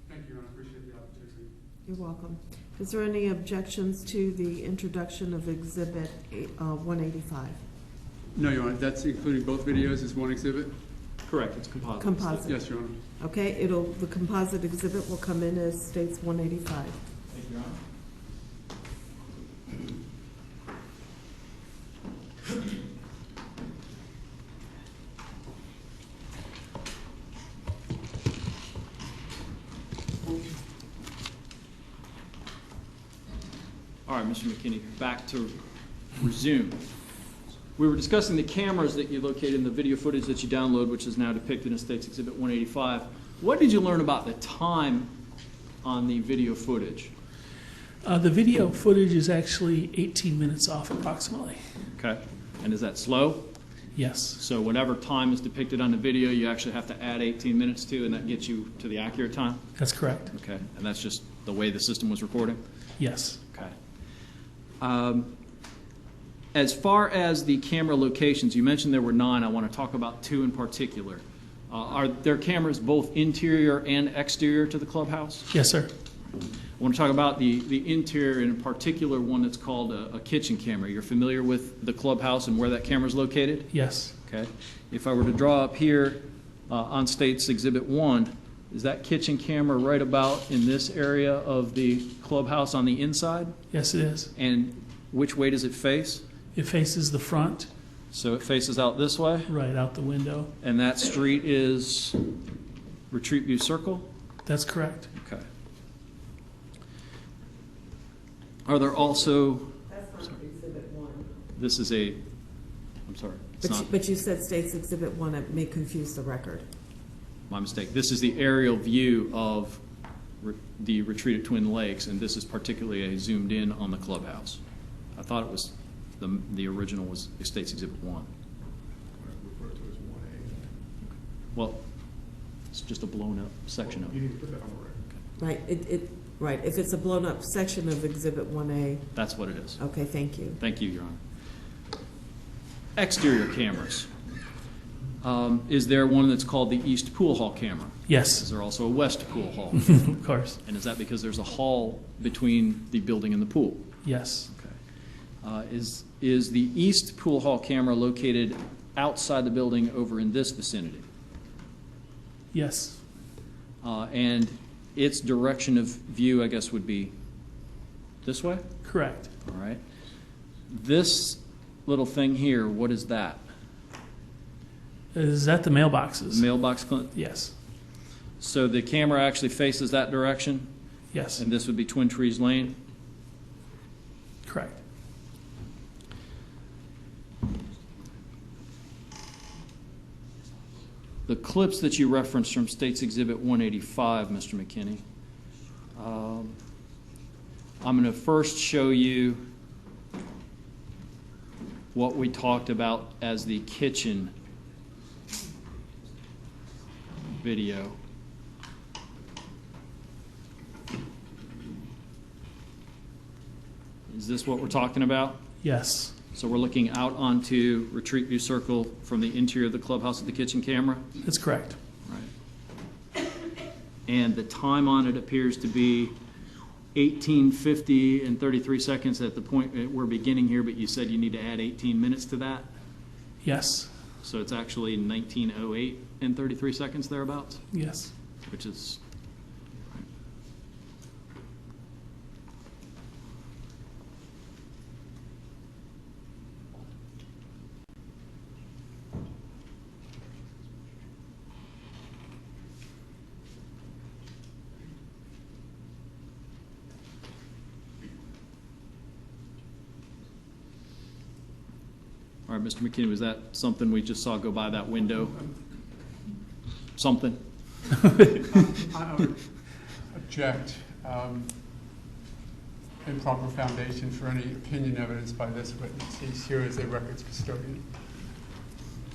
Thank you, Your Honor. I appreciate the opportunity. You're welcome. Is there any objections to the introduction of Exhibit 185? No, Your Honor. That's including both videos as one exhibit? Correct. It's composite. Composite. Yes, Your Honor. Okay, the composite exhibit will come in as states 185. Thank you, Your Honor. All right, Mr. McKinney, back to resume. We were discussing the cameras that you located in the video footage that you download, which is now depicted in State's Exhibit 185. What did you learn about the time on the video footage? The video footage is actually 18 minutes off approximately. Okay. And is that slow? Yes. So whatever time is depicted on the video, you actually have to add 18 minutes to, and that gets you to the accurate time? That's correct. Okay. And that's just the way the system was recording? Yes. Okay. As far as the camera locations, you mentioned there were 9. I want to talk about 2 in particular. Are there cameras both interior and exterior to the clubhouse? Yes, sir. I want to talk about the interior, in particular one that's called a kitchen camera. You're familiar with the clubhouse and where that camera is located? Yes. Okay. If I were to draw up here on State's Exhibit 1, is that kitchen camera right about in this area of the clubhouse on the inside? Yes, it is. And which way does it face? It faces the front, So it faces out this way? right out the window. And that street is Retreat View Circle? That's correct. Okay. Are there also, That's not Exhibit 1. this is a, I'm sorry, it's not But you said states Exhibit 1. It may confuse the record. my mistake. This is the aerial view of the retreat at Twin Lakes, and this is particularly a zoomed in on the clubhouse. I thought it was, the original was State's Exhibit 1. Refer to as 1A. Well, it's just a blown up section of You it. need to put that on the record. Right. Right. If it's a blown up section of Exhibit 1A. That's what it is. Okay, thank you. Thank you, Your Honor. Exterior cameras. Is there one that's called the East Pool Hall camera? Is Yes, there also a West Pool Hall? of course. And is that because there's a hall between the building and the pool? Yes. Okay. Is the East Pool Hall camera located outside the building over in this vicinity? Yes. And its direction of view, I guess, would be this way? Correct. All right. This little thing here, what is that? Is that the mailboxes? Mailbox Clint? Yes. So the camera actually faces that direction, Yes. and this would be Twin Trees Lane? Correct. The clips that you referenced from State's Exhibit 185, Mr. McKinney, I'm going to first show you what we talked about as the kitchen video. Is this what we're talking about? Yes. So we're looking out onto Retreat View Circle from the interior of the clubhouse with the kitchen camera? That's correct. Right. And the time on it appears to be 18:50 and 33 seconds at the point we're beginning here, but you said you need to add 18 minutes to that. Yes, So it's actually 19:08 and 33 seconds thereabouts, yes. which is. All right, Mr. McKinney, was that something we just saw go by that window? Something? I would object. Improper foundation for any opinion evidence by this witness. He's here as a records custodian.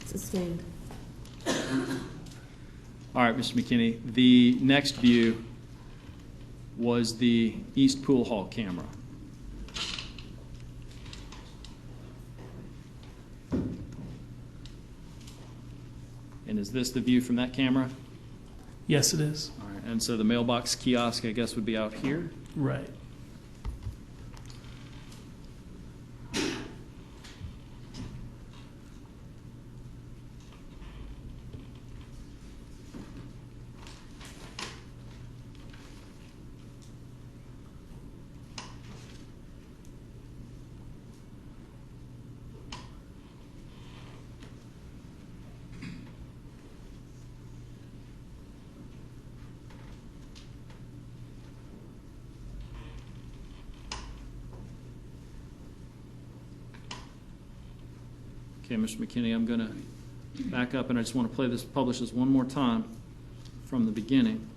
Sustained. All right, Mr. McKinney, the next view was the East Pool Hall camera. And is this the view from that camera? Yes, it is. All right, and so the mailbox kiosk, I guess, would be out here? Right. Okay, Mr. McKinney, I'm going to back up, and I just want to publish this one more time from the beginning.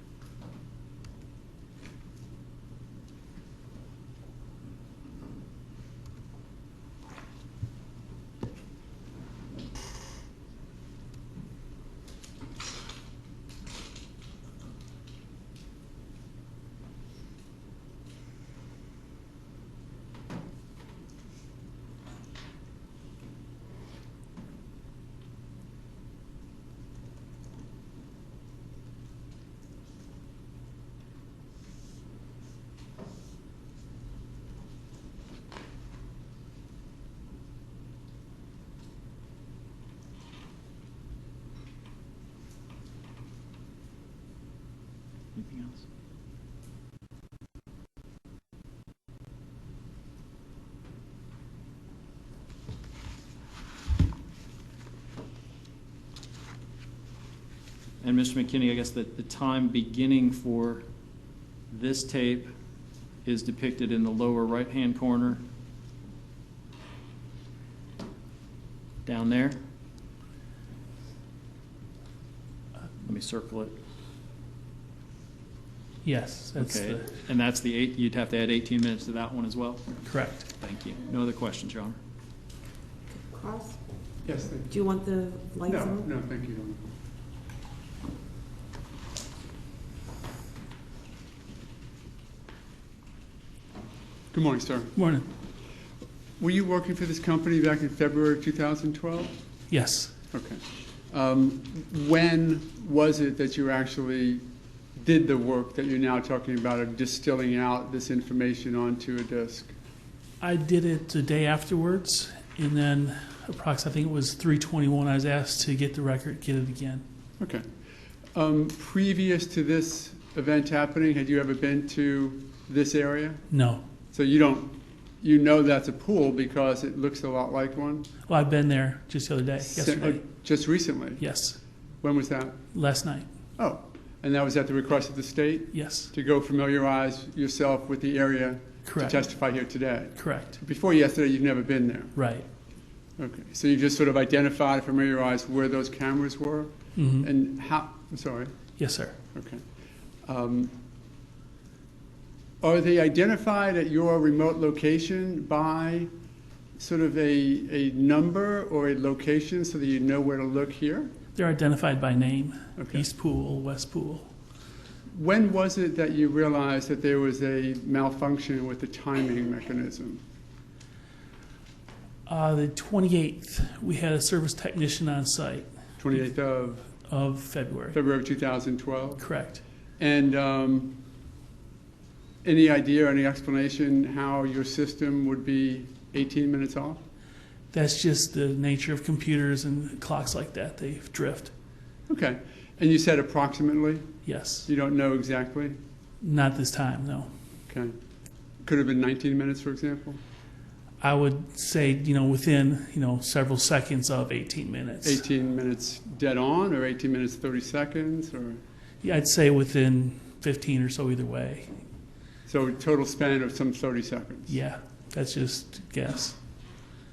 Anything else? And Mr. McKinney, I guess that the time beginning for this tape is depicted in the lower right-hand corner. Down there. Let me circle it. Yes, that's Okay, the, and that's the you'd have to add 18 minutes to that one as well? correct. Thank you. No other questions, Your Honor? Cross? Yes, thank you. Do you want the lights No, on? no, thank you. Good morning, sir. Morning. Were you working for this company back in February of 2012? Yes. Okay. When was it that you actually did the work that you're now talking about of distilling out this information onto a disk? I did it the day afterwards, and then approximately, I think it was 3:21, I was asked to get the record, get it again. Okay. Previous to this event happening, had you ever been to this area? No. So you know that's a pool because it looks a lot like one? Well, I've been there just the other day, yesterday. Just recently? Yes, When was that? last night. Oh, and that was at the request of the state Yes, to go familiarize yourself with the area to correct. testify here today? Correct. Before yesterday, you've never been there? Right. Okay, so you just sort of identified, familiarized where those cameras were? Hmm. And how, I'm sorry, Yes, sir. okay. Are they identified at your remote location by sort of a number or a location so that you know where to look here? They're identified by name. Okay. East Pool, West Pool. When was it that you realized that there was a malfunction with the timing mechanism? The 28th, we had a service technician on site 28th of of February. February of 2012? Correct. And Any idea, any explanation how your system would be 18 minutes off? That's just the nature of computers and clocks like that. They drift. Okay. And you said approximately? Yes. You don't know exactly? Not this time, no. Okay. Could have been 19 minutes, for example? I would say, within, several seconds of 18 minutes. 18 minutes dead on, or 18 minutes 30 seconds, or? Yeah, I'd say within 15 or so either way. So total span of some 30 seconds? Yeah, that's just guess.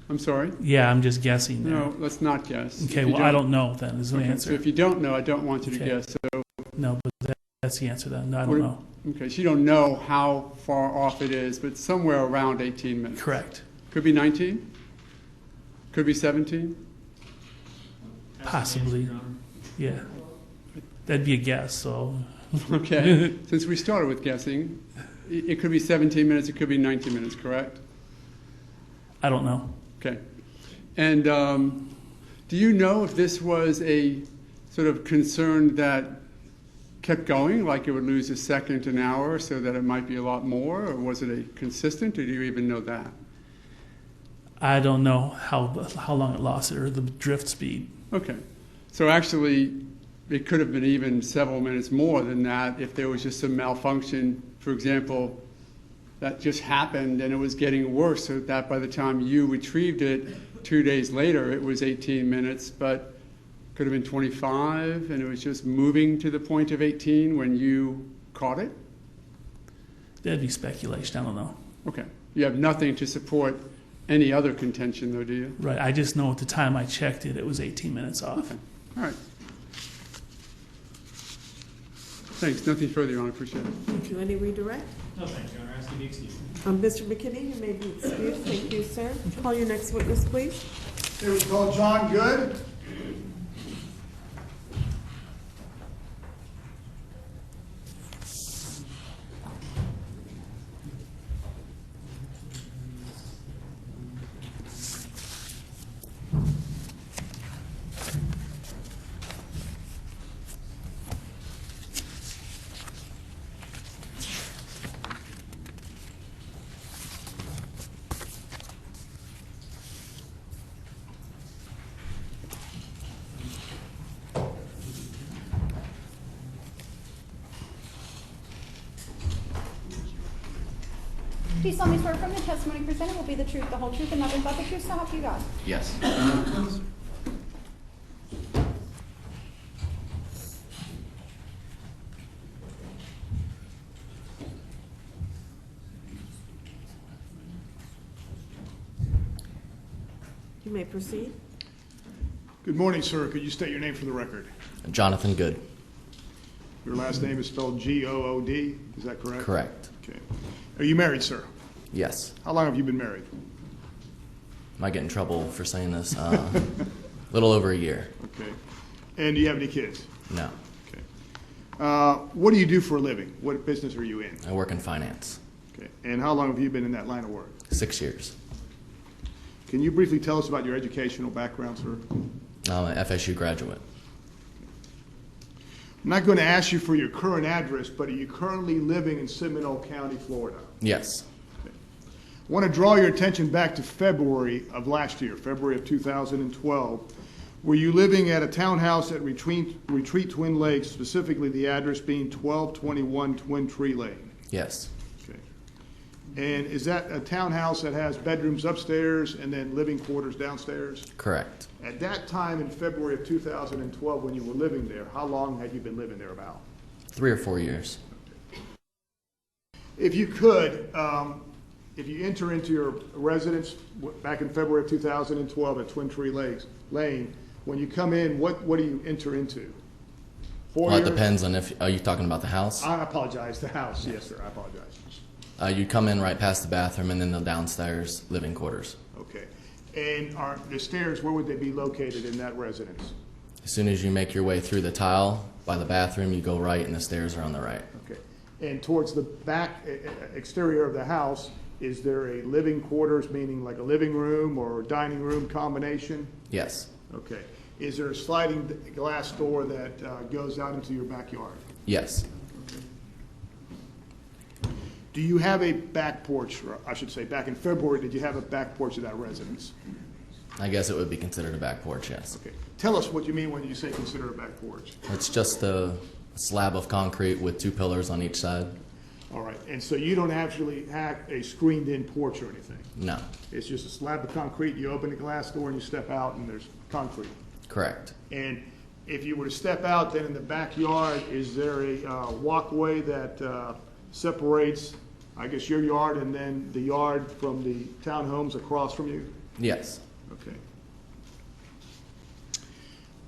I'm sorry? Yeah, I'm just guessing there. No, let's not guess. Okay, If you well, I don't know then is the Okay, answer. so if you don't know, I don't want you to Okay. guess. So, No, but that's the answer then. No, I don't know. okay, so you don't know how far off it is, but somewhere around 18 minutes. Correct. Could be 19? Could be 17? Possibly. Yeah. That'd be a guess, so. Okay, since we started with guessing, it could be 17 minutes, it could be 19 minutes, correct? I don't know. Okay. And do you know if this was a sort of concern that kept going, like it would lose a second an hour so that it might be a lot more, or was it a consistent, or do you even know that? I don't know how long it lost it or the drift speed. Okay. So actually, it could have been even several minutes more than that if there was just some malfunction, for example, that just happened and it was getting worse, so that by the time you retrieved it 2 days later, it was 18 minutes, but could have been 25, and it was just moving to the point of 18 when you caught it? That'd be speculation. I don't know. Okay. You have nothing to support any other contention, though, do you? Right. I just know at the time I checked it, it was 18 minutes off. Okay. All right. Thanks. Nothing further, Your Honor. Appreciate it. Thank you. Any redirect? No, thank you, Your Honor. Ask you to be excused. Mr. McKinney, you may be excused. Thank you, sir. Call your next witness, please. Here we call John Good. Do you solemnly swear from the testimony presented will be the truth, the whole truth, and nothing but the truth, so help you God? Yes. You may proceed. Good morning, sir. Could you state your name for the record? Jonathan Good. Your last name is spelled G-O-O-D, is that correct? Correct. Okay. Are you married, sir? Yes. How long have you been married? Might get in trouble for saying this. Little over a year. Okay. And do you have any kids? No. Okay. What do you do for a living? What business are you in? I work in finance. Okay. And how long have you been in that line of work? 6 years. Can you briefly tell us about your educational background, sir? I'm an FSU graduate. I'm not going to ask you for your current address, but are you currently living in Seminole County, Florida? Yes. I want to draw your attention back to February of last year, February of 2012. Were you living at a townhouse at Retreat Twin Lakes, specifically the address being 1221 Twin Tree Lane? Yes. Okay. And is that a townhouse that has bedrooms upstairs and then living quarters downstairs? Correct. At that time in February of 2012 when you were living there, how long had you been living there about? 3 or 4 years. If you could, if you enter into your residence back in February of 2012 at Twin Tree Lane, when you come in, what do you enter into? Well, it depends on if, are you talking about the house? I apologize, the house. Yes, sir, I apologize. You come in right past the bathroom and then the downstairs living quarters. Okay. And are the stairs, where would they be located in that residence? As soon as you make your way through the tile by the bathroom, you go right and the stairs are on the right. Okay. And towards the back exterior of the house, is there a living quarters, meaning like a living room or dining room combination? Yes. Okay. Is there a sliding glass door that goes out into your backyard? Yes. Do you have a back porch, or I should say, back in February, did you have a back porch of that residence? I guess it would be considered a back porch, yes. Okay. Tell us what you mean when you say consider a back porch. It's just a slab of concrete with 2 pillars on each side. All right, and so you don't actually have a screened-in porch or anything? No, It's just a slab of concrete, you open the glass door and you step out and there's concrete? correct. And if you were to step out, then in the backyard, is there a walkway that separates, I guess, your yard and then the yard from the townhomes across from you? Yes, Okay.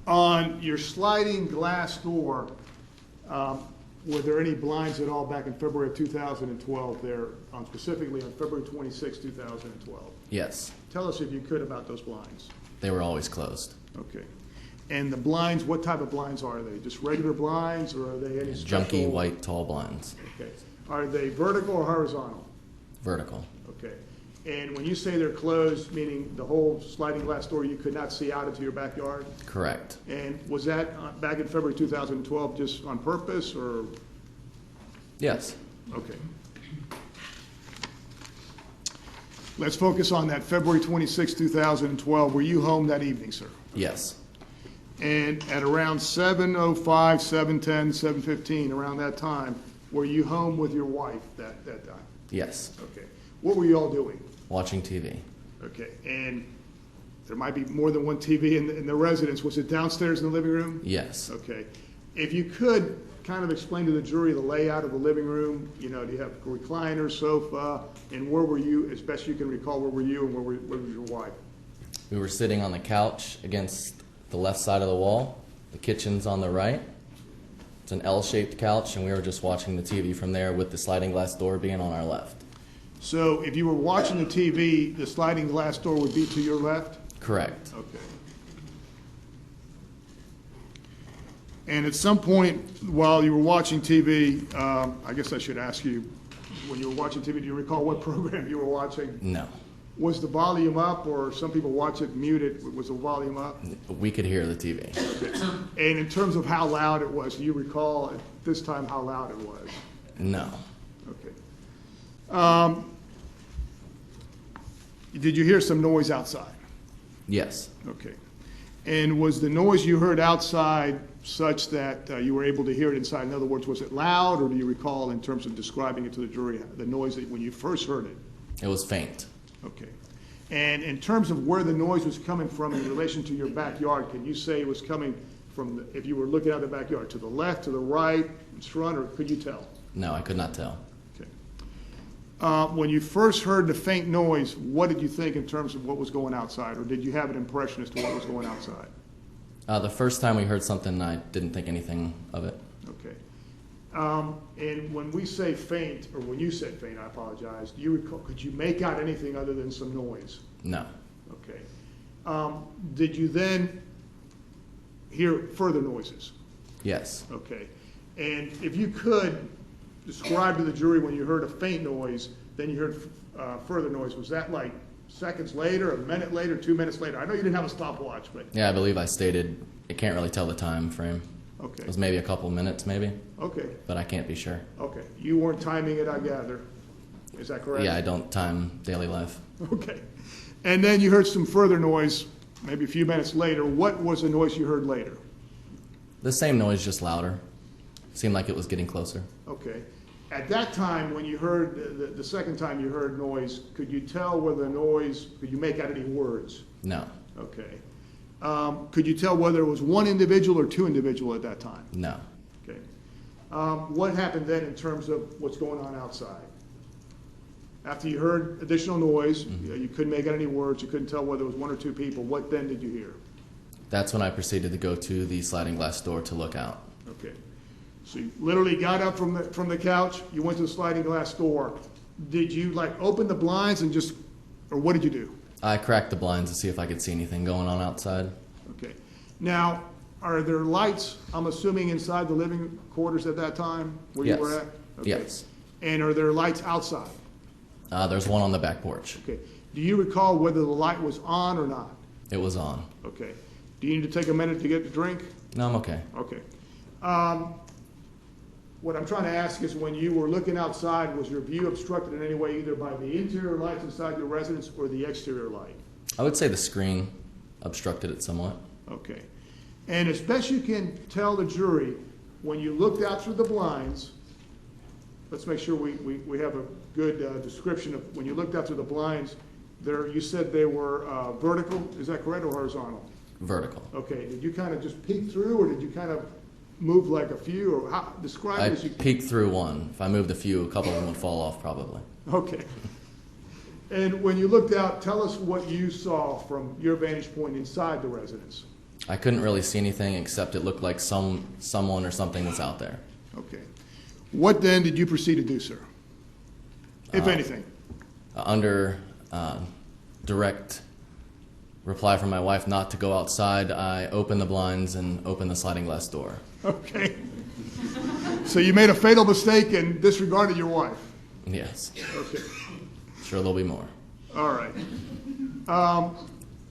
On your sliding glass door, were there any blinds at all back in February of 2012 there, specifically on February 26, 2012? yes. Tell us, if you could, about those blinds. They were always closed. Okay. And the blinds, what type of blinds are they? Just regular blinds, or are they any special? Junky white tall blinds, Okay. Are they vertical or horizontal? vertical. Okay. And when you say they're closed, meaning the whole sliding glass door, you could not see out into your backyard? Correct. And was that back in February 2012 just on purpose, or? Yes, Okay. Let's focus on that February 26, 2012. Were you home that evening, sir? yes, And at around 7:05, 7:10, 7:15, around that time, were you home with your wife that time? yes. Okay. What were you all doing? Watching TV. Okay. And there might be more than one TV in the residence. Was it downstairs in the living room? Yes. Okay. If you could kind of explain to the jury the layout of the living room, do you have a recliner, sofa, and where were you, as best you can recall, where were you and where was your wife? We were sitting on the couch against the left side of the wall. The kitchen's on the right. It's an L-shaped couch, and we were just watching the TV from there with the sliding glass door being on our left. So if you were watching the TV, the sliding glass door would be to your left? Correct. Okay. And at some point while you were watching TV, I guess I should ask you, when you were watching TV, do you recall what program you were watching? No. Was the volume up, or some people watch it muted? Was the volume up? We could hear the TV. Okay. And in terms of how loud it was, do you recall at this time how loud it was? No. Okay. Did you hear some noise outside? Yes. Okay. And was the noise you heard outside such that you were able to hear it inside? In other words, was it loud, or do you recall, in terms of describing it to the jury, the noise that when you first heard it? It was faint. Okay. And in terms of where the noise was coming from in relation to your backyard, can you say it was coming from, if you were looking out the backyard, to the left, to the right, in front, or could you tell? No, I could not tell. Okay. When you first heard the faint noise, what did you think in terms of what was going outside, or did you have an impression as to what was going outside? The first time we heard something, I didn't think anything of it. Okay. And when we say faint, or when you said faint, I apologize, do you recall, could you make out anything other than some noise? No. Okay. Did you then hear further noises? Yes. Okay. And if you could describe to the jury when you heard a faint noise, then you heard further noise, was that like seconds later, a minute later, 2 minutes later? I know you didn't have a stopwatch, but. Yeah, I believe I stated I can't really tell the time frame. Okay. It was maybe a couple minutes, maybe, Okay. but I can't be sure. Okay. You weren't timing it, I gather. Is that correct? Yeah, I don't time daily life. Okay. And then you heard some further noise, maybe a few minutes later. What was the noise you heard later? The same noise, just louder. Seemed like it was getting closer. Okay. At that time, when you heard, the second time you heard noise, could you tell whether the noise, could you make out any words? No. Okay. Could you tell whether it was one individual or two individuals at that time? No. Okay. What happened then in terms of what's going on outside? After you heard additional noise, you couldn't make out any words, you couldn't tell whether it was one or two people, what then did you hear? That's when I proceeded to go to the sliding glass door to look out. Okay. So you literally got up from the couch, you went to the sliding glass door. Did you like open the blinds and just, or what did you do? I cracked the blinds to see if I could see anything going on outside. Okay. Now, are there lights, I'm assuming, inside the living quarters at that time where Yes. you were at? Okay. Yes. And are there lights outside? There's one on the back porch. Okay. Do you recall whether the light was on or not? It was on. Okay. Do you need to take a minute to get the drink? No, I'm okay. Okay. What I'm trying to ask is, when you were looking outside, was your view obstructed in any way, either by the interior lights inside your residence or the exterior light? I would say the screen obstructed it somewhat. Okay. And as best you can tell the jury, when you looked out through the blinds, let's make sure we have a good description of, when you looked out through the blinds, there, you said they were vertical, is that correct, or horizontal? Vertical. Okay, did you kind of just peek through, or did you kind of move like a few, or how, describe I it as you... peeked through one. If I moved a few, a couple of them would fall off probably. Okay. And when you looked out, tell us what you saw from your vantage point inside the residence. I couldn't really see anything except it looked like someone or something was out there. Okay. What then did you proceed to do, sir? If anything? Under direct reply from my wife not to go outside, I opened the blinds and opened the sliding glass door. Okay. So you made a fatal mistake and disregarded your wife? Yes. Okay. Sure, there'll be more. All right.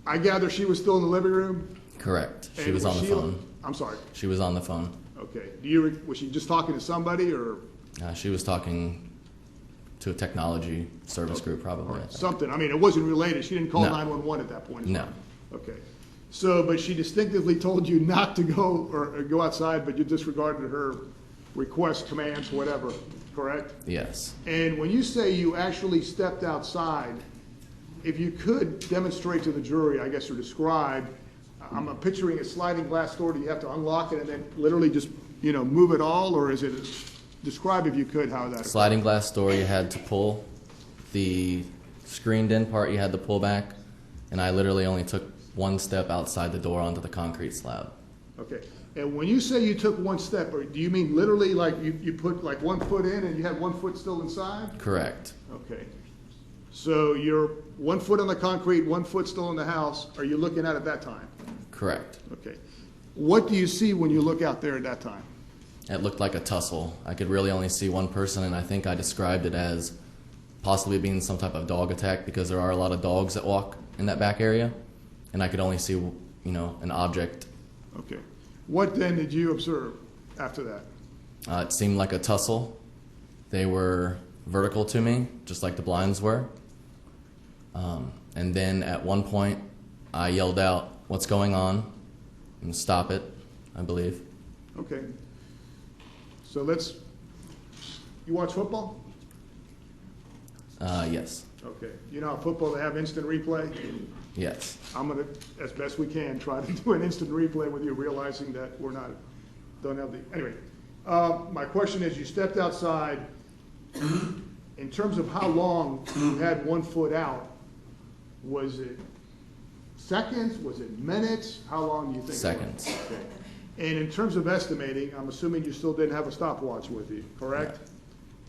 I gather she was still in the living room? Correct. She And was on the phone. I'm sorry. She was on the phone. Okay. Was she just talking to somebody, or? She was talking to a technology service group, probably. Something. I mean, it wasn't related. She didn't call No. 911 at that point. is No. it? Okay. So, but she distinctively told you not to go or go outside, but you disregarded her requests, commands, whatever, correct? Yes. And when you say you actually stepped outside, if you could demonstrate to the jury, I guess, or describe, I'm picturing a sliding glass door. Do you have to unlock it and then literally just, move it all, or is it, describe if you could how that occurred. Sliding glass door, you had to pull. The screened in part, you had to pull back. And I literally only took one step outside the door onto the concrete slab. Okay. And when you say you took one step, or do you mean literally like you put like 1 foot in and you had 1 foot still inside? Correct. Okay. So you're 1 foot on the concrete, 1 foot still in the house. Are you looking at that time? Correct. Okay. What do you see when you look out there at that time? It looked like a tussle. I could really only see one person, and I think I described it as possibly being some type of dog attack because there are a lot of dogs that walk in that back area, and I could only see, an object. Okay. What then did you observe after that? It seemed like a tussle. They were vertical to me, just like the blinds were. And then at one point, I yelled out, "What's going on?" and "Stop it," I believe. Okay. So you watch football? Yes. Okay. You know how football, they have instant replay? Yes. I'm going to, as best we can, try to do an instant replay with you, realizing that don't have the, anyway. My question is, you stepped outside. In terms of how long you had 1 foot out, was it seconds? Was it minutes? How long do you think? Seconds. Okay. And in terms of estimating, I'm assuming you still didn't have a stopwatch with you, correct?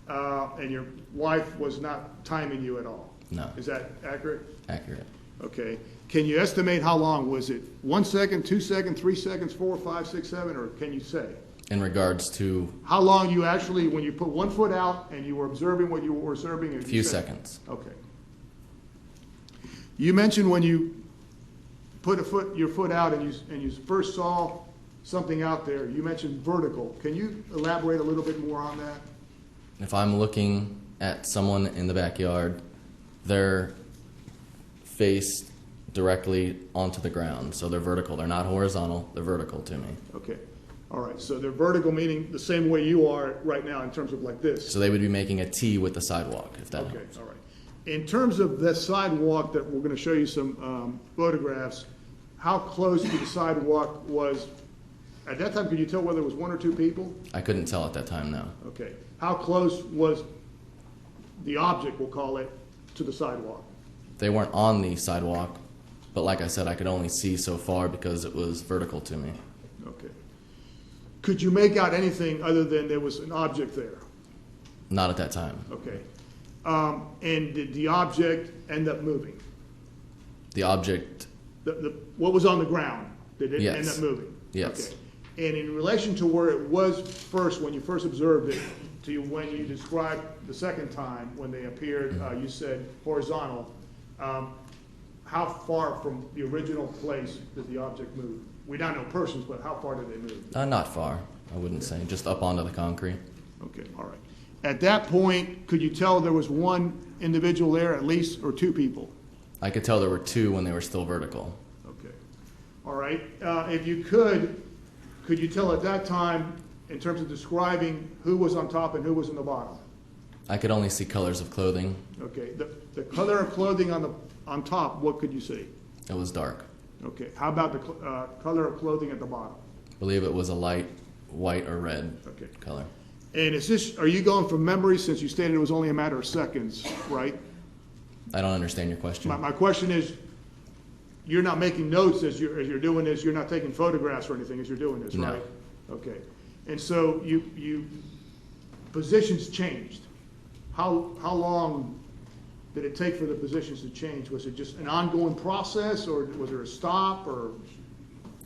And your wife was not timing you at all? No. Is that accurate? Accurate. Okay. Can you estimate how long? Was it 1 second, 2 seconds, 3 seconds, 4, 5, 6, 7, or can you say? In regards to How long you actually, when you put 1 foot out and you were observing what you were observing? a few seconds. Okay. You mentioned when you put your foot out and you first saw something out there, you mentioned vertical. Can you elaborate a little bit more on that? If I'm looking at someone in the backyard, they're faced directly onto the ground, so they're vertical. They're not horizontal, they're vertical to me. Okay. All right. So they're vertical, meaning the same way you are right now in terms of like this. So they would be making a T with the sidewalk, if that Okay. helps. All right. In terms of the sidewalk that we're going to show you some photographs, how close to the sidewalk was, at that time, could you tell whether it was 1 or 2 people? I couldn't tell at that time, no. Okay. How close was the object, we'll call it, to the sidewalk? They weren't on the sidewalk, but like I said, I could only see so far because it was vertical to me. Okay. Could you make out anything other than there was an object there? Not at that time. Okay. And did the object end up moving? The object, What was on the ground? Did it Yes. end up moving? Yes. Okay. And in relation to where it was first, when you first observed it, to when you described the second time when they appeared, you said horizontal. How far from the original place did the object move? We don't know persons, but how far did they move? not far, I wouldn't say, just up onto the concrete. Okay, all right. At that point, could you tell there was one individual there at least, or two people? I could tell there were two when they were still vertical. Okay. All right. If you could you tell at that time, in terms of describing who was on top and who was in the bottom? I could only see colors of clothing. Okay. The color of clothing on top, what could you see? It was dark. Okay. How about the color of clothing at the bottom? I believe it was a light white or red Okay. color. And are you going from memory, since you stated it was only a matter of seconds, right? I don't understand your question. My question is, you're not making notes as you're doing this, you're not taking photographs or anything as you're doing this, No. right? Okay. And so you positions changed. How long did it take for the positions to change? Was it just an ongoing process, or was there a stop, or?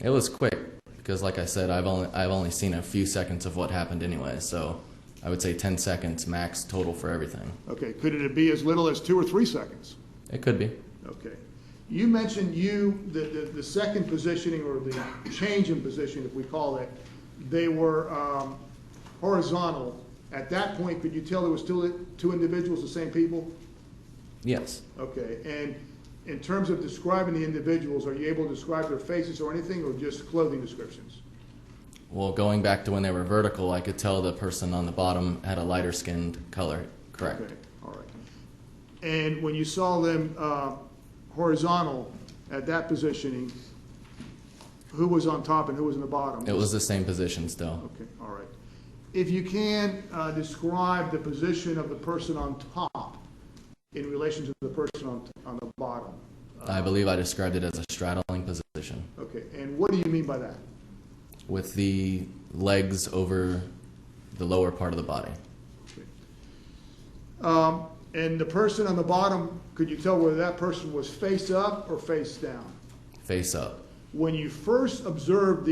It was quick because, like I said, I've only seen a few seconds of what happened anyway. So I would say 10 seconds max total for everything. Okay. Could it be as little as 2 or 3 seconds? It could be. Okay. You mentioned the second positioning, or the change in position, if we call it, they were horizontal. At that point, could you tell there was still 2 individuals, the same people? Yes. Okay. And in terms of describing the individuals, are you able to describe their faces or anything, or just clothing descriptions? Well, going back to when they were vertical, I could tell the person on the bottom had a lighter skinned color. Correct. Okay. All right. And when you saw them horizontal at that positioning, who was on top and who was in the bottom? It was the same position still. Okay, all right. If you can describe the position of the person on top in relation to the person on the bottom. I believe I described it as a straddling position Okay, and what do you mean by that? with the legs over the lower part of the body. Okay. And the person on the bottom, could you tell whether that person was face up or face down? Face up. When you first observed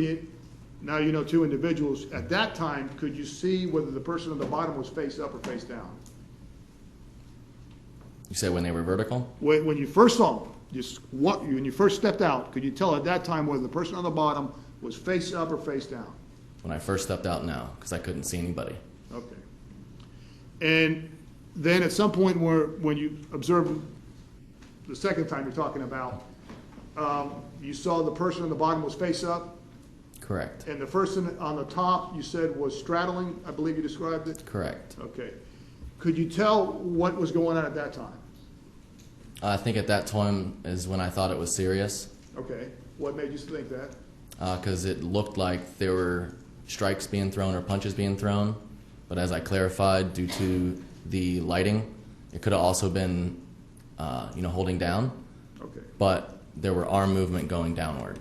now you know 2 individuals, at that time, could you see whether the person on the bottom was face up or face down? You said when they were vertical? When you first saw them, when you first stepped out, could you tell at that time whether the person on the bottom was face up or face down? When I first stepped out, no, because I couldn't see anybody. Okay. And then at some point when you observed the second time you're talking about, you saw the person on the bottom was face up, Correct. and the person on the top you said was straddling, I believe you described it? Correct. Okay. Could you tell what was going on at that time? I think at that time is when I thought it was serious, Okay. What made you think that? because it looked like there were strikes being thrown or punches being thrown. But as I clarified, due to the lighting, it could have also been, holding down. Okay. But there were arm movement going downward.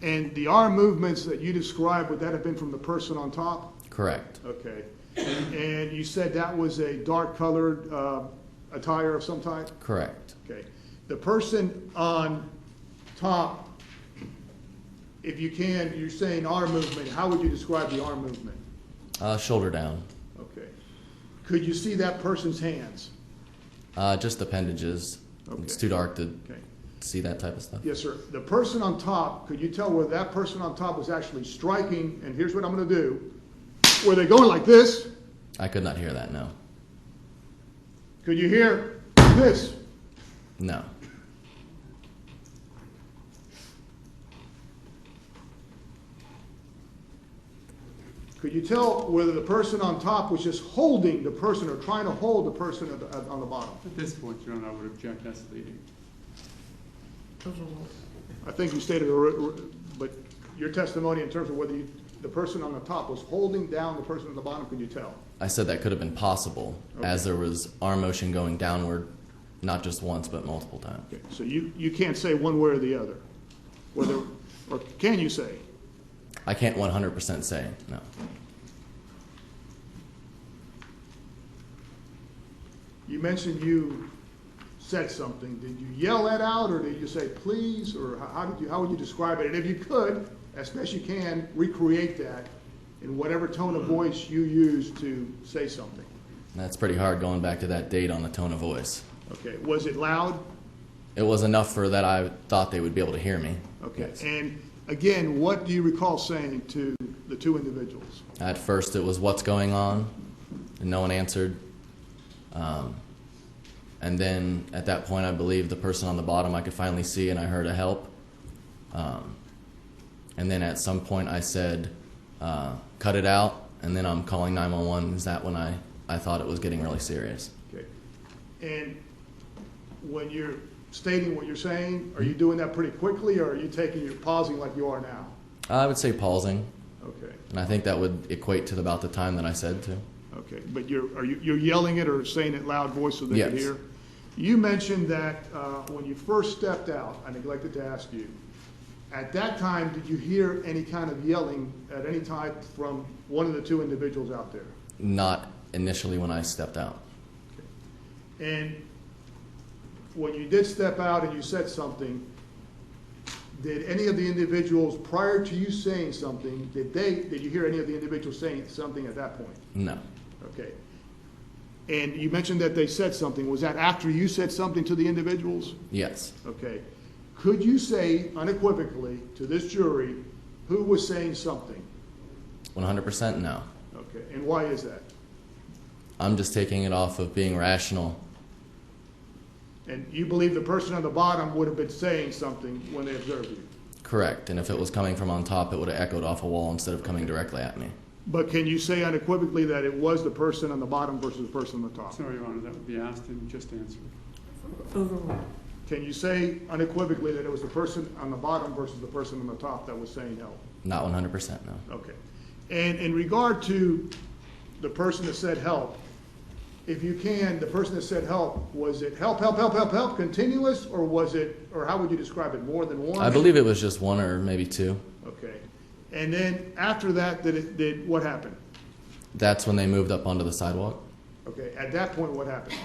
And the arm movements that you described, would that have been from the person on top? Correct. Okay. And you said that was a dark-colored attire of some type? Correct. Okay. The person on top, if you can, you're saying arm movement. How would you describe the arm movement? Shoulder down. Okay. Could you see that person's hands? Just appendages. Okay. It's too dark to Okay. see that type of stuff. Yes, sir. The person on top, could you tell where that person on top was actually striking? And here's what I'm going to do. Were they going like this? I could not hear that, no. Could you hear this? No. Could you tell whether the person on top was just holding the person or trying to hold the person on the bottom? At this point, Your Honor, I would object, that's leading. Overruled. I think you stated, but your testimony in terms of whether the person on the top was holding down the person on the bottom, could you tell? I said that could have been possible, as there was arm motion going downward, not just once, but multiple times. Okay, so you can't say one way or the other, whether, or can you say? I can't 100% say, no. You mentioned you said something. Did you yell that out, or did you say please, or how would you describe it? And if you could, as best you can, recreate that in whatever tone of voice you use to say something. That's pretty hard going back to that date on the tone of voice. Okay, was it loud? It was enough for that I thought they would be able to hear me. Okay, Yes. and again, what do you recall saying to the 2 individuals? At first it was what's going on, and no one answered. And then at that point, I believe the person on the bottom I could finally see, and I heard a help. And then at some point I said, cut it out, and then I'm calling 911. Is that when I thought it was getting really serious? Okay. And when you're stating what you're saying, are you doing that pretty quickly, or are you pausing like you are now? I would say pausing, Okay. and I think that would equate to about the time that I said to. Okay, but you're yelling it or saying it loud voice so they can Yes. hear? You mentioned that when you first stepped out, I neglected to ask you, at that time, did you hear any kind of yelling at any time from one of the two individuals out there? Not initially when I stepped out. And when you did step out and you said something, did any of the individuals, prior to you saying something, did you hear any of the individuals saying something at that point? No. Okay. And you mentioned that they said something. Was that after you said something to the individuals? Yes. Okay. Could you say unequivocally to this jury who was saying something? 100% no. Okay. And why is that? I'm just taking it off of being rational. And you believe the person on the bottom would have been saying something when they observed you? Correct. And if it was coming from on top, it would have echoed off a wall instead of coming directly at me. But can you say unequivocally that it was the person on the bottom versus the person on the top? Sorry, Your Honor, that would be asked and just answered. Overruled. Can you say unequivocally that it was the person on the bottom versus the person on the top that was saying help? Not 100%, no. Okay. And in regard to the person that said help, if you can, the person that said help, was it help, help, help, help, help, continuous, or was it, or how would you describe it, more than one? I believe it was just one or maybe two. Okay. And then after that, what happened? That's when they moved up onto the sidewalk. Okay. At that point, what happened?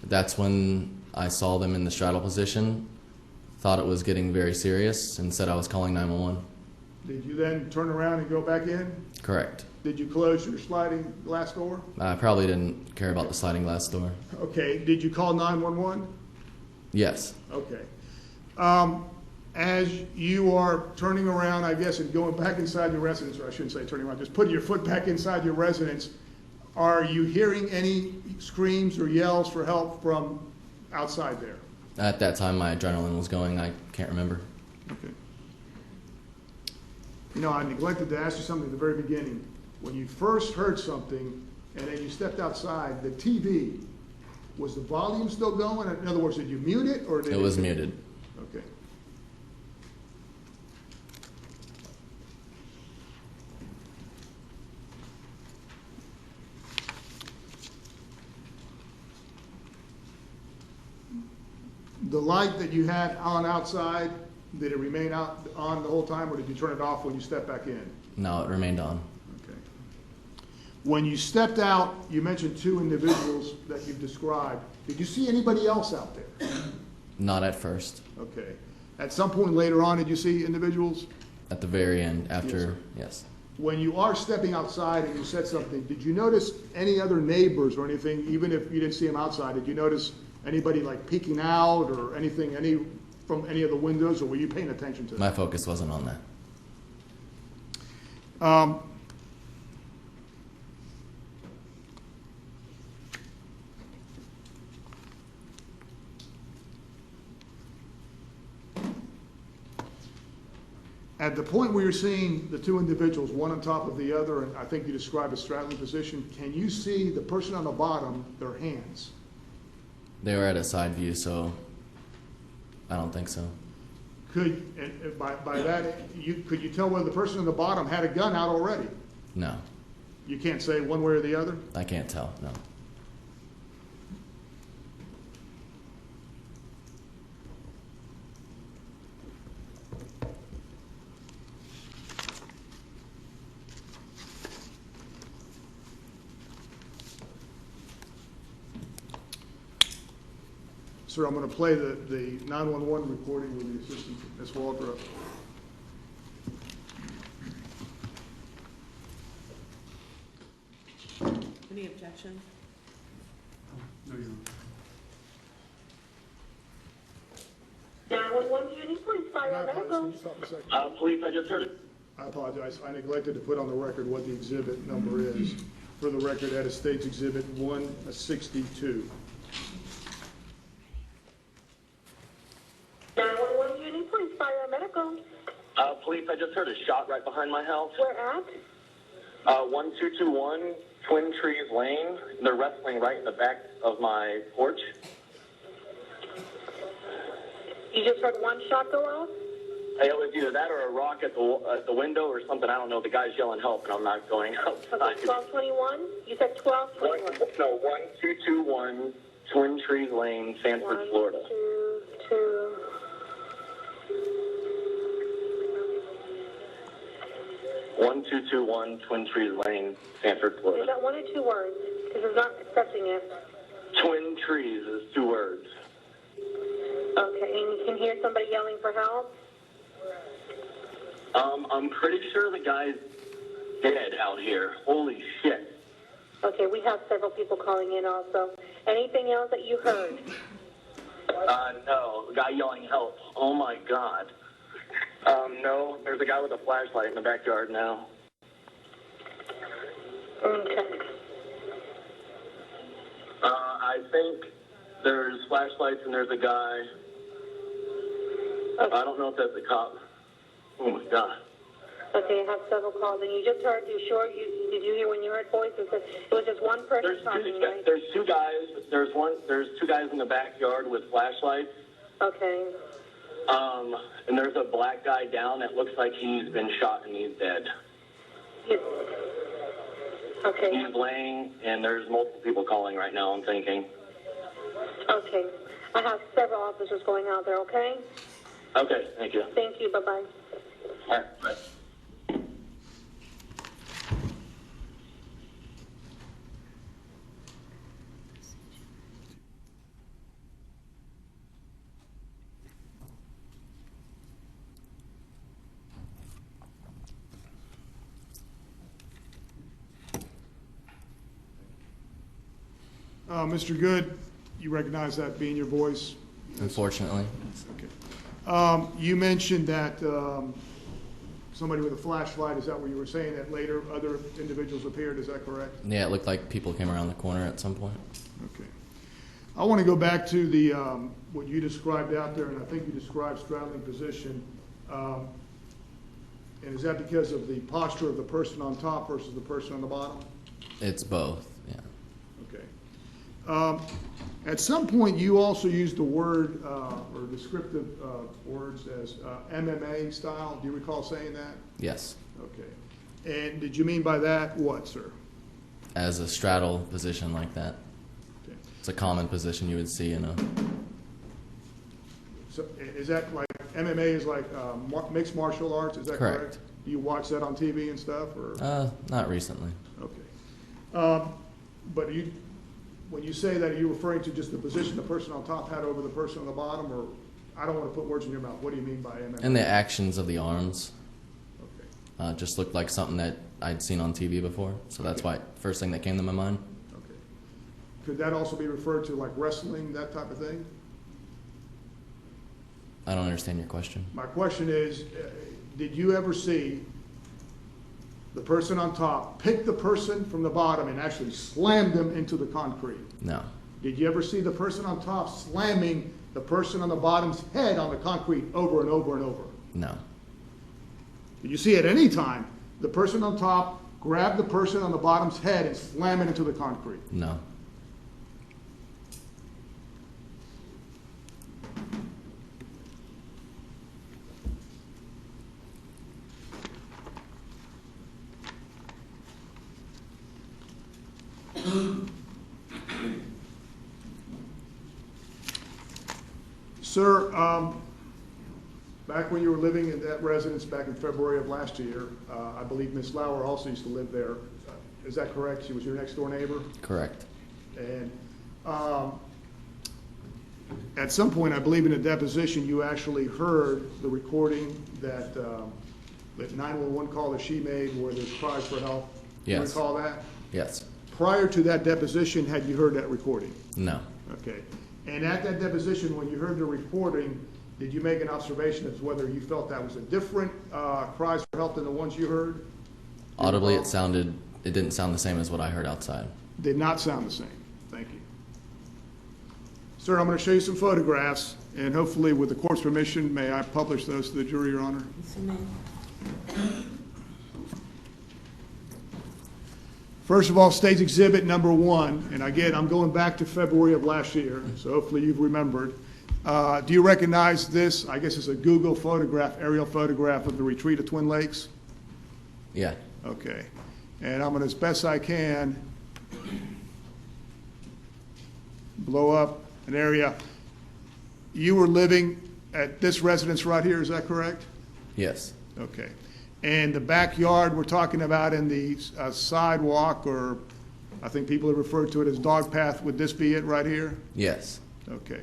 That's when I saw them in the straddle position, thought it was getting very serious, and said I was calling 911. Did you then turn around and go back in? Correct. Did you close your sliding glass door? I probably didn't care about the sliding glass door. Okay. Did you call 911? Yes. Okay. As you are turning around, I guess, and going back inside your residence, or I shouldn't say turning around, just putting your foot back inside your residence, are you hearing any screams or yells for help from outside there? At that time, my adrenaline was going. I can't remember. Okay. You know, I neglected to ask you something at the very beginning. When you first heard something and then you stepped outside, the TV, was the volume still going? In other words, did you mute it or did It was muted. Okay. The light that you had on outside, did it remain on the whole time, or did you turn it off when you stepped back in? No, it remained on. Okay. When you stepped out, you mentioned two individuals that you've described. Did you see anybody else out there? Not at first. Okay. At some point later on, did you see individuals? At the very end, after, Yes, sir. yes. When you are stepping outside and you said something, did you notice any other neighbors or anything, even if you didn't see them outside, did you notice anybody like peeking out or anything, from any of the windows, or were you paying attention to that? My focus wasn't on that. At the point where you're seeing the two individuals, one on top of the other, and I think you described a straddling position, can you see the person on the bottom, their hands? They were at a side view, so I don't think so. Could, and by that, could you tell whether the person on the bottom had a gun out already? No, You can't say one way or the other? I can't tell, no. Sir, I'm going to play the 911 recording with the assistant, Ms. Waldrop. Any objection? No, Your Honor. 911 unit, please fire medical. Stop a second. Police, I just heard it. I apologize. I neglected to put on the record what the exhibit number is. for the record, that is State's Exhibit 162. 911 unit, please fire medical. Police, I just heard a shot right behind my house. Where at? 1221 Twin Trees Lane. They're wrestling right in the back of my porch. You just heard one shot go off? It was either that or a rock at the window or something. I don't know. The guy's yelling help, and I'm not going outside. Okay, 1221? You said 1221? No, 1221 Twin Trees Lane, Sanford, Florida. 122. 1221 Twin Trees Lane, Sanford, Is Florida. that one or two words? Because it's not accepting it. Twin Trees is 2 words. Okay, and you can hear somebody yelling for help? I'm pretty sure the guy's dead out here. Holy shit. Okay, we have several people calling in also. Anything else that you heard? No, the guy yelling help. Oh my God. No, there's a guy with a flashlight in the backyard now. Okay. I think there's flashlights and there's a guy. Okay. I don't know if that's a cop. Oh my God. Okay, I have several calls, and you just heard, did you hear when you heard voices? It was just one person talking, right? There's 2 guys. There's 2 guys in the backyard with flashlights. Okay. And there's a black guy down that looks like he's been shot and he's dead. Okay. He's laying, and there's multiple people calling right now, I'm thinking. Okay. I have several officers going out there, okay? Okay, thank you. Thank you, bye-bye. All right, bye. Mr. Good, you recognize that being your voice? Unfortunately. Okay. You mentioned that somebody with a flashlight, is that what you were saying, that later other individuals appeared, is that correct? Yeah, it looked like people came around the corner at some point. Okay. I want to go back to the what you described out there, and I think you described straddling position. And is that because of the posture of the person on top versus the person on the bottom? It's both, yeah. Okay. At some point, you also used the word or descriptive words as MMA style. Do you recall saying that? Yes. Okay. And did you mean by that what, sir? As a straddle position like that. Okay. It's a common position you would see in a... So is that like MMA is like mixed martial arts? Is that correct? Do you watch that on TV and stuff, or? Not recently. Okay. But when you say that, are you referring to just the position the person on top had over the person on the bottom, or I don't want to put words in your mouth. What do you mean by MMA? And the actions of the arms Okay. just looked like something that I'd seen on TV before, so that's why first thing that came to my mind. Okay. Could that also be referred to like wrestling, that type of thing? I don't understand your question. My question is, did you ever see the person on top pick the person from the bottom and actually slam them into the concrete? No. Did you ever see the person on top slamming the person on the bottom's head on the concrete over and over and over? No. Did you see at any time the person on top grab the person on the bottom's head and slam it into the concrete? No. Sir, back when you were living in that residence back in February of last year, I believe Ms. Lauer also used to live there. Is that correct? She was your next door neighbor? Correct. And at some point, I believe in a deposition, you actually heard the recording that 911 call that she made where there's cries for help. Yes. You recall that? Yes. Prior to that deposition, had you heard that recording? No. Okay. And at that deposition, when you heard the recording, did you make an observation as to whether you felt that was a different cries for help than the ones you heard? Audibly, it sounded it didn't sound the same as what I heard outside. Did not sound the same. Thank you. Sir, I'm going to show you some photographs, and hopefully with the court's permission, may I publish those to the jury, Your Honor? Yes, you may. First of all, State's Exhibit number 1, and again, I'm going back to February of last year, so hopefully you've remembered. Do you recognize this? I guess it's a Google photograph, aerial photograph of the retreat of Twin Lakes? Yeah. Okay. And I'm going to, as best I can, blow up an area. You were living at this residence right here, is that correct? Yes. Okay. And the backyard we're talking about in the sidewalk, or I think people have referred to it as dog path, would this be it right here? Yes. Okay.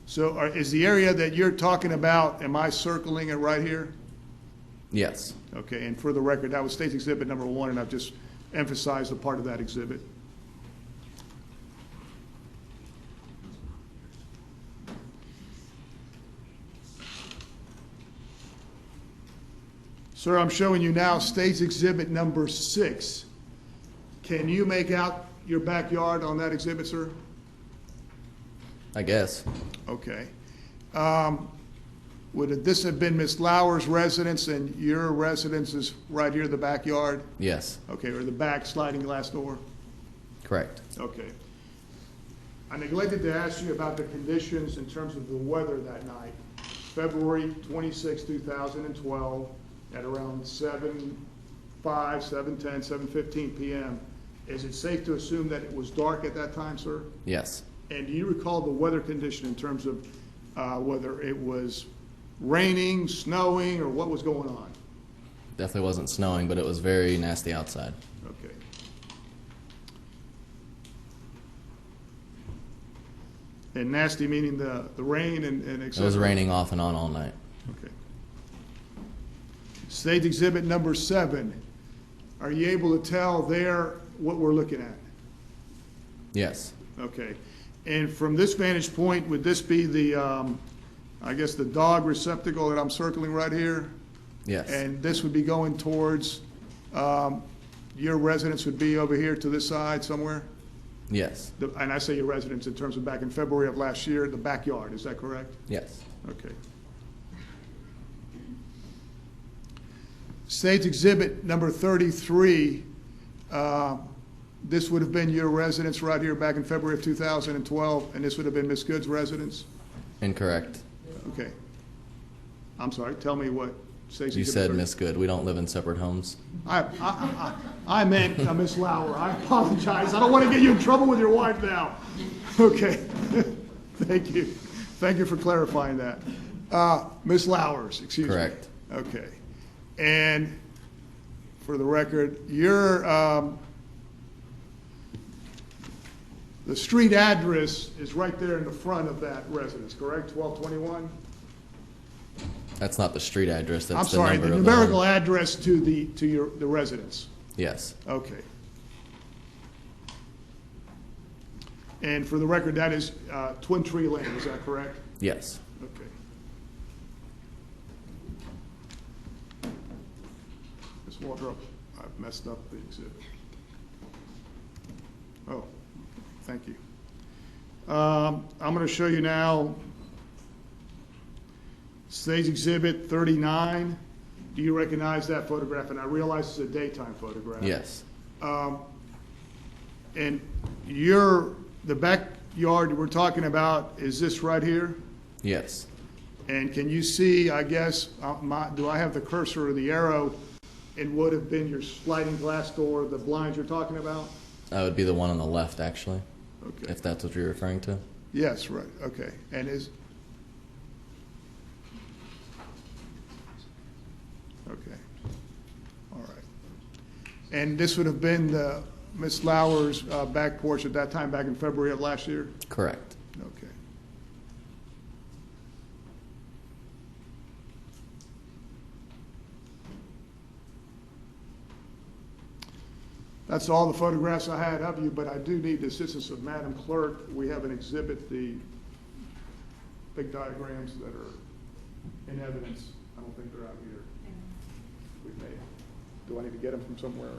So is the area that you're talking about, am I circling it right here? Yes. Okay, and for the record, that was State's Exhibit number 1, and I've just emphasized a part of that exhibit. Sir, I'm showing you now State's Exhibit number 6. Can you make out your backyard on that exhibit, sir? I guess. Okay. Would this have been Miss Lauer's residence, and your residence is right here in the backyard? Yes. Okay, or the back sliding glass door? Correct. Okay. I neglected to ask you about the conditions in terms of the weather that night. February 26, 2012, at around 7:05, 7:10, 7:15 p.m. Is it safe to assume that it was dark at that time, sir? Yes. And do you recall the weather condition in terms of whether it was raining, snowing, or what was going on? Definitely wasn't snowing, but it was very nasty outside. Okay. And nasty meaning the rain and et It cetera? was raining off and on all night. Okay. State Exhibit number 7. Are you able to tell there what we're looking at? Yes. Okay. And from this vantage point, would this be the, I guess, the dog receptacle that I'm circling right here? Yes. And this would be going towards, your residence would be over here to this side somewhere? Yes. And I say your residence in terms of back in February of last year, the backyard, is that correct? Yes. Okay. State's Exhibit number 33, this would have been your residence right here back in February of 2012, and this would have been Ms. Good's residence? Incorrect. Okay. I'm sorry, tell me what State's You Exhibit said 30 Miss Good. We don't live in separate homes. I meant Miss Lauer. I apologize. I don't want to get you in trouble with your wife now. Okay. Thank you. Thank you for clarifying that. Miss Lauer's, excuse me. Correct. Okay. And for the record, your, the street address is right there in the front of that residence, correct? 1221? That's not the street address. That's I'm the sorry, number the of the numerical home. address to the residence. Yes. Okay. And for the record, that is Twin Tree Lane, is that correct? Yes. Okay. Ms. Waldrop, I've messed up the exhibit. Oh, thank you. I'm going to show you now Stage Exhibit 39. Do you recognize that photograph? And I realize it's a daytime photograph. Yes. And the backyard we're talking about, is this right here? Yes. And can you see, I guess, do I have the cursor or the arrow in what have been your sliding glass door, the blinds you're talking about? That would be the one on the left, actually, Okay. if that's what you're referring to. Yes, right, okay. And okay, all right. And this would have been Ms. Lauer's back porch at that time, back in February of last year? Correct. Okay. That's all the photographs I had of you, but I do need the assistance of Madam Clerk. We have an exhibit, the big diagrams that are in evidence. I don't think they're out here. We may. Do I need to get them from somewhere?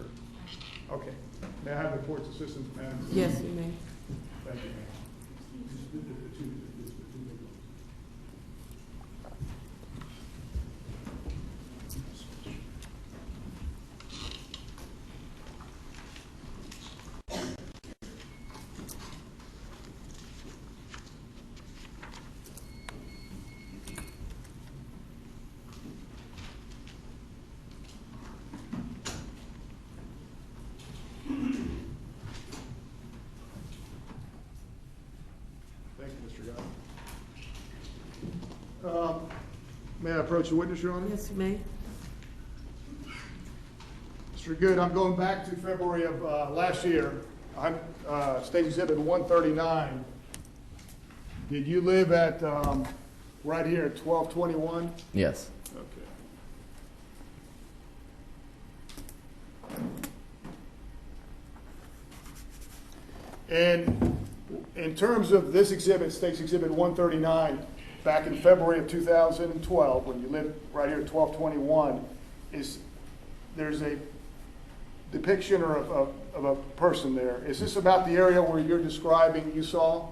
Okay. May I have the court's assistant, madam? Yes, you may. Thank you, ma'am. Thank you, Mr. Guy. May I approach the witness, Your Honor? Yes, you may. Mr. Good, I'm going back to February of last year. I'm State Exhibit 139. Did you live at right here at 1221? Yes. Okay. And in terms of this exhibit, State's Exhibit 139, back in February of 2012, when you lived right here at 1221, there's a depiction of a person there. Is this about the area where you're describing you saw?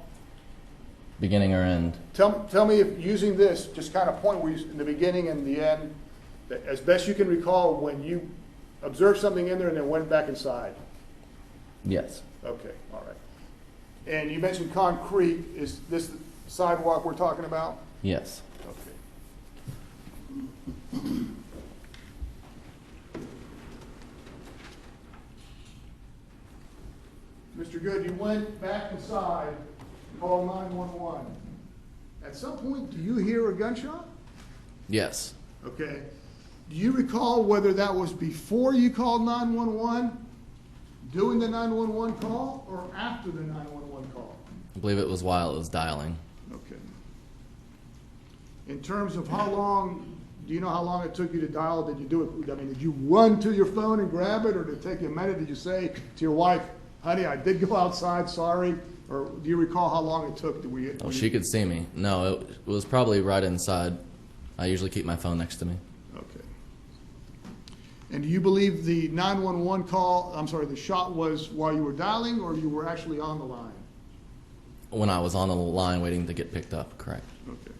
Beginning or end? Tell me if using this, just kind of point where you, in the beginning and the end, that as best you can recall when you observed something in there and then went back inside. Yes. Okay, all right. And you mentioned concrete. Is this the sidewalk we're talking about? Yes. Okay. Mr. Good, you went back inside, called 911. At some point, do you hear a gunshot? Yes. Okay. Do you recall whether that was before you called 911, doing the 911 call, or after the 911 call? I believe it was while it was dialing. Okay. In terms of how long, do you know how long it took you to dial? Did you do it, I mean, did you run to your phone and grab it, or did it take you a minute? Did you say to your wife, honey, I did go outside, sorry? Or do you recall how long it took? Oh, she could see me. No, it was probably right inside. I usually keep my phone next to me. Okay. And do you believe the 911 call, I'm sorry, the shot was while you were dialing, or you were actually on the line? When I was on the line waiting to get picked up, correct. Okay.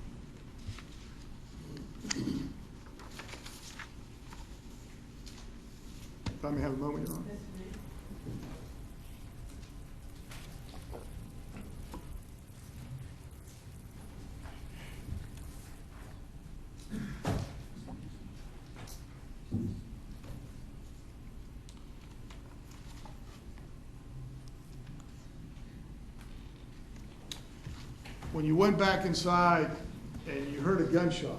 If I may have a moment, Your Honor. When you went back inside and you heard a gunshot,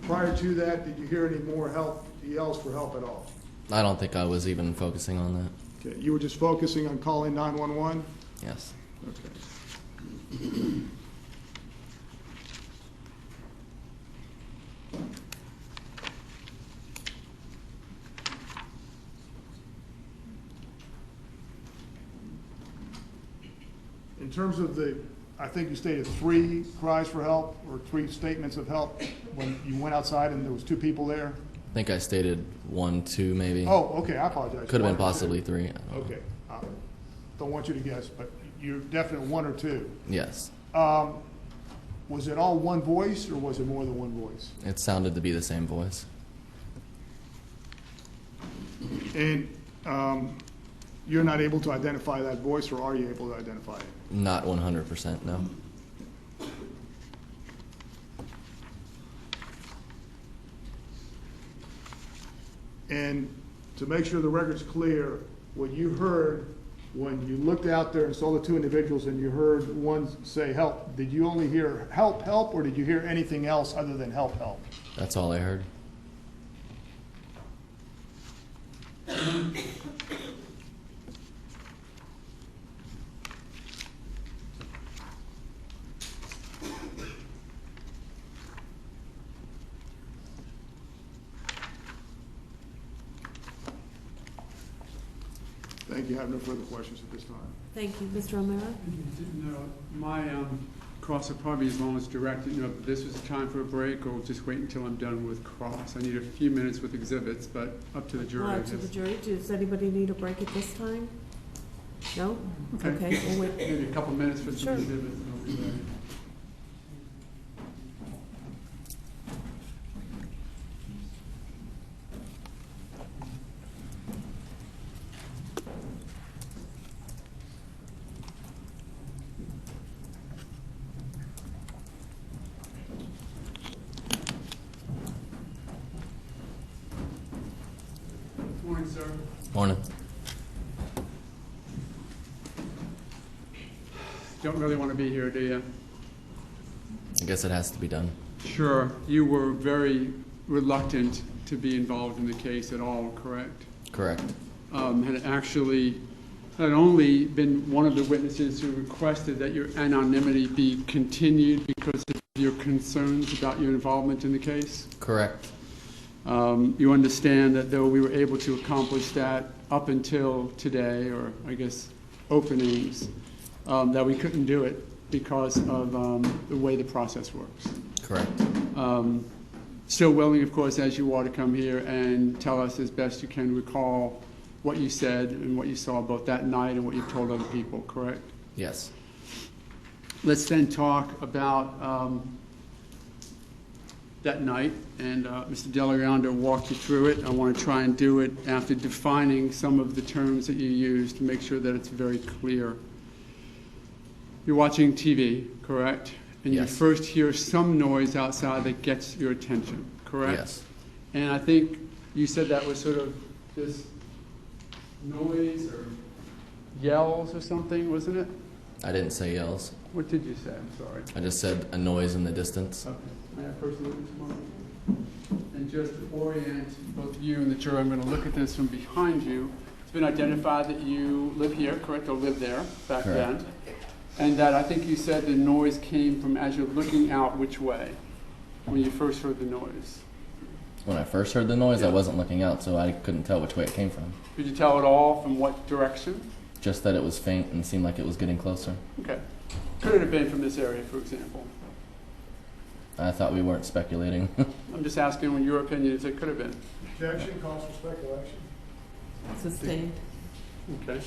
prior to that, did you hear any more yells for help at all? I don't think I was even focusing on that. Okay, you were just focusing on calling 911? Yes. Okay. In terms of I think you stated 3 cries for help or 3 statements of help when you went outside and there was 2 people there? I think I stated 1, 2, maybe. Oh, okay, I apologize. Could have 1 been or 2. possibly 3. I don't know. Okay. Don't want you to guess, but you're definite 1 or 2. Yes. Was it all one voice or was it more than one voice? It sounded to be the same voice. And you're not able to identify that voice, or are you able to identify it? Not 100%, no. And to make sure the record's clear, what you heard when you looked out there and saw the 2 individuals and you heard one say help, did you only hear help, help, or did you hear anything else other than help, help? That's all I heard. Thank you. I have no further questions at this time. Thank you. Mr. O'Mara? No, my Cross will probably be as long as directed, if this was a time for a break, or just wait until I'm done with cross. I need a few minutes with exhibits, but up to the jury, I To the guess. jury, does anybody need a break at this time? No? Okay. We'll wait. Maybe a couple minutes for some Sure. exhibits. And I'll be ready. Morning, sir. Morning. Don't really want to be here, do you? I guess it has to be done. Sure. You were very reluctant to be involved in the case at all, correct? Correct. Had only been one of the witnesses who requested that your anonymity be continued because of your concerns about your involvement in the case. Correct. You understand that though we were able to accomplish that up until today, or I guess openings, that we couldn't do it because of the way the process works. Correct. Still willing, of course, as you are, to come here and tell us as best you can recall what you said and what you saw both that night and what you've told other people, correct? Yes. Let's then talk about that night, and Mr. Delagranda walked you through it. I want to try and do it after defining some of the terms that you used to make sure that it's very clear. You're watching TV, correct? And Yes. you first hear some noise outside that gets your attention, correct? Yes. And I think you said that was sort of just noise or yells or something, wasn't it? I didn't say yells. What did you say? I'm sorry. I just said a noise in the distance. Okay. May I first look at this one? And just to orient both you and the jury, I'm going to look at this from behind you. It's been identified that you live here, correct, or lived there back Correct. then. And that I think you said the noise came from as you're looking out which way when you first heard the noise. When I first heard the noise, I Yeah. wasn't looking out, so I couldn't tell which way it came from. Could you tell at all from what direction? Just that it was faint and seemed like it was getting closer. Okay. Could it have been from this area, for example? I thought we weren't speculating. I'm just asking what your opinion is. It could have been. Objection, calls for speculation. Sustained. Okay.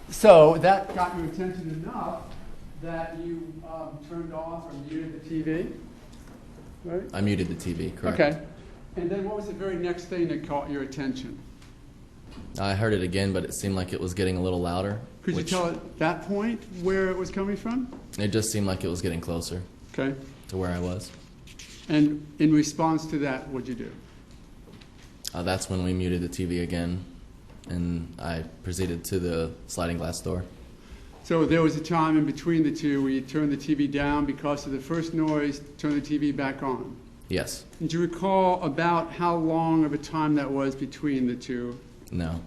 So that got your attention enough that you turned off or muted the TV, right? I muted the TV, correct? Okay. And then what was the very next thing that caught your attention? I heard it again, but it seemed like it was getting a little louder. Could you tell at that point where it was coming from? It just seemed like it was getting closer Okay. to where I was. And in response to that, what'd you do? That's when we muted the TV again, and I proceeded to the sliding glass door. So there was a time in between the two where you turned the TV down because of the first noise, turned the TV back on. Yes. Do you recall about how long of a time that was between the two? No.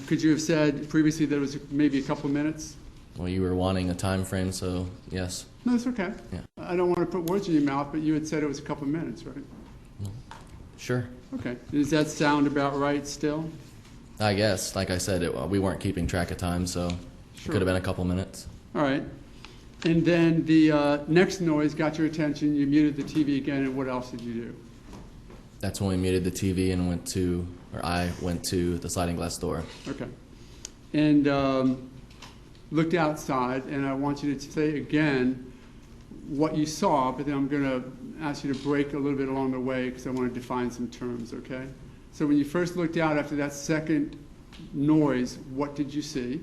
Could you have said previously that it was maybe a couple of minutes? Well, you were wanting a time frame, so yes. No, it's okay. Yeah. I don't want to put words in your mouth, but you had said it was a couple of minutes, right? Sure. Okay. Does that sound about right still? I guess. Like I said, we weren't keeping track of time, so it Sure. could have been a couple minutes. All right. And then the next noise got your attention. You muted the TV again, and what else did you do? That's when we muted the TV and I went to the sliding glass door. Okay. And looked outside, and I want you to say again what you saw, but then I'm going to ask you to break a little bit along the way because I want to define some terms, okay? So when you first looked out after that second noise, what did you see?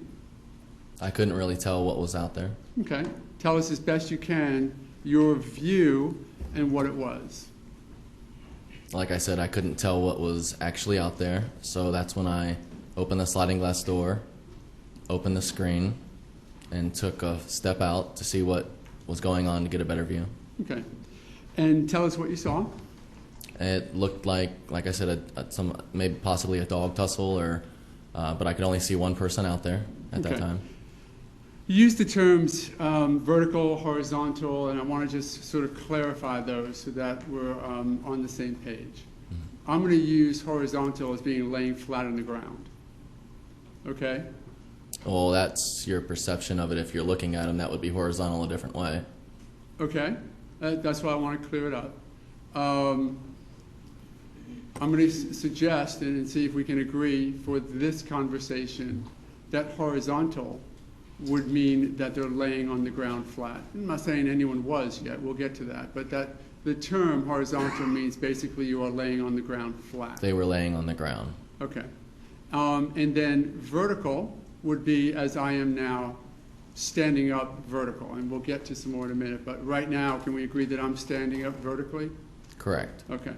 I couldn't really tell what was out there. Okay. Tell us as best you can your view and what it was. Like I said, I couldn't tell what was actually out there, so that's when I opened the sliding glass door, opened the screen, and took a step out to see what was going on to get a better view. Okay. And tell us what you saw. It looked like I said, maybe possibly a dog tussle, but I could only see one person out there at that Okay. time. You used the terms vertical, horizontal, and I want to just sort of clarify those so that we're on the same page. I'm going to use horizontal as being laying flat on the ground. Okay? Well, that's your perception of it. If you're looking at them, that would be horizontal a different way. Okay, that's why I want to clear it up. I'm going to suggest and see if we can agree for this conversation that horizontal would mean that they're laying on the ground flat. I'm not saying anyone was yet, we'll get to that, but that the term horizontal means basically you are laying on the ground flat. They were laying on the ground. Okay. And then vertical would be, as I am now, standing up vertical, and we'll get to some more in a minute, but right now, can we agree that I'm standing up vertically? Correct. Okay.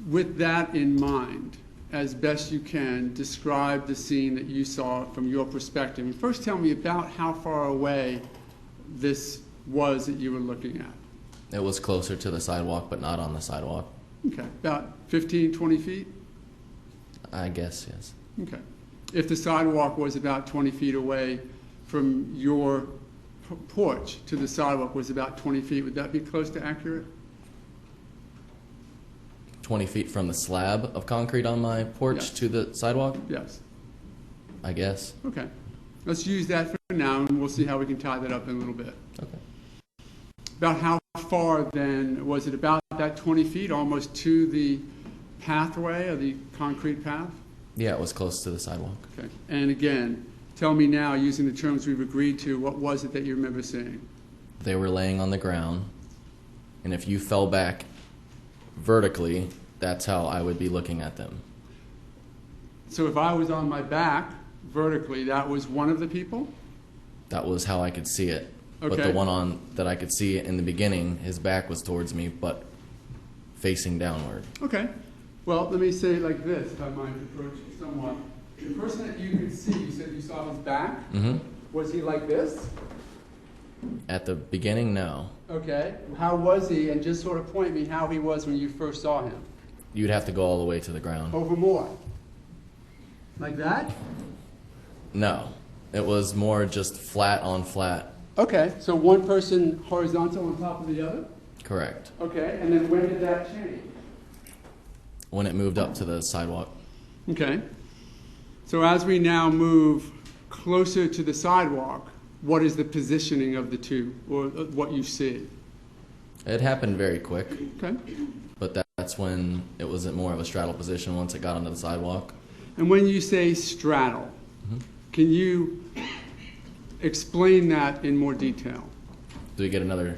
With that in mind, as best you can, describe the scene that you saw from your perspective. And first tell me about how far away this was that you were looking at. It was closer to the sidewalk, but not on the sidewalk. Okay, about 15, 20 feet? I guess, yes. Okay. If the sidewalk was about 20 feet away from your porch to the sidewalk was about 20 feet, would that be close to accurate? 20 feet from the slab of concrete on my porch Yes. to the sidewalk? Yes. I guess. Okay. Let's use that for now, and we'll see how we can tie that up in a little bit. Okay. About how far then, was it about that 20 feet, almost to the pathway, or the concrete path? Yeah, it was close to the sidewalk. Okay. And again, tell me now, using the terms we've agreed to, what was it that you remember seeing? They were laying on the ground, and if you fell back vertically, that's how I would be looking at them. So if I was on my back vertically, that was one of the people? That was how I could see it. Okay. But the one on that I could see in the beginning, his back was towards me, but facing downward. Okay. Well, let me say it like this, if I might approach it somewhat. The person that you could see, you said you saw his back? Mm-hmm. Was he like this? At the beginning, no. Okay. How was he? And just sort of point me how he was when you first saw him. You'd have to go all the way to the ground. Over more. Like that? No. It was more just flat on flat. Okay. So one person horizontal on top of the other? Correct. Okay. And then when did that change? When it moved up to the sidewalk. Okay. So as we now move closer to the sidewalk, what is the positioning of the two, or what you see? It happened very quick, Okay. but that's when it was at more of a straddle position once it got onto the sidewalk. And when you say straddle, can you explain that in more detail? Do we get another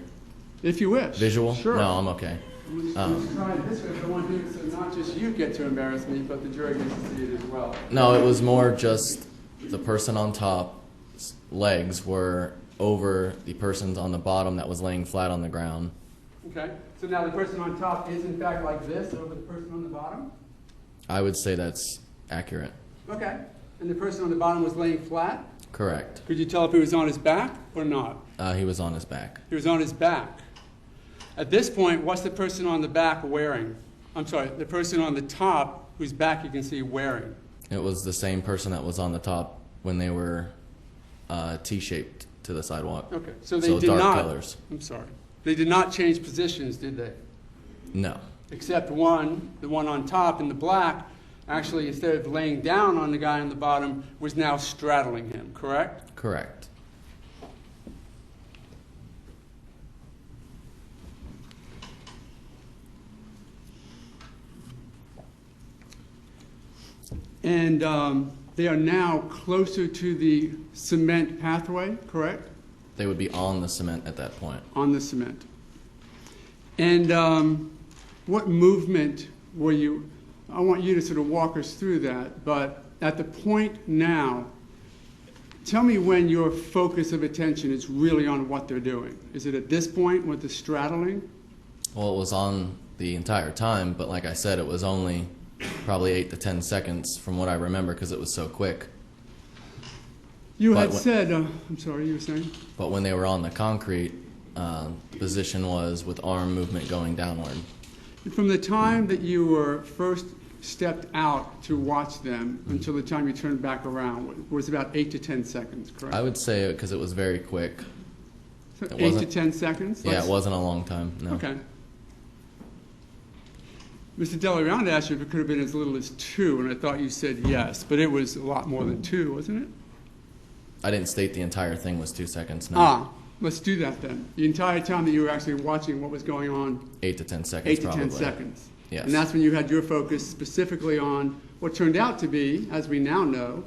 If you wish. visual? Sure. No, I'm okay. Let's try it this way, but I want to do it so not just you get to embarrass me, but the jury gets to see it as well. No, it was more just the person on top's legs were over the person on the bottom that was laying flat on the ground. Okay. So now the person on top is in fact like this over the person on the bottom? I would say that's accurate. Okay. And the person on the bottom was laying flat? Correct. Could you tell if he was on his back or not? He was on his back. He was on his back. At this point, what's the person on the back wearing? I'm sorry, the person on the top whose back you can see wearing? It was the same person that was on the top when they were T-shaped to the sidewalk. Okay, so they So did dark not. colors. I'm sorry. They did not change positions, did they? No. Except one, the one on top in the black, actually instead of laying down on the guy on the bottom, was now straddling him, correct? Correct. And they are now closer to the cement pathway, correct? They would be on the cement at that point. On the cement. And what movement were you, I want you to sort of walk us through that, but at the point now, tell me when your focus of attention is really on what they're doing. Is it at this point with the straddling? Well, it was on the entire time, but like I said, it was only probably 8 to 10 seconds from what I remember because it was so quick. You But had when- said, I'm sorry, you were saying? But when they were on the concrete, position was with arm movement going downward. From the time that you were first stepped out to watch them until the time you turned back around was about 8 to 10 seconds, correct? I would say because it was very quick. So it 8 to wasn't- 10 seconds? Yeah, it wasn't a long time, no. Okay. Mr. Delaround asked you if it could have been as little as 2, and I thought you said yes, but it was a lot more than 2, wasn't it? I didn't state the entire thing was 2 seconds, no. Let's do that then. The entire time that you were actually watching what was going on, 8 to 10 seconds 8 to probably. 10 seconds. Yes. And that's when you had your focus specifically on what turned out to be, as we now know,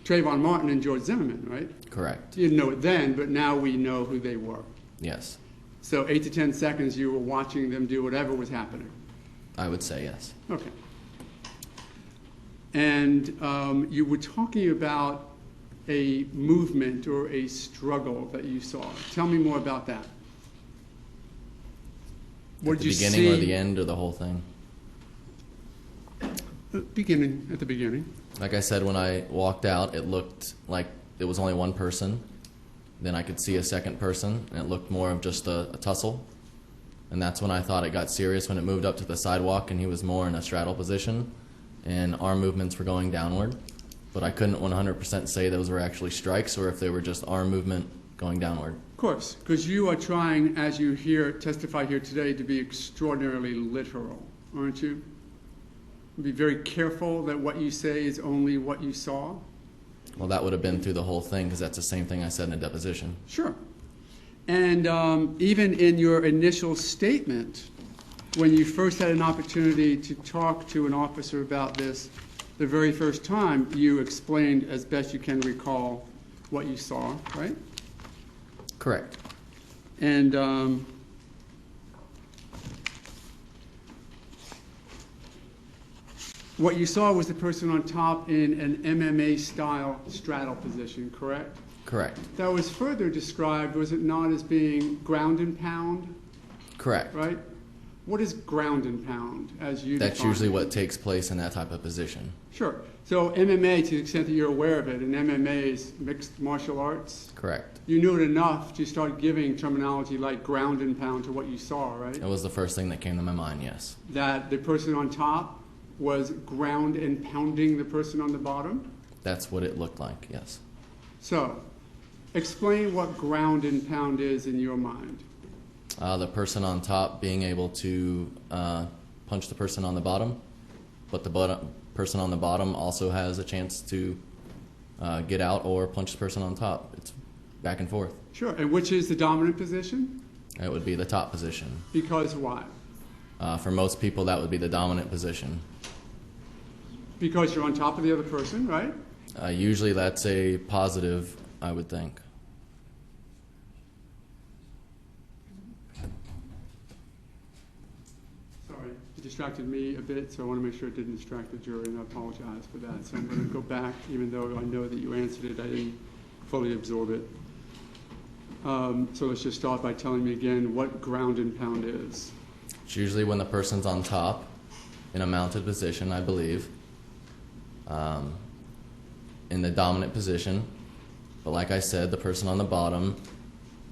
Trayvon Martin and George Zimmerman, right? Correct. You didn't know it then, but now we know who they were. Yes. So 8 to 10 seconds you were watching them do whatever was happening. I would say yes. Okay. And you were talking about a movement or a struggle that you saw. Tell me more about that. What did you see? At the beginning or the end or the whole thing? Beginning, at the beginning. Like I said, when I walked out, it looked like it was only one person. Then I could see a second person, and it looked more of just a tussle. And that's when I thought it got serious, when it moved up to the sidewalk and he was more in a straddle position and arm movements were going downward. But I couldn't 100% say those were actually strikes or if they were just arm movement going downward. Of course, because you are trying, as you testify here today, to be extraordinarily literal, aren't you? Be very careful that what you say is only what you saw. Well, that would have been through the whole thing because that's the same thing I said in a deposition. Sure. And even in your initial statement, when you first had an opportunity to talk to an officer about this, the very first time, you explained as best you can recall what you saw, right? Correct. And what you saw was the person on top in an MMA-style straddle position, correct? Correct. That was further described, was it not, as being ground and pound? Correct. Right? What is ground and pound, as you That's define usually it? what takes place in that type of position. Sure. So MMA, to the extent that you're aware of it, and MMA is mixed martial arts. Correct. You knew it enough to start giving terminology like ground and pound to what you saw, right? That was the first thing that came to my mind, yes. That the person on top was ground and pounding the person on the bottom? That's what it looked like, yes. So, explain what ground and pound is in your mind. The person on top being able to punch the person on the bottom, but the person on the bottom also has a chance to get out or punch the person on top. It's back and forth. Sure. And which is the dominant position? It would be the top position. Because why? For most people, that would be the dominant position. Because you're on top of the other person, right? Usually that's a positive, I would think. Sorry, it distracted me a bit, so I want to make sure it didn't distract the jury, and I apologize for that. So I'm going to go back, even though I know that you answered it, I didn't fully absorb it. So let's just start by telling me again what ground and pound is. It's usually when the person's on top in a mounted position, I believe, in the dominant position. But like I said, the person on the bottom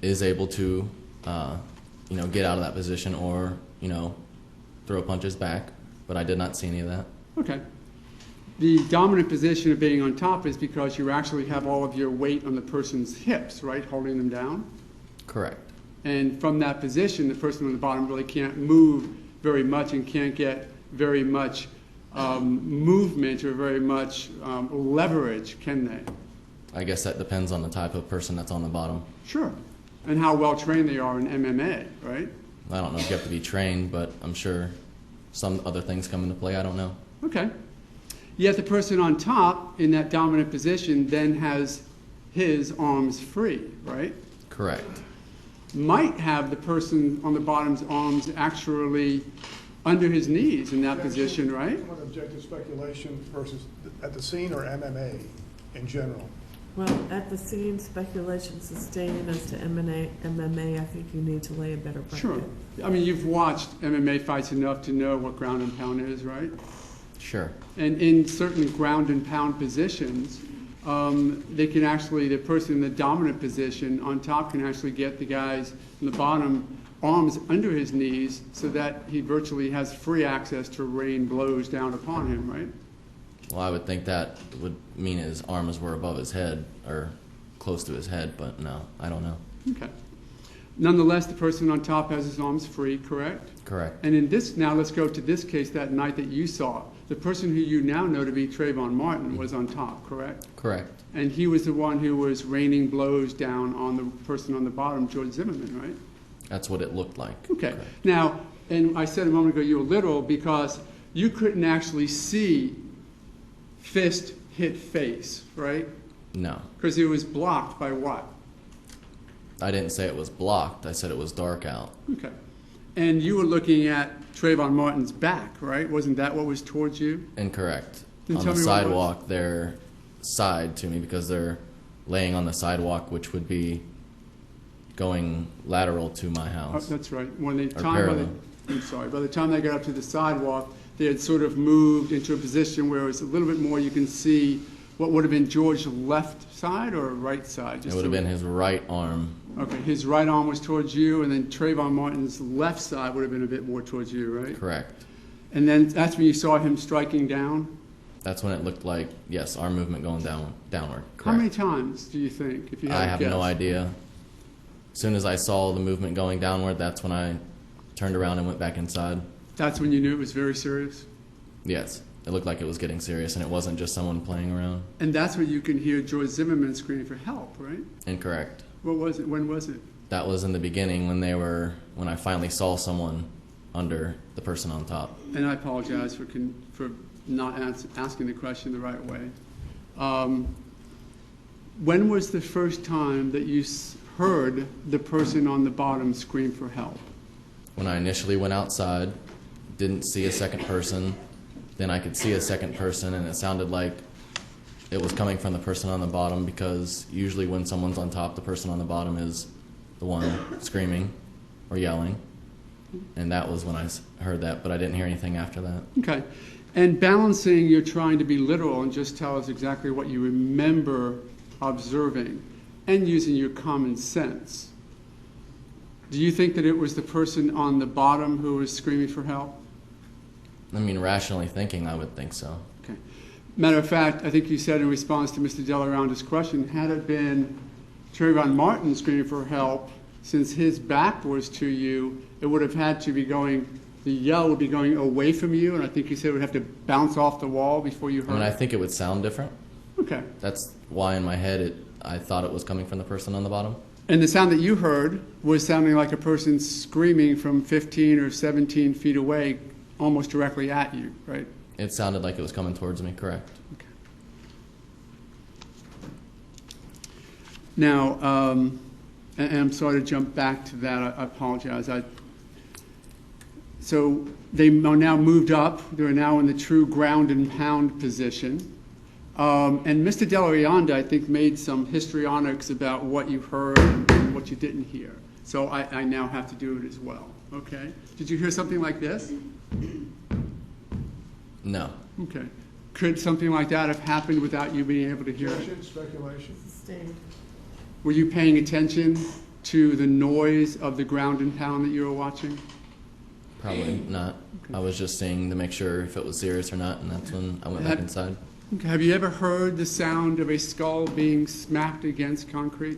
is able to, get out of that position or, throw punches back. But I did not see any of that. Okay. The dominant position of being on top is because you actually have all of your weight on the person's hips, right, holding them down? Correct. And from that position, the person on the bottom really can't move very much and can't get very much movement or very much leverage, can they? I guess that depends on the type of person that's on the bottom. Sure. And how well trained they are in MMA, right? I don't know if you have to be trained, but I'm sure some other things come into play. I don't know. Okay. Yet the person on top in that dominant position then has his arms free, right? Correct. Might have the person on the bottom's arms actually under his knees in that position, right? What objective speculation versus at the scene or MMA in general? Well, at the scene, speculation sustained as to MMA, I think you need to lay a better bracket. Sure. I mean, you've watched MMA fights enough to know what ground and pound is, right? Sure. And in certain ground and pound positions, they can actually, the person in the dominant position on top can actually get the guys in the bottom arms under his knees so that he virtually has free access to rain blows down upon him, right? Well, I would think that would mean his arms were above his head or close to his head, but no, I don't know. Okay. Nonetheless, the person on top has his arms free, correct? Correct. And in this, now let's go to this case that night that you saw. The person who you now know to be Trayvon Martin was on top, correct? Correct. And he was the one who was raining blows down on the person on the bottom, George Zimmerman, right? That's what it looked like. Okay. Correct. Now, and I said a moment ago you were literal because you couldn't actually see fist hit face, right? No. Because it was blocked by what? I didn't say it was blocked. I said it was dark out. Okay. And you were looking at Trayvon Martin's back, right? Wasn't that what was towards you? Incorrect. Then On tell the me what it was. sidewalk, they're side to me because they're laying on the sidewalk, which would be going lateral to my Oh, house. that's right. When the Or time, parallel. I'm sorry, by the time they got up to the sidewalk, they had sort of moved into a position where it was a little bit more, you can see what would have been George's left side or right side? It would have been his right arm. Okay, his right arm was towards you, and then Trayvon Martin's left side would have been a bit more towards you, right? Correct. And then that's when you saw him striking down? That's when it looked like, yes, arm movement going downward. Correct. How many times do you think, if you had I to have guess? no idea. As soon as I saw the movement going downward, that's when I turned around and went back inside. That's when you knew it was very serious? Yes, it looked like it was getting serious, and it wasn't just someone playing around. And that's when you can hear George Zimmerman screaming for help, right? Incorrect. What was it? When was it? That was in the beginning when I finally saw someone under the person on top. And I apologize for not asking the question the right way. When was the first time that you heard the person on the bottom scream for help? When I initially went outside, didn't see a second person, then I could see a second person, and it sounded like it was coming from the person on the bottom, because usually when someone's on top, the person on the bottom is the one screaming or yelling. And that was when I heard that, but I didn't hear anything after that. Okay. And balancing, you're trying to be literal and just tell us exactly what you remember observing and using your common sense. Do you think that it was the person on the bottom who was screaming for help? I mean, rationally thinking, I would think so. Okay. Matter of fact, I think you said in response to Mr. Delarounde's question, had it been Trayvon Martin screaming for help, since his back was to you, it would have had to be going, the yell would be going away from you, and I think you said it would have to bounce off the wall before you heard I mean, I it. think it would sound different. Okay. That's why in my head I thought it was coming from the person on the bottom. And the sound that you heard was sounding like a person screaming from 15 or 17 feet away, almost directly at you, right? It sounded like it was coming towards me, correct. Okay. Now, and I'm sorry to jump back to that. I apologize. So they are now moved up. They're now in the true ground and pound position. And Mr. Delarounde, I think, made some histrionics about what you heard and what you didn't hear. So I now have to do it as well. Okay? Did you hear something like this? No. Okay. Could something like that have happened without you being able to hear it? Objection, speculation. Sustained. Were you paying attention to the noise of the ground and pound that you were watching? Probably not. I was just seeing to make sure if it was serious or not, and that's when I went back inside. Okay. Have you ever heard the sound of a skull being smacked against concrete?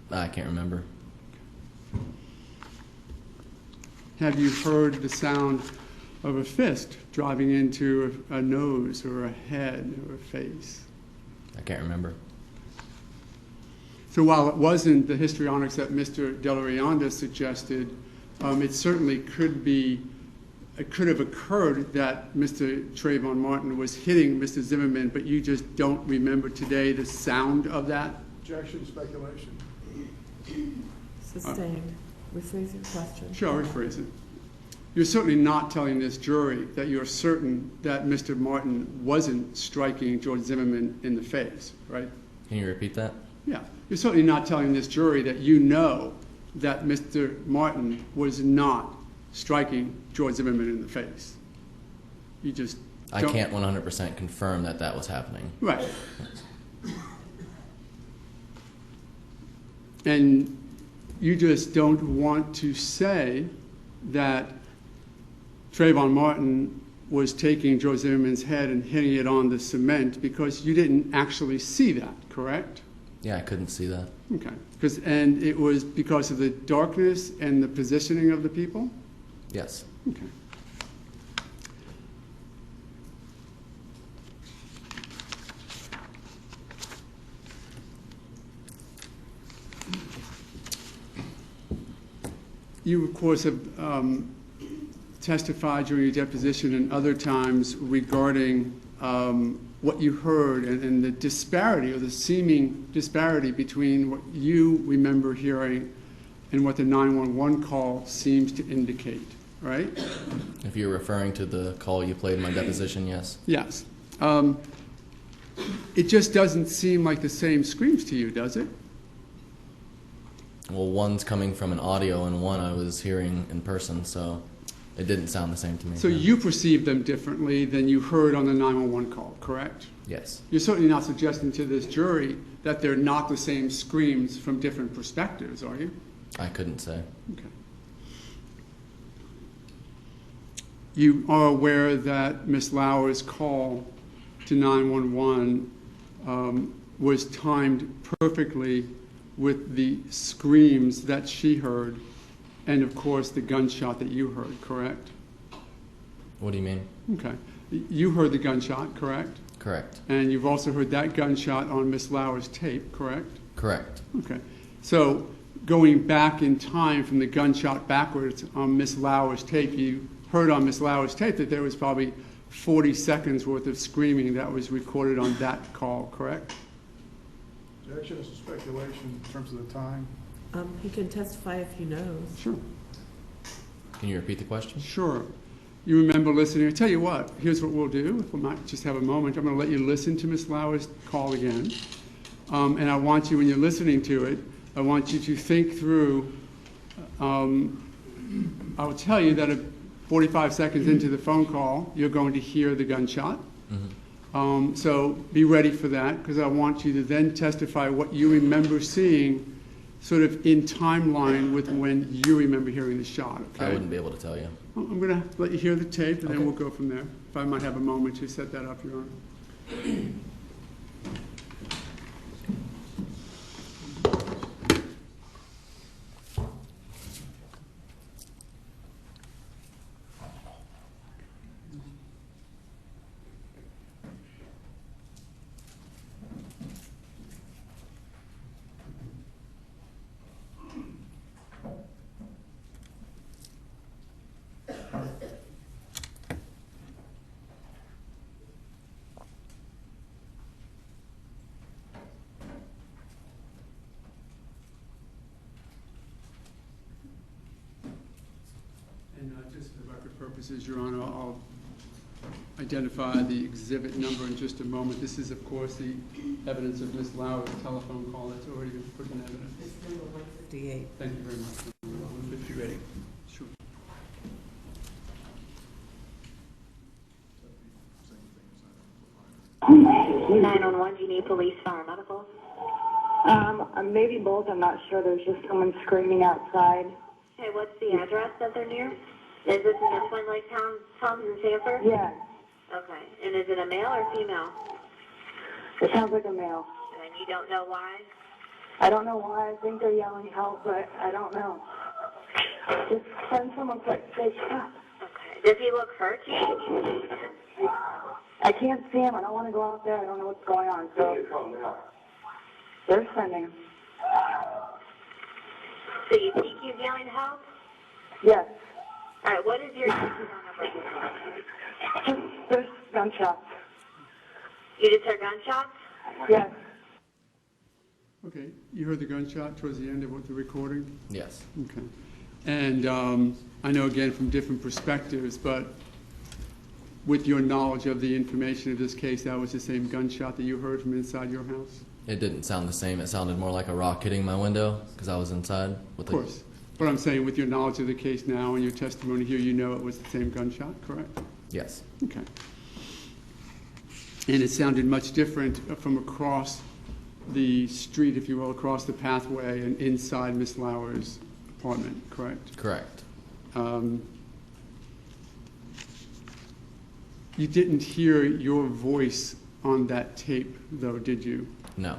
I can't remember. Have you heard the sound of a fist driving into a nose or a head or a face? I can't remember. So while it wasn't the histrionics that Mr. Delarounde suggested, it certainly could have occurred that Mr. Trayvon Martin was hitting Mr. Zimmerman, but you just don't remember today the sound of that? Objection, speculation. Sustained. Rephrase your question. Sure, I'll rephrase it. You're certainly not telling this jury that you're certain that Mr. Martin wasn't striking George Zimmerman in the face, right? Can you repeat that? Yeah. You're certainly not telling this jury that you know that Mr. Martin was not striking George Zimmerman in the face. You just I don't. can't 100% confirm that that was happening. Right. And you just don't want to say that Trayvon Martin was taking George Zimmerman's head and hitting it on the cement because you didn't actually see that, correct? Yeah, I couldn't see that. Okay. And it was because of the darkness and the positioning of the people? Yes. Okay. You, of course, have testified during your deposition and other times regarding what you heard and the disparity or the seeming disparity between what you remember hearing and what the 911 call seems to indicate, right? If you're referring to the call you played in my deposition, yes. Yes. It just doesn't seem like the same screams to you, does it? Well, one's coming from an audio and one I was hearing in person, so it didn't sound the same to me. So no. you perceived them differently than you heard on the 911 call, correct? Yes. You're certainly not suggesting to this jury that they're not the same screams from different perspectives, are you? I couldn't say. Okay. You are aware that Ms. Lauer's call to 911 was timed perfectly with the screams that she heard and, of course, the gunshot that you heard, correct? What do you mean? Okay. You heard the gunshot, correct? Correct. And you've also heard that gunshot on Ms. Lauer's tape, correct? Correct. Okay. So going back in time from the gunshot backwards on Ms. Lauer's tape, you heard on Ms. Lauer's tape that there was probably 40 seconds worth of screaming that was recorded on that call, correct? Objection is speculation in terms of the time. He can testify if he knows. Sure. Can you repeat the question? Sure. You remember listening. I tell you what, here's what we'll do. If we might just have a moment, I'm going to let you listen to Ms. Lauer's call again. And I want you, when you're listening to it, I want you to think through. I will tell you that 45 seconds into the phone call, you're going to hear the gunshot. Mm-hmm. So be ready for that, because I want you to then testify what you remember seeing sort of in timeline with when you remember hearing the shot, okay? I wouldn't be able to tell you. I'm going to let you hear the tape, and Okay. then we'll go from there. If I might have a moment to set that up, Your Honor. And just for record purposes, Your Honor, I'll identify the exhibit number in just a moment. This is, of course, the evidence of Ms. Lauer's telephone call that's already been put in evidence. It's number 158. Thank you very much. 150 ready. Sure. 911, do you need police, fire, medical? Maybe both. I'm not sure. There's just someone screaming outside. Okay, what's the address that they're near? Is this in the Twin Lake Towns in Sanford? Yes. Okay, and is it a male or female? It sounds like a male. And you don't know why? I don't know why. I think they're yelling help, but I don't know. Just send someone quick. Say stop. Okay. Does he look hurt? I can't see him. I don't want to go out there. I don't know what's going on. So they're sending him. So you think he's yelling help? Yes. All right, what is your number? There's gunshots. You just heard gunshots? Yes. Okay. You heard the gunshot towards the end of what the recording? Yes. Okay. And I know, again, from different perspectives, but with your knowledge of the information of this case, that was the same gunshot that you heard from inside your house? It didn't sound the same. It sounded more like a rock hitting my window because I was inside. Of course. But I'm saying with your knowledge of the case now and your testimony here, you know it was the same gunshot, correct? Yes. Okay. And it sounded much different from across the street, if you will, across the pathway and inside Miss Lauer's apartment, correct? Correct. You didn't hear your voice on that tape, though, did you? No.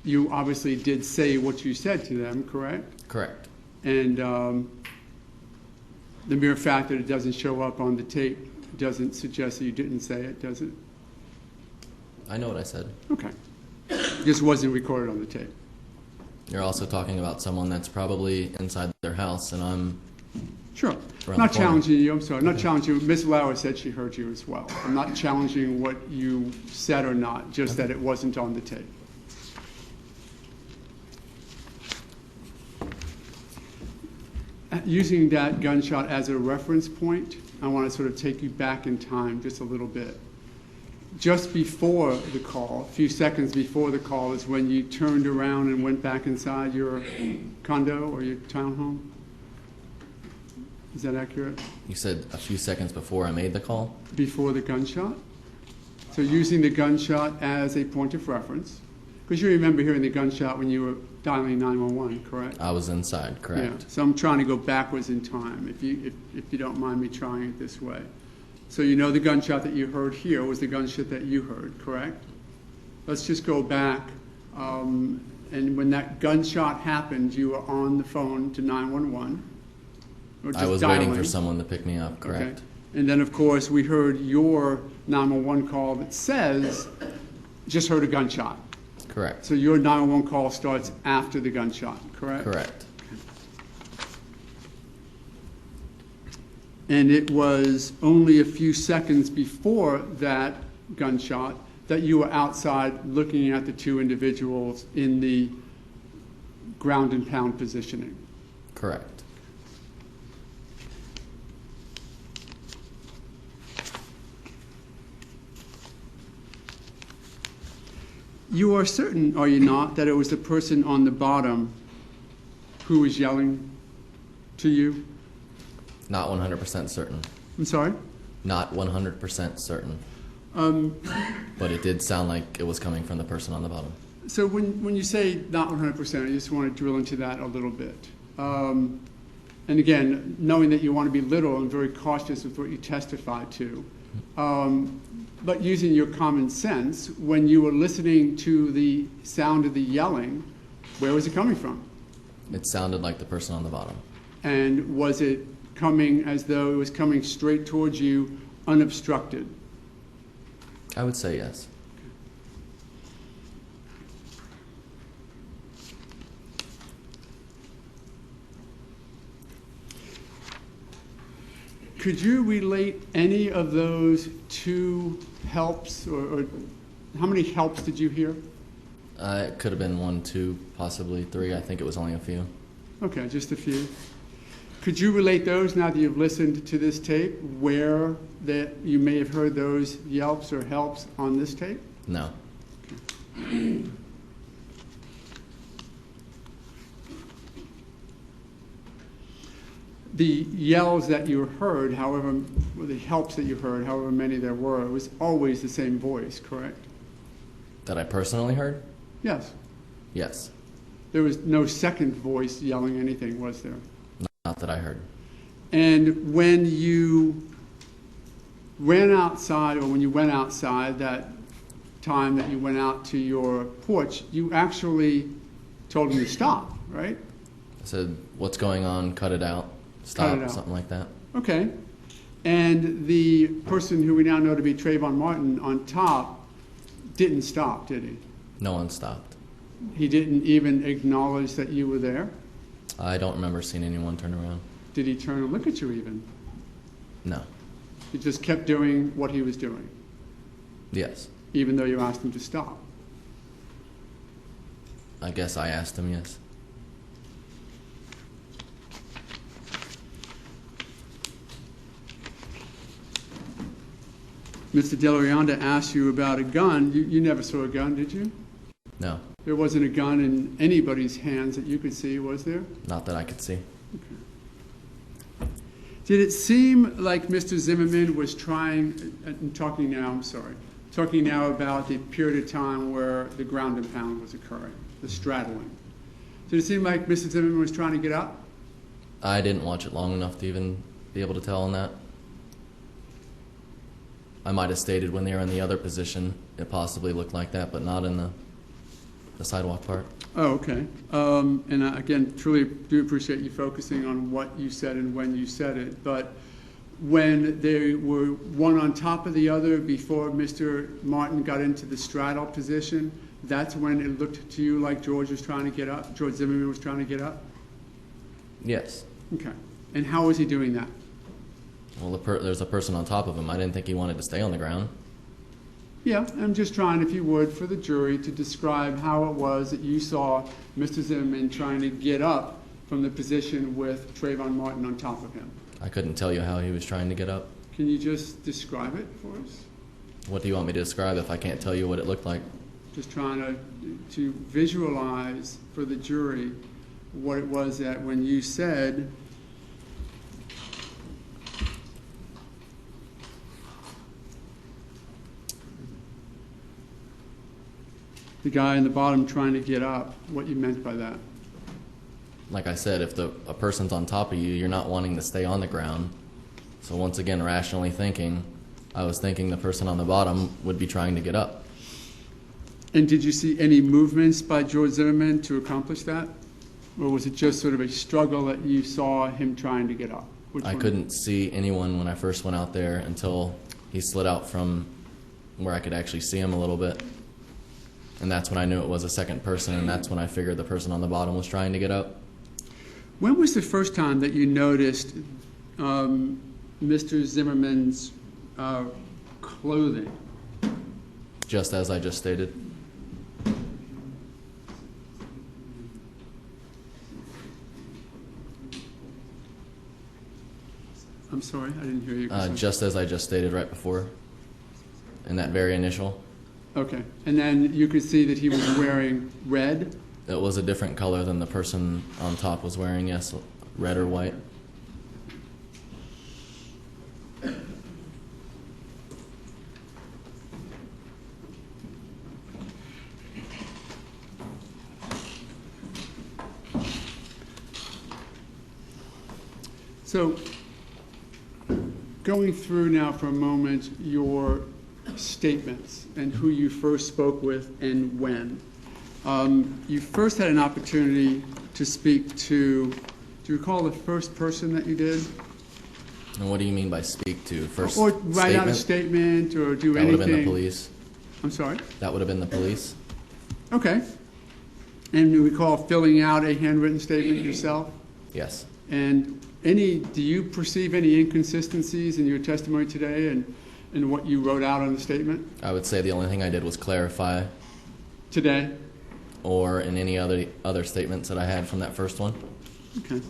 You obviously did say what you said to them, correct? Correct. And the mere fact that it doesn't show up on the tape doesn't suggest that you didn't say it, does it? I know what I said. Okay. Just wasn't recorded on the tape. You're also talking about someone that's probably inside their house, and I'm Sure. around Not the corner. challenging you, I'm sorry. Not challenging you. Ms. Lauer said she heard you as well. I'm not challenging what you said or not, just that it wasn't on the tape. Using that gunshot as a reference point, I want to sort of take you back in time just a little bit. Just before the call, a few seconds before the call, is when you turned around and went back inside your condo or your townhome? Is that accurate? You said a few seconds before I made the call? Before the gunshot? So using the gunshot as a point of reference, because you remember hearing the gunshot when you were dialing 911, correct? I was inside, correct. Yeah. So I'm trying to go backwards in time, if you don't mind me trying it this way. So you know the gunshot that you heard here was the gunshot that you heard, correct? Let's just go back. And when that gunshot happened, you were on the phone to 911. Or just I was dialing. waiting for someone to pick me up, correct. Okay. And then, of course, we heard your 911 call that says, just heard a gunshot. Correct. So your 911 call starts after the gunshot, correct? Correct. And it was only a few seconds before that gunshot that you were outside looking at the two individuals in the ground and pound positioning. Correct. You are certain, are you not, that it was the person on the bottom who was yelling to you? Not 100% certain. I'm sorry? Not 100% certain. But it did sound like it was coming from the person on the bottom. So when you say not 100%, I just want to drill into that a little bit. And again, knowing that you want to be literal and very cautious with what you testify to, but using your common sense, when you were listening to the sound of the yelling, where was it coming from? It sounded like the person on the bottom. And was it coming as though it was coming straight towards you, unobstructed? I would say yes. Could you relate any of those two helps, or how many helps did you hear? It could have been 1, 2, possibly 3. I think it was only a few. Okay, just a few. Could you relate those, now that you've listened to this tape, where that you may have heard those yelps or helps on this tape? No. The yells that you heard, however, or the helps that you heard, however many there were, it was always the same voice, correct? That I personally heard? Yes. Yes. There was no second voice yelling anything, was there? Not that I heard. And when you ran outside, or when you went outside that time that you went out to your porch, you actually told him to stop, right? I said, "What's going on? Cut it out. Stop," Cut it out. something like that. Okay. And the person who we now know to be Trayvon Martin on top didn't stop, did he? No one stopped. He didn't even acknowledge that you were there? I don't remember seeing anyone turn around. Did he turn and look at you even? No. He just kept doing what he was doing, Yes. even though you asked him to stop. I guess I asked him yes. Mr. Delorianda asked you about a gun. You never saw a gun, did you? No. There wasn't a gun in anybody's hands that you could see, was there? Not that I could see. Did it seem like Mr. Zimmerman was trying, I'm talking now about the period of time where the ground and pound was occurring, the straddling. Did it seem like Mr. Zimmerman was trying to get up? I didn't watch it long enough to even be able to tell on that. I might have stated when they were in the other position, it possibly looked like that, but not in the sidewalk part. Oh, okay. And again, truly do appreciate you focusing on what you said and when you said it. But when they were one on top of the other before Mr. Martin got into the straddle position, that's when it looked to you like George was trying to get up, George Zimmerman was trying to get up? Yes. Okay. And how was he doing that? Well, there's a person on top of him. I didn't think he wanted to stay on the ground. Yeah, I'm just trying, if you would, for the jury to describe how it was that you saw Mr. Zimmerman trying to get up from the position with Trayvon Martin on top of him. I couldn't tell you how he was trying to get up. Can you just describe it for us? What do you want me to describe if I can't tell you what it looked like? Just trying to visualize for the jury what it was that when you said the guy in the bottom trying to get up, what you meant by that. Like I said, if a person's on top of you, you're not wanting to stay on the ground. So once again, rationally thinking, I was thinking the person on the bottom would be trying to get up. And did you see any movements by George Zimmerman to accomplish that? Or was it just sort of a struggle that you saw him trying to get up? I couldn't see anyone when I first went out there until he slid out from where I could actually see him a little bit. And that's when I knew it was a second person, and that's when I figured the person on the bottom was trying to get up. When was the first time that you noticed Mr. Zimmerman's clothing? Just as I just stated. I'm sorry, I didn't hear you. Just as I just stated right before, in that very initial. Okay, and then you could see that he was wearing red? It was a different color than the person on top was wearing, yes, red or white. So, going through now for a moment your statements and who you first spoke with and when. You first had an opportunity to speak to, do you recall the first person that you did? And what do you mean by speak to? First or write out a statement or do that anything? That would have been the police. I'm sorry? That would have been the police. Okay. And you recall filling out a handwritten statement yourself? Yes. And do you perceive any inconsistencies in your testimony today and what you wrote out on the statement? I would say the only thing I did was clarify. Today? Or in any other statements that I had from that first one. Okay.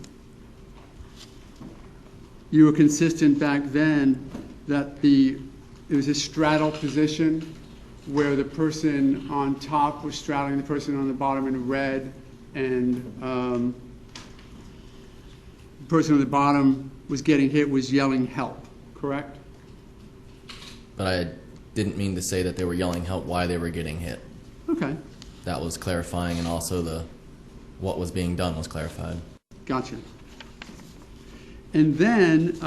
You were consistent back then that it was a straddle position where the person on top was straddling the person on the bottom in red, and the person on the bottom was getting hit, was yelling help, correct? But I didn't mean to say that they were yelling help why they were getting hit. Okay. That was clarifying, and also what was being done was clarified. Gotcha. And then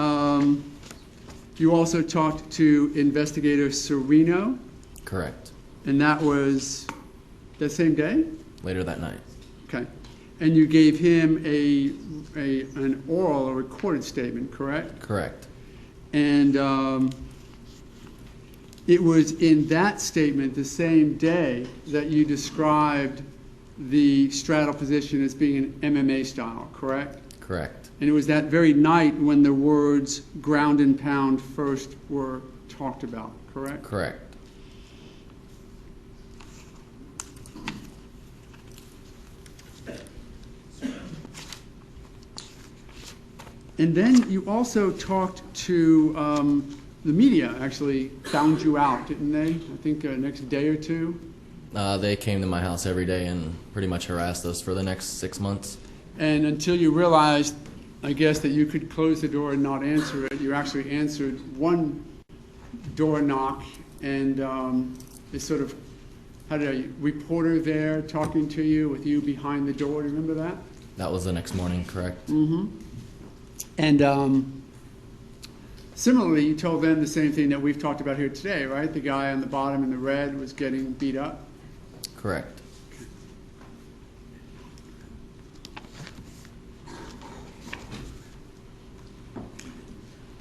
you also talked to Investigator Serino. Correct. And that was that same day? Later that night. Okay. And you gave him an oral or recorded statement, correct? Correct. And it was in that statement the same day that you described the straddle position as being an MMA style, correct? Correct. And it was that very night when the words ground and pound first were talked about, correct? Correct. And then you also talked to the media, actually found you out, didn't they? I think next day or two? They came to my house every day and pretty much harassed us for the next 6 months. And until you realized, I guess, that you could close the door and not answer it, you actually answered one door knock, and it sort of had a reporter there talking to you with you behind the door. Do you remember that? That was the next morning, correct? Mm-hmm. And similarly, you told them the same thing that we've talked about here today, right? The guy on the bottom in the red was getting beat up? Correct.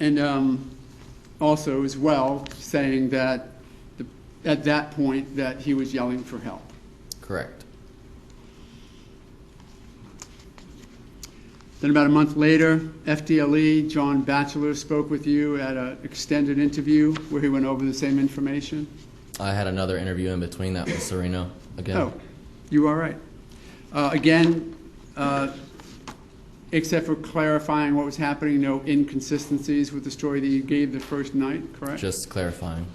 And also as well, saying that at that point that he was yelling for help. Correct. Then about a month later, FDLE, John Batchelor, spoke with you at an extended interview where he went over the same information. I had another interview in between that with Sereno again. Oh, you are right. Again, except for clarifying what was happening, no inconsistencies with the story that you gave the first night, correct? Just clarifying.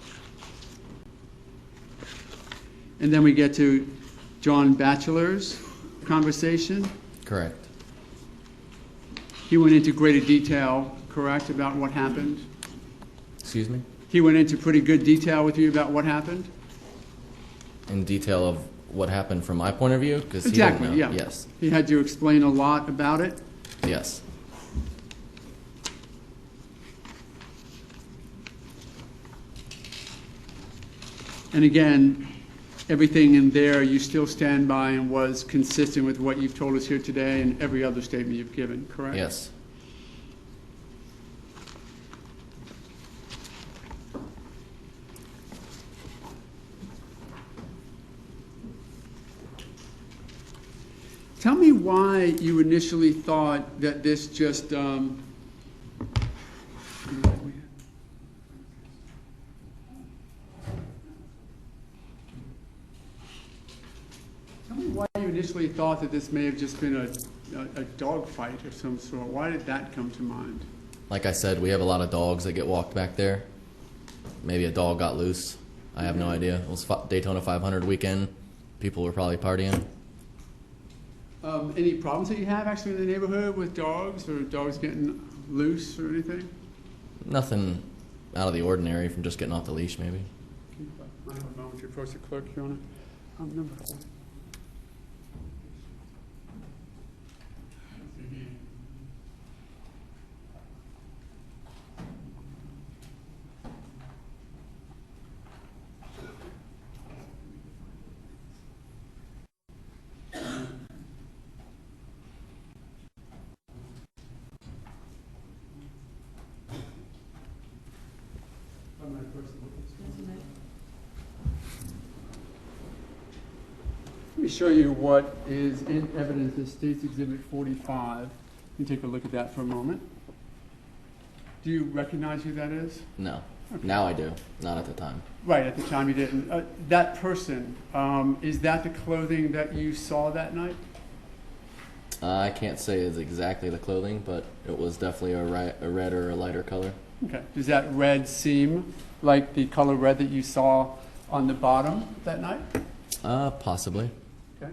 And then we get to John Batchelor's conversation. Correct. He went into greater detail, correct, about what happened? Excuse me? He went into pretty good detail with you about what happened? In detail of what happened from my point of view? Because Exactly, he didn't know. yeah. Yes. He had to explain a lot about it? Yes. And again, everything in there you still stand by and was consistent with what you've told us here today and every other statement you've given, correct? Yes. Tell me why you initially thought that this just, tell me why you initially thought that this may have just been a dog fight of some sort. Why did that come to mind? Like I said, we have a lot of dogs that get walked back there. Maybe a dog got loose. I have no idea. It was Daytona 500 weekend. People were probably partying. Any problems that you have actually in the neighborhood with dogs or dogs getting loose or anything? Nothing out of the ordinary from just getting off the leash, maybe. I have a moment to approach the clerk, Your Honor. Number 4. Let me show you what is in evidence as State's Exhibit 45. You can take a look at that for a moment. Do you recognize who that is? No. Now I do. Not at the time. Right, at the time you didn't. That person, is that the clothing that you saw that night? I can't say it's exactly the clothing, but it was definitely a red or a lighter color. Okay. Does that red seem like the color red that you saw on the bottom that night? Possibly. Okay.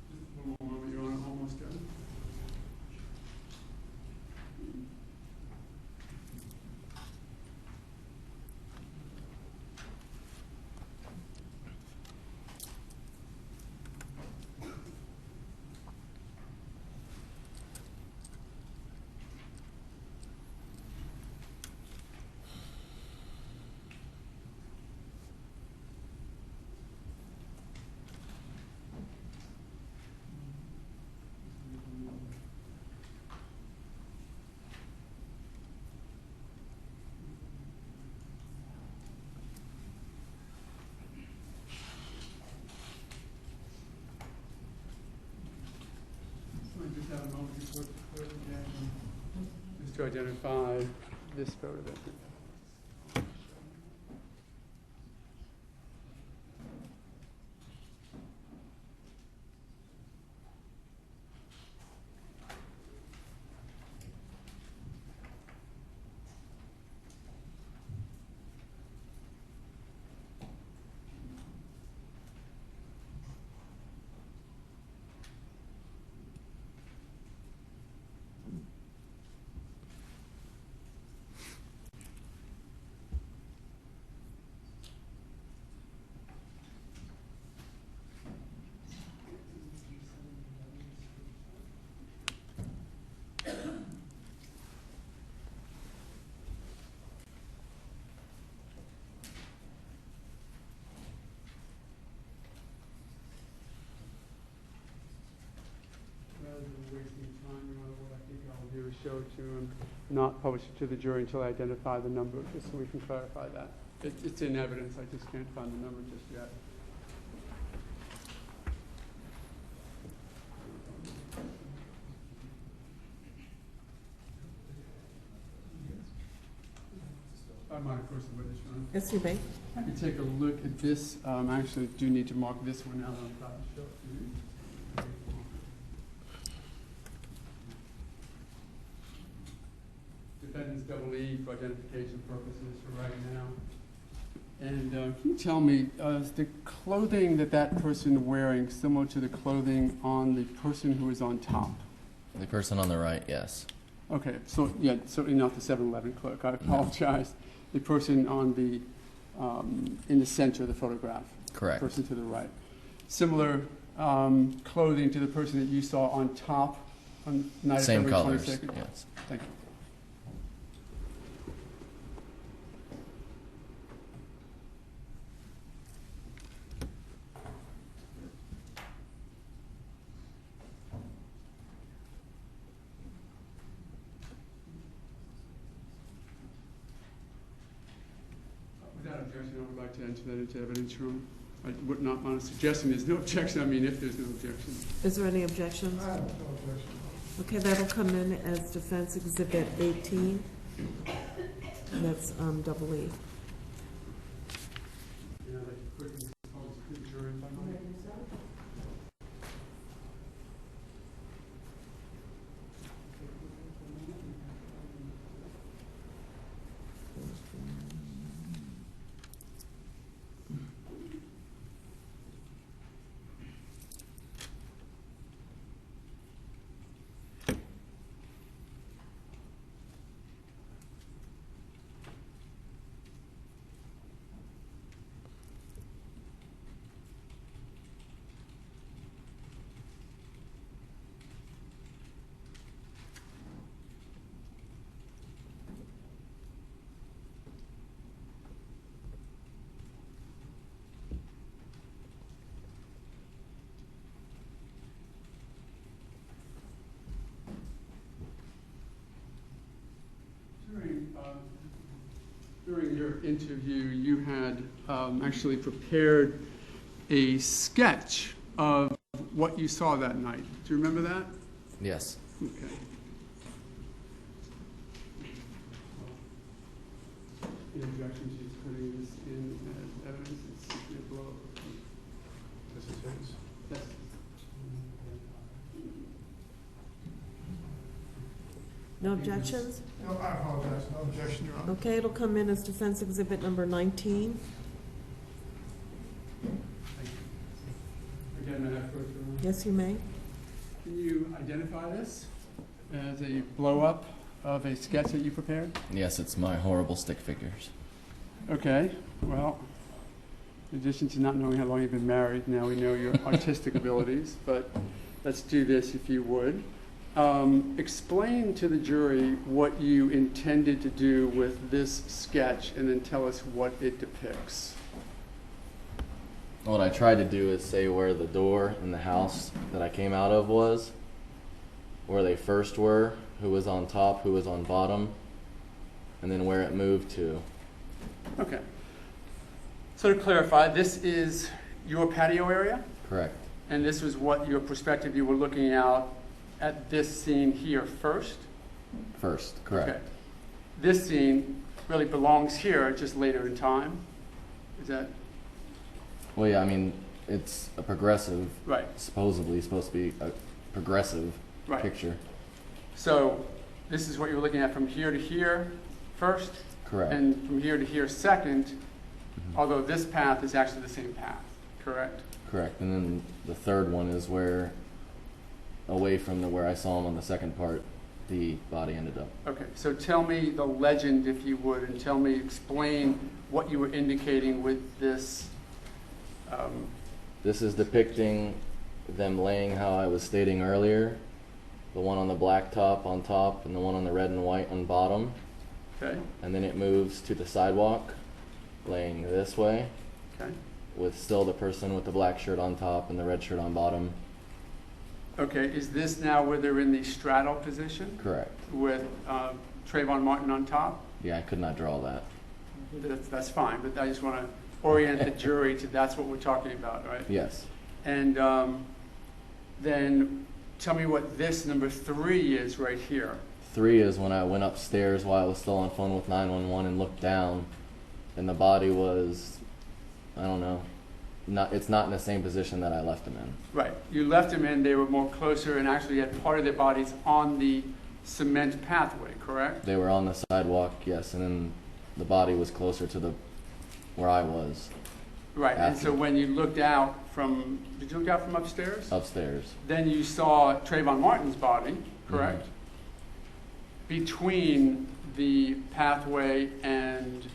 Just one more moment, Your Honor, almost done. Just have a moment before the clerk again, just to identify this photograph. rather than wasting time, Your Honor, what I think I'll do is show it to him, not publish it to the jury until I identify the number, just so we can clarify that. It's in evidence, I just can't find the number just yet. I might have first witness, Your Honor. Yes, you may. I can take a look at this. I actually do need to mark this one out on top of the show it to you. Defendant's double E for identification purposes for right now. And can you tell me, is the clothing that that person wearing similar to the clothing on the person who is on top? The person on the right, yes. Okay, so yeah, certainly not the 7-Eleven clerk. I apologize. The person on the in the center of the photograph. Correct. Person to the right. Similar clothing to the person that you saw on top on night Same of February colors, 22nd? yes. Thank you. Without objection, I would like to enter that into evidence, Your Honor. I would not mind suggesting there's no objection. I mean, if there's no objection. Is there any objections? I have no objection. Okay, that'll come in as Defense Exhibit 18. And that's double E. Yeah, I'd like to quickly propose to the jury if I might. During your interview, you had actually prepared a sketch of what you saw that night. Do you remember that? Yes. Okay. The objection to just putting this in as evidence is simply a blow. This is his. Yes. No objections? No, I apologize. No objection, Your Honor. Okay, it'll come in as Defense Exhibit number 19. Thank you. Again, may I approach Your Honor? Yes, you may. Can you identify this as a blow-up of a sketch that you prepared? Yes, it's my horrible stick figures. Okay, well, in addition to not knowing how long you've been married, now we know your artistic abilities, but let's do this if you would. Explain to the jury what you intended to do with this sketch and then tell us what it depicts. What I tried to do is say where the door in the house that I came out of was, where they first were, who was on top, who was on bottom, and then where it moved to. Okay. So to clarify, this is your patio area, Correct. and this was what your perspective you were looking out at this scene here first? First, correct. Okay. This scene really belongs here, just later in time? Is that Well, yeah, I mean, it's a progressive, right? supposedly supposed to be a progressive Right. picture. So this is what you're looking at from here to here first? Correct. And from here to here second, although this path is actually the same path, correct? Correct. And then the third one is where, away from where I saw him on the second part, the body ended up. Okay, so tell me the legend, if you would, and explain what you were indicating with this. This is depicting them laying how I was stating earlier, the one on the black top on top and the one on the red and white on bottom. Okay, And then it moves to the sidewalk, laying this way, okay, with still the person with the black shirt on top and the red shirt on bottom, Okay, is this now where they're in the straddle position Correct. with Trayvon Martin on top? Yeah, I could not draw that. That's fine, but I just want to orient the jury to that's what we're talking about, right? Yes. And then tell me what this number 3 is right here. 3 is when I went upstairs while I was still on phone with 911 and looked down, and the body was, I don't know, it's not in the same position that I left him in. Right. You left them in, they were more closer and actually had part of their bodies on the cement pathway, correct? They were on the sidewalk, yes, and then the body was closer to where I was. Right. And After. so when you looked out from, did you look out from upstairs? Upstairs. Then you saw Trayvon Martin's body, correct? Mm-hmm. Between the pathway and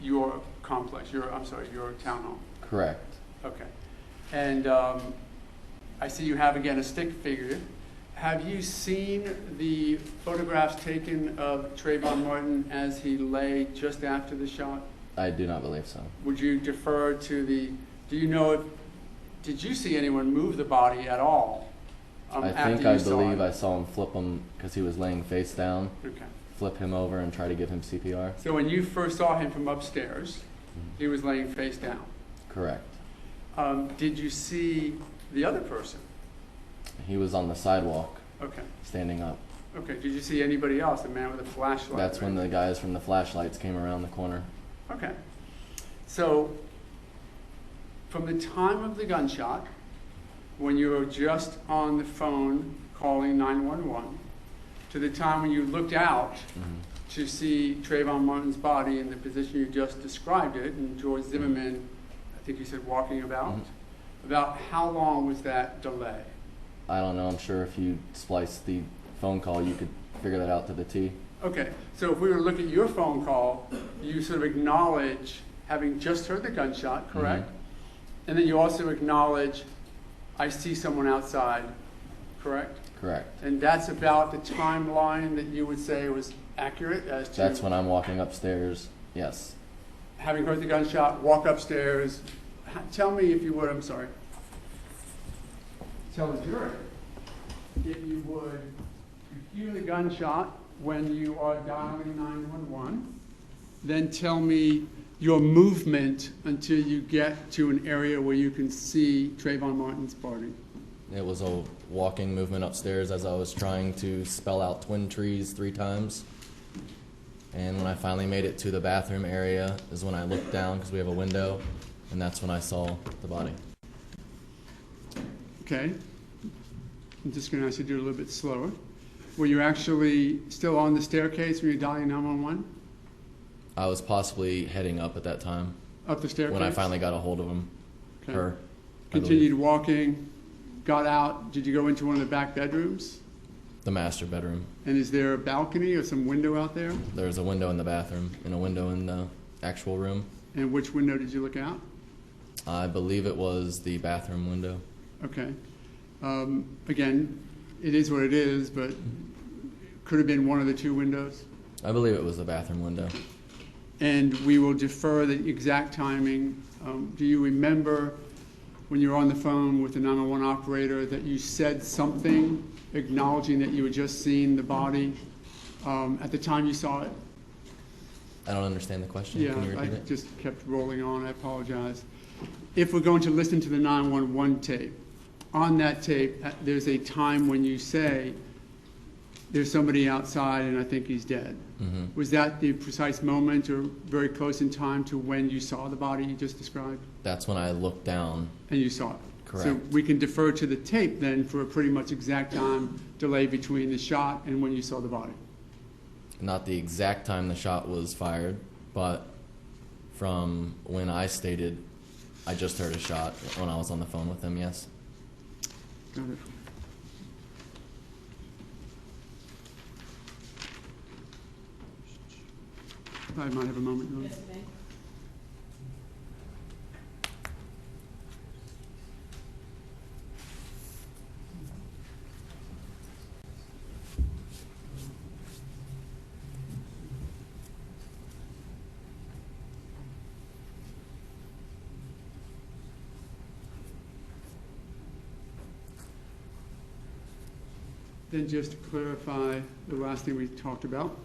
your complex, your townhome. Correct. Okay. And I see you have, again, a stick figure. Have you seen the photographs taken of Trayvon Martin as he lay just after the shot? I do not believe so. Would you defer to do you know did you see anyone move the body at all? I believe I saw him flip him because he was laying face down. Okay. Flip him over and try to give him CPR. So when you first saw him from upstairs, he was laying face down. Correct. Did you see the other person? He was on the sidewalk. Okay. Standing up. Okay. Did you see anybody else? A man with a flashlight? That's when the guys from the flashlights came around the corner. Okay. So from the time of the gunshot, when you were just on the phone calling 911, to the time when you looked out to see Trayvon Martin's body in the position you just described it, and George Zimmerman, I think you said walking about how long was that delay? I don't know. I'm sure if you splice the phone call, you could figure that out to the T. Okay, so if we were to look at your phone call, you sort of acknowledge having just heard the gunshot, correct? And then you also acknowledge, I see someone outside, correct? Correct. And that's about the timeline that you would say was accurate as to... That's when I'm walking upstairs, yes. Having heard the gunshot, walk upstairs. Tell me, if you would, I'm sorry. Tell the jury, if you would, you hear the gunshot when you are dialing 911, then tell me your movement until you get to an area where you can see Trayvon Martin's body. It was a walking movement upstairs as I was trying to spell out twin trees 3 times. And when I finally made it to the bathroom area is when I looked down because we have a window, and that's when I saw the body. Okay. I'm just going to ask you to do it a little bit slower. Were you actually still on the staircase when you were dialing 911? I was possibly heading up at that time. Up the staircase? When I finally got a hold of him. Okay. Her. Continued walking, got out. Did you go into one of the back bedrooms? The master bedroom. And is there a balcony or some window out there? There's a window in the bathroom and a window in the actual room. And which window did you look out? I believe it was the bathroom window. Okay. Again, it is what it is, but could have been one of the 2 windows? I believe it was the bathroom window. And we will defer the exact timing. Do you remember when you were on the phone with the 911 operator that you said something acknowledging that you had just seen the body at the time you saw it? I don't understand the question. Yeah, Can you I repeat it? just kept rolling on. I apologize. If we're going to listen to the 911 tape, on that tape, there's a time when you say, there's somebody outside and I think he's dead. Mm-hmm. Was that the precise moment or very close in time to when you saw the body you just described? That's when I looked down. And you saw it? Correct. So we can defer to the tape then for a pretty much exact time delay between the shot and when you saw the body. Not the exact time the shot was fired, but from when I stated I just heard a shot when I was on the phone with him, yes. Got it. I might have a moment. Yes, ma'am. Then just to clarify the last thing we talked about,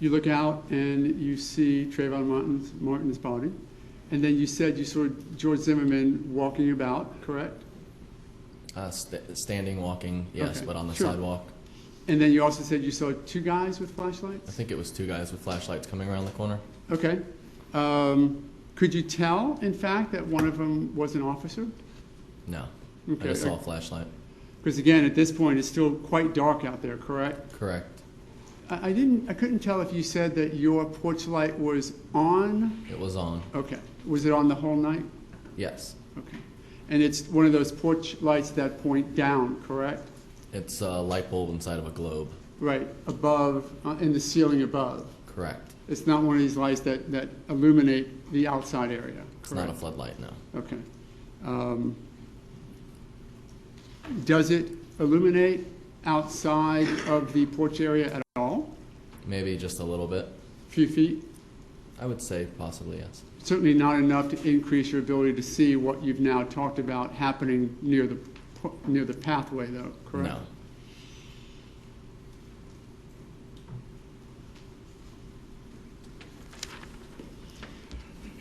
you look out and you see Trayvon Martin's body, and then you said you saw George Zimmerman walking about, correct? Standing, walking, yes, Okay, but on the sure. sidewalk. And then you also said you saw two guys with flashlights? I think it was two guys with flashlights coming around the corner. Okay. Could you tell, in fact, that one of them was an officer? No, Okay. I just saw a flashlight. Because again, at this point, it's still quite dark out there, correct? Correct. I couldn't tell if you said that your porch light was on. It was on. Okay. Was it on the whole night? Yes. Okay. And it's one of those porch lights that point down, correct? It's a light bulb inside of a globe. Right, above, in the ceiling above. Correct. It's not one of these lights that illuminate the outside area, It's not a correct? floodlight, no. Okay. Does it illuminate outside of the porch area at all? Maybe just a little bit. A few feet? I would say possibly, yes. Certainly not enough to increase your ability to see what you've now talked about happening near the pathway, though, correct? No.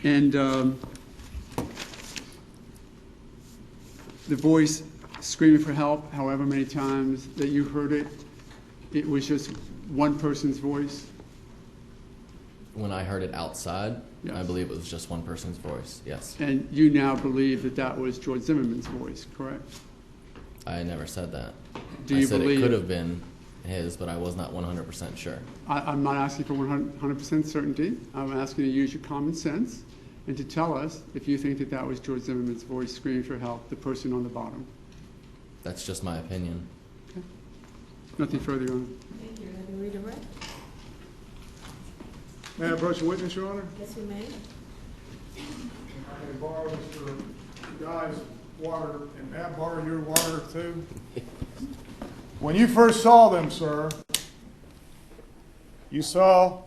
And the voice screaming for help, however many times that you heard it, it was just one person's voice? When I heard it outside, Yes. I believe it was just one person's voice, yes. And you now believe that that was George Zimmerman's voice, correct? I never said that. Do I you said believe it could have been his, but I was not 100% sure. I'm not asking for 100% certainty. I'm asking you to use your common sense and to tell us if you think that that was George Zimmerman's voice screaming for help, the person on the bottom. That's just my opinion. Okay. Nothing further, Your Honor. Thank you. Have you redirect? May I approach the witness, Your Honor? Yes, you may. I can borrow Mr. Guy's water, and may I borrow your water too? When you first saw them, sir, you saw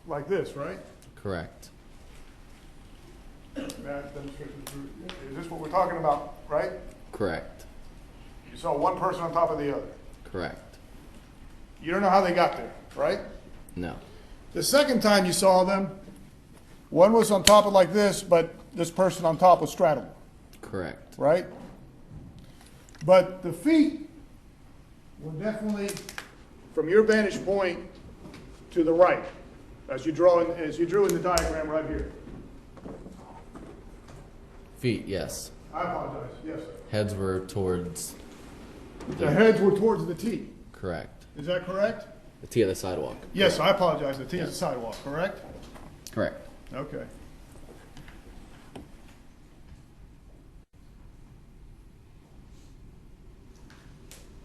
like this, right? Correct. Is this what we're talking about, right? Correct. You saw one person on top of the other. Correct. You don't know how they got there, right? No. The second time you saw them, one was on top of like this, but this person on top was straddled, Correct. right? But the feet were definitely, from your vantage point, to the right, as you drew in the diagram right here. Feet, yes. I apologize. Yes, sir. Heads were towards The heads were towards the T. correct. Is that correct? The T of the sidewalk. Yes, I apologize. The T is Yeah. the sidewalk, correct? Correct. Okay.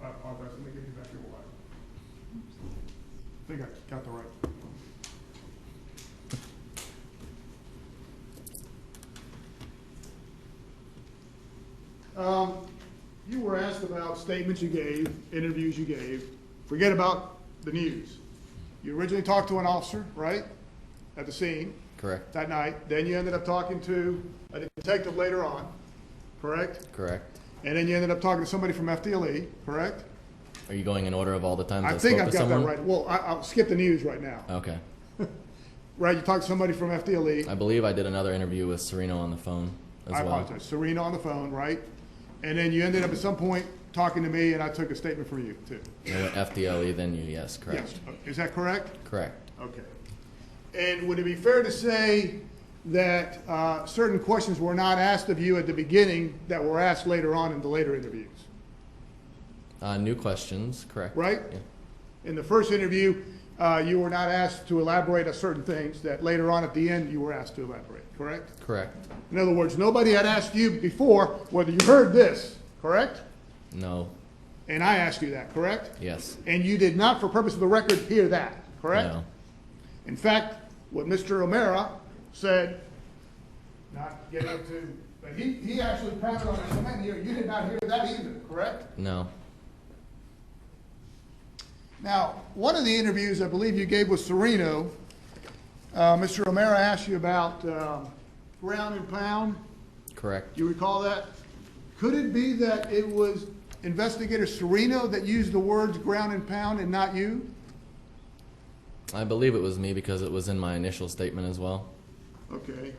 I apologize. Let me give you back your water. I think I got the right. You were asked about statements you gave, interviews you gave. Forget about the news. You originally talked to an officer, right, at the scene Correct. that night. Then you ended up talking to a detective later on, correct? Correct. And then you ended up talking to somebody from FDLE, correct? Are you going in order of all the times I I think spoke I've with got someone? that right. Well, I'll skip the news right now. Okay. Right, you talked to somebody from FDLE. I believe I did another interview with Sereno on the phone as I well. apologize. Serena on the phone, right? And then you ended up at some point talking to me, and I took a statement from you, too. I went FDLE, then you, yes, correct. Yes. Is that correct? Correct. Okay. And would it be fair to say that certain questions were not asked of you at the beginning that were asked later on in the later interviews? New questions, correct. Right? Yeah. In the first interview, you were not asked to elaborate on certain things that later on at the end you were asked to elaborate, correct? Correct. In other words, nobody had asked you before whether you heard this, correct? No. And I asked you that, correct? Yes. And you did not, for purpose of the record, hear that, correct? No. In fact, what Mr. O'Mara said, not getting into, but he actually pounded on his cement here, you did not hear that either, correct? No. Now, one of the interviews I believe you gave with Sereno, Mr. O'Mara asked you about ground and pound. Correct. Do you recall that? Could it be that it was Investigator Sereno that used the words ground and pound and not you? I believe it was me because it was in my initial statement as well. Okay.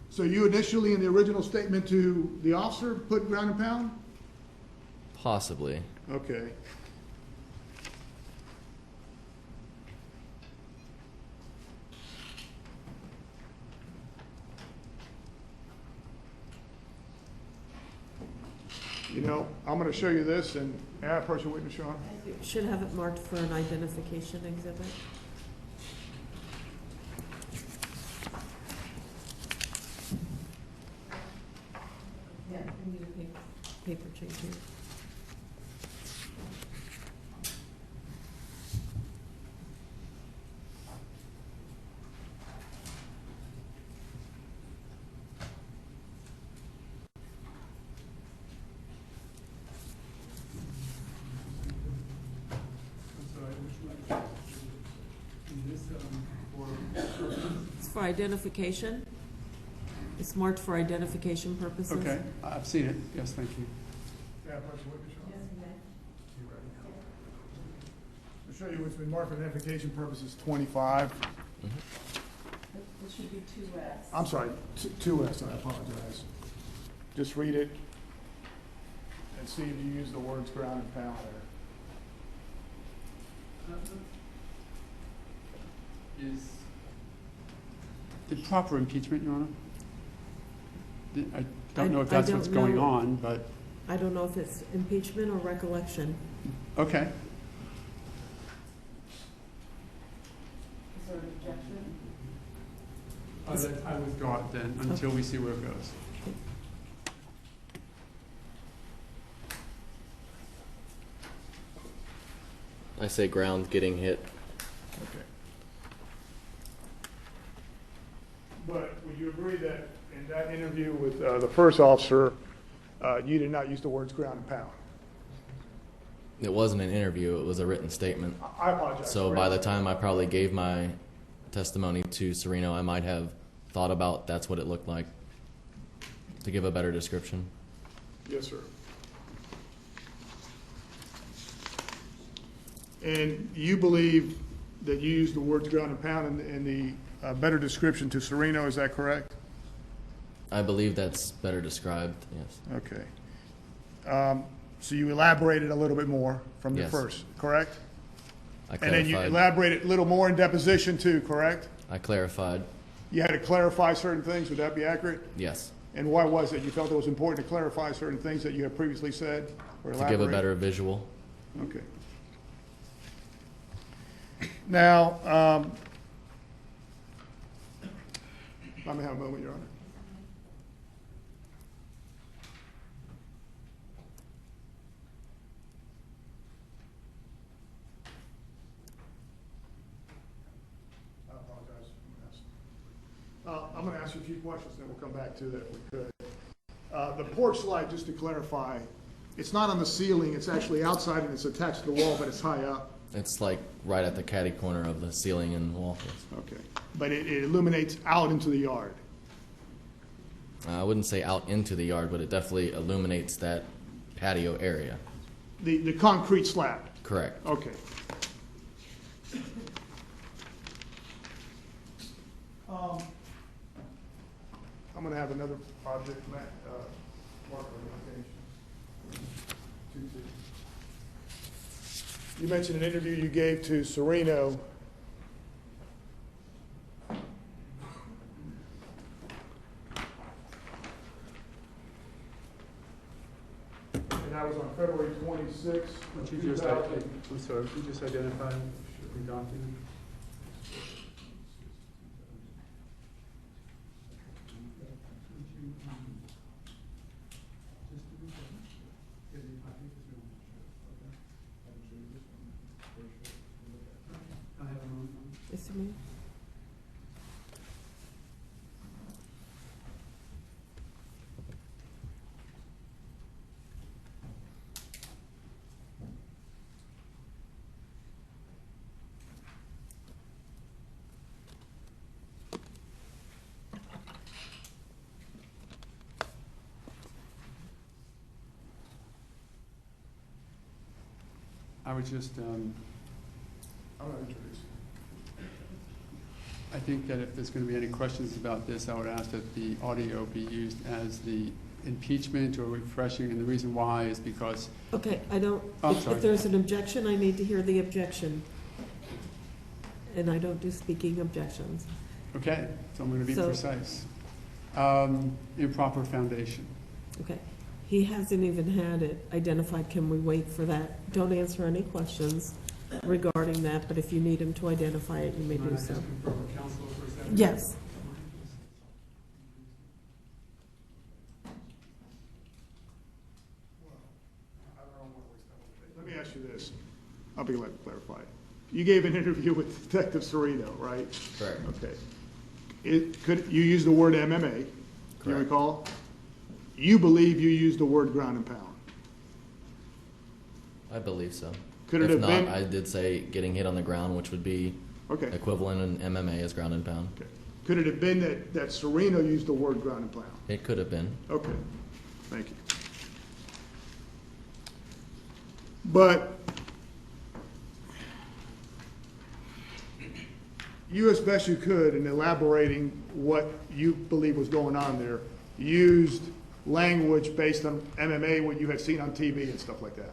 So you initially, in the original statement to the officer, put ground and pound? Possibly. Okay. You know, I'm going to show you this, and add personal witness, Sean. You should have it marked for an identification exhibit. Yeah, we need a paper change here. It's for identification. It's marked for identification purposes. Okay, I've seen it. Yes, thank you. Add personal witness, Sean. I'll show you what's been marked for identification purposes, 25. It should be 2S. I'm sorry, 2S, I apologize. Just read it and see if you use the words ground and pound there. Is the proper impeachment, Your Honor? I don't know if that's what's going on, but... I don't know if it's impeachment or recollection. Okay. Is there an objection? I withdraw it then until we see where it goes. I say ground getting hit. Okay. But would you agree that in that interview with the first officer, you did not use the words ground and pound? It wasn't an interview, it was a written statement. I apologize. So by the time I probably gave my testimony to Sereno, I might have thought about that's what it looked like to give a better description. Yes, sir. And you believe that you used the words ground and pound in the better description to Sereno, is that correct? I believe that's better described, yes. Okay. So you elaborated a little bit more from the Yes. first, correct? I And then you clarified. elaborated a little more in deposition too, correct? I clarified, You had to clarify certain things, would that be accurate? yes. And why was it? You felt it was important to clarify certain things that you had previously said or To elaborate? give a better visual. Okay. Now, let me have a moment, Your Honor. I apologize. I'm going to ask you a few questions, then we'll come back to that if we could. The porch light, just to clarify, it's not on the ceiling, it's actually outside and it's attached to the wall, but it's high up. It's like right at the catty corner of the ceiling and wall. Okay. But it illuminates out into the yard. I wouldn't say out into the yard, but it definitely illuminates that patio area. The concrete slab. Correct. Okay. I'm going to have another object, Matt, mark on the location. You mentioned an interview you gave to Sereno. And that was on February 26th. Would you just, I'm sorry, would you just identify the document? Mr. Mayor? I would just, I'll introduce. I think that if there's going to be any questions about this, I would ask that the audio be used as the impeachment or refreshing, and the reason why is because, Okay, I don't, Oh, I'm if sorry. there's an objection, I need to hear the objection. And I don't do speaking objections. okay, so I'm going to be So- precise. Improper foundation. Okay. He hasn't even had it identified. Can we wait for that? Don't answer any questions regarding that, but if you need him to identify it, you may do so. Yes. Let me ask you this. I'll be glad to clarify. You gave an interview with Detective Serino, right? Correct. Okay. You used the word MMA, do you Correct. recall? You believe you used the word ground and pound. I believe so. Could it If have not, been- I did say getting hit on the ground, which would be Okay. equivalent in MMA as ground and pound. Okay. Could it have been that Serino used the word ground and pound? It could have been. Okay, thank you. But you, as best you could, in elaborating what you believe was going on there, used language based on MMA, what you had seen on TV and stuff like that.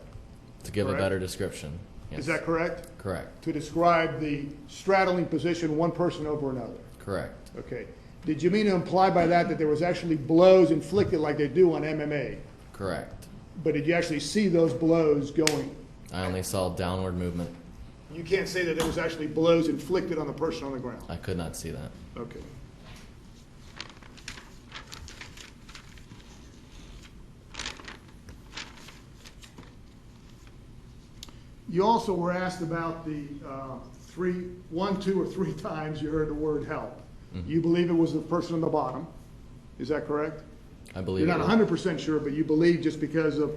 To give Correct. a better description. Yes. Is that correct? Correct. To describe the straddling position, one person over another. Correct. Okay. Did you mean to imply by that there was actually blows inflicted like they do on MMA? Correct. But did you actually see those blows going? I only saw downward movement. You can't say that there was actually blows inflicted on the person on the ground. I could not see that. Okay. You also were asked about the one, two, or three times you heard the word help. Mhm. You believe it was the person on the bottom. Is that correct? I believe You're not it was. 100% sure, but you believe just because of,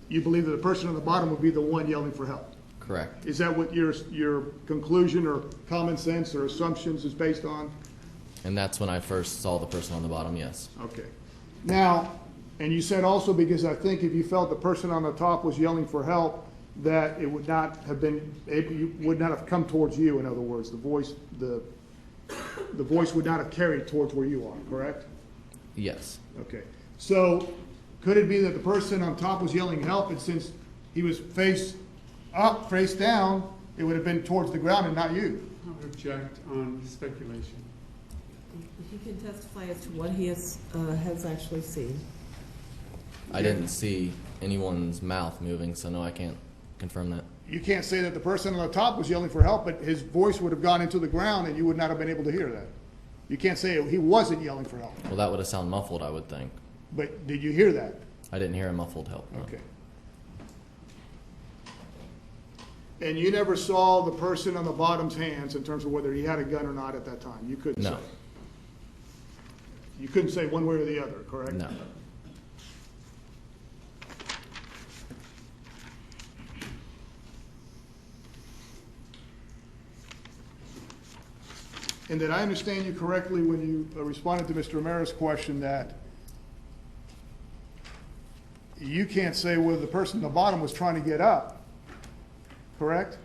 you believe that the person on the bottom would be the one yelling for help. Correct. Is that what your conclusion or common sense or assumptions is based on? And that's when I first saw the person on the bottom, yes. Okay. Now, and you said also, because I think if you felt the person on the top was yelling for help, that it would not have been, you would not have come towards you, in other words, the voice would not have carried towards where you are, correct? Yes. Okay. So, could it be that the person on top was yelling help, and since he was face up, face down, it would have been towards the ground and not you? I would object on speculation. He can testify as to what he has actually seen. I didn't see anyone's mouth moving, so no, I can't confirm that. You can't say that the person on the top was yelling for help, but his voice would have gone into the ground and you would not have been able to hear that. You can't say he wasn't yelling for help. Well, that would have sounded muffled, I would think. But did you hear that? I didn't hear a muffled help. No. Okay. And you never saw the person on the bottom's hands in terms of whether he had a gun or not at that time? You couldn't say? No. You couldn't say one way or the other, correct? No. And did I understand you correctly when you responded to Mr. Romera's question that you can't say whether the person on the bottom was trying to get up, correct?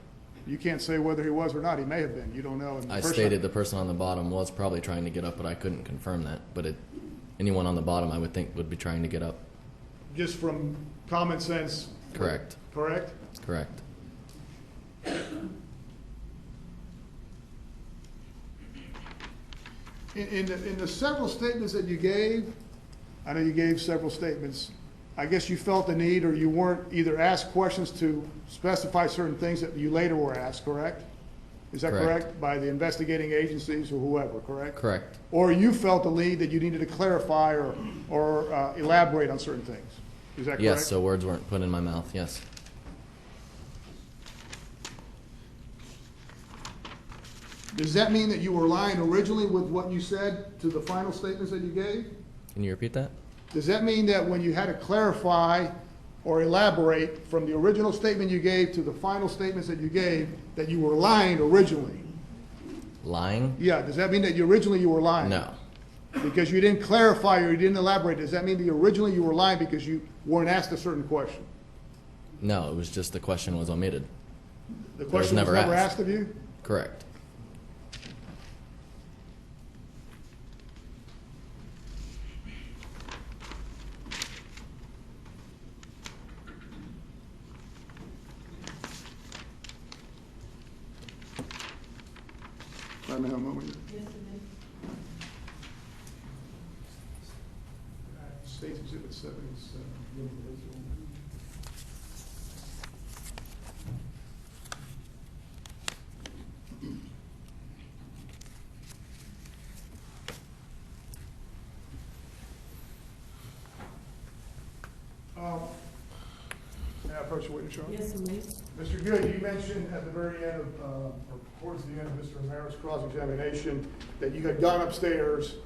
You can't say whether he was or not. He may have been. You don't know. And the I person- stated the person on the bottom was probably trying to get up, but I couldn't confirm that. But anyone on the bottom, I would think, would be trying to get up. Just from common sense. Correct. Correct? Correct. In the several statements that you gave, I know you gave several statements, I guess you felt the need, or you weren't either asked questions to specify certain things that you later were asked, correct? Is that Correct. correct? By the investigating agencies or whoever, correct? Correct. Or you felt the need that you needed to clarify or elaborate on certain things? Is that correct? Yes, so words weren't put in my mouth, yes. Does that mean that you were lying originally with what you said to the final statements that you gave? Can you repeat that? Does that mean that when you had to clarify or elaborate from the original statement you gave to the final statements that you gave, that you were lying originally? Lying? Yeah, does that mean that originally you were lying? No. Because you didn't clarify or you didn't elaborate, does that mean that originally you were lying because you weren't asked a certain question? No, it was just the question was omitted. The It was question was never never asked. asked of you? Correct. I may have a moment. State's Exhibit 77. May I approach the witness, Your Honor? Yes, you may. Mr. Good, you mentioned at the very end of, or towards the end of Mr. Romero's cross-examination, that you had gone upstairs,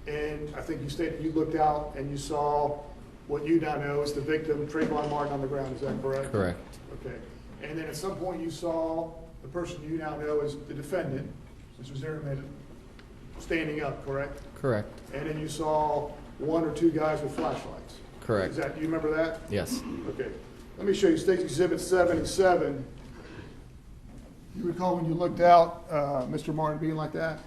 and I think you stated you looked out and you saw what you now know is the victim, Trayvon Martin, on the ground. Is that correct? Correct. Okay. And then at some point you saw the person you now know as the defendant, Mr. Zimmerman, standing up, correct? Correct. And then you saw one or two guys with flashlights. Correct. Is that, do you remember that? Yes. Okay. Let me show you State's Exhibit 77. You recall when you looked out, Mr. Martin being like that?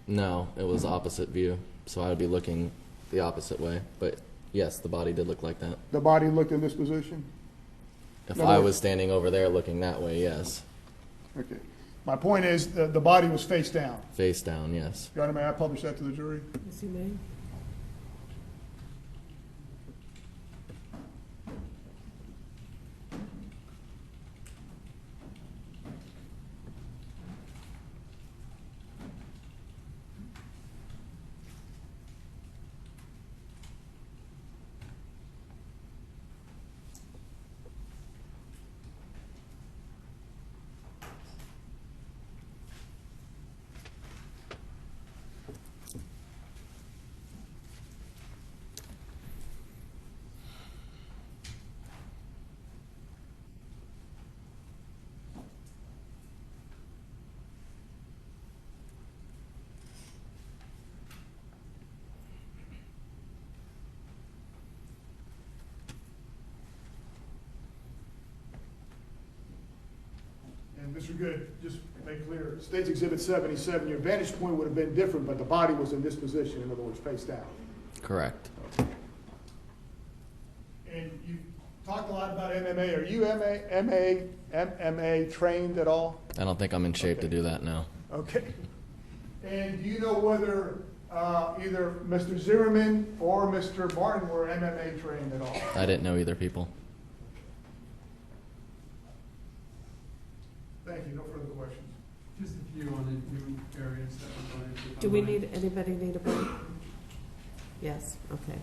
No, it was opposite view, so I would be looking the opposite way. But yes, the body did look like that. The body looked in this position? If No, I no. was standing over there looking that way, yes. Okay. My point is, the body was face down. Face down, yes. Your Honor, may I publish that to the jury? Yes, you may. And Mr. Good, just make clear, State's Exhibit 77, your vantage point would have been different, but the body was in this position, in other words, face down. Correct. And you talked a lot about MMA. Are you MMA trained at all? I don't think I'm in shape to do that now. Okay. And do you know whether either Mr. Zimmerman or Mr. Martin were MMA trained at all? I didn't know either people. Thank you. No further questions. Just a few on the new areas that we're going into. Do we need, anybody need a break? Yes, okay.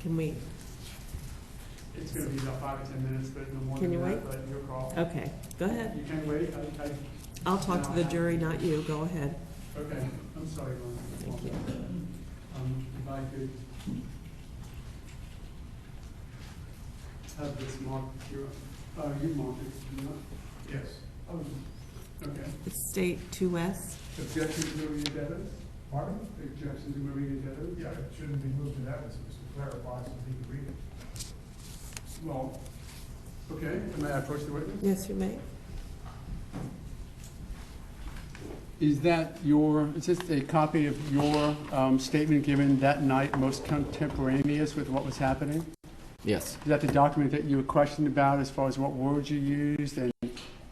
Can we, It's going to be about 5 to 10 minutes, but no more Can than you that, wait? but your call. okay, go ahead. You can wait. I'll talk to the jury, not you. Go ahead. Okay, I'm sorry, Ron. Thank you. If I could have this marked here. You marked it, do you not? Yes. Oh, okay. It's State 2S. Objection to moving the debtors? Pardon? Objection to moving the debtors? Yeah, it shouldn't be moved to that, it's to clarify so he can read it. Well, okay, may I approach the witness? Yes, you may. Is this a copy of your statement given that night, most contemporaneous with what was happening? Yes. Is that the document that you were questioned about as far as what words you used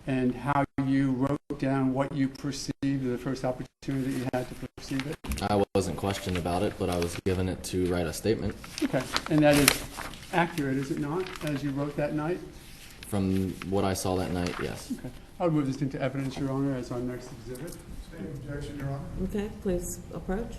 and how you wrote down what you perceived the first opportunity that you had to perceive it? I wasn't questioned about it, but I was given it to write a statement. Okay, and that is accurate, is it not, as you wrote that night? From what I saw that night, yes. Okay, I'll move this into evidence, Your Honor, as our next exhibit. State objection, Your Honor. Okay, please approach.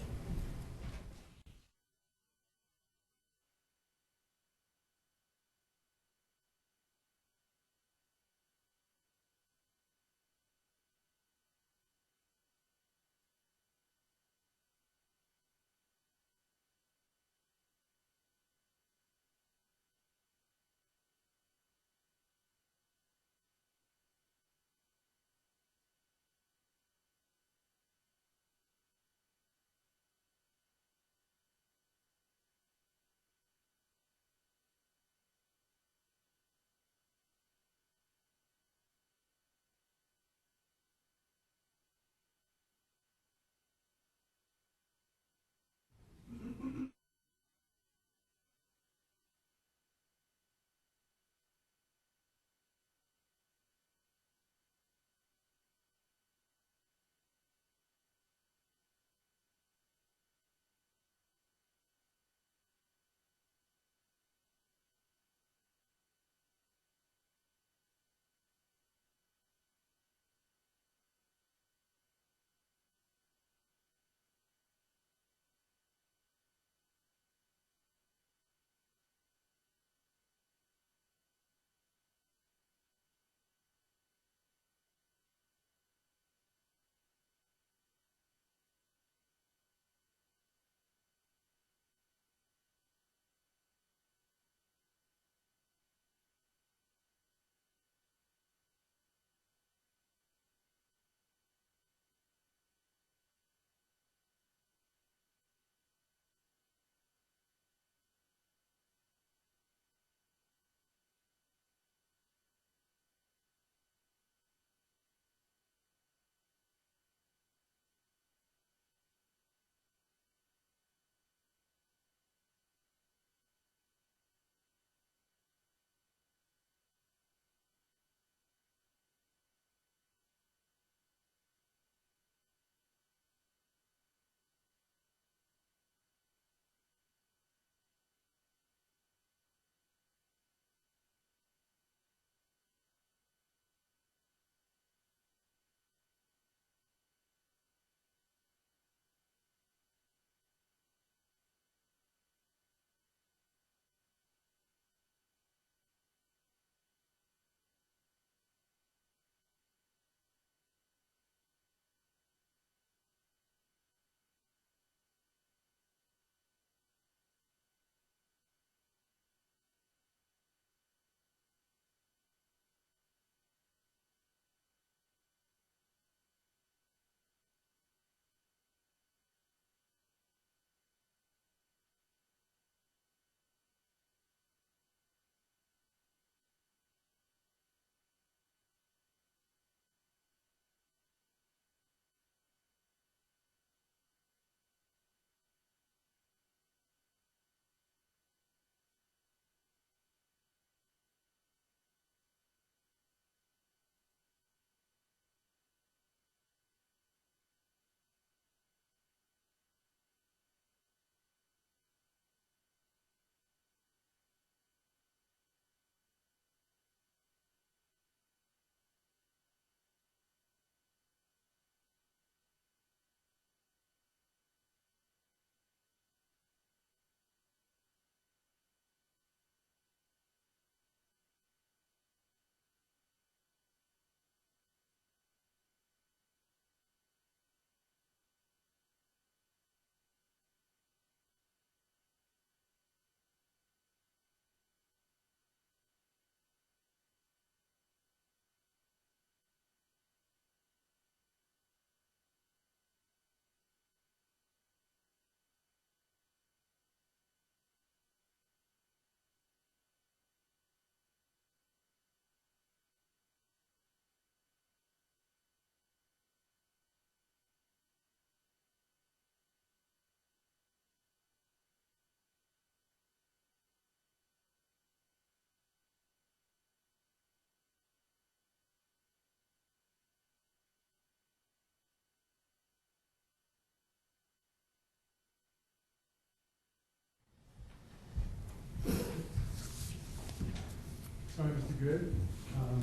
Sorry, Mr. Good,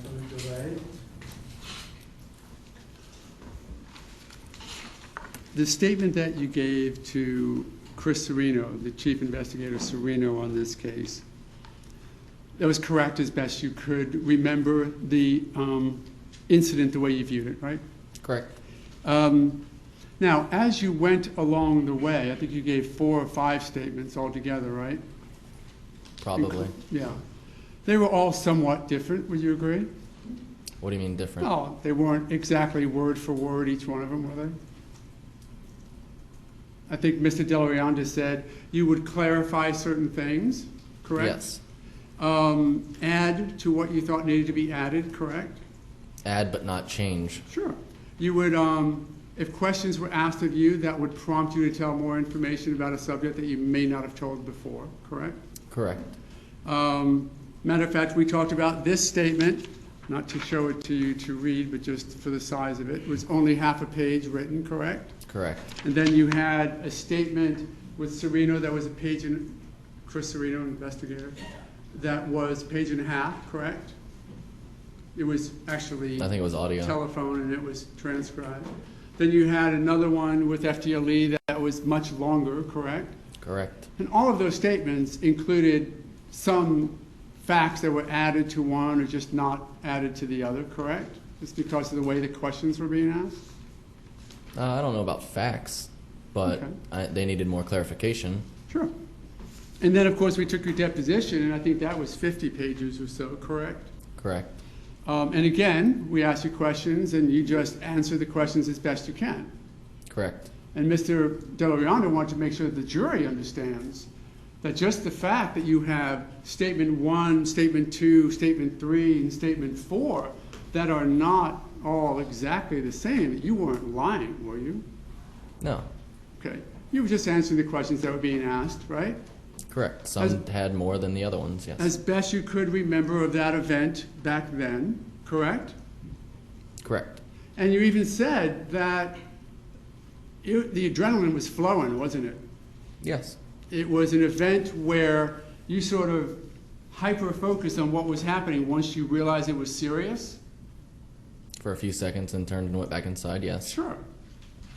for the delay. The statement that you gave to Chris Serino, the chief investigator Serino on this case, that was correct as best you could remember the incident the way you viewed it, right? Correct. Now, as you went along the way, I think you gave 4 or 5 statements altogether, right? Probably. Yeah. They were all somewhat different, would you agree? What do you mean different? Oh, they weren't exactly word for word, each one of them, were they? I think Mr. Delarianda said you would clarify certain things, correct? Yes. Add to what you thought needed to be added, correct? Add but not change. Sure. You would, if questions were asked of you, that would prompt you to tell more information about a subject that you may not have told before, correct? Correct. Matter of fact, we talked about this statement, not to show it to you to read, but just for the size of it. It was only half a page written, correct? Correct. And then you had a statement with Serino that was a page and Chris Serino, investigator, that was page and a half, correct? It was actually I think it was audio. telephone and it was transcribed. Then you had another one with FDLE that was much longer, correct? Correct. And all of those statements included some facts that were added to one or just not added to the other, correct? Just because of the way the questions were being asked? I don't know about facts, but Okay. they needed more clarification. Sure. And then, of course, we took your deposition, and I think that was 50 pages or so, correct? Correct. And again, we asked you questions, and you just answer the questions as best you can. Correct. And Mr. Delarianda wanted to make sure that the jury understands that just the fact that you have statement 1, statement 2, statement 3, and statement 4 that are not all exactly the same, that you weren't lying, were you? No. Okay. You were just answering the questions that were being asked, right? Correct. Some had more than the other ones, yes. As best you could remember of that event back then, correct? Correct. And you even said that the adrenaline was flowing, wasn't it? Yes. It was an event where you sort of hyper-focused on what was happening once you realized it was serious? For a few seconds and turned and went back inside, yes. Sure.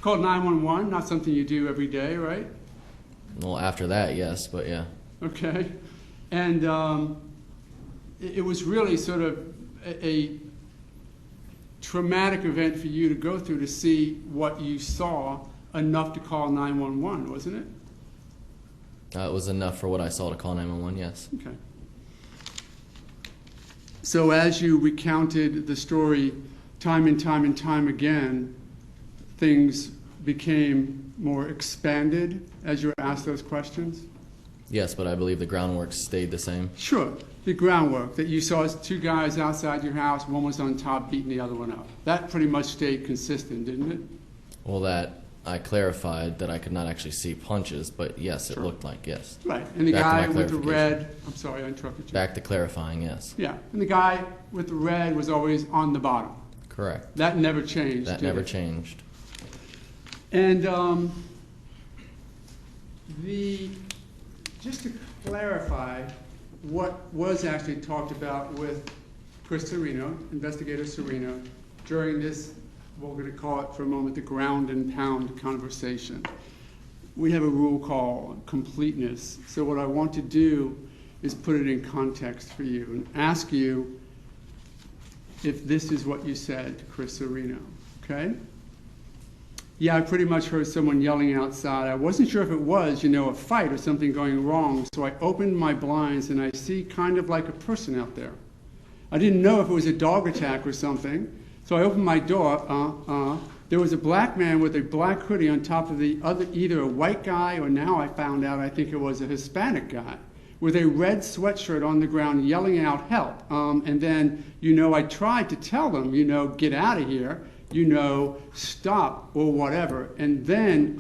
Called 911, not something you do every day, right? Well, after that, yes, but yeah. Okay. And it was really sort of a traumatic event for you to go through to see what you saw enough to call 911, wasn't it? It was enough for what I saw to call 911, yes. Okay. So as you recounted the story time and time and time again, things became more expanded as you were asked those questions? Yes, but I believe the groundwork stayed the same. Sure. The groundwork that you saw as 2 guys outside your house, one was on top beating the other one up. That pretty much stayed consistent, didn't it? Well, that I clarified that I could not actually see punches, but yes, it looked like, yes. Right. And the Back to guy my with the clarification. red, I'm sorry, I interrupted you. Back to clarifying, yes. Yeah. And the guy with the red was always on the bottom. Correct. That never changed. That did never it? changed. And just to clarify what was actually talked about with Chris Serino, Investigator Serino, during this, what we're going to call it for a moment, the ground and pound conversation. We have a rule called completeness. So what I want to do is put it in context for you and ask you if this is what you said to Chris Serino, okay? Yeah, I pretty much heard someone yelling outside. I wasn't sure if it was, a fight or something going wrong, so I opened my blinds and I see kind of like a person out there. I didn't know if it was a dog attack or something, so I opened my door. There was a black man with a black hoodie on top of the other, either a white guy or now I found out I think it was a Hispanic guy, with a red sweatshirt on the ground yelling out help. And then, I tried to tell them, get out of here. Stop or whatever. And then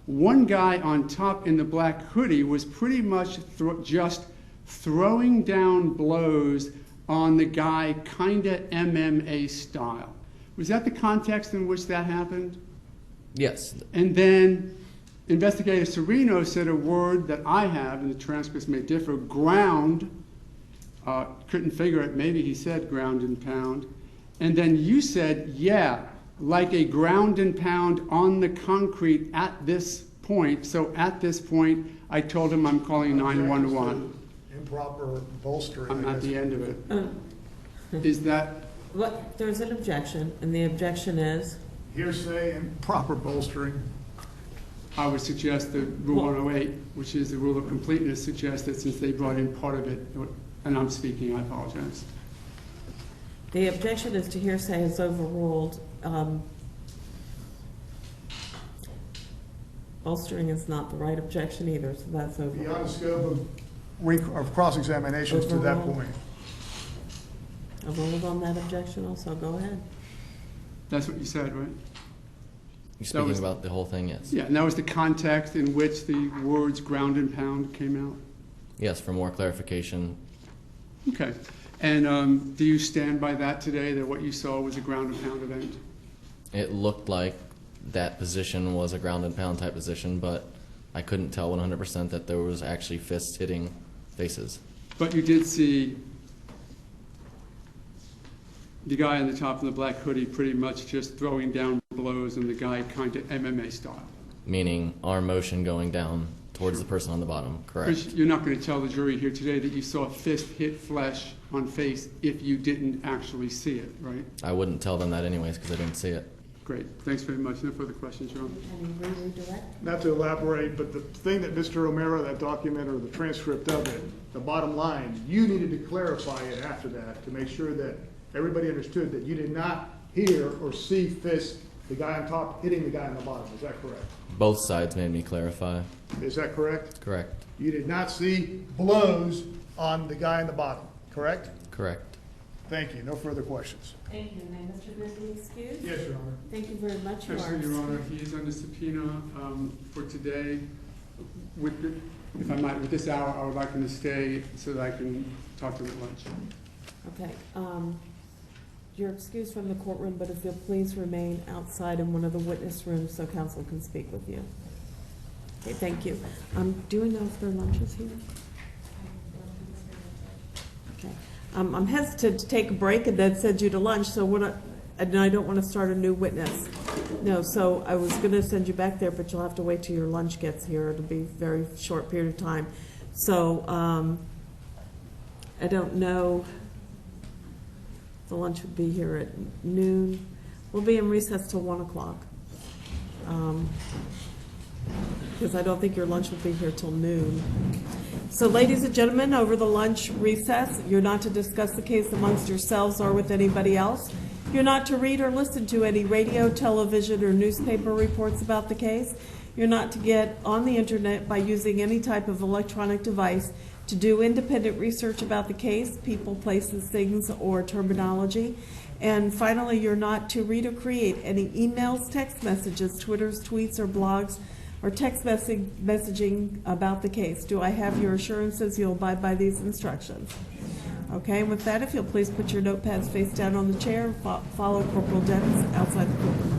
one guy on top in the black hoodie was pretty much just throwing down blows on the guy, kind of MMA style. Was that the context in which that happened? Yes. And then Investigator Serino said a word that I have, and the transcripts may differ, ground couldn't figure it. Maybe he said ground and pound. And then you said, yeah, like a ground and pound on the concrete at this point. So at this point, I told him I'm calling 911. Improper bolstering. I'm at the end of it. Is that? What, there's an objection, and the objection is? Hearsay and proper bolstering. I would suggest that Rule 108, which is the rule of completeness, suggests that since they brought in part of it, and I'm speaking, I apologize. The objection is to hearsay is overruled. Bolstering is not the right objection either, so that's overruled. Beyond the scope of cross-examinations to that Overruled. point. Overruled on that objection also, go ahead. That's what you said, right? You're speaking about the whole thing, yes. Yeah, and that was the context in which the words ground and pound came out? Yes, for more clarification. Okay. And do you stand by that today, that what you saw was a ground and pound event? It looked like that position was a ground and pound type position, but I couldn't tell 100% that there was actually fists hitting faces. But you did see the guy on the top of the black hoodie pretty much just throwing down blows, and the guy kind of MMA style. Meaning arm motion going down towards the person on the bottom, correct? Because you're not going to tell the jury here today that you saw a fist hit flesh on face if you didn't actually see it, right? I wouldn't tell them that anyways because I didn't see it. Great. Thanks very much. No further questions, Your Honor. Can you redirect? Not to elaborate, but the thing that Mr. O'Mara, that document or the transcript of it, the bottom line, you needed to clarify it after that to make sure that everybody understood that you did not hear or see fist, the guy on top hitting the guy on the bottom. Is that correct? Both sides made me clarify. Is that correct? Correct. You did not see blows on the guy on the bottom, correct? Correct. Thank you. No further questions. Thank you. May Mr. Grizzly excused? Yes, Your Honor. Thank you very much. You Actually, are Your Honor, he is under subpoena for today. If I might, with this hour, I would like him to stay so that I can talk to him at lunch. Okay, you're excused from the courtroom, but if you'll please remain outside in one of the witness rooms so counsel can speak with you. Okay, thank you. Do we know if their lunch is here? Okay. I'm hesitant to take a break and then send you to lunch, so and I don't want to start a new witness. No, so I was going to send you back there, but you'll have to wait till your lunch gets here. It'll be a very short period of time. So I don't know. The lunch would be here at noon. We'll be in recess till 1 o'clock. Because I don't think your lunch will be here till noon. So ladies and gentlemen, over the lunch recess, you're not to discuss the case amongst yourselves or with anybody else. You're not to read or listen to any radio, television, or newspaper reports about the case. You're not to get on the internet by using any type of electronic device to do independent research about the case, people, places, things, or terminology. And finally, you're not to read or create any emails, text messages, Twitters, tweets, or blogs, or text messaging about the case. Do I have your assurances you'll abide by these instructions? Okay, and with that, if you'll please put your notepads face down on the chair and follow Corporal Dennis outside the courtroom.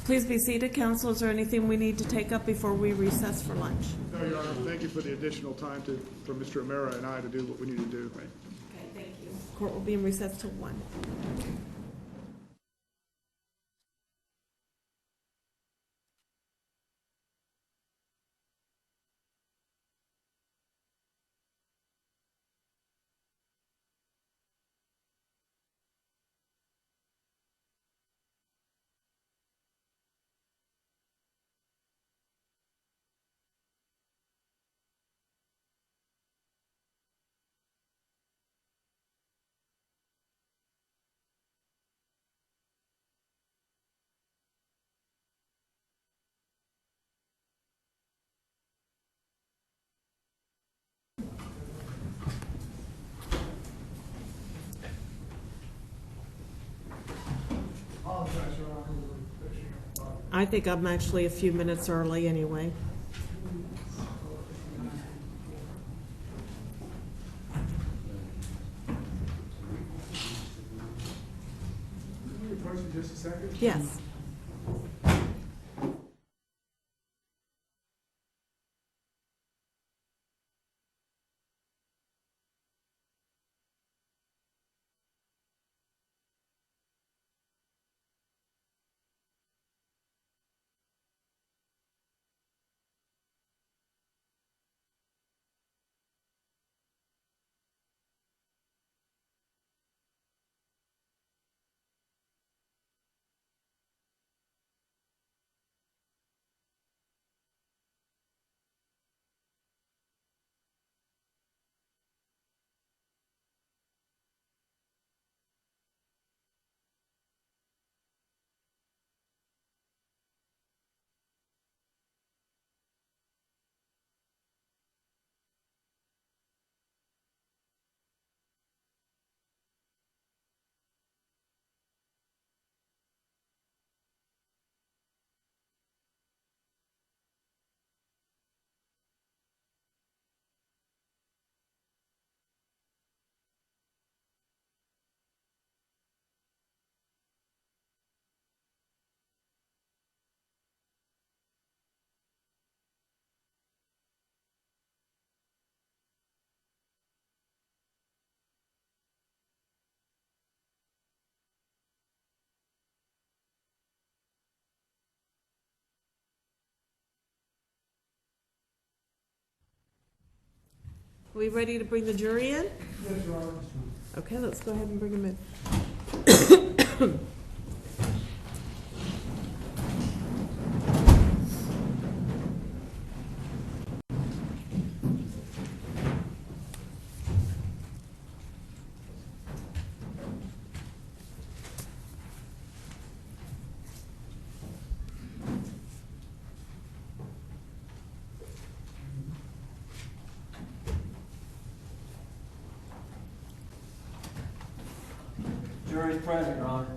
Please be seated, counsel. Is there anything we need to take up before we recess for lunch? No, Your Honor. Thank you for the additional time for Mr. O'Mara and I to do what we need to do. Okay, thank you. Court will be in recess till 1. I think I'm actually a few minutes early anyway. Can we approach in just a second? Yes. Are we ready to bring the jury in? Yes, Your Honor. Okay, let's go ahead and bring them in. Jury's present, Your Honor.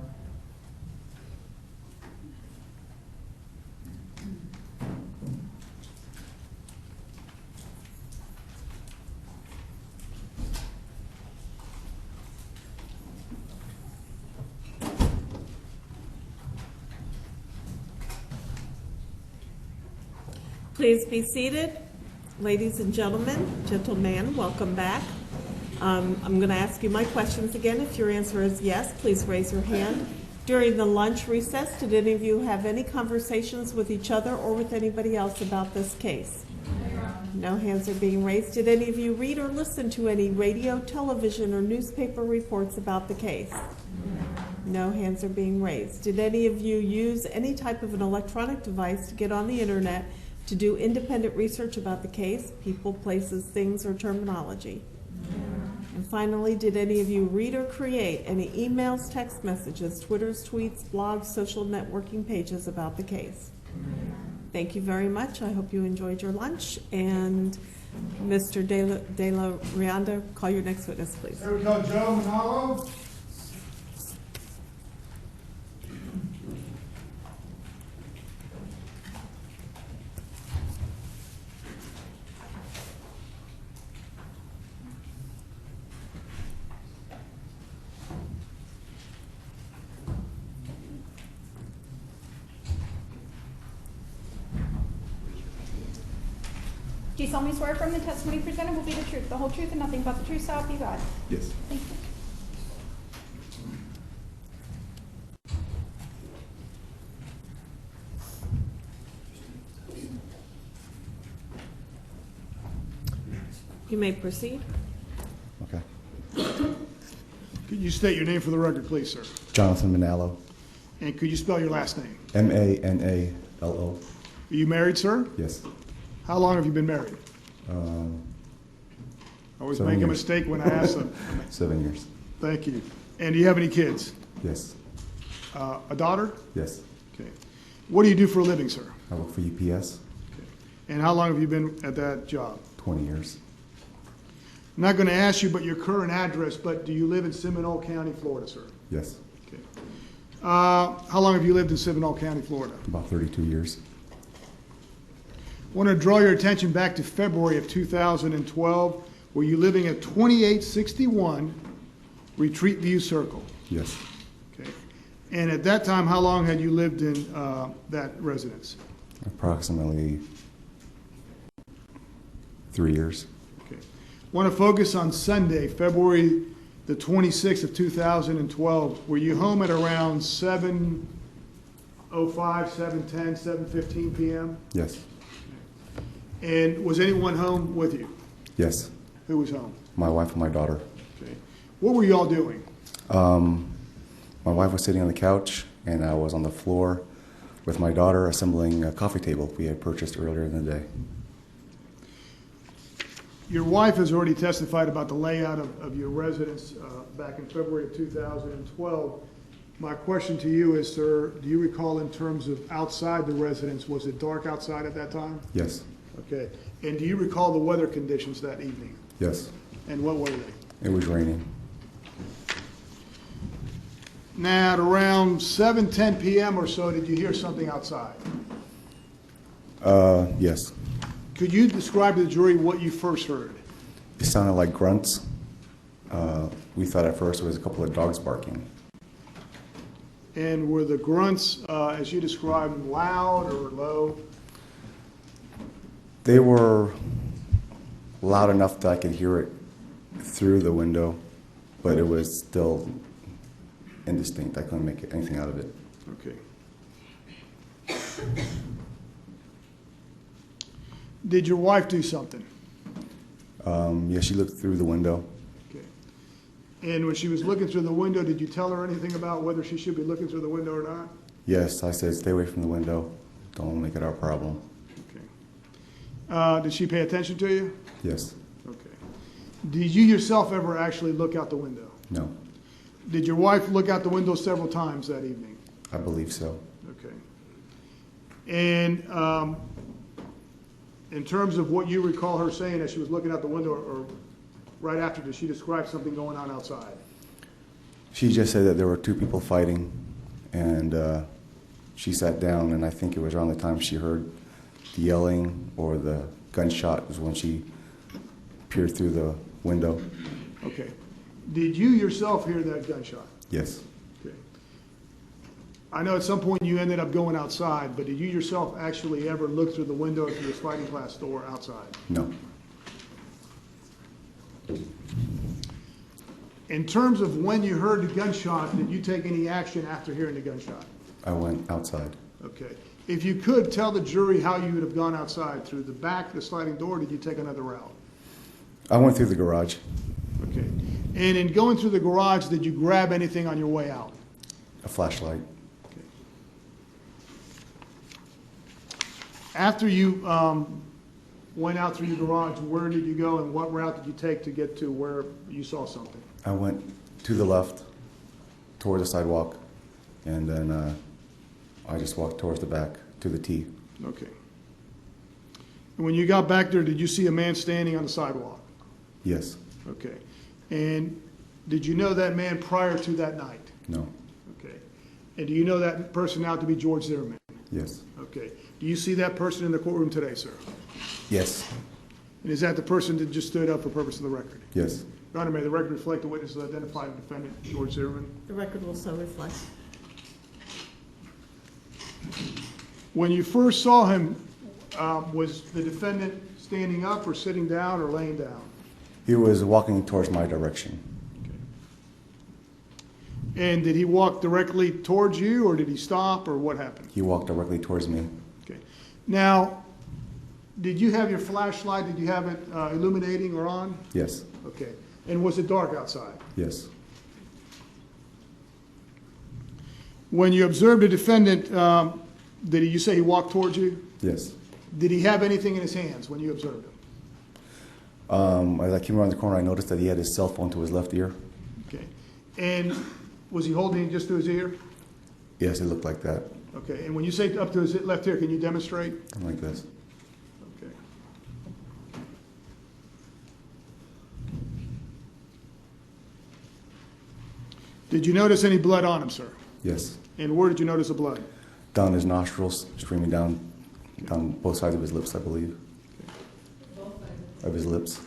Please be seated. Ladies and gentlemen, welcome back. I'm going to ask you my questions again. If your answer is yes, please raise your hand. During the lunch recess, did any of you have any conversations with each other or with anybody else about this case? No hands are being raised. Did any of you read or listen to any radio, television, or newspaper reports about the case? No hands are being raised. Did any of you use any type of an electronic device to get on the internet to do independent research about the case, people, places, things, or terminology? And finally, did any of you read or create any emails, text messages, Twitters, tweets, blogs, social networking pages about the case? Thank you very much. I hope you enjoyed your lunch. And Mr. De La Rianda, call your next witness, please. Here we go, Joe Manalo. Do you solemnly swear from the testimony presented will be the truth, the whole truth, and nothing but the truth, so help you God? Yes. Thank you. You may proceed. Okay. Could you state your name for the record, please, sir? Jonathan Manalo. And could you spell your last name? Manalo. Are you married, sir? Yes. How long have you been married? I always 7 make a years. mistake when I ask them. 7 years. Thank you. And do you have any kids? Yes. A daughter? Yes. Okay. What do you do for a living, sir? I work for UPS. And how long have you been at that job? 20 years. I'm not going to ask you but your current address, but do you live in Seminole County, Florida, sir? Yes. Okay. How long have you lived in Seminole County, Florida? About 32 years. I want to draw your attention back to February of 2012. Were you living at 2861 Retreat View Circle? Yes. Okay. And at that time, how long had you lived in that residence? Approximately 3 years. Okay. I want to focus on Sunday, February the 26th of 2012. Were you home at around 7:05, 7:10, 7:15 p.m.? Yes. And was anyone home with you? Yes. Who was home? My wife and my daughter. Okay. What were you all doing? My wife was sitting on the couch, and I was on the floor with my daughter assembling a coffee table we had purchased earlier in the day. Your wife has already testified about the layout of your residence back in February of 2012. My question to you is, sir, do you recall in terms of outside the residence, was it dark outside at that time? Yes. Okay. And do you recall the weather conditions that evening? Yes. And what were they? It was raining. Now, at around 7:10 p.m. or so, did you hear something outside? Yes. Could you describe to the jury what you first heard? It sounded like grunts. We thought at first it was a couple of dogs barking. And were the grunts, as you described, loud or low? They were loud enough that I could hear it through the window, but it was still indistinct. I couldn't make anything out of it. Okay. Did your wife do something? Yeah, she looked through the window. Okay. And when she was looking through the window, did you tell her anything about whether she should be looking through the window or not? Yes, I said, stay away from the window. Don't make it our problem. Okay. Did she pay attention to you? Yes. Okay. Did you yourself ever actually look out the window? No. Did your wife look out the window several times that evening? I believe so. Okay. And in terms of what you recall her saying as she was looking out the window, or right after, did she describe something going on outside? She just said that there were two people fighting, and she sat down, and I think it was around the time she heard the yelling or the gunshot was when she peered through the window. Okay. Did you yourself hear that gunshot? Yes. Okay. I know at some point you ended up going outside, but did you yourself actually ever look through the window to the sliding glass door outside? No. In terms of when you heard the gunshot, did you take any action after hearing the gunshot? I went outside. Okay. If you could tell the jury how you would have gone outside, through the back, the sliding door, or did you take another route? I went through the garage. Okay. And in going through the garage, did you grab anything on your way out? A flashlight. Okay. After you went out through your garage, where did you go and what route did you take to get to where you saw something? I went to the left, toward the sidewalk, and then I just walked towards the back to the T. Okay. And when you got back there, did you see a man standing on the sidewalk? Yes. Okay. And did you know that man prior to that night? No. Okay. And do you know that person now to be George Zimmerman? Yes. Okay. Do you see that person in the courtroom today, sir? Yes. And is that the person that just stood up for purpose of the record? Yes. Your Honor, may the record reflect the witness who identified the defendant, George Zimmerman? The record will so reflect. When you first saw him, was the defendant standing up or sitting down or laying down? He was walking towards my direction. Okay. And did he walk directly towards you, or did he stop, or what happened? He walked directly towards me. Okay. Now, did you have your flashlight? Did you have it illuminating or on? Yes. Okay. And was it dark outside? Yes. When you observed the defendant, did you say he walked towards you? Yes. Did he have anything in his hands when you observed him? As I came around the corner, I noticed that he had his cell phone to his left ear. Okay. And was he holding it just to his ear? Yes, it looked like that. Okay. And when you say up to his left ear, can you demonstrate? Like this. Okay. Did you notice any blood on him, sir? Yes. And where did you notice the blood? Down his nostrils, streaming down both sides of his lips, I believe. Of his lips.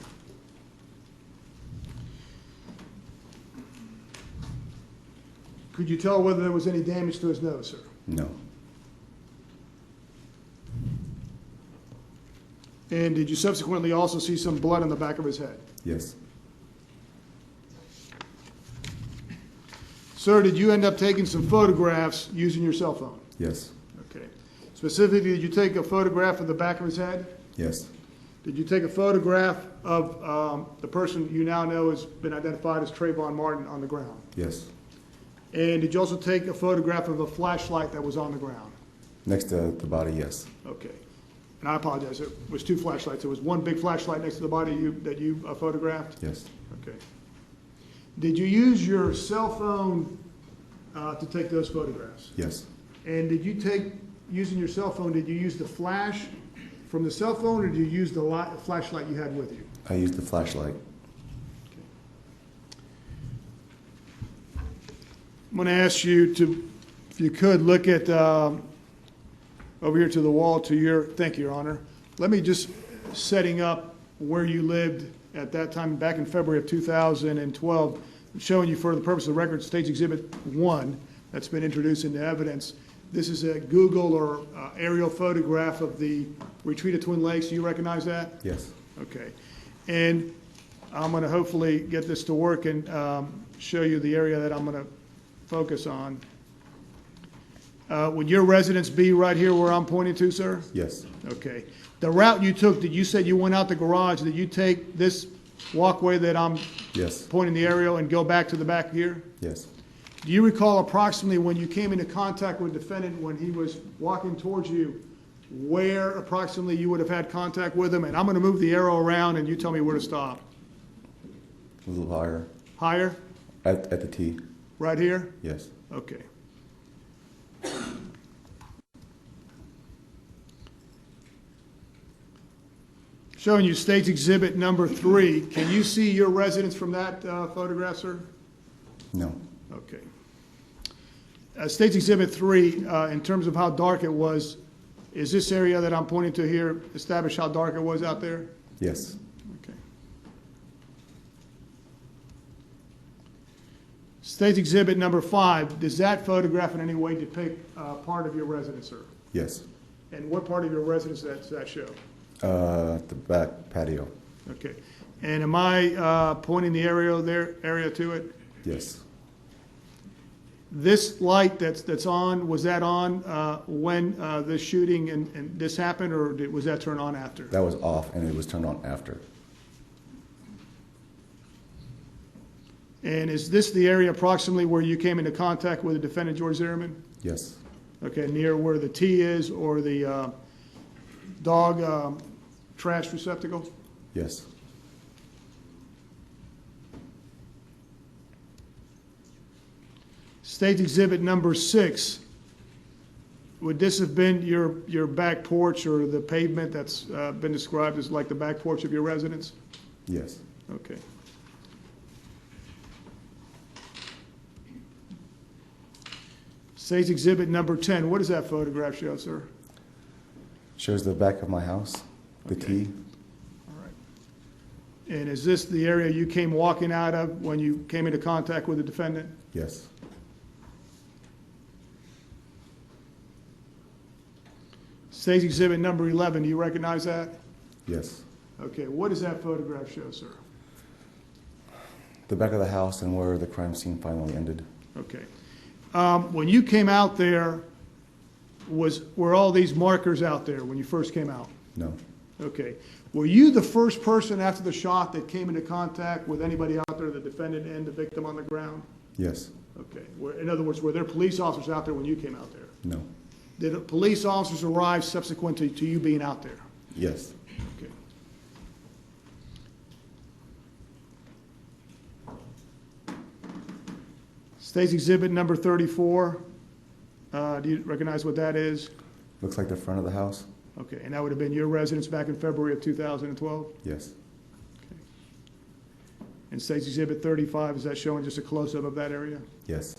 Could you tell whether there was any damage to his nose, sir? No. And did you subsequently also see some blood on the back of his head? Yes. Sir, did you end up taking some photographs using your cell phone? Yes. Okay. Specifically, did you take a photograph of the back of his head? Yes. Did you take a photograph of the person you now know has been identified as Trayvon Martin on the ground? Yes. And did you also take a photograph of a flashlight that was on the ground? Next to the body, yes. Okay. And I apologize, it was two flashlights. There was one big flashlight next to the body that you photographed? Yes. Okay. Did you use your cell phone to take those photographs? Yes. And did you take, using your cell phone, did you use the flash from the cell phone, or did you use the flashlight you had with you? I used the flashlight. I'm going to ask you to, if you could, look at over here to the wall to your, thank you, Your Honor. Let me just setting up where you lived at that time back in February of 2012, showing you for the purpose of the record, State's Exhibit 1 that's been introduced into evidence. This is a Google or aerial photograph of the retreat of Twin Lakes. Do you recognize that? Yes. Okay. And I'm going to hopefully get this to work and show you the area that I'm going to focus on. Would your residence be right here where I'm pointing to, sir? Yes. Okay. The route you took, you said you went out the garage. Did you take this walkway that I'm Yes. pointing the aerial and go back to the back here? Yes. Do you recall approximately when you came into contact with the defendant when he was walking towards you, where approximately you would have had contact with him? And I'm going to move the arrow around and you tell me where to stop. A little higher. Higher? At the T. Right here? Yes. Okay. Showing you State's Exhibit number 3. Can you see your residence from that photograph, sir? No. Okay. State's Exhibit 3, in terms of how dark it was, is this area that I'm pointing to here establish how dark it was out there? Yes. Okay. State's Exhibit number 5, does that photograph in any way depict part of your residence, sir? Yes. And what part of your residence does that show? The back patio. Okay. And am I pointing the area to it? Yes. This light that's on, was that on when the shooting and this happened, or was that turned on after? That was off, and it was turned on after. And is this the area approximately where you came into contact with the defendant, George Zimmerman? Yes. Okay, near where the T is or the dog trash receptacle? Yes. State Exhibit number 6, would this have been your back porch or the pavement that's been described as like the back porch of your residence? Yes. Okay. State's Exhibit number 10, what does that photograph show, sir? Shows the back of my house, the Okay. T. All right. And is this the area you came walking out of when you came into contact with the defendant? Yes. State's Exhibit number 11, do you recognize that? Yes. Okay, what does that photograph show, sir? The back of the house and where the crime scene finally ended. Okay. When you came out there, were all these markers out there when you first came out? No. Okay. Were you the first person after the shot that came into contact with anybody out there, the defendant and the victim on the ground? Yes. Okay. In other words, were there police officers out there when you came out there? No. Did police officers arrive subsequent to you being out there? Yes. Okay. State's Exhibit number 34. Do you recognize what that is? Looks like the front of the house. Okay, and that would have been your residence back in February of 2012? Yes. Okay. And State's Exhibit 35, is that showing just a close-up of that area? Yes.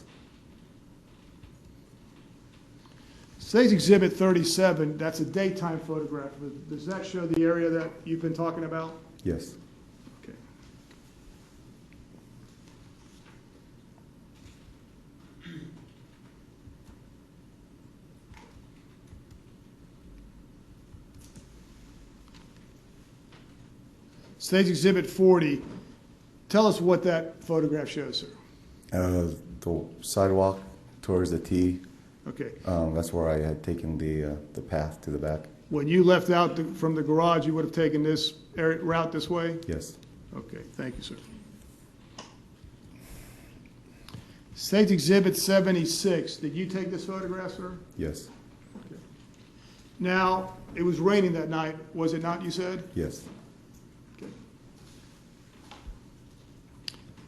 State's Exhibit 37, that's a daytime photograph. Does that show the area that you've been talking about? Yes. Okay. State's Exhibit 40, tell us what that photograph shows, sir. The sidewalk towards the T. Okay. That's where I had taken the path to the back. When you left out from the garage, you would have taken this route this way? Yes. Okay, thank you, sir. State's Exhibit 76, did you take this photograph, sir? Yes. Okay. Now, it was raining that night, was it not, you said? Yes. Okay.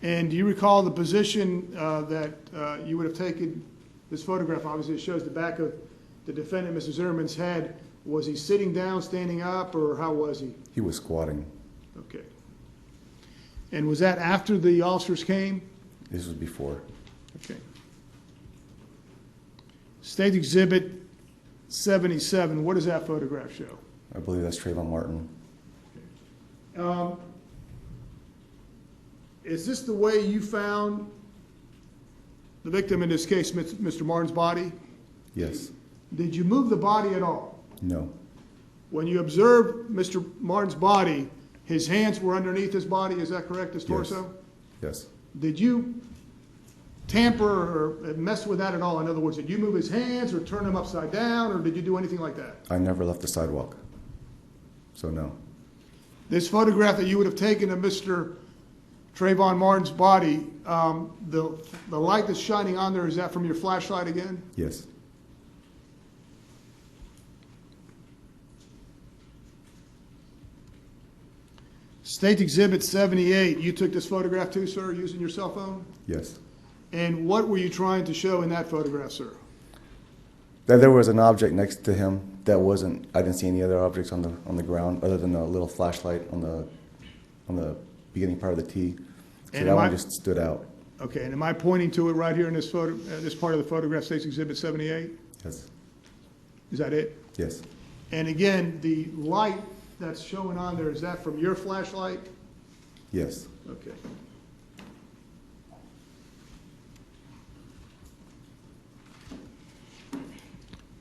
And do you recall the position that you would have taken this photograph? Obviously, it shows the back of the defendant, Mr. Zimmerman's head. Was he sitting down, standing up, or how was he? He was squatting. Okay. And was that after the officers came? This was before. Okay. State Exhibit 77, what does that photograph show? I believe that's Trayvon Martin. Is this the way you found the victim, in this case, Mr. Martin's body? Yes. Did you move the body at all? No. When you observed Mr. Martin's body, his hands were underneath his body, is that correct, his torso? Yes. Did you tamper or mess with that at all? In other words, did you move his hands or turn him upside down, or did you do anything like that? I never left the sidewalk, so no. This photograph that you would have taken of Mr. Trayvon Martin's body, the light that's shining on there, is that from your flashlight again? Yes. State Exhibit 78, you took this photograph too, sir, using your cell phone? Yes. And what were you trying to show in that photograph, sir? That there was an object next to him that wasn't. I didn't see any other objects on the ground other than a little flashlight on the beginning part of the T. So And that one am I- just stood out. Okay, and am I pointing to it right here in this photo, this part of the photograph, State Exhibit 78? Yes. Is that it? Yes. And again, the light that's showing on there, is that from your flashlight? Yes. Okay.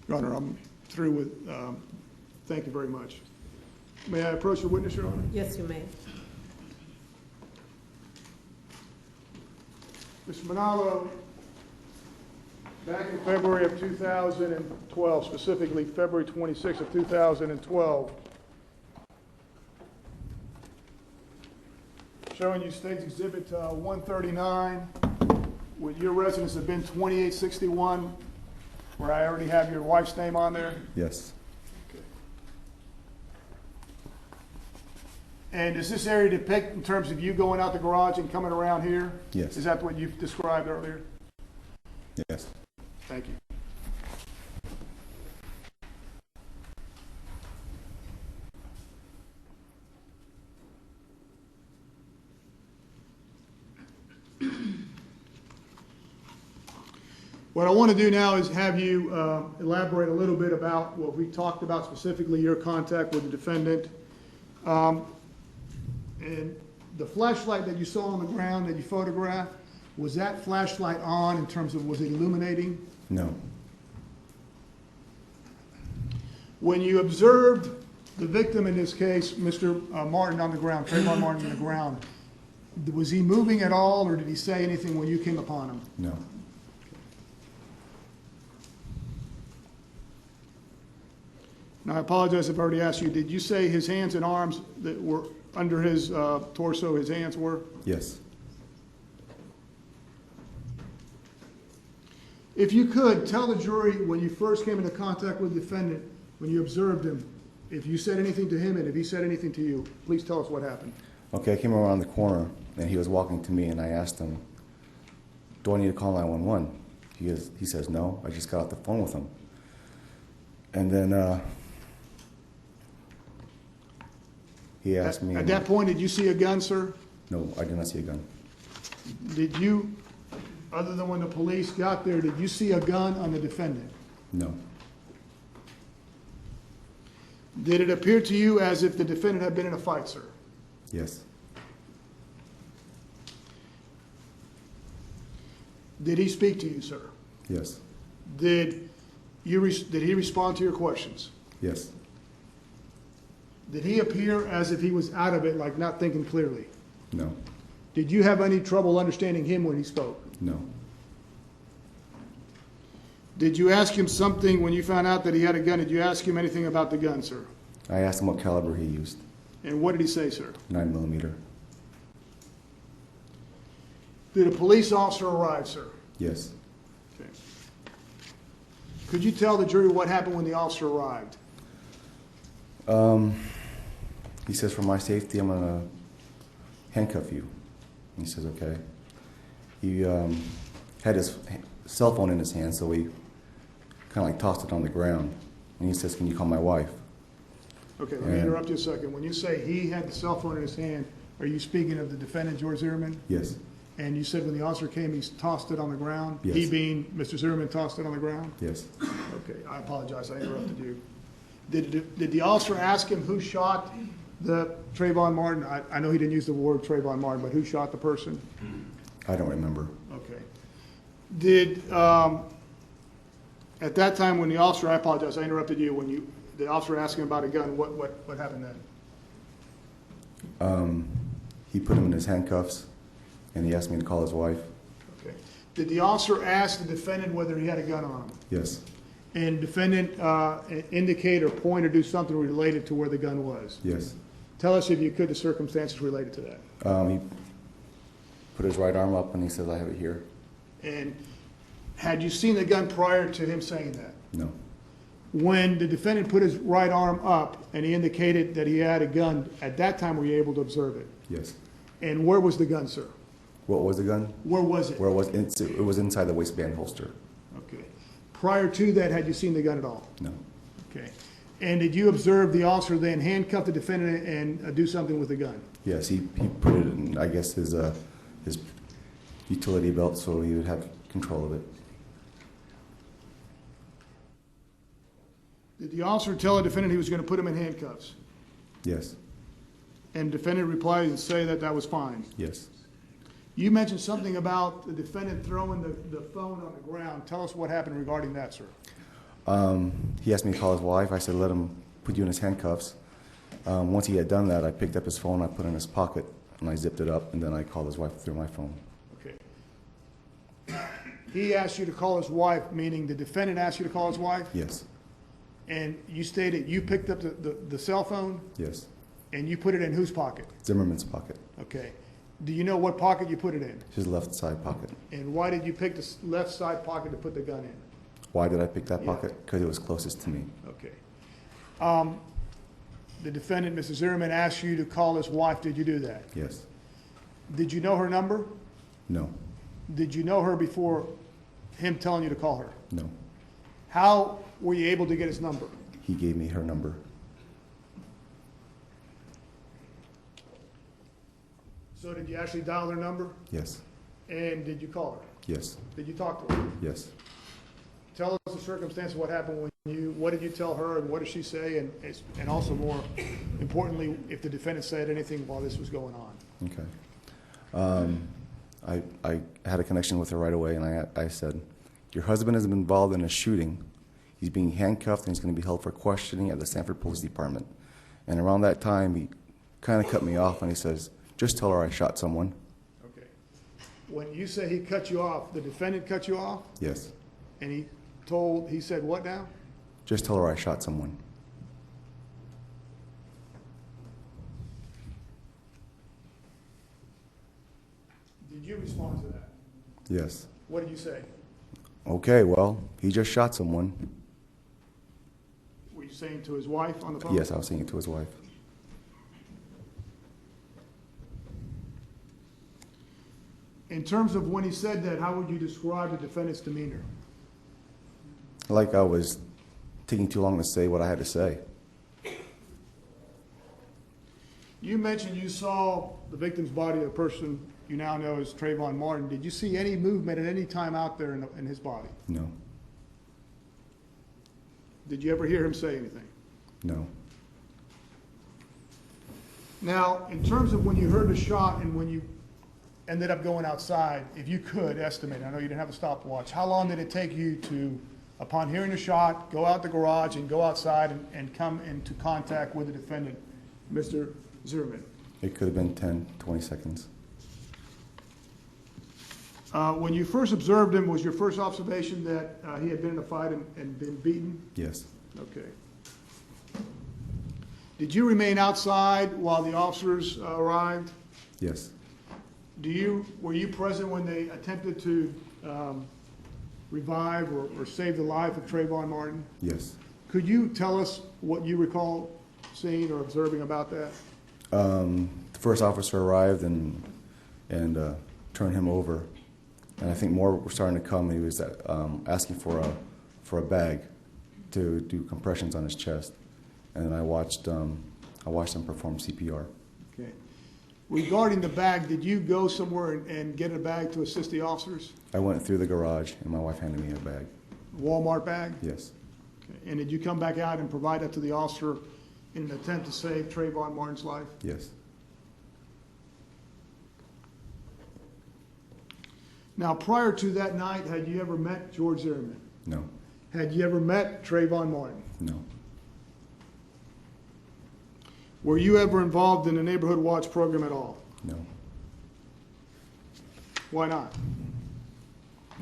Your Honor, I'm through with, thank you very much. May I approach the witness, Your Honor? Yes, you may. Mr. Manalo, back in February of 2012, specifically February 26th of 2012, showing you State's Exhibit 139, would your residence have been 2861, where I already have your wife's name on there? Yes. And is this area depicted in terms of you going out the garage and coming around here? Yes. Is that what you've described earlier? Yes. Thank you. What I want to do now is have you elaborate a little bit about what we talked about, specifically your contact with the defendant. And the flashlight that you saw on the ground that you photographed, was that flashlight on in terms of, was it illuminating? No. When you observed the victim, in this case, Mr. Martin on the ground, Trayvon Martin on the ground, was he moving at all, or did he say anything when you came upon him? No. Now, I apologize if I already asked you, did you say his hands and arms that were under his torso, his hands were? Yes. If you could, tell the jury when you first came into contact with the defendant, when you observed him, if you said anything to him and if he said anything to you, please tell us what happened. Okay, I came around the corner and he was walking to me and I asked him, do I need to call 911? He says, no, I just got off the phone with him. And then he asked me. At that point, did you see a gun, sir? No, I did not see a gun. Did you, other than when the police got there, did you see a gun on the defendant? No. Did it appear to you as if the defendant had been in a fight, sir? Yes. Did he speak to you, sir? Yes. Did he respond to your questions? Yes. Did he appear as if he was out of it, like not thinking clearly? No. Did you have any trouble understanding him when he spoke? No. Did you ask him something when you found out that he had a gun? Did you ask him anything about the gun, sir? I asked him what caliber he used. And what did he say, sir? 9mm. Did a police officer arrive, sir? Yes. Okay. Could you tell the jury what happened when the officer arrived? He says, for my safety, I'm going to handcuff you. And he says, okay. He had his cell phone in his hand, so he kind of like tossed it on the ground. And he says, can you call my wife? Okay, let me interrupt you a second. When you say he had the cell phone in his hand, are you speaking of the defendant, George Zimmerman? Yes. And you said when the officer came, he tossed it on the ground? Yes. He being Mr. Zimmerman tossed it on the ground? Yes. Okay, I apologize, I interrupted you. Did the officer ask him who shot the Trayvon Martin? I know he didn't use the word Trayvon Martin, but who shot the person? I don't remember. Okay. Did, at that time when the officer, I apologize, I interrupted you, when the officer asked him about a gun, what happened then? He put him in his handcuffs, and he asked me to call his wife. Okay. Did the officer ask the defendant whether he had a gun on him? Yes. And defendant indicate or point or do something related to where the gun was? Yes. Tell us, if you could, the circumstances related to that. He put his right arm up, and he says, I have it here. And had you seen the gun prior to him saying that? No. When the defendant put his right arm up and he indicated that he had a gun, at that time were you able to observe it? Yes. And where was the gun, sir? What was the gun? Where was it? Where it was? It was inside the waistband holster. Okay. Prior to that, had you seen the gun at all? No. Okay. And did you observe the officer then handcuff the defendant and do something with the gun? Yes, he put it in, I guess, his utility belt so he would have control of it. Did the officer tell the defendant he was going to put him in handcuffs? Yes. And the defendant replied and say that that was fine? Yes. You mentioned something about the defendant throwing the phone on the ground. Tell us what happened regarding that, sir. He asked me to call his wife. I said, let him put you in his handcuffs. Once he had done that, I picked up his phone, I put it in his pocket, and I zipped it up, and then I called his wife through my phone. Okay. He asked you to call his wife, meaning the defendant asked you to call his wife? Yes. And you stated you picked up the cell phone? Yes. And you put it in whose pocket? Zimmerman's pocket. Okay. Do you know what pocket you put it in? His left side pocket. And why did you pick the left side pocket to put the gun in? Why did I pick that pocket? Because it was closest to me. Okay. The defendant, Mr. Zimmerman, asked you to call his wife. Did you do that? Yes. Did you know her number? No. Did you know her before him telling you to call her? No. How were you able to get his number? He gave me her number. So did you actually dial her number? Yes. And did you call her? Yes. Did you talk to her? Yes. Tell us the circumstance of what happened what did you tell her and what did she say? And also more importantly, if the defendant said anything while this was going on. Okay. I had a connection with her right away, and I said, your husband has been involved in a shooting. He's being handcuffed, and he's going to be held for questioning at the Sanford Police Department. And around that time, he kind of cut me off, and he says, just tell her I shot someone. Okay. When you say he cut you off, the defendant cut you off? Yes. And he said what now? Just tell her I shot someone. Did you respond to that? Yes. What did you say? Okay, well, he just shot someone. Were you saying to his wife on the phone? Yes, I was saying it to his wife. In terms of when he said that, how would you describe the defendant's demeanor? Like I was taking too long to say what I had to say. You mentioned you saw the victim's body, the person you now know as Trayvon Martin. Did you see any movement at any time out there in his body? No. Did you ever hear him say anything? No. Now, in terms of when you heard the shot and when you ended up going outside, if you could estimate, I know you didn't have a stopwatch, how long did it take you to, upon hearing the shot, go out the garage and go outside and come into contact with the defendant, Mr. Zimmerman? It could have been 10, 20 seconds. When you first observed him, was your first observation that he had been in a fight and been beaten? Yes. Okay. Did you remain outside while the officers arrived? Yes. Were you present when they attempted to revive or save the life of Trayvon Martin? Yes. Could you tell us what you recall seeing or observing about that? The first officer arrived and turned him over, and I think more were starting to come. He was asking for a bag to do compressions on his chest, and I watched him perform CPR. Okay. Regarding the bag, did you go somewhere and get a bag to assist the officers? I went through the garage, and my wife handed me a bag. Walmart bag? Yes. Okay. And did you come back out and provide that to the officer in an attempt to save Trayvon Martin's life? Yes. Now, prior to that night, had you ever met George Zimmerman? No. Had you ever met Trayvon Martin? No. Were you ever involved in the Neighborhood Watch program at all? No. Why not?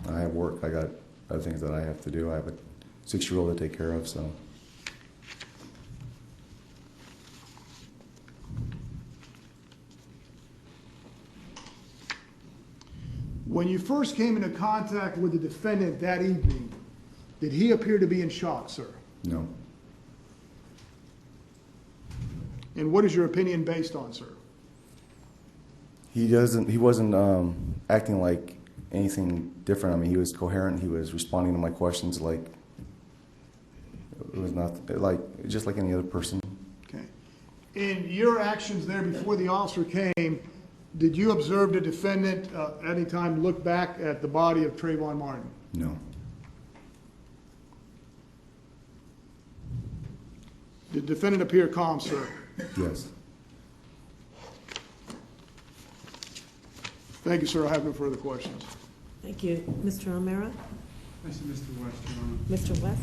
I have work. I got other things that I have to do. I have a 6-year-old to take care of, so. When you first came into contact with the defendant that evening, did he appear to be in shock, sir? No. And what is your opinion based on, sir? He wasn't acting like anything different. I mean, he was coherent. He was responding to my questions like it was not just like any other person. Okay. In your actions there before the officer came, did you observe the defendant at any time look back at the body of Trayvon Martin? No. Did the defendant appear calm, sir? Yes. Thank you, sir. I have no further questions. Thank you. Mr. O'Mara? I see Mr. West, Your Honor. Mr. West?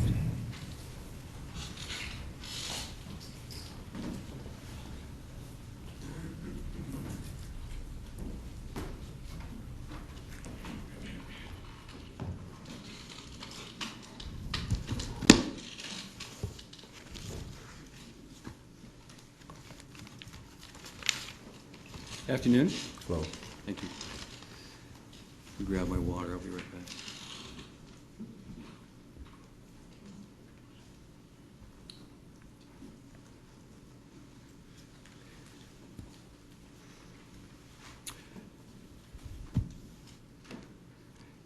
Afternoon. Hello. Thank you. Grab my water. I'll be right back.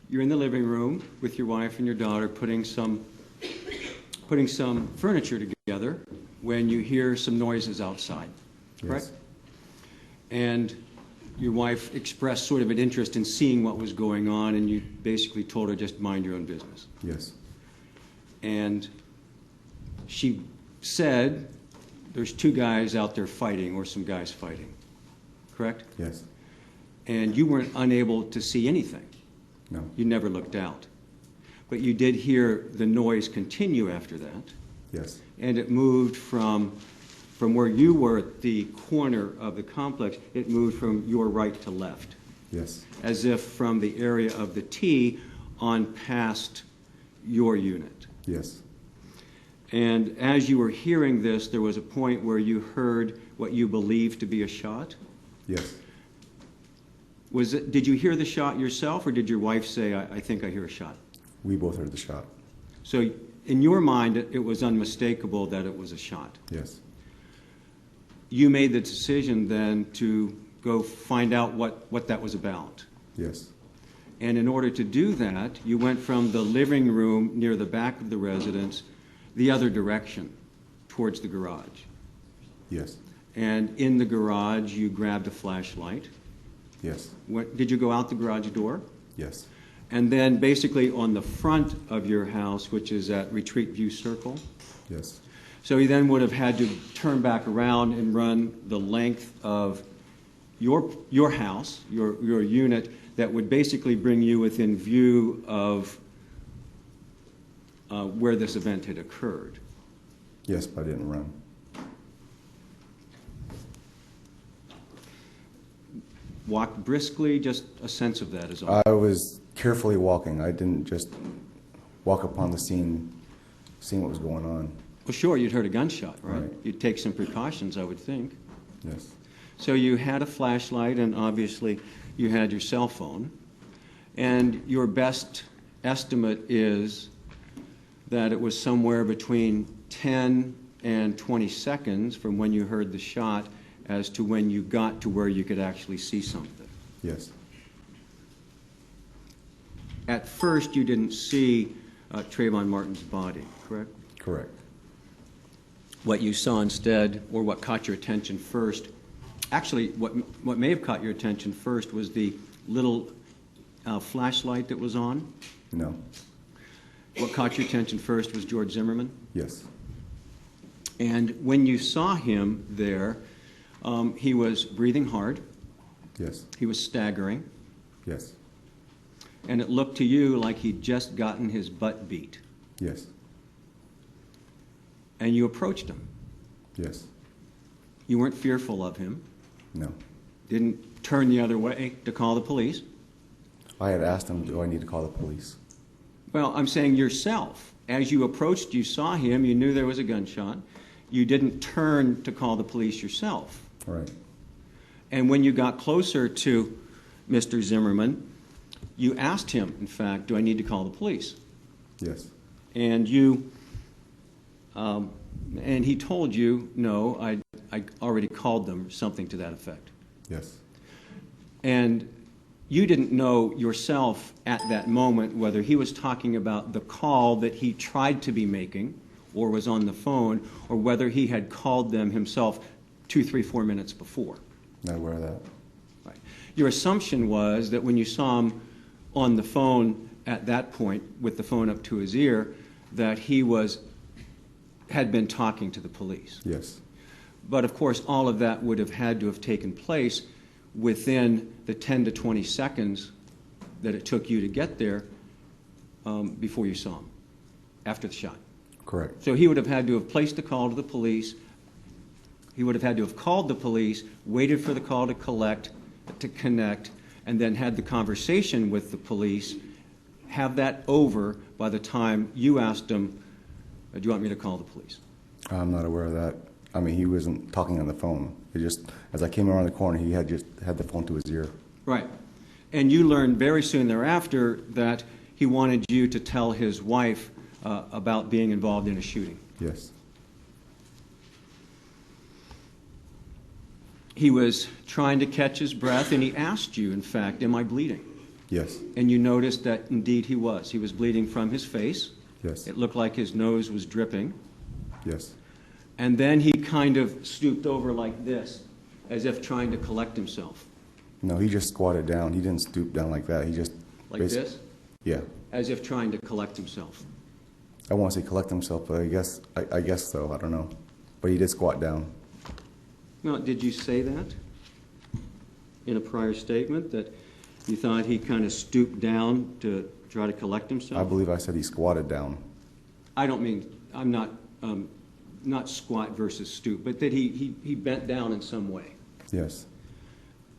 You're in the living room with your wife and your daughter putting some furniture together when you hear some noises outside, correct? Yes. And your wife expressed sort of an interest in seeing what was going on, and you basically told her just mind your own business. Yes. And she said there's 2 guys out there fighting, or some guys fighting, correct? Yes. And you weren't unable to see anything. No. You never looked out. But you did hear the noise continue after that. Yes. And it moved from where you were at the corner of the complex, it moved from your right to left. Yes. As if from the area of the T on past your unit. Yes. And as you were hearing this, there was a point where you heard what you believed to be a shot? Yes. Did you hear the shot yourself, or did your wife say, I think I hear a shot? We both heard the shot. So in your mind, it was unmistakable that it was a shot. Yes. You made the decision then to go find out what that was about. Yes. And in order to do that, you went from the living room near the back of the residence the other direction, towards the garage. Yes. And in the garage, you grabbed a flashlight. Yes. Did you go out the garage door? Yes. And then basically on the front of your house, which is at Retreat View Circle, Yes. So he then would have had to turn back around and run the length of your house, your unit, that would basically bring you within view of where this event had occurred. Yes, but I didn't run. Walked briskly, just a sense of that is all. I was carefully walking. I didn't just walk upon the scene, seeing what was going on. Well, sure, you'd heard a gunshot, right? Right. You'd take some precautions, I would think. Yes. So you had a flashlight, and obviously you had your cell phone. And your best estimate is that it was somewhere between 10 and 20 seconds from when you heard the shot as to when you got to where you could actually see something. Yes. At first, you didn't see Trayvon Martin's body, correct? Correct. What you saw instead, or what caught your attention first, actually, what may have caught your attention first was the little flashlight that was on. No. What caught your attention first was George Zimmerman. Yes. And when you saw him there, he was breathing hard. Yes. He was staggering. Yes. And it looked to you like he'd just gotten his butt beat. Yes. And you approached him. Yes. You weren't fearful of him. No. Didn't turn the other way to call the police. I had asked him, do I need to call the police? Well, I'm saying yourself. As you approached, you saw him, you knew there was a gunshot. You didn't turn to call the police yourself. Right. And when you got closer to Mr. Zimmerman, you asked him, in fact, do I need to call the police? Yes. And and he told you, no, I already called them, something to that effect. Yes. And you didn't know yourself at that moment whether he was talking about the call that he tried to be making or was on the phone, or whether he had called them himself 2, 3, 4 minutes before. Not aware of that. Right. Your assumption was that when you saw him on the phone at that point, with the phone up to his ear, that he had been talking to the police. Yes. But of course, all of that would have had to have taken place within the 10 to 20 seconds that it took you to get there before you saw him, after the shot. Correct. So he would have had to have placed the call to the police. He would have had to have called the police, waited for the call to connect, and then had the conversation with the police, have that over by the time you asked him, do you want me to call the police? I'm not aware of that. I mean, he wasn't talking on the phone. It just, as I came around the corner, he had just had the phone to his ear. Right. And you learned very soon thereafter that he wanted you to tell his wife about being involved in a shooting. Yes. He was trying to catch his breath, and he asked you, in fact, am I bleeding? Yes. And you noticed that indeed he was. He was bleeding from his face. Yes. It looked like his nose was dripping. Yes. And then he kind of stooped over like this, as if trying to collect himself. No, he just squatted down. He didn't stoop down like that. He just... Like this? Yeah. As if trying to collect himself. I want to say collect himself, but I guess so. I don't know. But he did squat down. Well, did you say that in a prior statement, that you thought he kind of stooped down to try to collect himself? I believe I said he squatted down. I don't mean, I'm not squat versus stoop, but that he bent down in some way. Yes.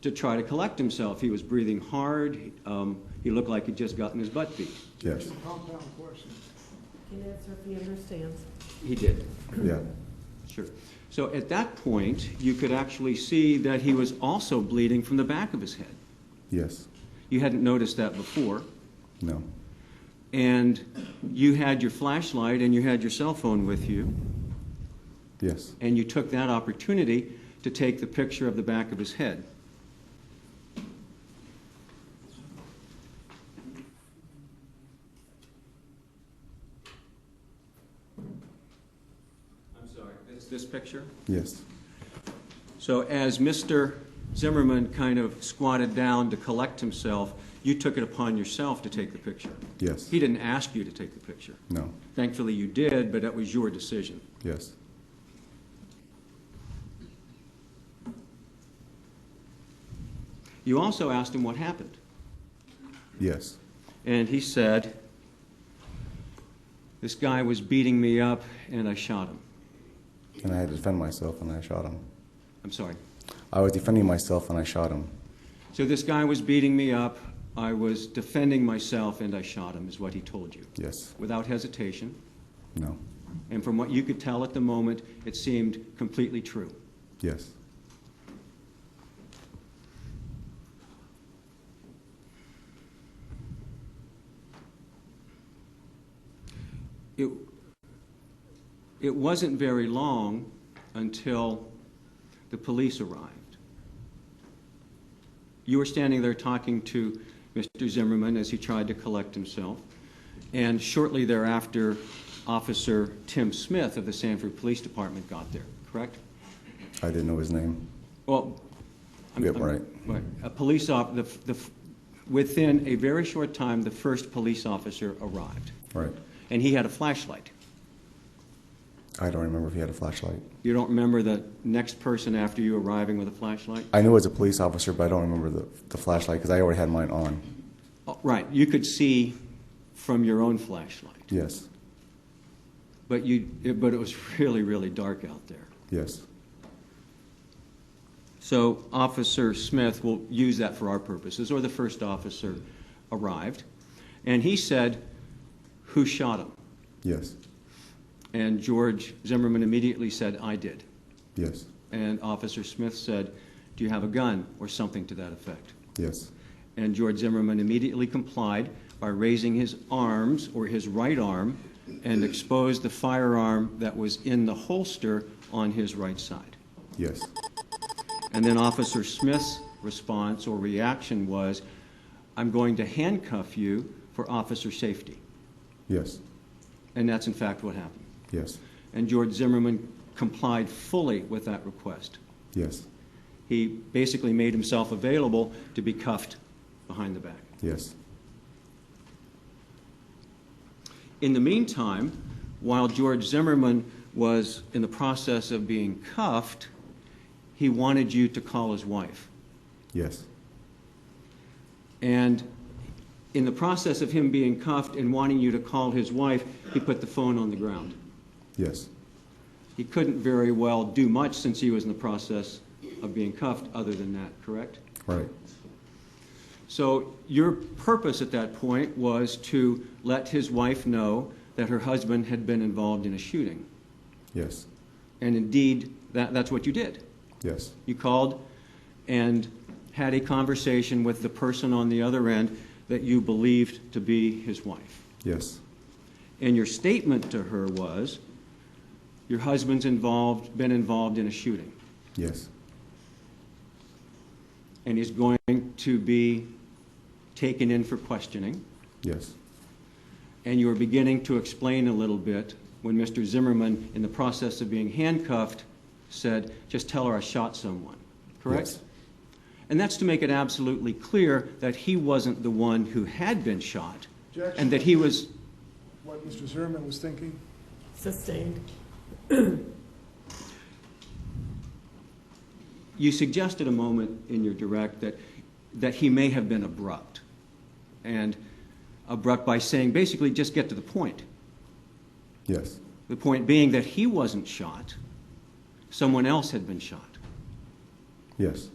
To try to collect himself. He was breathing hard. He looked like he'd just gotten his butt beat. Yes. Compound question. Can answer if he understands. He did. Yeah. Sure. So at that point, you could actually see that he was also bleeding from the back of his head. Yes. You hadn't noticed that before. No. And you had your flashlight and you had your cell phone with you. Yes. And you took that opportunity to take the picture of the back of his head. I'm sorry, it's this picture? Yes. So as Mr. Zimmerman kind of squatted down to collect himself, you took it upon yourself to take the picture. Yes. He didn't ask you to take the picture. No. Thankfully you did, but that was your decision. Yes. You also asked him what happened. Yes. And he said, this guy was beating me up and I shot him. And I had to defend myself and I shot him. I'm sorry. I was defending myself and I shot him. So this guy was beating me up, I was defending myself, and I shot him, is what he told you. Yes. Without hesitation. No. And from what you could tell at the moment, it seemed completely true. Yes. It wasn't very long until the police arrived. You were standing there talking to Mr. Zimmerman as he tried to collect himself, and shortly thereafter, Officer Tim Smith of the Sanford Police Department got there, correct? I didn't know his name. Well, Right. a police within a very short time, the first police officer arrived. Right. And he had a flashlight. I don't remember if he had a flashlight. You don't remember the next person after you arriving with a flashlight? I knew it was a police officer, but I don't remember the flashlight because I already had mine on. Oh, right. You could see from your own flashlight. Yes. But it was really, really dark out there. Yes. So Officer Smith will use that for our purposes, or the first officer arrived, and he said, "Who shot him?" Yes. And George Zimmerman immediately said, "I did." Yes. And Officer Smith said, "Do you have a gun?" or something to that effect. Yes. And George Zimmerman immediately complied by raising his arms, or his right arm, and exposed the firearm that was in the holster on his right side. Yes. And then Officer Smith's response or reaction was, "I'm going to handcuff you for officer safety." Yes. And that's in fact what happened. Yes. And George Zimmerman complied fully with that request. Yes. He basically made himself available to be cuffed behind the back. Yes. In the meantime, while George Zimmerman was in the process of being cuffed, he wanted you to call his wife. Yes. And in the process of him being cuffed and wanting you to call his wife, he put the phone on the ground. Yes. He couldn't very well do much since he was in the process of being cuffed other than that, correct? Right. So your purpose at that point was to let his wife know that her husband had been involved in a shooting. Yes. And indeed, that's what you did. Yes. You called and had a conversation with the person on the other end that you believed to be his wife. Yes. And your statement to her was, your husband's been involved in a shooting. Yes. And he's going to be taken in for questioning. Yes. And you were beginning to explain a little bit when Mr. Zimmerman, in the process of being handcuffed, said, "Just tell her I shot someone." Correct? Yes. And that's to make it absolutely clear that he wasn't the one who had been shot, Objection. and that he was... What Mr. Zimmerman was thinking? Sustained. You suggested a moment in your direct that he may have been abrupt. And abrupt by saying, basically, just get to the point. Yes. The point being that he wasn't shot, someone else had been shot. Yes.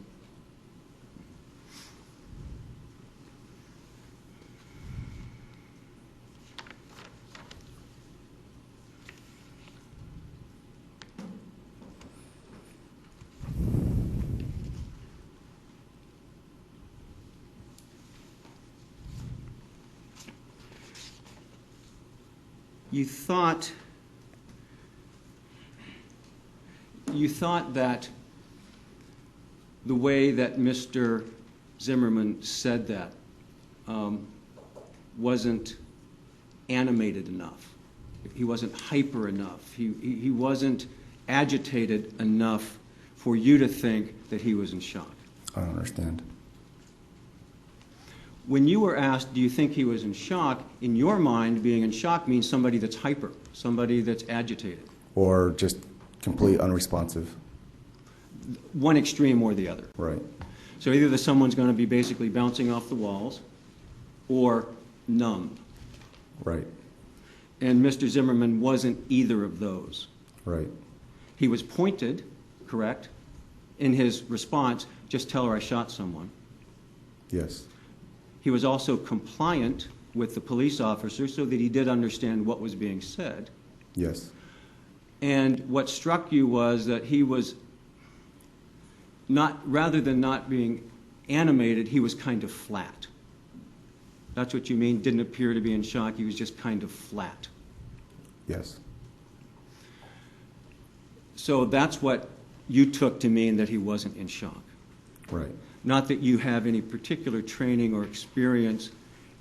You thought that the way that Mr. Zimmerman said that wasn't animated enough. He wasn't hyper enough. He wasn't agitated enough for you to think that he was in shock. I don't understand. When you were asked, do you think he was in shock, in your mind, being in shock means somebody that's hyper, somebody that's agitated. Or just completely unresponsive. One extreme or the other. Right. So either someone's going to be basically bouncing off the walls or numb. Right. And Mr. Zimmerman wasn't either of those. Right. He was pointed, correct? In his response, just tell her I shot someone. Yes. He was also compliant with the police officer so that he did understand what was being said. Yes. And what struck you was that he was not, rather than not being animated, he was kind of flat. That's what you mean, didn't appear to be in shock, he was just kind of flat. Yes. So that's what you took to mean that he wasn't in shock. Right. Not that you have any particular training or experience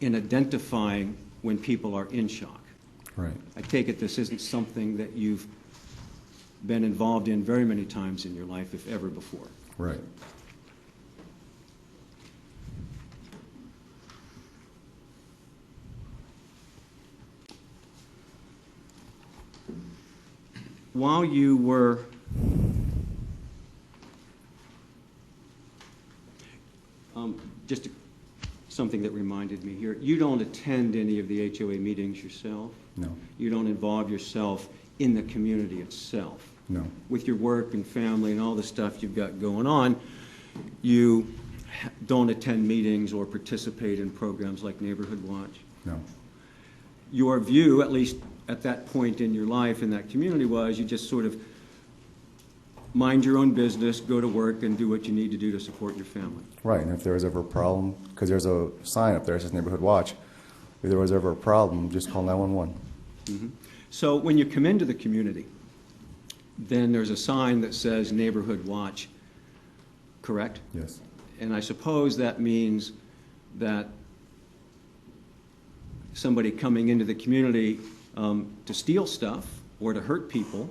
in identifying when people are in shock. Right. I take it this isn't something that you've been involved in very many times in your life, if ever before. Right. While you were just something that reminded me here, you don't attend any of the HOA meetings yourself? No. You don't involve yourself in the community itself? No. With your work and family and all the stuff you've got going on, you don't attend meetings or participate in programs like Neighborhood Watch? No. Your view, at least at that point in your life in that community, was you just sort of mind your own business, go to work, and do what you need to do to support your family. Right, and if there was ever a problem, because there's a sign up there that says Neighborhood Watch, if there was ever a problem, just call 911. Mm-hmm. So when you come into the community, then there's a sign that says Neighborhood Watch, correct? Yes. And I suppose that means that somebody coming into the community to steal stuff or to hurt people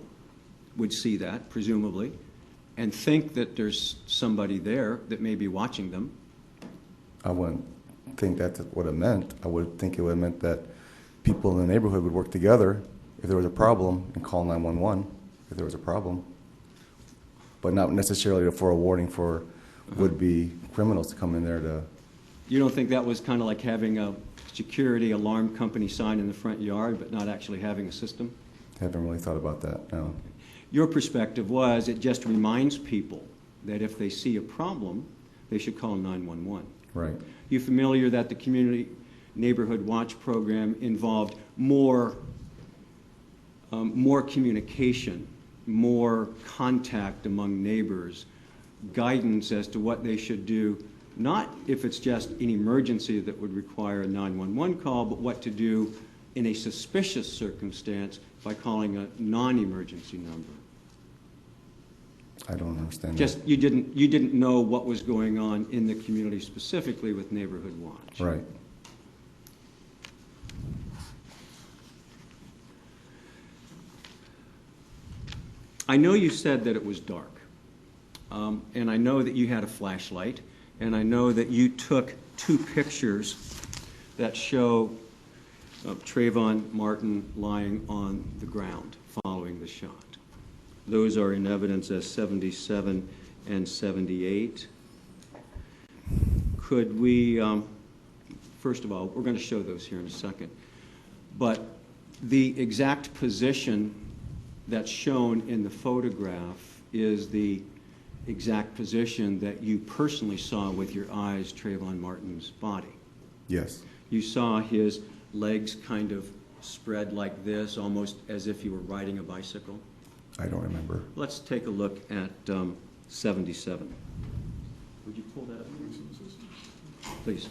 would see that, presumably, and think that there's somebody there that may be watching them. I wouldn't think that's what it meant. I would think it would have meant that people in the neighborhood would work together if there was a problem and call 911 if there was a problem, but not necessarily for a warning for would-be criminals to come in there to... You don't think that was kind of like having a security alarm company sign in the front yard, but not actually having a system? Haven't really thought about that, no. Your perspective was it just reminds people that if they see a problem, they should call 911. Right. You familiar that the Community Neighborhood Watch program involved more communication, more contact among neighbors, guidance as to what they should do, not if it's just an emergency that would require a 911 call, but what to do in a suspicious circumstance by calling a non-emergency number. I don't understand Just that. you didn't know what was going on in the community specifically with Neighborhood Watch. Right. I know you said that it was dark, and I know that you had a flashlight, and I know that you took two pictures that show Trayvon Martin lying on the ground following the shot. Those are in evidence as 77 and 78. Could we, first of all, we're going to show those here in a second, but the exact position that's shown in the photograph is the exact position that you personally saw with your eyes Trayvon Martin's body. Yes. You saw his legs kind of spread like this, almost as if he were riding a bicycle. I don't remember. Let's take a look at 77. Would you pull that up, please?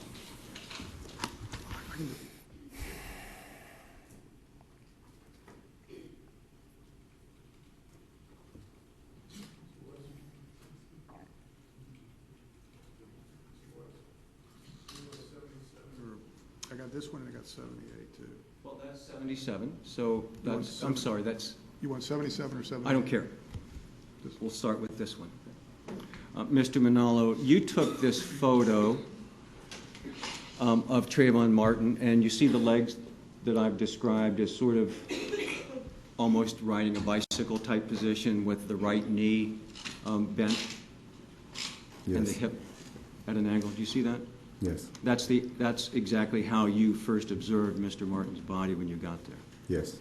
I got this one and I got 78 too. Well, that's 77, so that's, I'm sorry, that's... You want 77 or 78? I don't care. We'll start with this one. Mr. Manalo, you took this photo of Trayvon Martin, and you see the legs that I've described as sort of almost riding a bicycle type position with the right knee bent and the hip at an angle. Do you see that? Yes. That's exactly how you first observed Mr. Martin's body when you got there. Yes.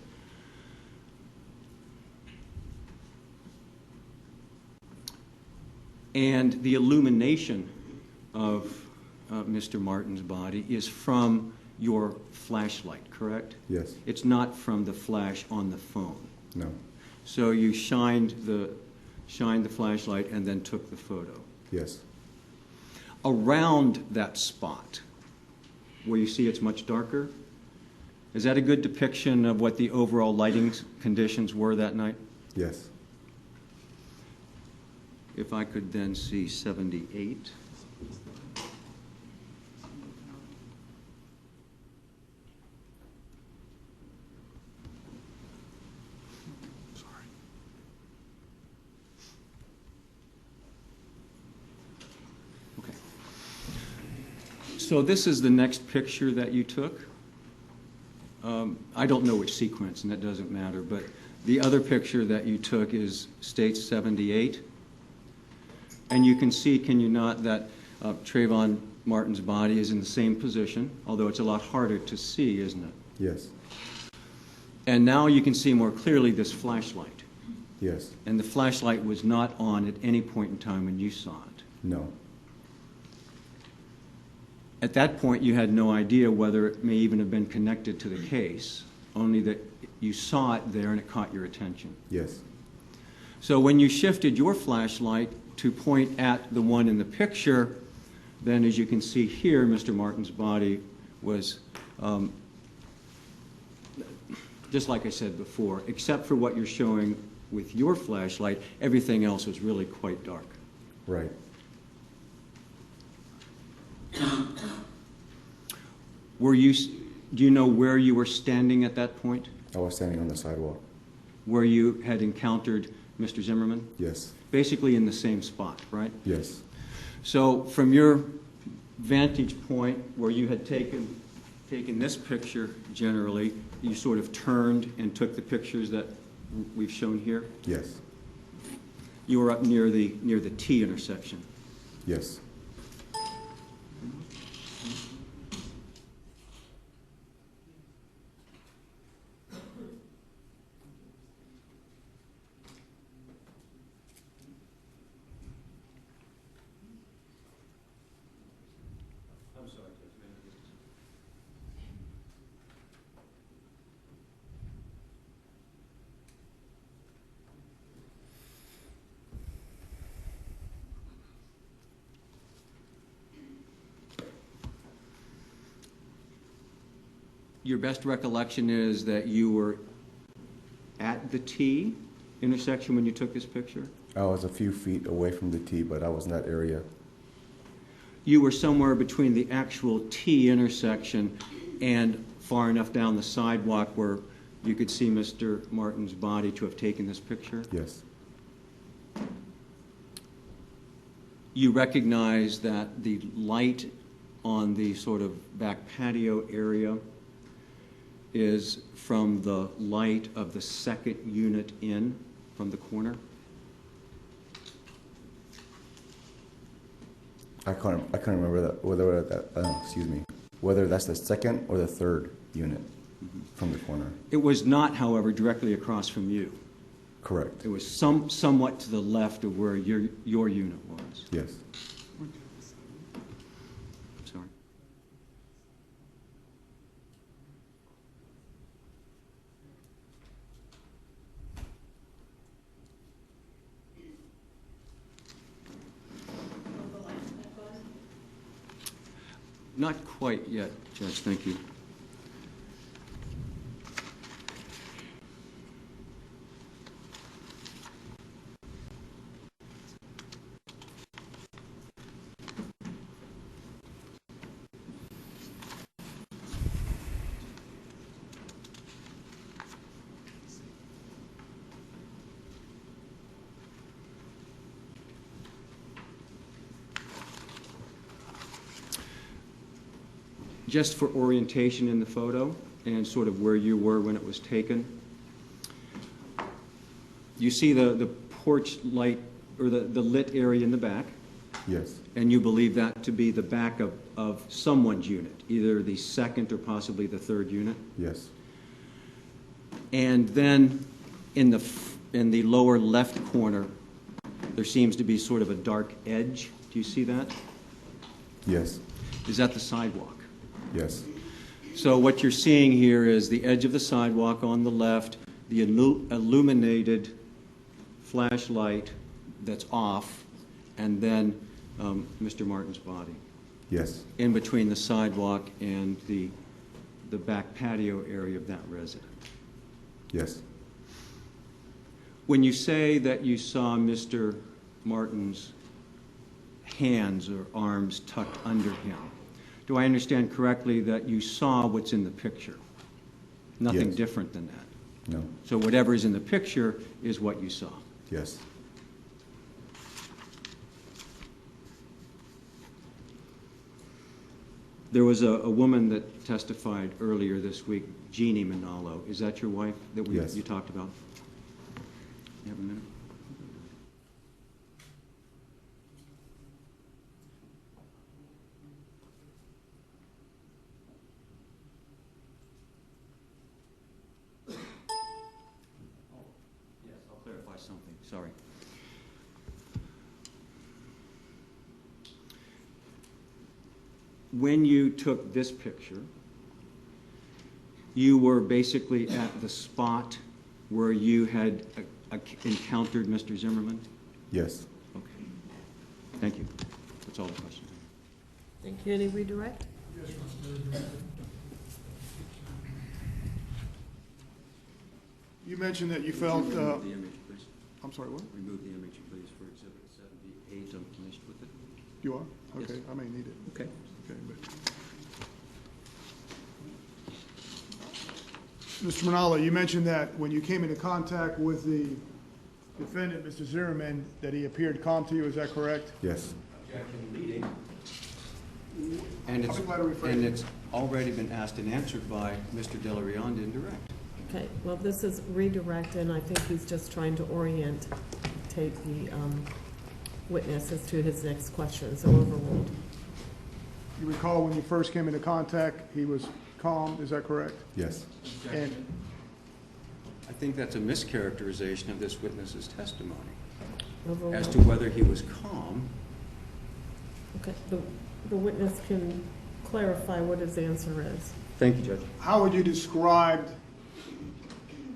And the illumination of Mr. Martin's body is from your flashlight, correct? Yes. It's not from the flash on the phone. No. So you shined the flashlight and then took the photo. Yes. Around that spot, where you see it's much darker, is that a good depiction of what the overall lighting conditions were that night? Yes. If I could then see 78. Okay. So this is the next picture that you took. I don't know which sequence, and that doesn't matter, but the other picture that you took states 78. And you can see, can you not, that Trayvon Martin's body is in the same position, although it's a lot harder to see, isn't it? Yes. And now you can see more clearly this flashlight. Yes. And the flashlight was not on at any point in time when you saw it. No. At that point, you had no idea whether it may even have been connected to the case, only that you saw it there and it caught your attention. Yes. So when you shifted your flashlight to point at the one in the picture, then as you can see here, Mr. Martin's body was, just like I said before, except for what you're showing with your flashlight, everything else was really quite dark. Right. Do you know where you were standing at that point? I was standing on the sidewalk. Where you had encountered Mr. Zimmerman? Yes. Basically in the same spot, right? Yes. So from your vantage point where you had taken this picture generally, you sort of turned and took the pictures that we've shown here? Yes. You were up near the T intersection. Yes. Your best recollection is that you were at the T intersection when you took this picture? I was a few feet away from the T, but I was in that area. You were somewhere between the actual T intersection and far enough down the sidewalk where you could see Mr. Martin's body to have taken this picture? Yes. You recognize that the light on the sort of back patio area is from the light of the second unit in from the corner? I can't remember that whether that's the second or the third unit from the corner. It was not, however, directly across from you. Correct. It was somewhat to the left of where your unit was. Yes. Sorry. Not quite yet, Judge. Thank you. Just for orientation in the photo and sort of where you were when it was taken, you see the porch light or the lit area in the back. Yes. And you believe that to be the back of someone's unit, either the second or possibly the third unit? Yes. And then in the lower left corner, there seems to be sort of a dark edge. Do you see that? Yes. Is that the sidewalk? Yes. So what you're seeing here is the edge of the sidewalk on the left, the illuminated flashlight that's off, and then Mr. Martin's body. Yes. In between the sidewalk and the back patio area of that residence. Yes. When you say that you saw Mr. Martin's hands or arms tucked under him, do I understand correctly that you saw what's in the picture? Nothing Yes. different than that? No. So whatever is in the picture is what you saw? Yes. There was a woman that testified earlier this week, Jeannie Manalo. Is that your wife that Yes. you talked about? You have a minute? Yes, I'll clarify something. Sorry. When you took this picture, you were basically at the spot where you had encountered Mr. Zimmerman? Yes. Okay. Thank you. That's all the questions. Thank you. Any redirect? You mentioned that you felt, Remove the image, please. I'm sorry, what? Remove the image, please, for Exhibit 78. I'm finished with it. You are? Yes. Okay, I may need it. Okay. Okay, but. Mr. Manalo, you mentioned that when you came into contact with the defendant, Mr. Zimmerman, that he appeared calm to you, is that correct? Yes. And Rephrase. it's already been asked and answered by Mr. Delarionde in direct. Okay, well, this is redirect, and I think he's just trying to orientate the witness as to his next question, so overruled. You recall when you first came into contact, he was calm, is that correct? Yes. And I think that's a mischaracterization of this witness's testimony Overruled. as to whether he was calm. Okay, the witness can clarify what his answer is. Thank you, Judge. how would you describe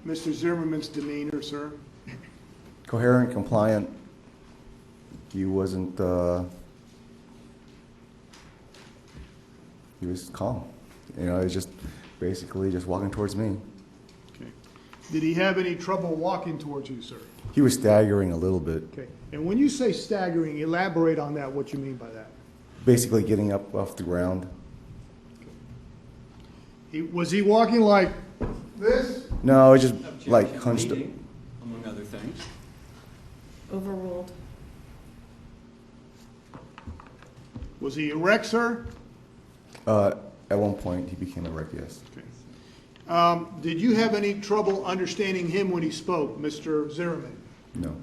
Mr. Zimmerman's demeanor, sir? Coherent, compliant. He wasn't, he was calm. You know, he was just basically just walking towards me. Okay. Did he have any trouble walking towards you, sir? He was staggering a little bit. Okay. And when you say staggering, elaborate on that, what you mean by that. Basically getting up off the ground. Was he walking like this? No, just like hunched up. Leading, among other things. Overruled. Was he erect, sir? At one point, he became erect, yes. Okay. Did you have any trouble understanding him when he spoke, Mr. Zimmerman? No.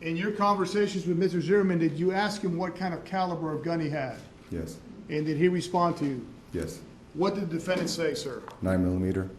In your conversations with Mr. Zimmerman, did you ask him what kind of caliber of gun he had? Yes. And did he respond to you? Yes. What did the defendant say, sir? 9mm.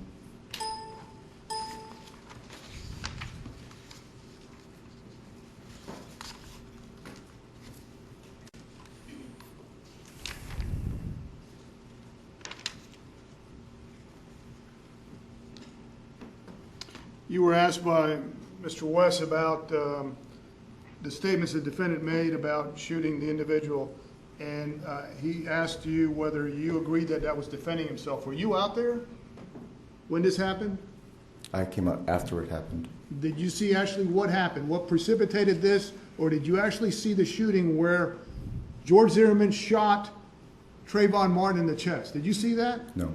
You were asked by Mr. West about the statements the defendant made about shooting the individual, and he asked you whether you agreed that that was defending himself. Were you out there when this happened? I came out after it happened. Did you see actually what happened? What precipitated this? Or did you actually see the shooting where George Zimmerman shot Trayvon Martin in the chest? Did you see that? No.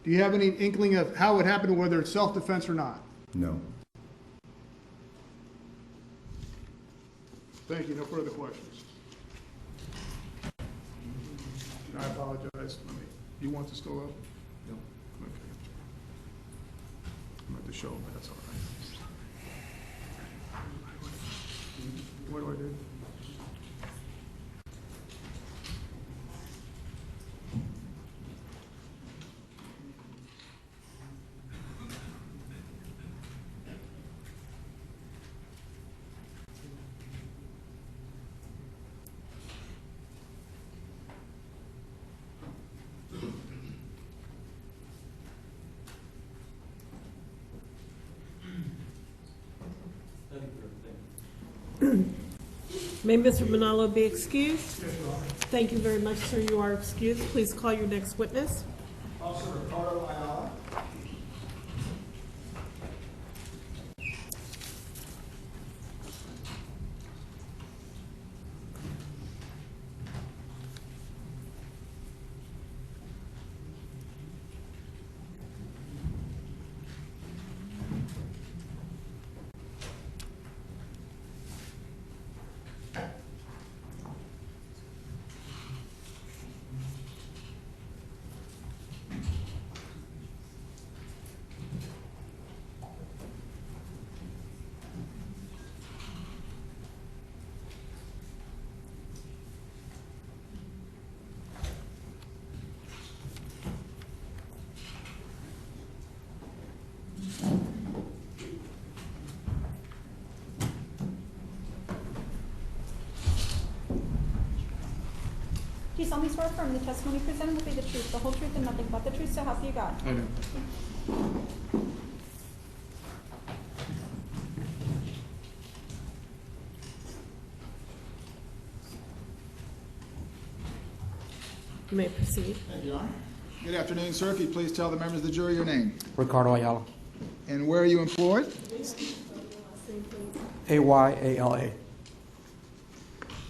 Do you have any inkling of how it happened, whether it's self-defense or not? No. Thank you. No further questions. I apologize. You want this still up? No. Okay. I'm going to show them, but that's all right. What do I do? May Mr. Manalo be excused? Thank you very much, sir. You are excused. Please call your next witness. Officer Ricardo Ayala. Do you solemnly swear affirm the testimony presented will be the truth, the whole truth, and nothing but the truth, so help you God? I do. You may proceed. Thank you, Your Honor. Good afternoon, sir. If you please tell the members of the jury your name. Ricardo Ayala. And where are you employed? Ayala.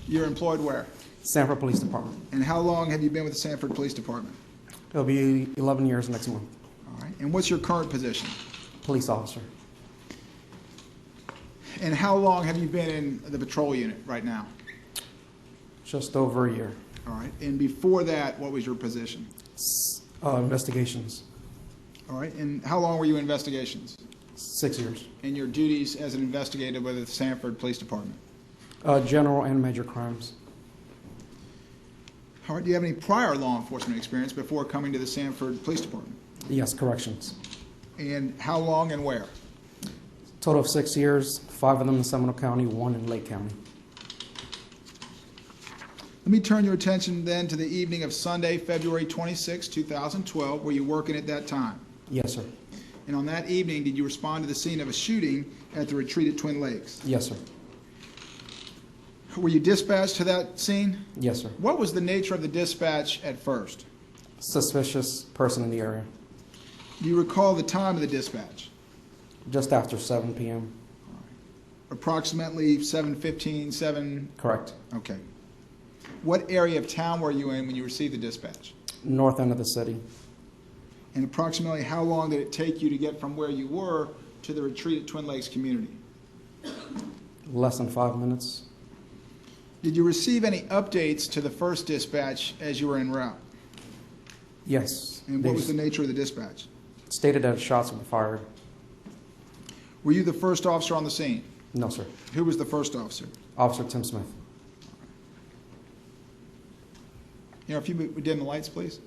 You're employed where? Sanford Police Department. And how long have you been with the Sanford Police Department? It'll be 11 years next month. All right. And what's your current position? Police officer. And how long have you been in the patrol unit right now? Just over a year. All right. And before that, what was your position? Investigations. All right. And how long were you in investigations? 6 years. And your duties as an investigator with the Sanford Police Department? General and major crimes. All right. Do you have any prior law enforcement experience before coming to the Sanford Police Department? Yes, corrections. And how long and where? Total of 6 years, 5 of them in Seminole County, 1 in Lake County. Let me turn your attention then to the evening of Sunday, February 26, 2012. Were you working at that time? Yes, sir. And on that evening, did you respond to the scene of a shooting at the retreat at Twin Lakes? Yes, sir. Were you dispatched to that scene? Yes, sir. What was the nature of the dispatch at first? Suspicious person in the area. Do you recall the time of the dispatch? Just after 7 p.m. Approximately 7:15, 7? Correct. Okay. What area of town were you in when you received the dispatch? North end of the city. And approximately how long did it take you to get from where you were to the retreat at Twin Lakes community? Less than 5 minutes. Did you receive any updates to the first dispatch as you were en route? Yes. And what was the nature of the dispatch? Stated that shots were fired. Were you the first officer on the scene? No, sir. Who was the first officer? Officer Tim Smith. You know, if you would dim the lights, please.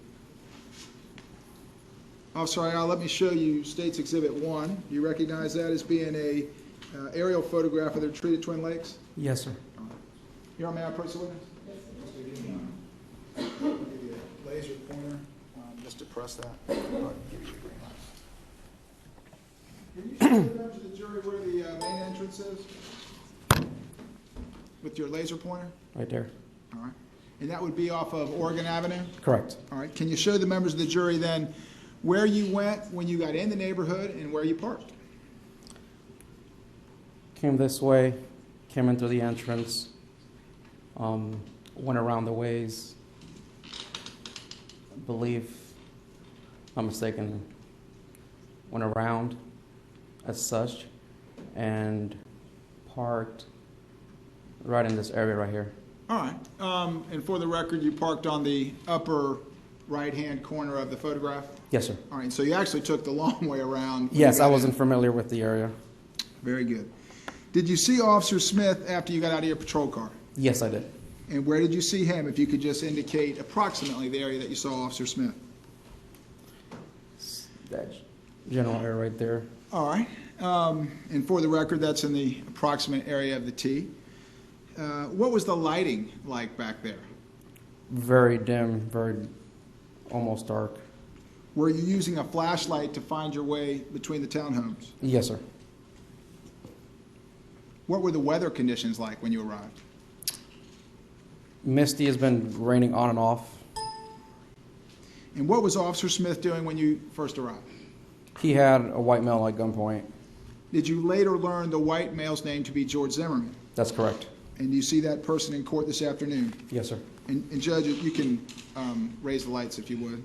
Officer Ayala, let me show you State's Exhibit 1. Do you recognize that as being a aerial photograph of the retreat at Twin Lakes? Yes, sir. Your Honor, may I approach the witness? I'll give you a laser pointer just to press that. Give you the green light. Can you show the members of the jury where the main entrance is? With your laser pointer? Right there. All right. And that would be off of Oregon Avenue? Correct. All right. Can you show the members of the jury then where you went when you got in the neighborhood and where you parked? Came this way, came in through the entrance, went around the ways, I believe, if I'm mistaken, went around as such, and parked right in this area right here. All right. And for the record, you parked on the upper right-hand corner of the photograph? Yes, sir. All right, so you actually took the long way around. when Yes, you I got wasn't in. familiar with the area. Very good. Did you see Officer Smith after you got out of your patrol car? Yes, I did. And where did you see him, if you could just indicate approximately the area that you saw Officer Smith? That general area right there. All right. And for the record, that's in the approximate area of the T. What was the lighting like back there? Very dim, very almost dark. Were you using a flashlight to find your way between the townhomes? Yes, sir. What were the weather conditions like when you arrived? Misty has been raining on and off. And what was Officer Smith doing when you first arrived? He had a white male at gunpoint. Did you later learn the white male's name to be George Zimmerman? That's correct. And you see that person in court this afternoon? Yes, sir. And Judge, you can raise the lights if you would.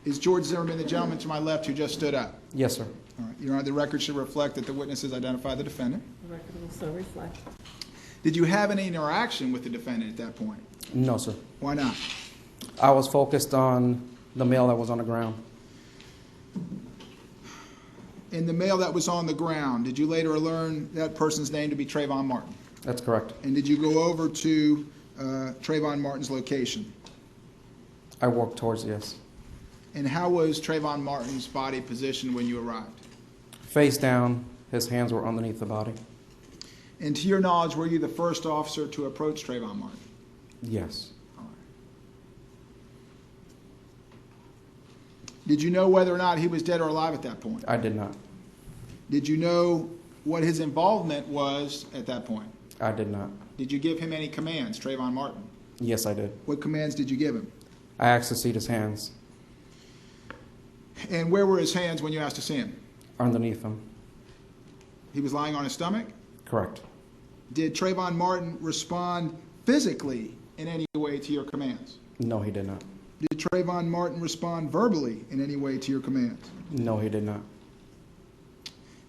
Is George Zimmerman the gentleman to my left who just stood up? Yes, sir. All right. Your Honor, the record should reflect that the witnesses identified the defendant. The record will so reflect. Did you have any interaction with the defendant at that point? No, sir. Why not? I was focused on the male that was on the ground. In the male that was on the ground, did you later learn that person's name to be Trayvon Martin? That's correct. And did you go over to Trayvon Martin's location? I walked towards, yes. And how was Trayvon Martin's body positioned when you arrived? Face down, his hands were underneath the body. And to your knowledge, were you the first officer to approach Trayvon Martin? Yes. All right. Did you know whether or not he was dead or alive at that point? I did not. Did you know what his involvement was at that point? I did not. Did you give him any commands, Trayvon Martin? Yes, I did. What commands did you give him? I asked to see his hands And where were his hands when you asked to see him? underneath him. He was lying on his stomach? Correct. Did Trayvon Martin respond physically in any way to your commands? No, he did not. Did Trayvon Martin respond verbally in any way to your commands? No, he did not.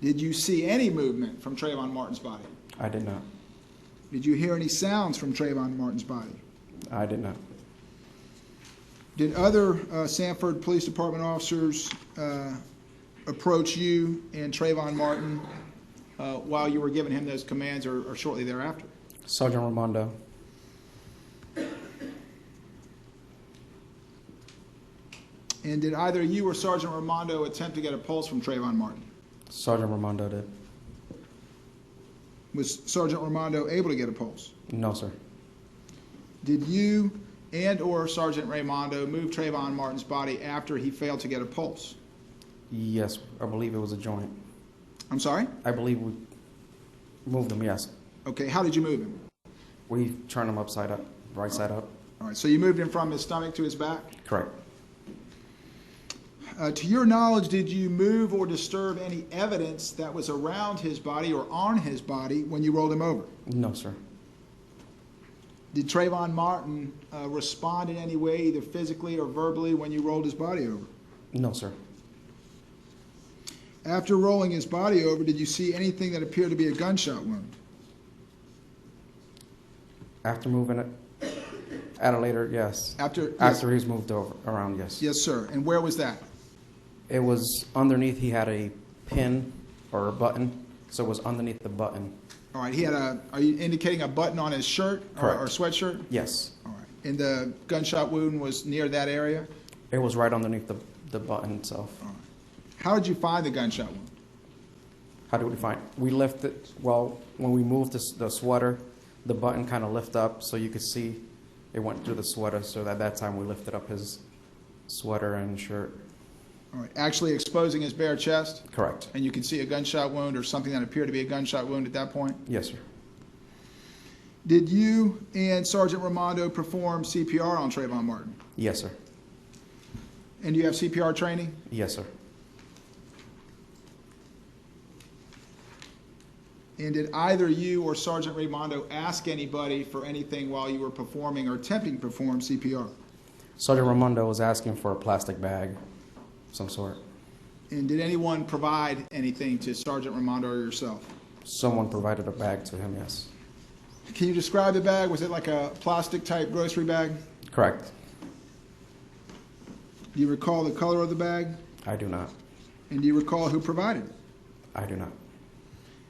Did you see any movement from Trayvon Martin's body? I did not. Did you hear any sounds from Trayvon Martin's body? I did not. Did other Sanford Police Department officers approach you and Trayvon Martin while you were giving him those commands or shortly thereafter? Sergeant Raimondo. And did either you or Sergeant Raimondo attempt to get a pulse from Trayvon Martin? Sergeant Raimondo did. Was Sergeant Raimondo able to get a pulse? No, sir. Did you and or Sergeant Raimondo move Trayvon Martin's body after he failed to get a pulse? Yes, I believe it was a joint. I'm sorry? I believe we moved him, yes. Okay, how did you move him? We turned him upside up, right side up. All right, so you moved him from his stomach to his back? Correct. To your knowledge, did you move or disturb any evidence that was around his body or on his body when you rolled him over? No, sir. Did Trayvon Martin respond in any way, either physically or verbally, when you rolled his body over? No, sir. After rolling his body over, did you see anything that appeared to be a gunshot wound? After moving it, at a later, yes. After he's moved over around, yes. Yes, sir. And where was that? It was underneath. He had a pin or a button, so it was underneath the button. All right. He had are you indicating a button on his shirt or sweatshirt? Yes. All right. And the gunshot wound was near that area? It was right underneath the button itself. All right. How did you find the gunshot wound? How did we find it? We lifted, well, when we moved the sweater, the button kind of lifted up so you could see it went through the sweater. So at that time we lifted up his sweater and shirt. All right. Actually exposing his bare chest? Correct. And you could see a gunshot wound or something that appeared to be a gunshot wound at that point? Yes, sir. Did you and Sergeant Raimondo perform CPR on Trayvon Martin? Yes, sir. And do you have CPR training? Yes, sir. And did either you or Sergeant Raimondo ask anybody for anything while you were performing or attempting to perform CPR? Sergeant Raimondo was asking for a plastic bag of some sort. And did anyone provide anything to Sergeant Raimondo or yourself? Someone provided a bag to him, yes. Can you describe the bag? Was it like a plastic type grocery bag? Correct. Do you recall the color of the bag? I do not. And do you recall who provided it? I do not.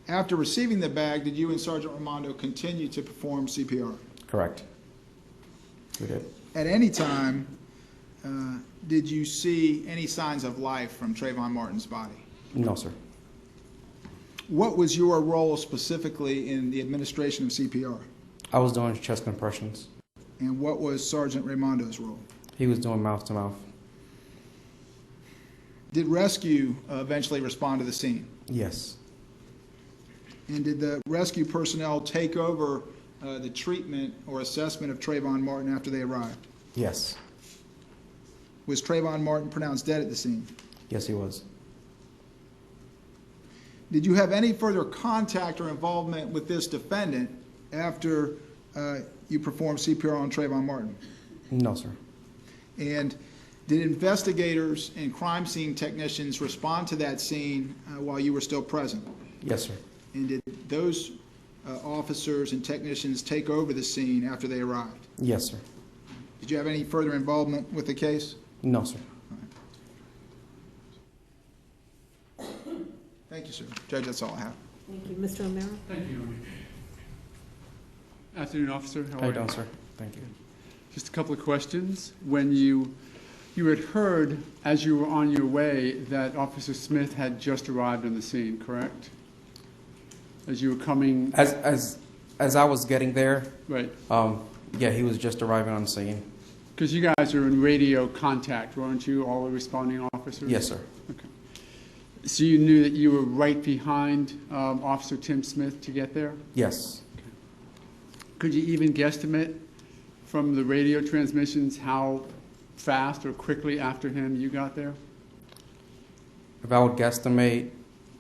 After receiving the bag, did you and Sergeant Raimondo continue to perform CPR? Correct. We did. At any time, did you see any signs of life from Trayvon Martin's body? No, sir. What was your role specifically in the administration of CPR? I was doing chest compressions. And what was Sergeant Raimondo's role? He was doing mouth to mouth. Did rescue eventually respond to the scene? Yes. And did the rescue personnel take over the treatment or assessment of Trayvon Martin after they arrived? Yes. Was Trayvon Martin pronounced dead at the scene? Yes, he was. Did you have any further contact or involvement with this defendant after you performed CPR on Trayvon Martin? No, sir. And did investigators and crime scene technicians respond to that scene while you were still present? Yes, sir. And did those officers and technicians take over the scene after they arrived? Yes, sir. Did you have any further involvement with the case? No, sir. Thank you, sir. Judge, that's all I have. Thank you. Mr. O'Mara? Thank you. Afternoon, officer. How are you doing, sir? Thank you. Just a couple of questions. When you had heard, as you were on your way, that Officer Smith had just arrived on the scene, correct? As you were coming... As I was getting there, right. Yeah, he was just arriving on the scene. Because you guys are in radio contact, weren't you, all the responding officers? Yes, sir. Okay. So you knew that you were right behind Officer Tim Smith to get there? Yes. Okay. Could you even guesstimate from the radio transmissions how fast or quickly after him you got there? If I would guesstimate,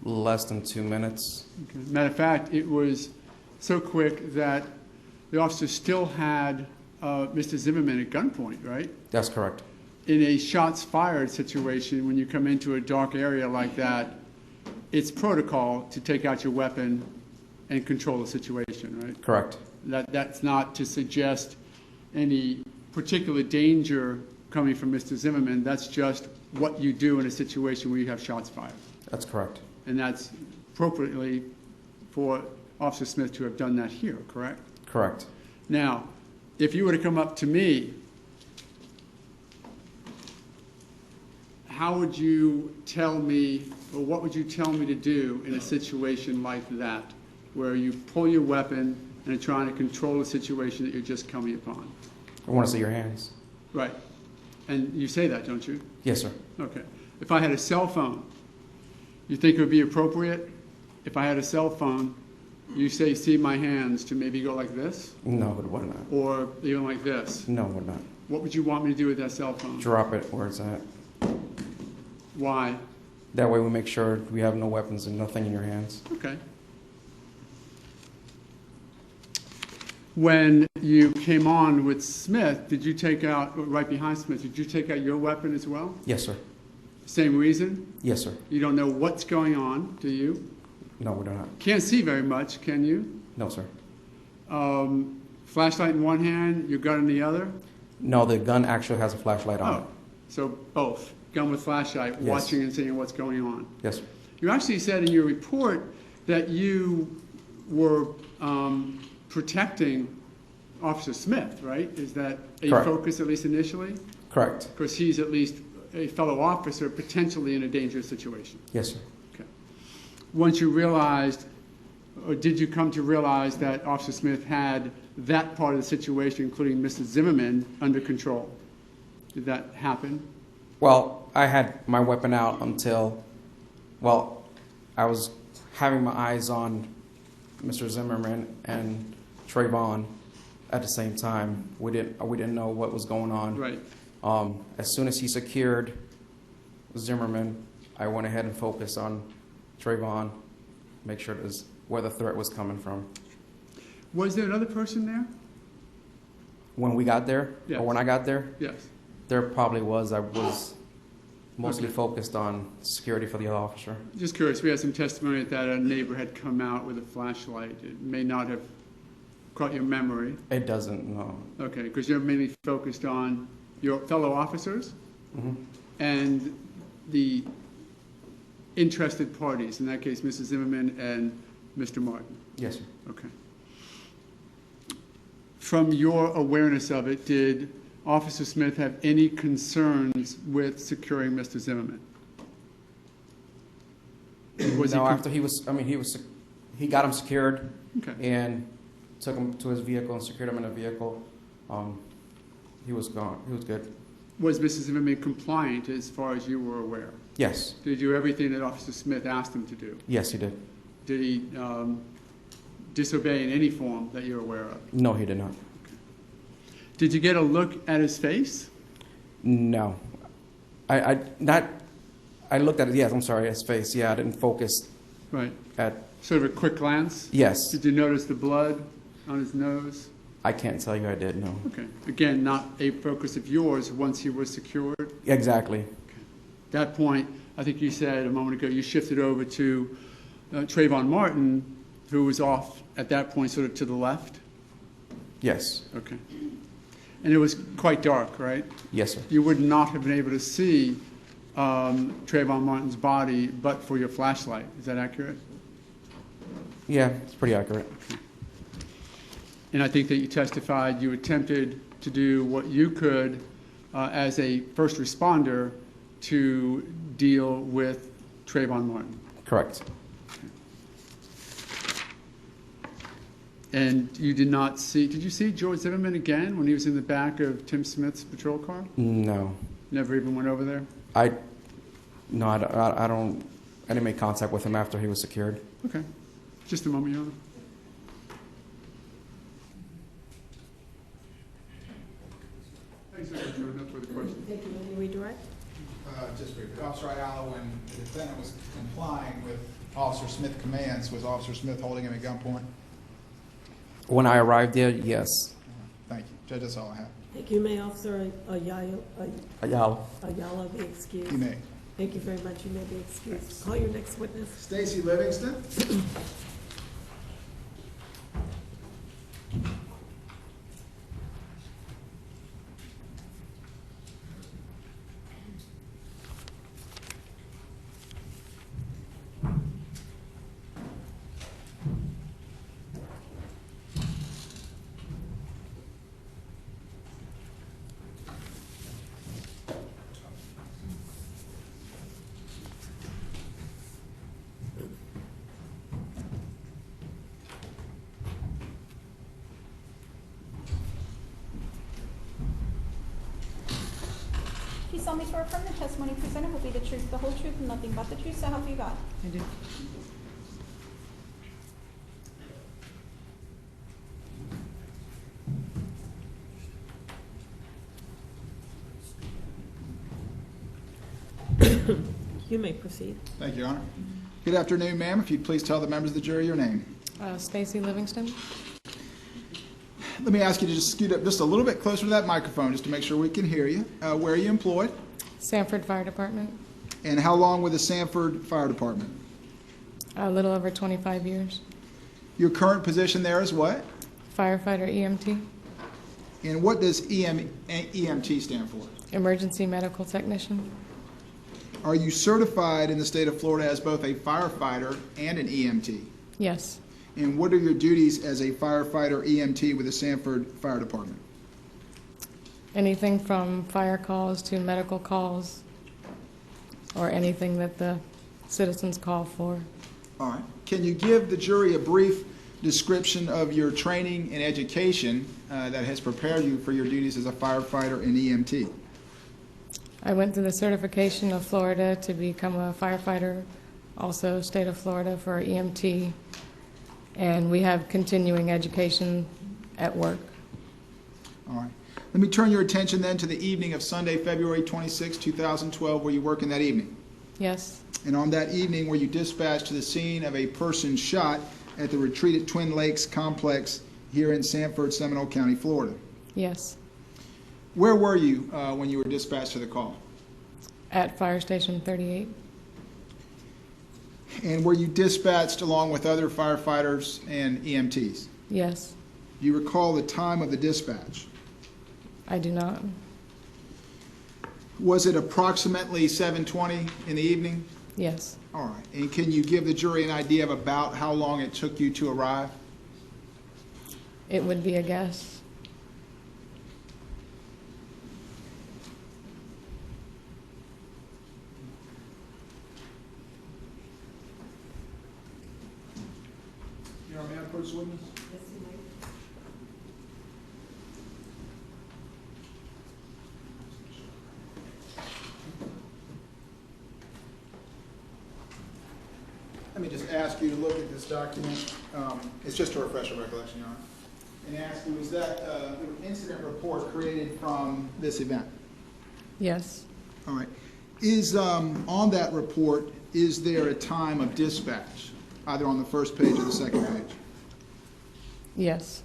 less than 2 minutes. Okay. Matter of fact, it was so quick that the officer still had Mr. Zimmerman at gunpoint, right? That's correct. In a shots fired situation, when you come into a dark area like that, it's protocol to take out your weapon and control the situation, right? Correct. That's not to suggest any particular danger coming from Mr. Zimmerman. That's just what you do in a situation where you have shots fired. That's correct. And that's appropriately for Officer Smith to have done that here, correct? Correct. Now, if you were to come up to me, how would you tell me, or what would you tell me to do in a situation like that, where you pull your weapon and are trying to control a situation that you're just coming upon? I want to see your hands. Right. And you say that, don't you? Yes, sir. Okay. If I had a cell phone, you think it would be appropriate? If I had a cell phone, you say, see my hands, to maybe go like this? No, it would not. Or even like this? No, it would not. What would you want me to do with that cell phone? Drop it where it's at. Why? That way we make sure we have no weapons and nothing in your hands. Okay. When you came on with Smith, did you take out, right behind Smith, did you take out your weapon as well? Yes, sir. Same reason? Yes, sir. You don't know what's going on, do you? No, we do not. Can't see very much, can you? No, sir. Flashlight in one hand, your gun in the other? No, the gun actually has a flashlight on it. So both, gun with flashlight, Yes. watching and seeing what's going on. Yes, sir. You actually said in your report that you were protecting Officer Smith, right? Is that a Correct. focus, at least initially? Correct. Because he's at least a fellow officer potentially in a dangerous situation. Yes, sir. Okay. Once you realized, or did you come to realize that Officer Smith had that part of the situation, including Mrs. Zimmerman, under control? Did that happen? Well, I had my weapon out until, well, I was having my eyes on Mr. Zimmerman and Trayvon at the same time. We didn't know what was going on. Right. As soon as he secured Zimmerman, I went ahead and focused on Trayvon, make sure it was where the threat was coming from. Was there another person there? When we got there, Yes. or when I got there, Yes. there probably was. I was mostly focused on security for the other officer. Just curious, we had some testimony that a neighbor had come out with a flashlight. It may not have caught your memory. It doesn't, no. Okay, because you're mainly focused on your fellow officers? and the interested parties, in that case, Mrs. Zimmerman and Mr. Martin? Yes, sir. Okay. From your awareness of it, did Officer Smith have any concerns with securing Mr. Zimmerman? No, after he got him secured, Okay. and took him to his vehicle and secured him in a vehicle. He was gone. He was good. Was Mrs. Zimmerman compliant as far as you were aware? Yes. Did he do everything that Officer Smith asked him to do? Yes, he did. Did he disobey in any form that you're aware of? No, he did not. Did you get a look at his face? No. I looked at it. Yes, I'm sorry, his face. Yeah, I didn't focus. Right. At sort of a quick glance? Yes. Did you notice the blood on his nose? I can't tell you I did, no. Okay. Again, not a focus of yours once he was secured? Exactly. At that point, I think you said a moment ago, you shifted over to Trayvon Martin, who was off at that point sort of to the left? Yes. Okay. And it was quite dark, right? Yes, sir. You would not have been able to see Trayvon Martin's body but for your flashlight. Is that accurate? Yeah, it's pretty accurate. And I think that you testified you attempted to do what you could as a first responder to deal with Trayvon Martin. Correct. And you did not see, did you see George Zimmerman again when he was in the back of Tim Smith's patrol car? No. Never even went over there? I didn't make contact with him after he was secured. Okay. Just a moment, Your Honor. Thanks, Secretary. No further questions. Thank you. Any redirect? Just briefly, Officer Ayala, when the defendant was complying with Officer Smith's commands, was Officer Smith holding him at gunpoint? When I arrived there, yes. Thank you. Judge, that's all I have. Thank you. May Officer Ayala. Ayala be excused? You may. Thank you very much. You may be excused. Call your next witness. Stacy Livingston. Do you solemnly swear affirm the testimony presented will be the truth, the whole truth, and nothing but the truth, so help you God? I do. You may proceed. Thank you, Your Honor. Good afternoon, ma'am. If you'd please tell the members of the jury your name. Stacy Livingston. Let me ask you to just scoot up just a little bit closer to that microphone just to make sure we can hear you. Where are you employed? Sanford Fire Department. And how long with the Sanford Fire Department? A little over 25 years. Your current position there is what? Firefighter EMT. And what does EMT stand for? Emergency Medical Technician. Are you certified in the state of Florida as both a firefighter and an EMT? Yes. And what are your duties as a firefighter EMT with the Sanford Fire Department? Anything from fire calls to medical calls or anything that the citizens call for. All right. Can you give the jury a brief description of your training and education that has prepared you for your duties as a firefighter and EMT? I went through the certification of Florida to become a firefighter, also state of Florida for EMT, and we have continuing education at work. All right. Let me turn your attention then to the evening of Sunday, February 26, 2012, where you work in that evening. Yes. And on that evening, were you dispatched to the scene of a person shot at the Retreat at Twin Lakes complex here in Sanford, Seminole County, Florida? Yes. Where were you when you were dispatched to the call? At Fire Station 38. And were you dispatched along with other firefighters and EMTs? Yes. Do you recall the time of the dispatch? I do not. Was it approximately 7:20 in the evening? Yes. All right. And can you give the jury an idea of about how long it took you to arrive? It would be a guess. Your Honor, may I approach the witness? Let me just ask you to look at this document. It's just to refresh your recollection, Your Honor. And ask you, is that an incident report created from this event? Yes. All right. Is, on that report, is there a time of dispatch, either on the first page or the second page? Yes.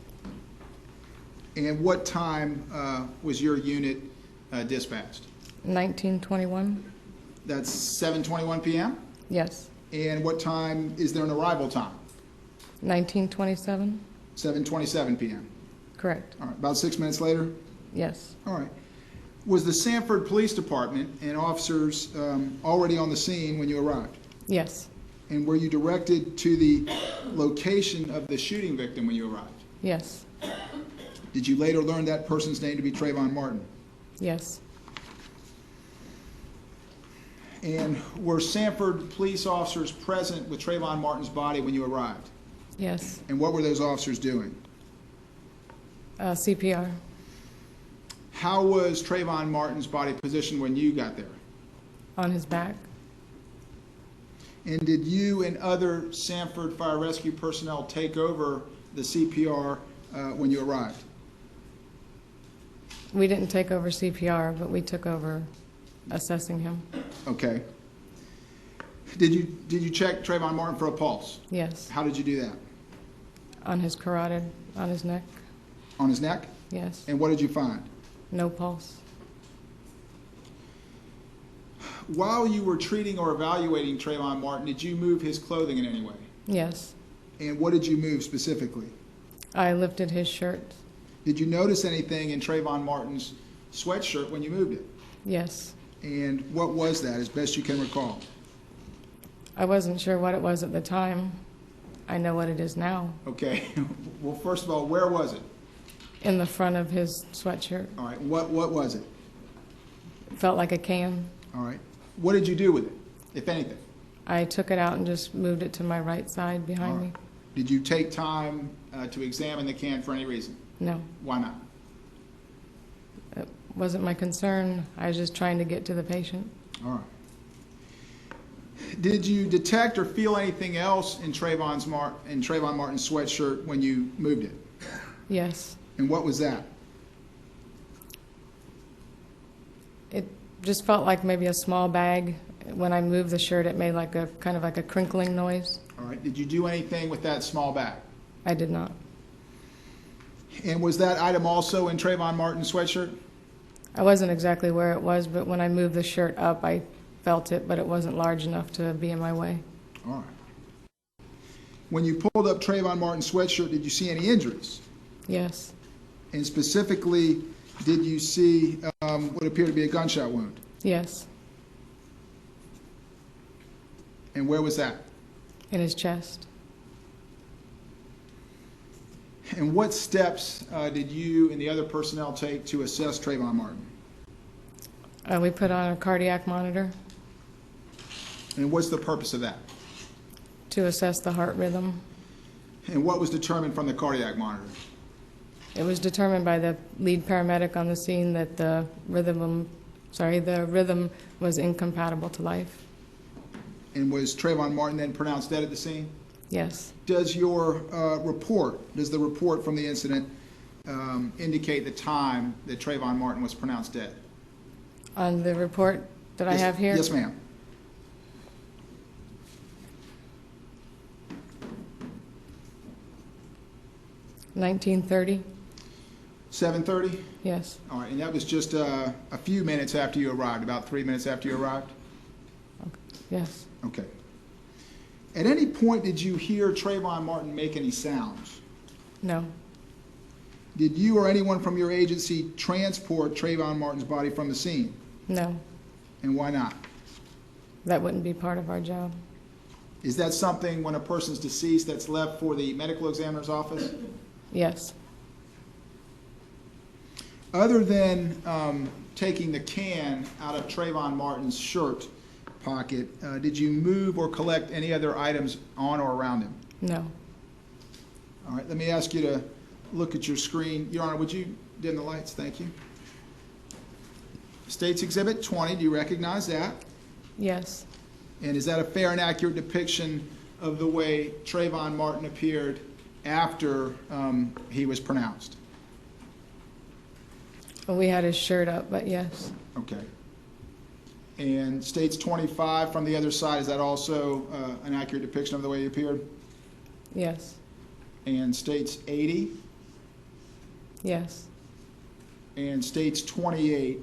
And what time was your unit dispatched? 1921? That's 7:21 p.m.? Yes. And what time, is there an arrival time? 1927? 7:27 p.m. Correct. All right, about 6 minutes later? Yes. All right. Was the Sanford Police Department and officers already on the scene when you arrived? Yes. And were you directed to the location of the shooting victim when you arrived? Yes. Did you later learn that person's name to be Trayvon Martin? Yes. And were Sanford police officers present with Trayvon Martin's body when you arrived? Yes. And what were those officers doing? CPR. How was Trayvon Martin's body positioned when you got there? On his back. And did you and other Sanford Fire Rescue personnel take over the CPR when you arrived? We didn't take over CPR, but we took over assessing him. Okay. Did you check Trayvon Martin for a pulse? Yes. How did you do that? On his carotid, on his neck. On his neck? Yes. And what did you find? No pulse. While you were treating or evaluating Trayvon Martin, did you move his clothing in any way? Yes. And what did you move specifically? I lifted his shirt. Did you notice anything in Trayvon Martin's sweatshirt when you moved it? Yes. And what was that, as best you can recall? I wasn't sure what it was at the time. I know what it is now. Okay. Well, first of all, where was it? In the front of his sweatshirt. All right. What was it? It felt like a can. All right. What did you do with it, if anything? I took it out and just moved it to my right side behind me. Did you take time to examine the can for any reason? No. Why not? It wasn't my concern. I was just trying to get to the patient. All right. Did you detect or feel anything else in Trayvon Martin's sweatshirt when you moved it? Yes. And what was that? It just felt like maybe a small bag. When I moved the shirt, it made like a kind of like a crinkling noise. All right. Did you do anything with that small bag? I did not. And was that item also in Trayvon Martin's sweatshirt? I wasn't exactly where it was, but when I moved the shirt up, I felt it, but it wasn't large enough to be in my way. All right. When you pulled up Trayvon Martin's sweatshirt, did you see any injuries? Yes. And specifically, did you see what appeared to be a gunshot wound? Yes. And where was that? In his chest. And what steps did you and the other personnel take to assess Trayvon Martin? We put on a cardiac monitor. And what's the purpose of that? To assess the heart rhythm. And what was determined from the cardiac monitor? It was determined by the lead paramedic on the scene that the rhythm was incompatible to life. And was Trayvon Martin then pronounced dead at the scene? Yes. Does your does the report from the incident indicate the time that Trayvon Martin was pronounced dead? On the report that I have here? Yes, ma'am. $19:30. 7:30? Yes. All right, and that was just a few minutes after you arrived, about 3 minutes after you arrived? Yes. Okay. At any point did you hear Trayvon Martin make any sounds? No. Did you or anyone from your agency transport Trayvon Martin's body from the scene? No, And why not? that wouldn't be part of our job. Is that something, when a person's deceased, that's left for the medical examiner's office? Yes. Other than taking the can out of Trayvon Martin's shirt pocket, did you move or collect any other items on or around him? No. All right, let me ask you to look at your screen. Your Honor, would you dim the lights? Thank you. State's Exhibit 20, do you recognize that? Yes. And is that a fair and accurate depiction of the way Trayvon Martin appeared after he was pronounced? Well, we had his shirt up, but yes. Okay. And State's 25 from the other side, is that also an accurate depiction of the way he appeared? Yes. And State's 80? Yes. And State's 28,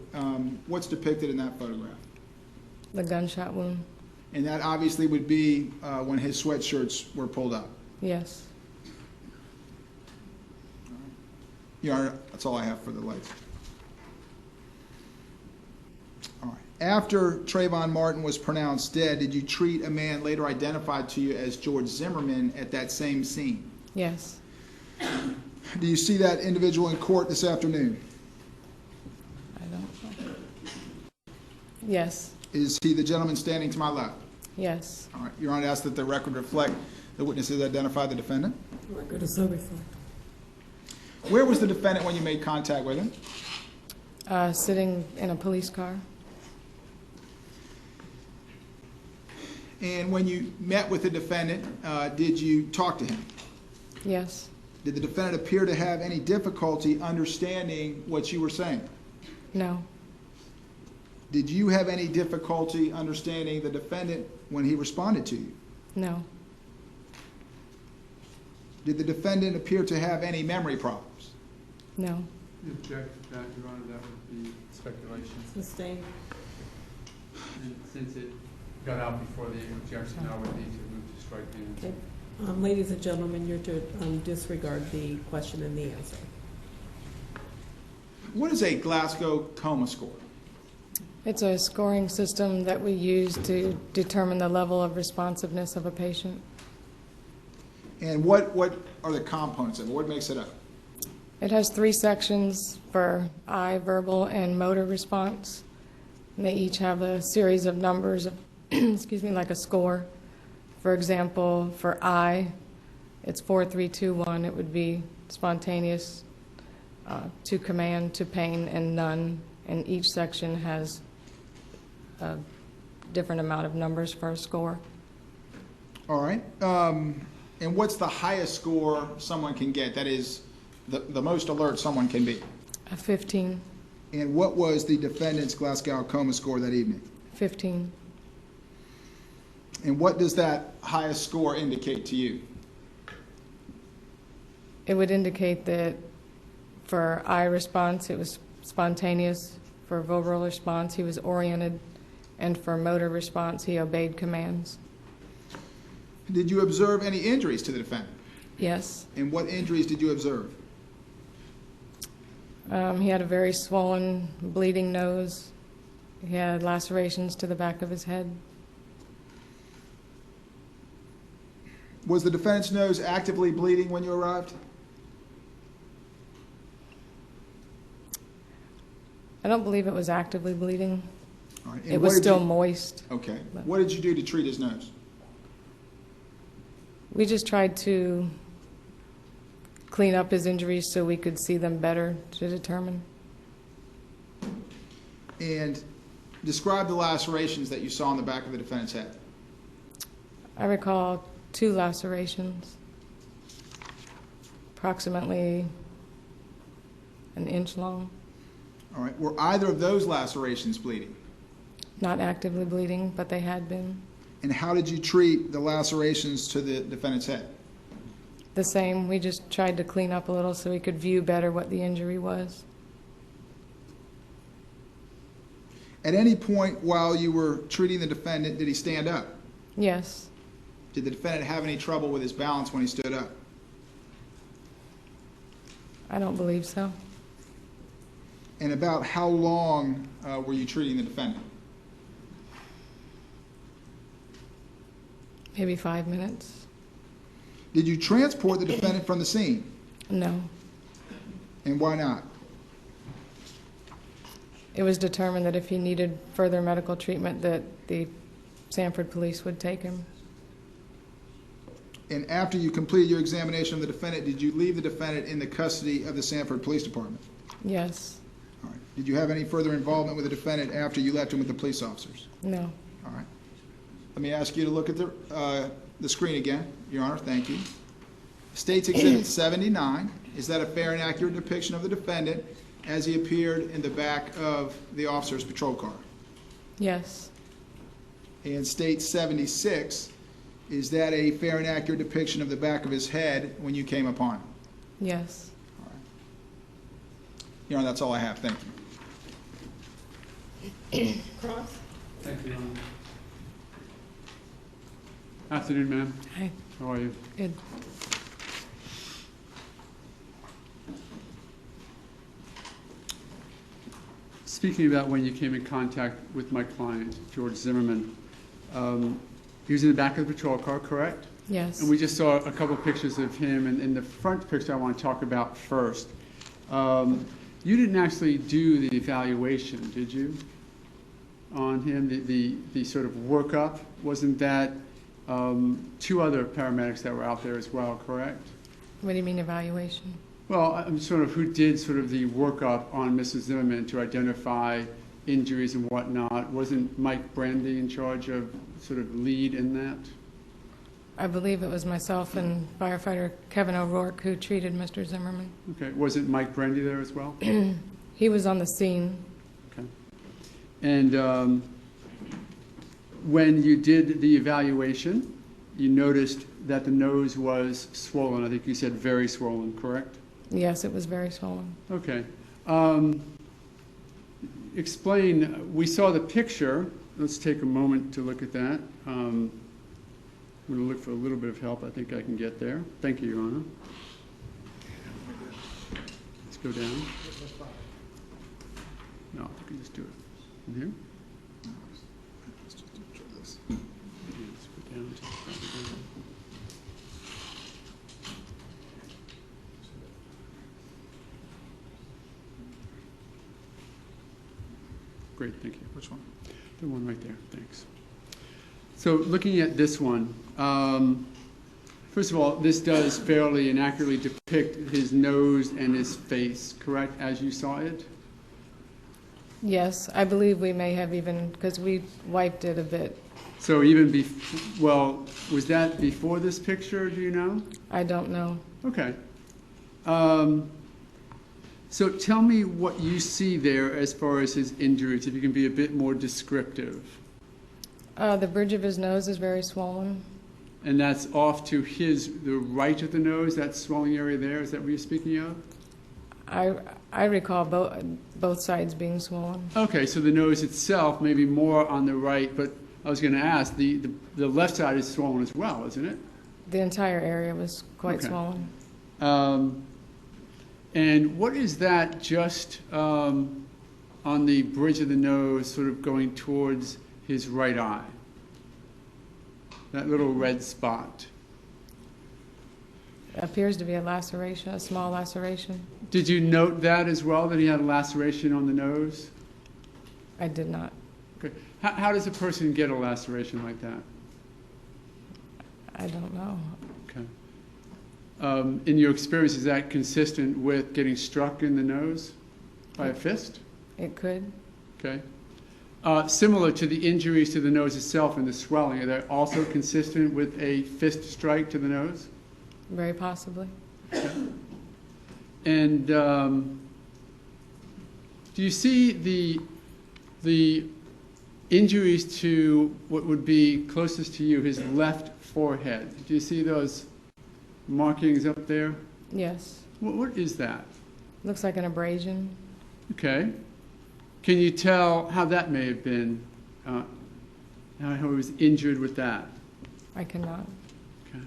what's depicted in that photograph? The gunshot wound. And that obviously would be when his sweatshirts were pulled up. Yes. Your Honor, that's all I have for the lights. All right. After Trayvon Martin was pronounced dead, did you treat a man later identified to you as George Zimmerman at that same scene? Yes. Do you see that individual in court this afternoon? I don't know. Yes. Is he the gentleman standing to my left? Yes. All right. Your Honor, ask that the record reflect the witnesses identify the defendant. Record is so reflect. Where was the defendant when you made contact with him? Sitting in a police car. And when you met with the defendant, did you talk to him? Yes. Did the defendant appear to have any difficulty understanding what you were saying? No. Did you have any difficulty understanding the defendant when he responded to you? No. Did the defendant appear to have any memory problems? No. You object to that, Your Honor, that would be speculation. Sustained. And since it got out before the objection, I would need to move to strike the answer. Okay. Ladies and gentlemen, you're to disregard the question and the answer. What is a Glasgow coma score? It's a scoring system that we use to determine the level of responsiveness of a patient. And what are the components of it? What makes it up? It has 3 sections for eye, verbal, and motor response. And they each have a series of numbers, of excuse me, like a score. For example, for eye, it's 4, 3, 2, 1. It would be spontaneous, to command, to pain, and none. And each section has a different amount of numbers for a score. All right. And what's the highest score someone can get? That is the most alert someone can be? A 15. And what was the defendant's Glasgow coma score that evening? 15. And what does that highest score indicate to you? It would indicate that for eye response, it was spontaneous. For verbal response, he was oriented. And for motor response, he obeyed commands. Did you observe any injuries to the defendant? Yes. And what injuries did you observe? He had a very swollen, bleeding nose. He had lacerations to the back of his head. Was the defendant's nose actively bleeding when you arrived? I don't believe it was actively bleeding. All right. And It what was did still you- moist. Okay. What did you do to treat his nose? We just tried to clean up his injuries so we could see them better to determine. And describe the lacerations that you saw on the back of the defendant's head. I recall 2 lacerations, approximately an inch long. All right. Were either of those lacerations bleeding? Not actively bleeding, but they had been. And how did you treat the lacerations to the defendant's head? The same. We just tried to clean up a little so we could view better what the injury was. At any point while you were treating the defendant, did he stand up? Yes. Did the defendant have any trouble with his balance when he stood up? I don't believe so. And about how long were you treating the defendant? Maybe 5 minutes. Did you transport the defendant from the scene? No. And why not? It was determined that if he needed further medical treatment, that the Sanford police would take him. And after you completed your examination of the defendant, did you leave the defendant in the custody of the Sanford Police Department? Yes. All right. Did you have any further involvement with the defendant after you left him with the police officers? No. All right. Let me ask you to look at the screen again, Your Honor. Thank you. State's Exhibit 79. Is that a fair and accurate depiction of the defendant as he appeared in the back of the officer's patrol car? Yes. And State 76. Is that a fair and accurate depiction of the back of his head when you came upon him? Yes. All right. Your Honor, that's all I have. Thank you. Cross? Thank you, Your Honor. Afternoon, ma'am. Hi. How are you? Good. Speaking about when you came in contact with my client, George Zimmerman, he was in the back of the patrol car, correct? Yes. And we just saw a couple pictures of him, and in the front picture I want to talk about first. You didn't actually do the evaluation, did you, on him, the sort of workup? Wasn't that two other paramedics that were out there as well, correct? What do you mean evaluation? Well, I'm sort of who did sort of the workup on Mrs. Zimmerman to identify injuries and whatnot. Wasn't Mike Brandy in charge of sort of lead in that? I believe it was myself and firefighter Kevin O'Rourke who treated Mr. Zimmerman. Okay. Wasn't Mike Brandy there as well? He was on the scene. Okay. And when you did the evaluation, you noticed that the nose was swollen. I think you said very swollen, correct? Yes, it was very swollen. Okay. Explain, we saw the picture. Let's take a moment to look at that. I'm going to look for a little bit of help. I think I can get there. Thank you, Your Honor. Let's go down. No, you can just do it. From here? Let's just do this. Yeah, let's go down to Great, thank you. Which one? The one right there, thanks. So looking at this one, first of all, this does fairly and accurately depict his nose and his face, correct, as you saw it? Yes, I believe we may have even, because we wiped it a bit. So even well, was that before this picture, do you know? I don't know. Okay. So tell me what you see there as far as his injuries, if you can be a bit more descriptive. The bridge of his nose is very swollen. And that's off to the right of the nose, that swelling area there, is that what you're speaking of? I recall both sides being swollen. Okay, so the nose itself may be more on the right, but I was going to ask, the left side is swollen as well, isn't it? The entire area was quite Okay. swollen. And what is that just on the bridge of the nose, sort of going towards his right eye? That little red spot. It appears to be a laceration, a small laceration. Did you note that as well, that he had a laceration on the nose? I did not. Okay. How does a person get a laceration like that? I don't know. Okay. In your experience, is that consistent with getting struck in the nose by a fist? It could. Okay. Similar to the injuries to the nose itself and the swelling, are they also consistent with a fist strike to the nose? Very possibly. Okay. And do you see the injuries to what would be closest to you, his left forehead? Do you see those markings up there? Yes. What is that? Looks like an abrasion. Okay. Can you tell how that may have been, how he was injured with that? I cannot. Okay.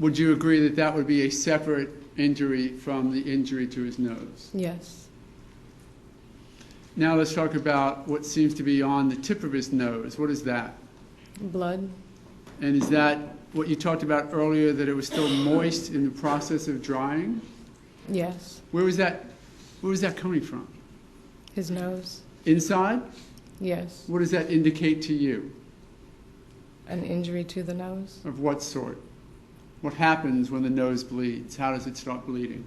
Would you agree that that would be a separate injury from the injury to his nose. Yes. Now let's talk about what seems to be on the tip of his nose. What is that? Blood. And is that what you talked about earlier, that it was still moist in the process of drying? Yes. Where was that coming from? His nose. Inside? Yes. What does that indicate to you? An injury to the nose. Of what sort? What happens when the nose bleeds? How does it start bleeding?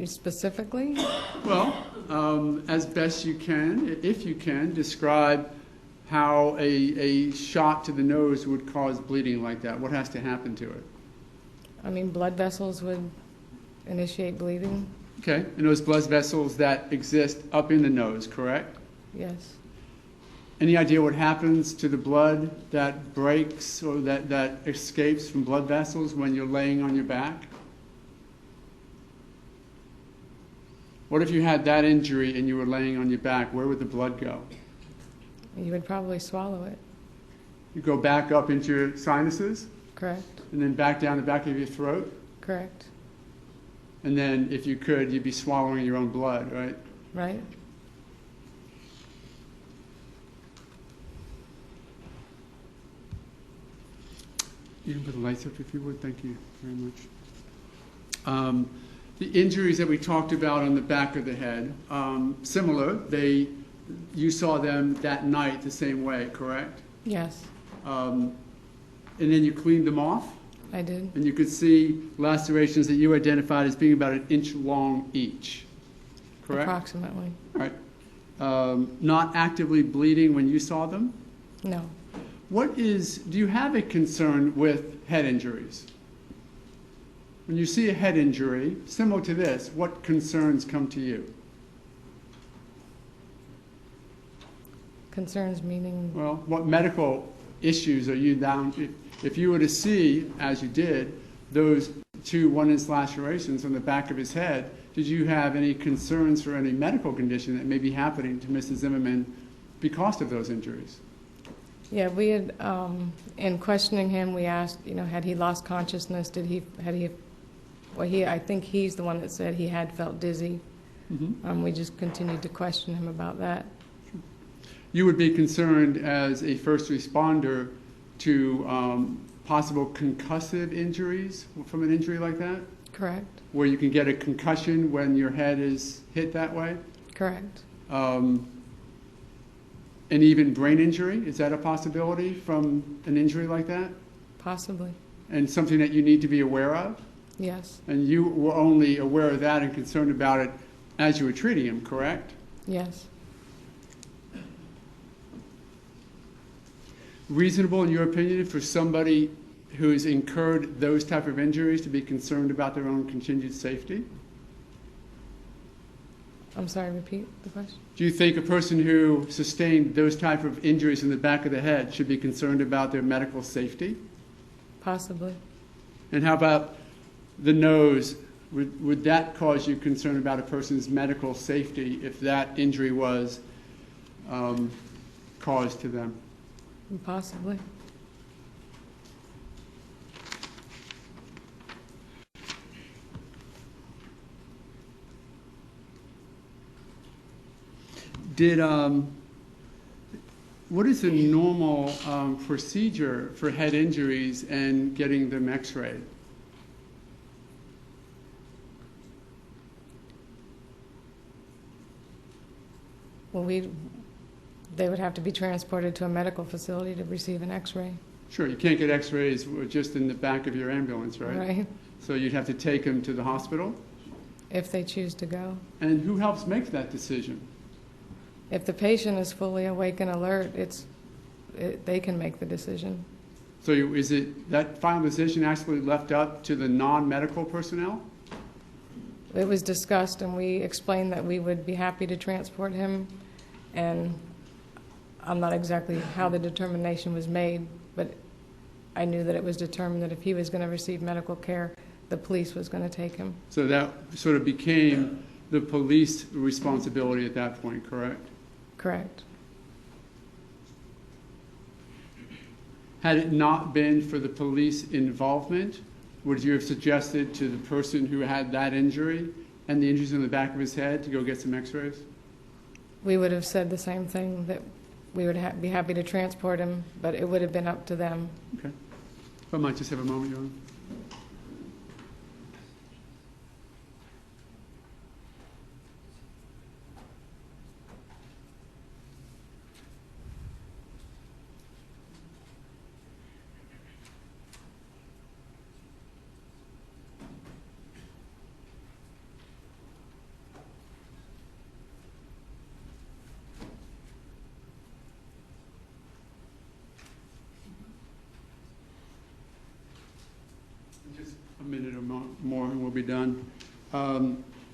Specifically? Well, as best you can, if you can, describe how a shot to the nose would cause bleeding like that. What has to happen to it? I mean, blood vessels would initiate bleeding. Okay, and those blood vessels that exist up in the nose, correct? Yes. Any idea what happens to the blood that breaks or that escapes from blood vessels when you're laying on your back? What if you had that injury and you were laying on your back? Where would the blood go? You would probably swallow it. You go back up into your sinuses? Correct. And then back down the back of your throat? Correct. And then, if you could, you'd be swallowing your own blood, right? Right. You can put the lights up if you would. Thank you very much. The injuries that we talked about on the back of the head, similar. You saw them that night the same way, correct? Yes. And then you cleaned them off? I did. And you could see lacerations that you identified as being about 1 inch long each, correct? Approximately. All right. Not actively bleeding when you saw them? No. Do you have a concern with head injuries? When you see a head injury, similar to this, what concerns come to you? Concerns meaning? Well, what medical issues are you down? If you were to see, as you did, those 2 1-inch lacerations on the back of his head, did you have any concerns for any medical condition that may be happening to Mr. Zimmerman because of those injuries? Yeah, we had, in questioning him, we asked, had he lost consciousness? I think he's the one that said he had felt dizzy. Mm-hmm. We just continued to question him about that. You would be concerned as a first responder to possible concussive injuries from an injury like that? Correct. Where you can get a concussion when your head is hit that way? Correct. And even brain injury, is that a possibility from an injury like that? Possibly. And something that you need to be aware of? Yes. And you were only aware of that and concerned about it as you were treating him, correct? Yes. Reasonable, in your opinion, for somebody who's incurred those type of injuries to be concerned about their own continued safety? I'm sorry, repeat the question. Do you think a person who sustained those type of injuries in the back of the head should be concerned about their medical safety? Possibly. And how about the nose? Would that cause you concern about a person's medical safety if that injury was caused to them? Possibly. What is the normal procedure for head injuries and getting them x-rayed? Well, they would have to be transported to a medical facility to receive an x-ray. Sure, you can't get x-rays just in the back of your ambulance, right? Right. So you'd have to take them to the hospital? If they choose to go. And who helps make that decision? If the patient is fully awake and alert, they can make the decision. So is it that final decision actually left up to the non-medical personnel? It was discussed, and we explained that we would be happy to transport him, and I'm not exactly how the determination was made, but I knew that it was determined that if he was going to receive medical care, the police was going to take him. So that sort of became the police responsibility at that point, correct? Correct. Had it not been for the police involvement, would you have suggested to the person who had that injury and the injuries in the back of his head to go get some x-rays? We would have said the same thing, that we would be happy to transport him, but it would have been up to them. Okay. If I might just have a moment, Your Honor. Just a minute or more and we'll be done.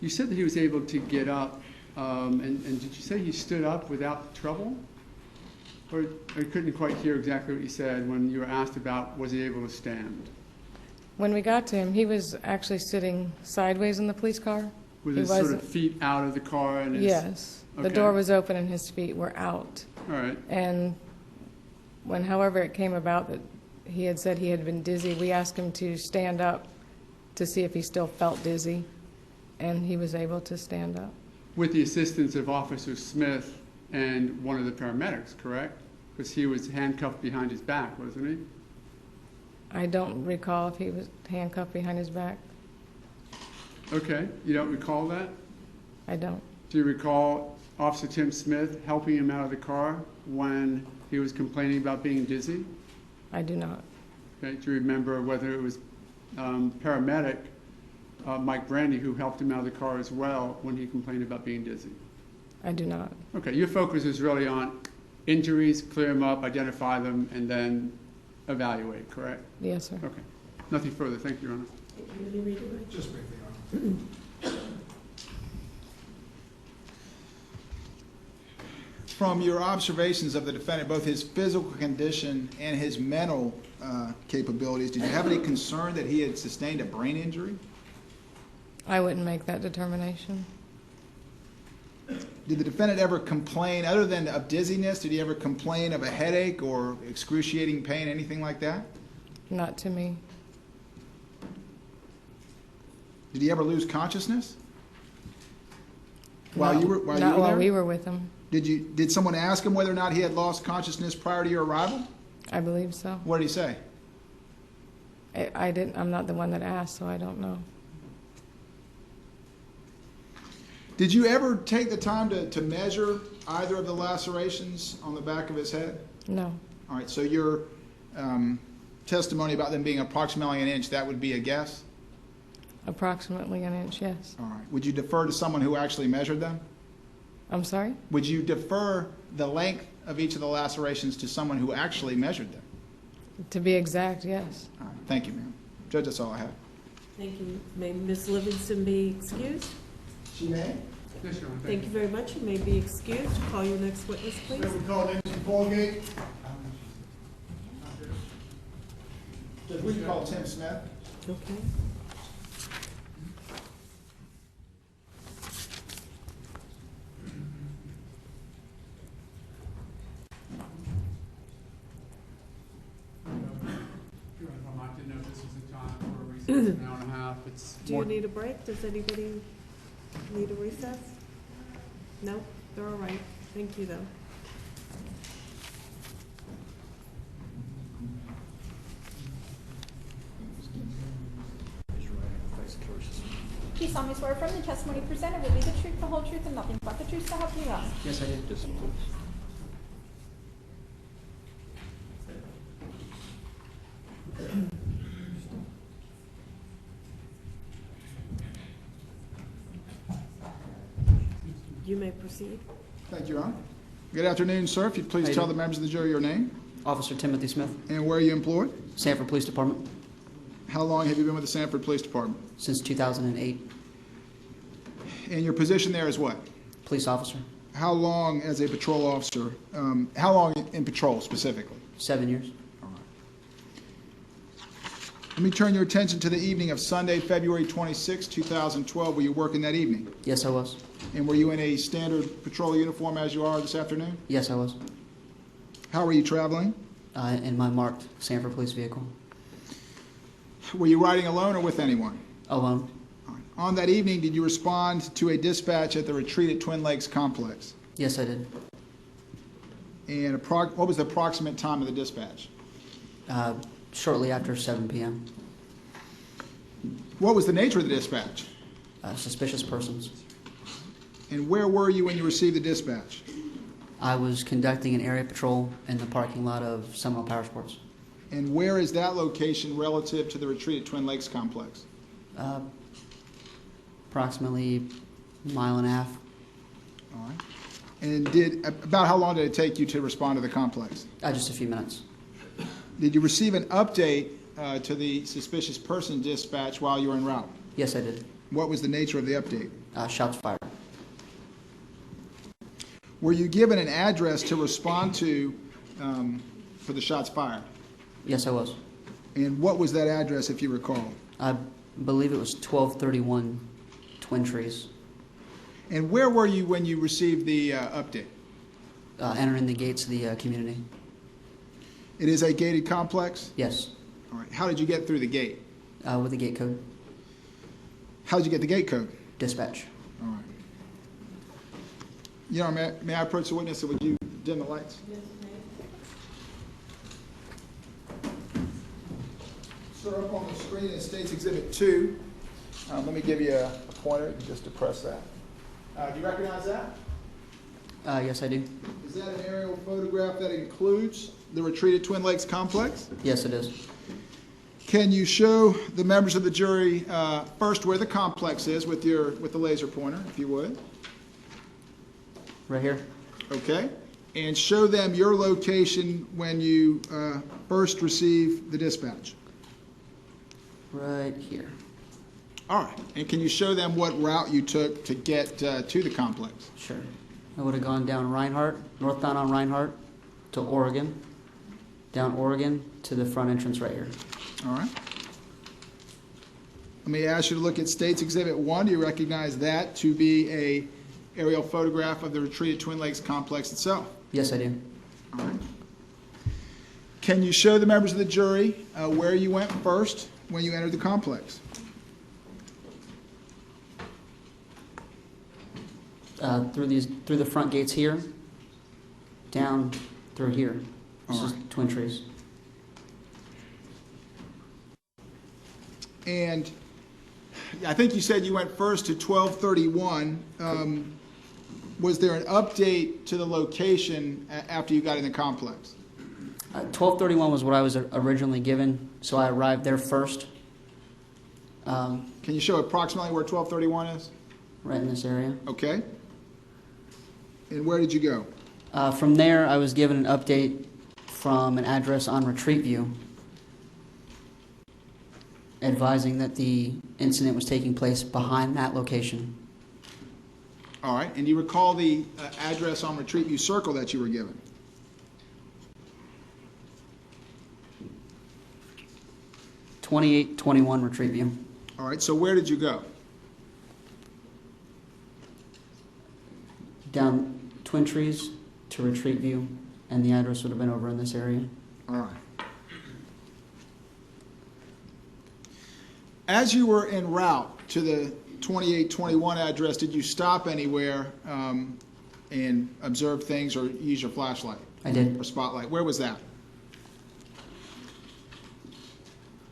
You said that he was able to get up, and did you say he stood up without trouble? Or I couldn't quite hear exactly what you said when you were asked about was he able to stand? When we got to him, he was actually sitting sideways in the police car. With He his sort wasn't- of feet out of the car and his... Yes. The Okay. door was open and his feet were out. All right. And when, however, it came about that he had said he had been dizzy, we asked him to stand up to see if he still felt dizzy, and he was able to stand up. With the assistance of Officer Smith and one of the paramedics, correct? Because he was handcuffed behind his back, wasn't he? I don't recall if he was handcuffed behind his back. Okay. You don't recall that? I don't. Do you recall Officer Tim Smith helping him out of the car when he was complaining about being dizzy? I do not. Okay. Do you remember whether it was paramedic Mike Brandy who helped him out of the car as well when he complained about being dizzy? I do not. Okay. Your focus is really on injuries, clear them up, identify them, and then evaluate, correct? Yes, sir. Okay. Nothing further. Thank you, Your Honor. Just briefly, Your Honor. From your observations of the defendant, both his physical condition and his mental capabilities, did you have any concern that he had sustained a brain injury? I wouldn't make that determination. Did the defendant ever complain, other than of dizziness, did he ever complain of a headache or excruciating pain, anything like that? Not to me. Did he ever lose consciousness? While No, you were not there? while we were with him. Did someone ask him whether or not he had lost consciousness prior to your arrival? I believe so. What did he say? I didn't. I'm not the one that asked, so I don't know. Did you ever take the time to measure either of the lacerations on the back of his head? No. All right, so your testimony about them being approximately an inch, that would be a guess? Approximately an inch, yes. All right. Would you defer to someone who actually measured them? I'm sorry? Would you defer the length of each of the lacerations to someone who actually measured them? To be exact, yes. All right. Thank you, ma'am. Judge, that's all I have. Thank you. May Ms. Livingston be excused? She may. Yes, Your Honor. Thank you very much. You may be excused. Call your next witness, please. We call Nancy Folgate. Judge, we can call Tim Smith. Okay. I didn't know this was a time for a recess, an hour and a half. It's Do you need a break? Does anybody need a recess? No? They're all right. Thank you, though. Do you solemnly swear affirm the testimony presented will be the truth, the whole truth, and nothing but the truth, so help you God? Yes, I did. Just You may proceed. Thank you, Your Honor. Good afternoon, sir. If you'd please tell the members of the jury your name Officer Timothy Smith, and where you employed. Sanford Police Department, How long have you been with the Sanford Police Department? since 2008. And your position there is what? Police officer, How long as a patrol officer? How long in patrol specifically? 7 years. Let me turn your attention to the evening of Sunday, February 26, 2012. Were you working that evening? Yes, I was. And were you in a standard patrol uniform as you are this afternoon? Yes, I was. How were you traveling? in my marked Sanford police vehicle. Were you riding alone or with anyone? Alone. On that evening, did you respond to a dispatch at the retreat at Twin Lakes Complex? Yes, I did. And what was the approximate time of the dispatch? Shortly after 7 p.m. What was the nature of the dispatch? Suspicious persons. And where were you when you received the dispatch? I was conducting an area patrol in the parking lot of Seminole Power Sports. And where is that location relative to the retreat at Twin Lakes Complex? Approximately a mile and a half. All right. And about how long did it take you to respond to the complex? Just a few minutes. Did you receive an update to the suspicious person dispatch while you were en route? Yes, I did. What was the nature of the update? Shots fired. Were you given an address to respond to for the shots fired? Yes, I was. And what was that address, if you recall? I believe it was 1231 Twin Trees. And where were you when you received the update? Entering the gates of the community. It is a gated complex? Yes. All right. How did you get through the gate? With the gate code. How did you get the gate code? Dispatch. All right. Your Honor, may I approach the witness and would you dim the lights? Yes, sir, up on the screen is State's Exhibit 2. Let me give you a pointer just to press that. Do you recognize that? Yes, I do. Is that an aerial photograph that includes the retreat at Twin Lakes Complex? Yes, it is. Can you show the members of the jury first where the complex is with the laser pointer, if you would? Right here. Okay. And show them your location when you first received the dispatch. Right here. All right. And can you show them what route you took to get to the complex? Sure. I would have gone down Reinhardt, northbound on Reinhardt to Oregon, down Oregon to the front entrance right here. All right. Let me ask you to look at State's Exhibit 1. Do you recognize that to be a aerial photograph of the retreat at Twin Lakes Complex itself? Yes, I do. All right. Can you show the members of the jury where you went first when you entered the complex? Through the front gates here, down through here. This is Twin Trees. And I think you said you went first to 1231. Was there an update to the location after you got in the complex? 1231 was what I was originally given, so I arrived there first. Can you show approximately where 1231 is? Right in this area. Okay. And where did you go? From there, I was given an update from an address on Retreat View, advising that the incident was taking place behind that location. All right. And do you recall the address on Retreat View Circle that you were given? (2821) Retreat View. All right. So where did you go? Down Twin Trees to Retreat View, and the address would have been over in this area. All right. As you were en route to the 2821 address, did you stop anywhere and observe things or use your flashlight? I did. Or spotlight? Where was that?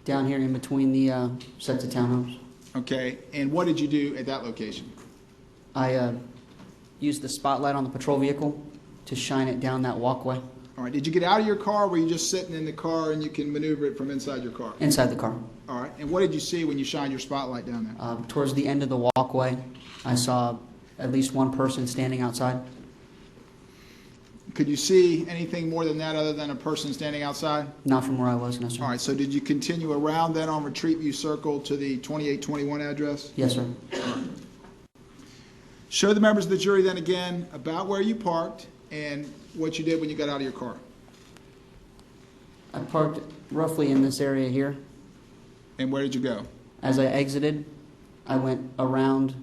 Down here in between the sets of townhomes. Okay. And what did you do at that location? I used the spotlight on the patrol vehicle to shine it down that walkway. All right. Did you get out of your car, or were you just sitting in the car and you can maneuver it from inside your car? Inside the car. All right. And what did you see when you shined your spotlight down there? Towards the end of the walkway, I saw at least one person standing outside. Could you see anything more than that other than a person standing outside? Not from where I was, no, sir. All right. So did you continue around then on Retreat View Circle to the 2821 address? Yes, sir. All right. Show the members of the jury then again about where you parked and what you did when you got out of your car. I parked roughly in this area here. And where did you go? As I exited, I went around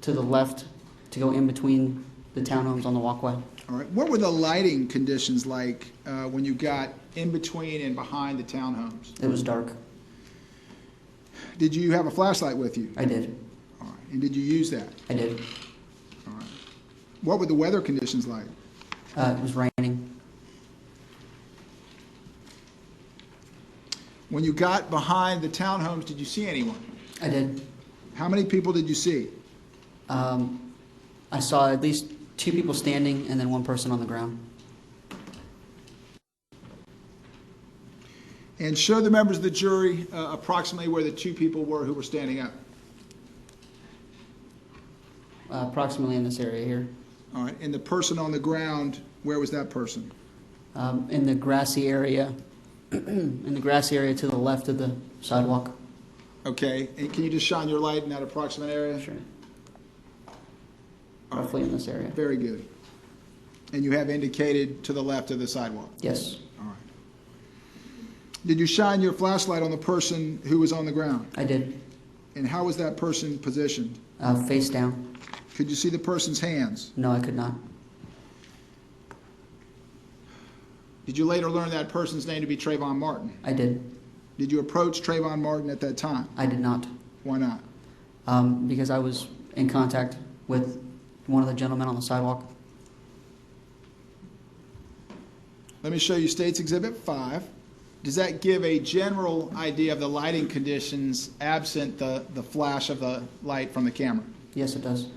to the left to go in between the townhomes on the walkway. All right. What were the lighting conditions like when you got in between and behind the townhomes? It was dark. Did you have a flashlight with you? I did. All right. And did you use that? I did. All right. What were the weather conditions like? It was raining. When you got behind the townhomes, did you see anyone? I did. How many people did you see? I saw at least 2 people standing and then 1 person on the ground. And show the members of the jury approximately where the 2 people were who were standing up. Approximately in this area here. All right. And the person on the ground, where was that person? In the grassy area, in the grassy area to the left of the sidewalk. Okay. And can you just shine your light in that approximate area? Sure. Roughly in this area. Very good. And you have indicated to the left of the sidewalk? Yes. All right. Did you shine your flashlight on the person who was on the ground? I did. And how was that person positioned? Face down. Could you see the person's hands? No, I could not. Did you later learn that person's name to be Trayvon Martin? I did. Did you approach Trayvon Martin at that time? I did not. Why not? Because I was in contact with one of the gentlemen on the sidewalk. Let me show you State's Exhibit 5. Does that give a general idea of the lighting conditions absent the flash of the light from the camera? Yes, it does.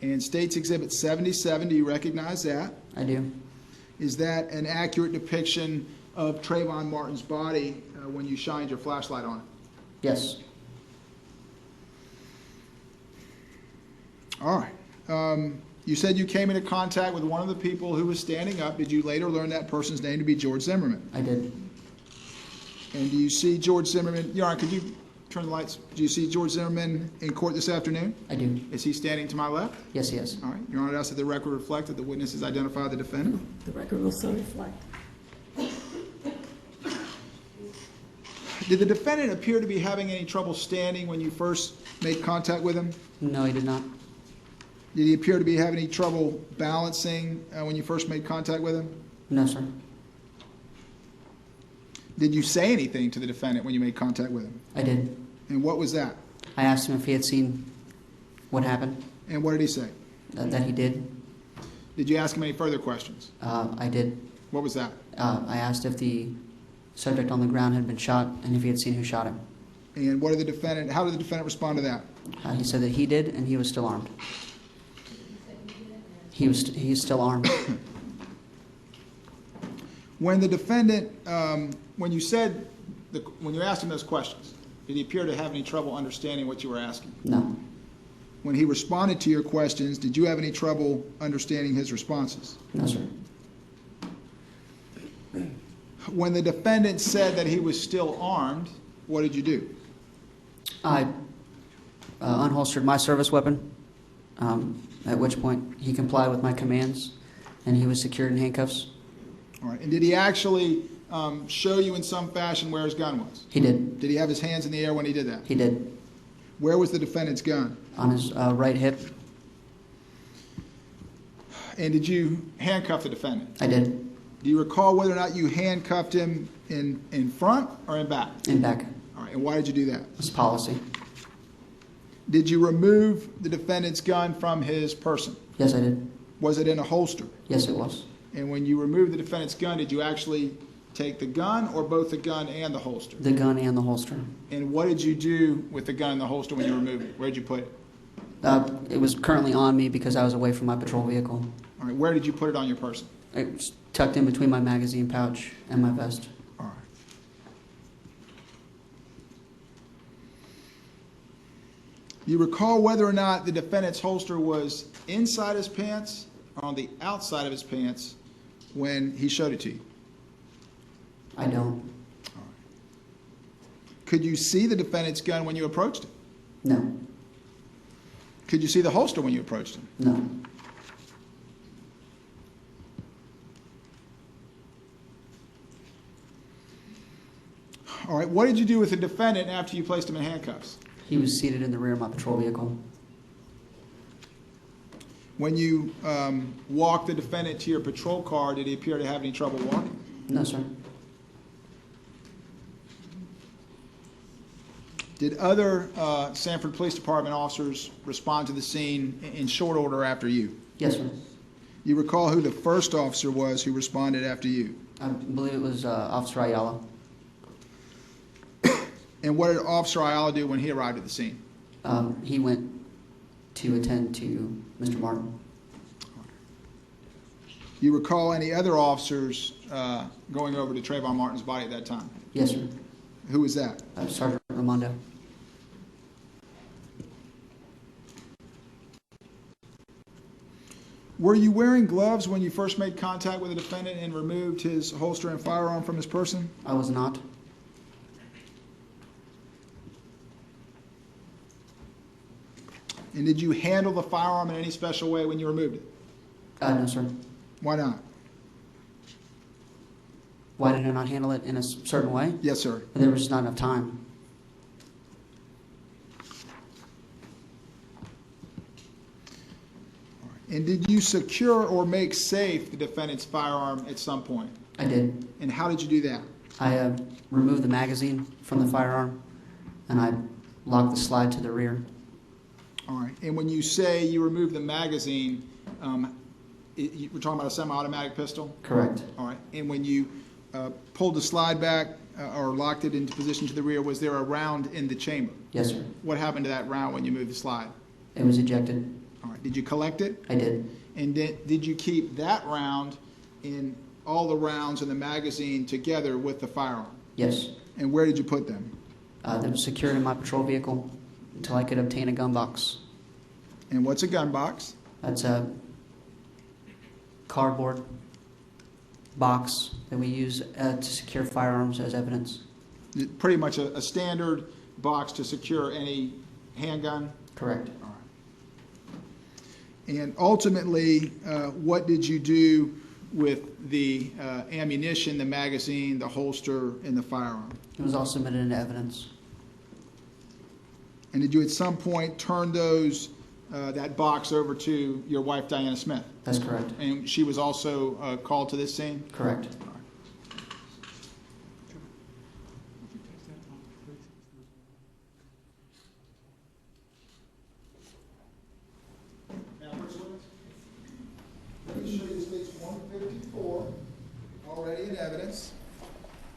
And State's Exhibit 77, do you recognize that? I do. Is that an accurate depiction of Trayvon Martin's body when you shined your flashlight on it? Yes. All right. You said you came into contact with one of the people who was standing up. Did you later learn that person's name to be George Zimmerman? I did. And do you see George Zimmerman? Your Honor, could you turn the lights? Do you see George Zimmerman in court this afternoon? I do. Is he standing to my left? Yes, he is. All right. Your Honor, I ask that the record reflect that the witness has identified the defendant. The record will so reflect. Did the defendant appear to be having any trouble standing when you first made contact with him? No, he did not. Did he appear to be having any trouble balancing when you first made contact with him? No, sir. Did you say anything to the defendant when you made contact with him? I did. And what was that? I asked him if he had seen what happened. And what did he say? That he did. Did you ask him any further questions? I did. What was that? I asked if the subject on the ground had been shot and if he had seen who shot him. And what did the defendant? How did the defendant respond to that? He said that he did, and he was still armed. He's still armed. When the defendant, when you said, when you asked him those questions, did he appear to have any trouble understanding what you were asking? No. When he responded to your questions, did you have any trouble understanding his responses? No, sir. When the defendant said that he was still armed, what did you do? I unholstered my service weapon, at which point he complied with my commands, and he was secured in handcuffs. All right. And did he actually show you in some fashion where his gun was? He did. Did he have his hands in the air when he did that? He did. Where was the defendant's gun? On his right hip. And did you handcuff the defendant? I did. Do you recall whether or not you handcuffed him in front or in back? In back. All right. And why did you do that? It's policy. Did you remove the defendant's gun from his person? Yes, I did. Was it in a holster? Yes, it was. And when you removed the defendant's gun, did you actually take the gun or both the gun and the holster? The gun and the holster. And what did you do with the gun and the holster when you removed it? Where did you put it? It was currently on me because I was away from my patrol vehicle. All right. Where did you put it on your person? It was tucked in between my magazine pouch and my vest. All right. You recall whether or not the defendant's holster was inside his pants or on the outside of his pants when he showed it to you? I don't. All right. Could you see the defendant's gun when you approached him? No. Could you see the holster when you approached him? No. All right. What did you do with the defendant after you placed him in handcuffs? He was seated in the rear of my patrol vehicle. When you walked the defendant to your patrol car, did he appear to have any trouble walking? No, sir. Did other Sanford Police Department officers respond to the scene in short order after you? Yes, sir. You recall who the first officer was who responded after you? I believe it was Officer Ayala. And what did Officer Ayala do when he arrived at the scene? He went to attend to Mr. Martin. You recall any other officers going over to Trayvon Martin's body at that time? Yes, sir. Who was that? Sergeant Ramondo. Were you wearing gloves when you first made contact with the defendant and removed his holster and firearm from his person? I was not. And did you handle the firearm in any special way when you removed it? No, sir. Why not? Why did I not handle it in a certain way? Yes, sir. There was just not enough time. And did you secure or make safe the defendant's firearm at some point? I did. And how did you do that? I removed the magazine from the firearm, and I locked the slide to the rear. All right. And when you say you removed the magazine, we're talking about a semi-automatic pistol? Correct. All right. And when you pulled the slide back or locked it into position to the rear, was there a round in the chamber? Yes, sir. What happened to that round when you moved the slide? It was ejected. All right. Did you collect it? I did. And did you keep that round in all the rounds in the magazine together with the firearm? Yes. And where did you put them? They were secured in my patrol vehicle until I could obtain a gun box. And what's a gun box? That's a cardboard box that we use to secure firearms as evidence. Pretty much a standard box to secure any handgun? Correct. All right. And ultimately, what did you do with the ammunition, the magazine, the holster, and the firearm? It was all submitted into evidence. And did you at some point turn those that box over to your wife, Diana Smith? That's correct. And she was also called to this scene? Correct. Let me show you State's 154, already in evidence,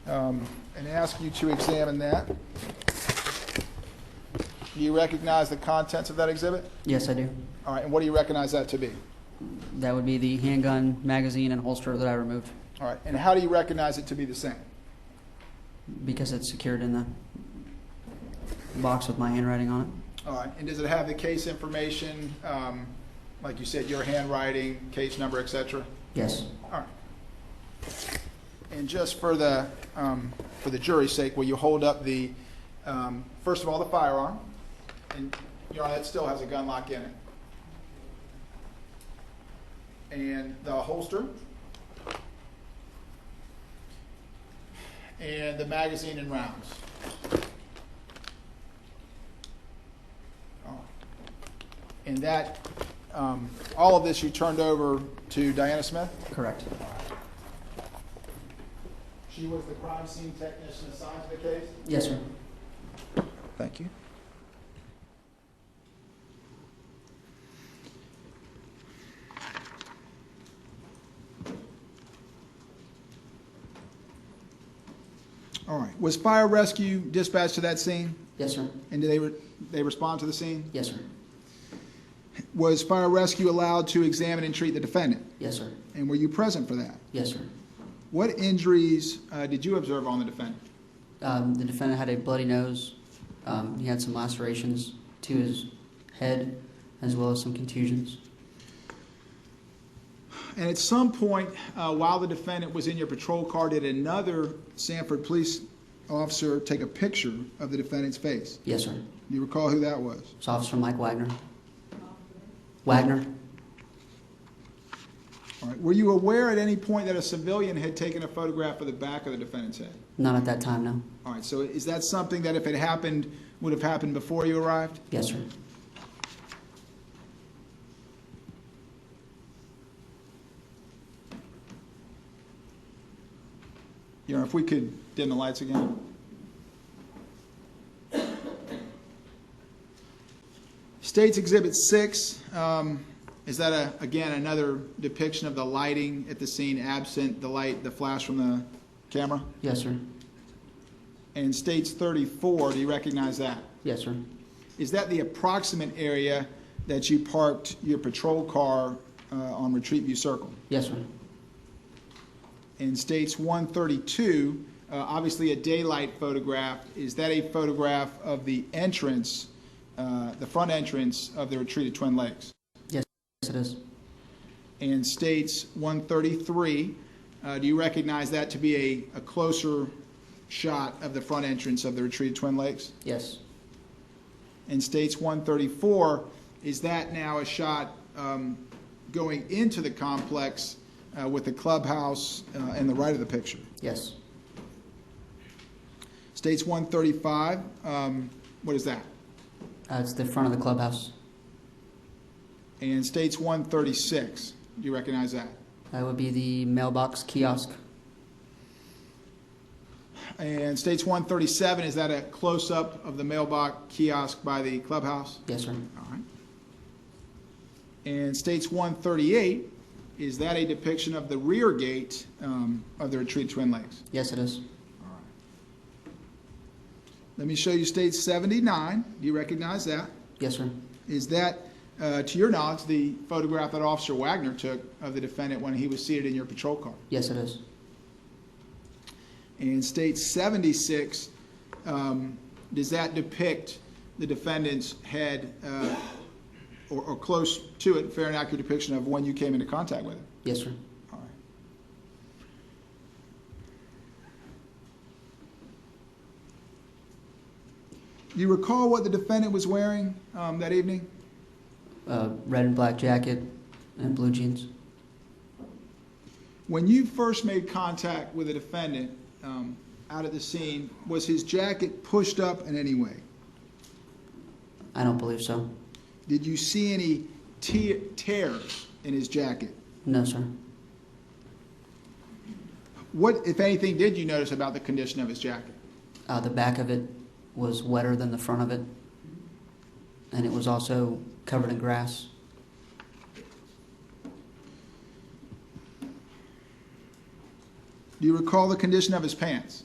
and ask you to examine that. Do you recognize the contents of that exhibit? Yes, I do. All right, and what do you recognize that to be? That would be the handgun, magazine, and holster that I removed. All right, and how do you recognize it to be the same? Because it's secured in the box with my handwriting on it. All right, and does it have the case information, like you said, your handwriting, case number, et cetera? Yes. All right. And just for the jury's sake, will you hold up the, first of all, the firearm? And, Your Honor, that still has a gun lock in it. And the holster. And the magazine and rounds. And that, all of this you turned over to Diana Smith? Correct. She was the crime scene technician assigned to the case? Yes, sir. Thank you. All right. Was fire rescue dispatched to that scene? Yes, sir. And did they respond to the scene? Yes, sir. Was fire rescue allowed to examine and treat the defendant? Yes, sir. And were you present for that? Yes, sir. What injuries did you observe on the defendant? The defendant had a bloody nose. He had some lacerations to his head, as well as some contusions. And at some point, while the defendant was in your patrol car, did another Sanford police officer take a picture of the defendant's face? Yes, sir. Do you recall who that was? It's Officer Mike Wagner. Wagner? All right. Were you aware at any point that a civilian had taken a photograph of the back of the defendant's head? Not at that time, no. All right. So is that something that if it happened, would have happened before you arrived? Yes, sir. Your Honor, if we could dim the lights again. State's Exhibit 6, is that, again, another depiction of the lighting at the scene absent the flash from the camera? Yes, sir. And State's 34, do you recognize that? Yes, sir. Is that the approximate area that you parked your patrol car on Retreat View Circle? Yes, sir. In State's 132, obviously a daylight photograph, is that a photograph of the entrance, the front entrance of the retreat at Twin Lakes? Yes, it is. And State's 133, do you recognize that to be a closer shot of the front entrance of the retreat at Twin Lakes? Yes. And State's 134, is that now a shot going into the complex with the clubhouse in the right of the picture? Yes. State's 135, what is that? It's the front of the clubhouse. And State's 136, do you recognize that? That would be the mailbox kiosk. And State's 137, is that a close-up of the mailbox kiosk by the clubhouse? Yes, sir. All right. And State's 138, is that a depiction of the rear gate of the retreat at Twin Lakes? Yes, it is. All right. Let me show you State 79. Do you recognize that? Yes, sir. Is that, to your knowledge, the photograph that Officer Wagner took of the defendant when he was seated in your patrol car? Yes, it is. And State 76, does that depict the defendant's head or close to it, fair and accurate depiction of when you came into contact with him? Yes, sir. All right. Do you recall what the defendant was wearing that evening? Red and black jacket and blue jeans. When you first made contact with the defendant out at the scene, was his jacket pushed up in any way? I don't believe so. Did you see any tears in his jacket? No, sir. What, if anything, did you notice about the condition of his jacket? The back of it was wetter than the front of it, and it was also covered in grass. Do you recall the condition of his pants?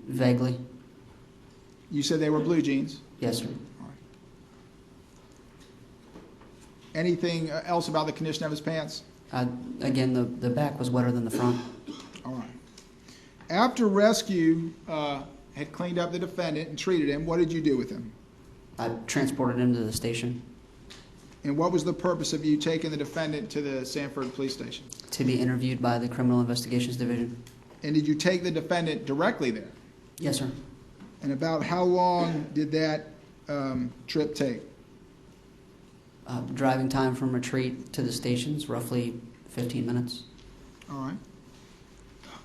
Vaguely. You said they were blue jeans? Yes, sir. All right. Anything else about the condition of his pants? Again, the back was wetter than the front. All right. After rescue had cleaned up the defendant and treated him, what did you do with him? I transported him to the station. And what was the purpose of you taking the defendant to the Sanford Police Station? To be interviewed by the Criminal Investigations Division. And did you take the defendant directly there? Yes, sir. And about how long did that trip take? Driving time from Retreat to the stations, roughly 15 minutes. All right.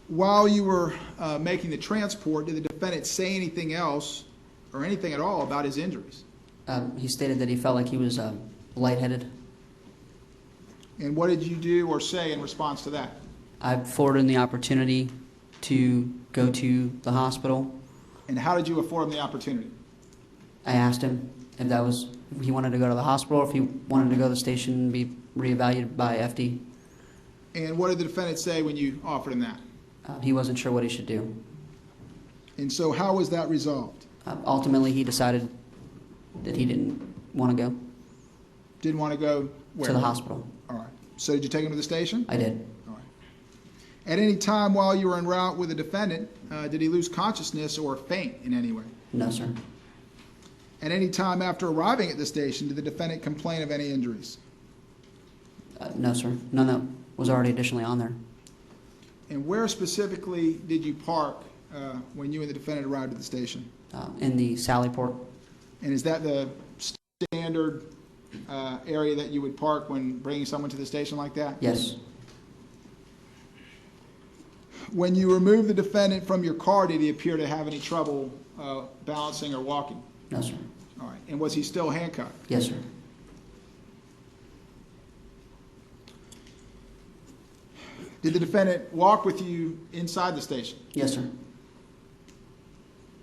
While you were making the transport, did the defendant say anything else or anything at all about his injuries? He stated that he felt like he was lightheaded. And what did you do or say in response to that? I forwarded him the opportunity to go to the hospital. And how did you afford him the opportunity? I asked him if he wanted to go to the hospital or if he wanted to go to the station and be reevaluated by FD. And what did the defendant say when you offered him that? He wasn't sure what he should do. And so how was that resolved? Ultimately, he decided that he didn't want to go. Didn't want to go where? To the hospital. All right. So did you take him to the station? I did. All right. At any time while you were en route with the defendant, did he lose consciousness or faint in any way? No, sir. At any time after arriving at the station, did the defendant complain of any injuries? No, sir. None that was already additionally on there. And where specifically did you park when you and the defendant arrived at the station? In the Sally Port. And is that the standard area that you would park when bringing someone to the station like that? Yes. When you removed the defendant from your car, did he appear to have any trouble balancing or walking? No, sir. All right. And was he still handcuffed? Yes, sir. Did the defendant walk with you inside the station? Yes, sir.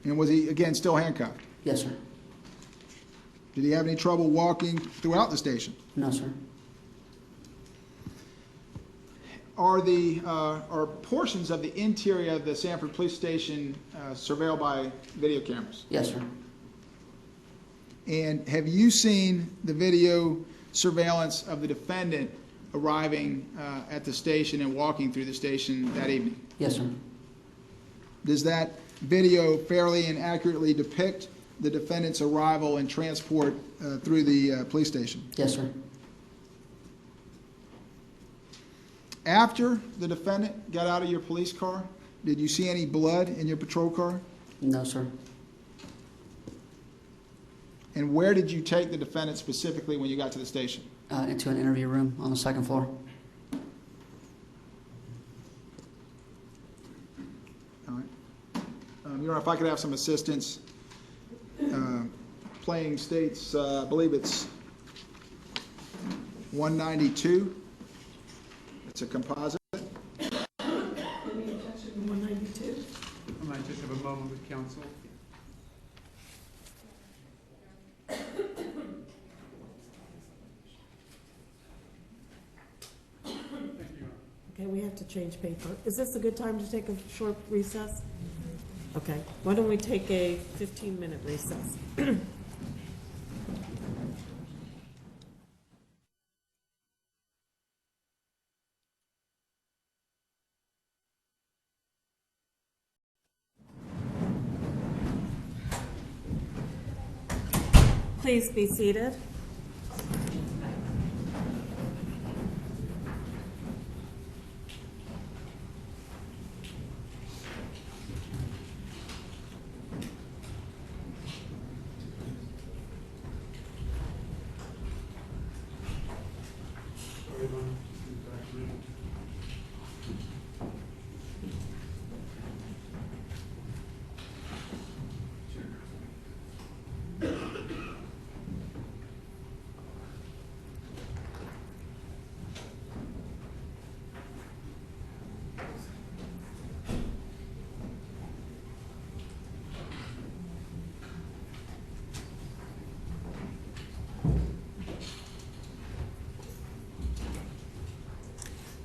And was he, again, still handcuffed? Yes, sir. Did he have any trouble walking throughout the station? No, sir. Are portions of the interior of the Sanford Police Station surveilled by video cameras? Yes, sir. And have you seen the video surveillance of the defendant arriving at the station and walking through the station that evening? Yes, sir. Does that video fairly and accurately depict the defendant's arrival and transport through the police station? Yes, sir. After the defendant got out of your police car, did you see any blood in your patrol car? No, sir. And where did you take the defendant specifically when you got to the station? Into an interview room on the second floor. All right. Your Honor, if I could have some assistance. Playing states, I believe it's 192. It's a composite. 192. I might just have a moment with counsel. Okay, we have to change paper. Is this a good time to take a short recess? Okay, why don't we take a 15-minute recess? Please be seated.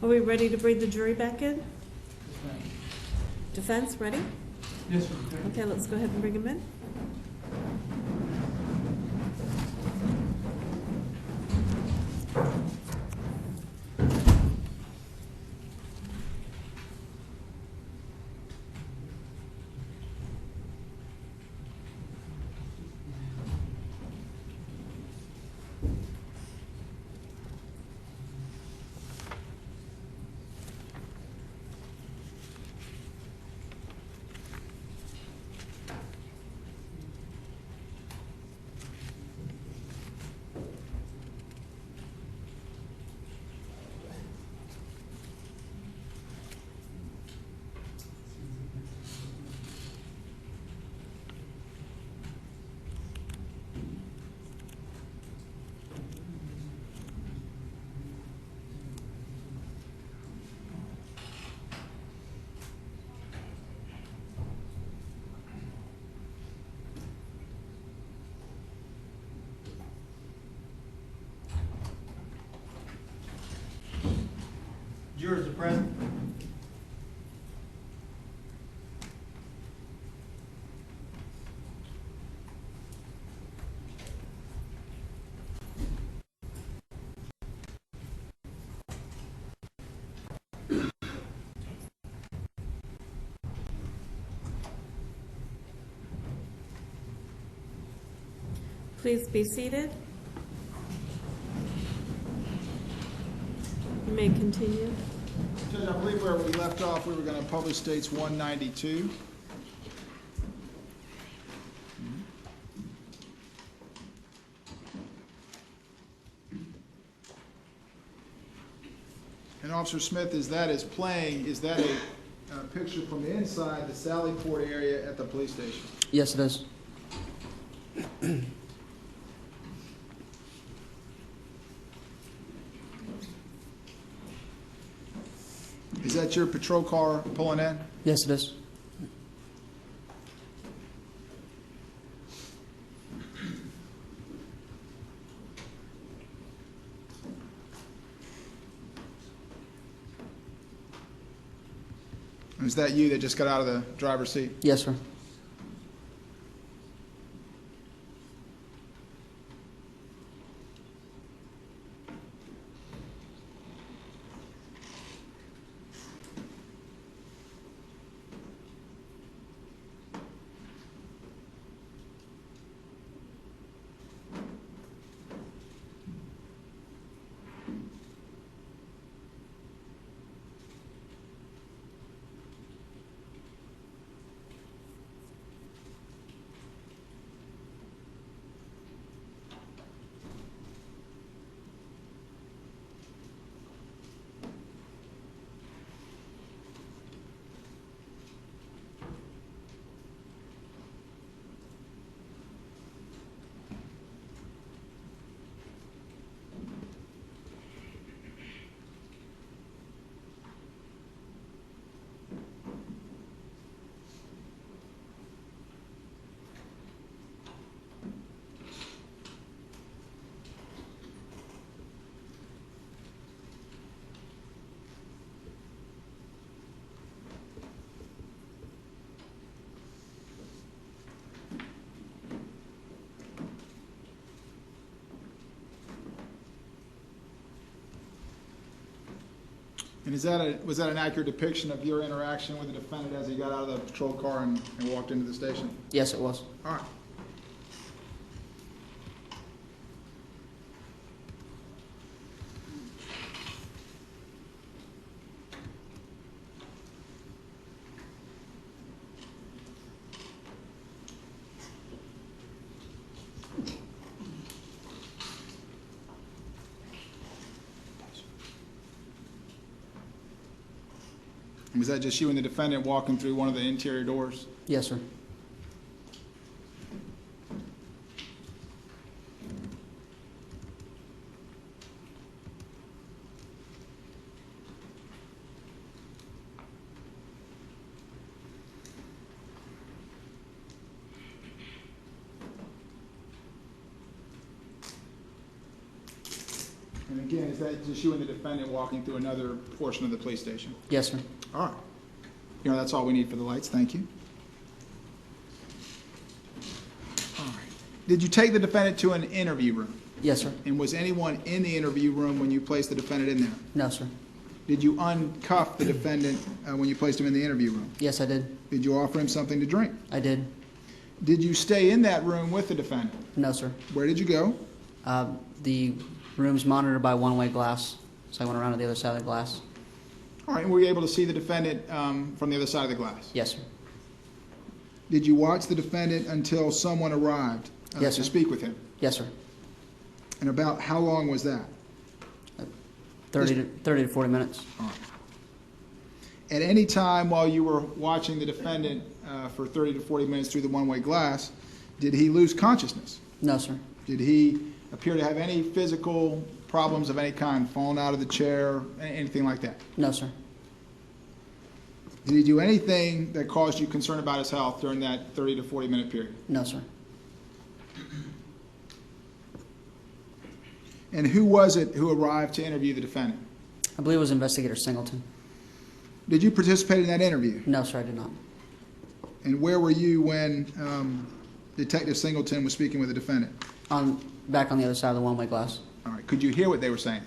Are we ready to bring the jury back in? Defense, ready? Yes, sir. Okay, let's go ahead and bring him in. Jurors are present. Please be seated. You may continue. Judge, I believe where we left off, we were going to publish states 192. And Officer Smith, is that a picture from inside the Sallyport area at the police station? Yes, it is. Is that your patrol car pulling in? Yes, it is. Is that you that just got out of the driver's seat? Yes, sir. And was that an accurate depiction of your interaction with the defendant as he got out of the patrol car and walked into the station? Yes, it was. All right. Was that just you and the defendant walking through one of the interior doors? Yes, sir. And again, is that just you and the defendant walking through another portion of the police station? Yes, sir. All right. You know, that's all we need for the lights. Thank you. All right. Did you take the defendant to an interview room? Yes, sir. And was anyone in the interview room when you placed the defendant in there? No, sir. Did you uncuff the defendant when you placed him in the interview room? Yes, I did. Did you offer him something to drink? I did. Did you stay in that room with the defendant? No, sir. Where did you go? The room's monitored by one-way glass, so I went around to the other side of the glass. All right, and were you able to see the defendant from the other side of the glass? Yes, sir. Did you watch the defendant until someone arrived Yes, to sir. speak with him? Yes, sir. And about how long was that? 30 to 40 minutes. All right. At any time while you were watching the defendant for 30 to 40 minutes through the one-way glass, did he lose consciousness? No, sir. Did he appear to have any physical problems of any kind, falling out of the chair, anything like that? No, sir. Did he do anything that caused you concern about his health during that 30 to 40 minute period? No, sir. And who was it who arrived to interview the defendant? I believe it was Investigator Singleton. Did you participate in that interview? No, sir, I did not. And where were you when Detective Singleton was speaking with the defendant? Back on the other side of the one-way glass. All right. Could you hear what they were saying?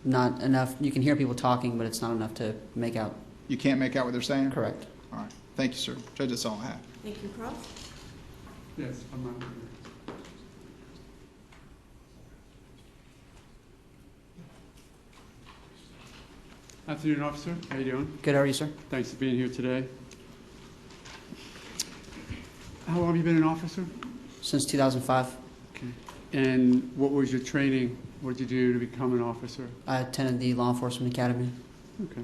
Not enough. You can hear people talking, but it's not enough to make out. You can't make out what they're saying? Correct. All right. Thank you, sir. Judge, that's all I have. Thank you, Cross. Yes, I'm not. Afternoon, officer. How you doing? Good, how are you, sir? Thanks for being here today. How long have you been an officer? Since 2005. Okay. And what was your training? What did you do to become an officer? I attended the Law Enforcement Academy. Okay.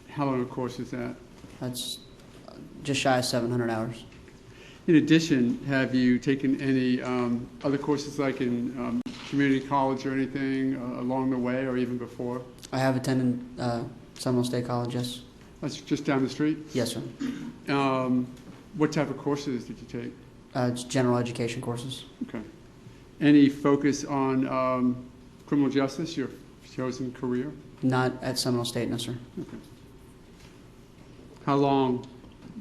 How long a course is that? That's just shy of 700 hours. In addition, have you taken any other courses like in community college or anything along the way or even before? I have attended Seminole State College, yes. That's just down the street? Yes, sir. What type of courses did you take? It's general education courses. Okay. Any focus on criminal justice, your chosen career? Not at Seminole State, no, sir. Okay. How long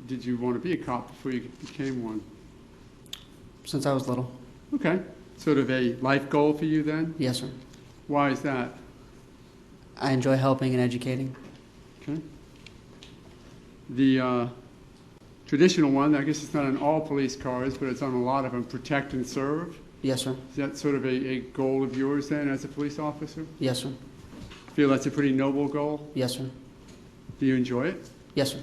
did you want to be a cop before you became one? Since I was little. Okay. Sort of a life goal for you then? Yes, sir. Why is that? I enjoy helping and educating. Okay. The traditional one, I guess it's not on all police cars, but it's on a lot of them, protect and serve. Yes, sir. Is that sort of a goal of yours then as a police officer? Yes, sir. Feel that's a pretty noble goal? Yes, sir. Do you enjoy it? Yes, sir.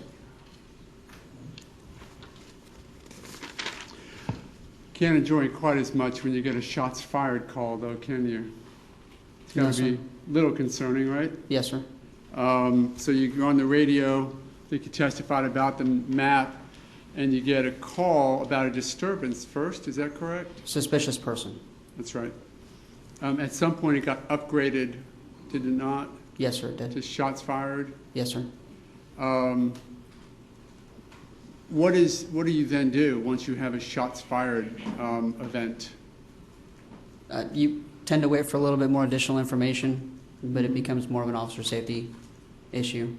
Can't enjoy it quite as much when you get a shots fired call, though, can you? It's got No, to be sir. a little concerning, right? Yes, sir. So you're on the radio, I think you testified about the map, and you get a call about a disturbance first, is that correct? Suspicious person. That's right. At some point it got upgraded, did it not? Yes, sir, it did. To shots fired? Yes, sir. What do you then do once you have a shots fired event? You tend to wait for a little bit more additional information, but it becomes more of an officer safety issue.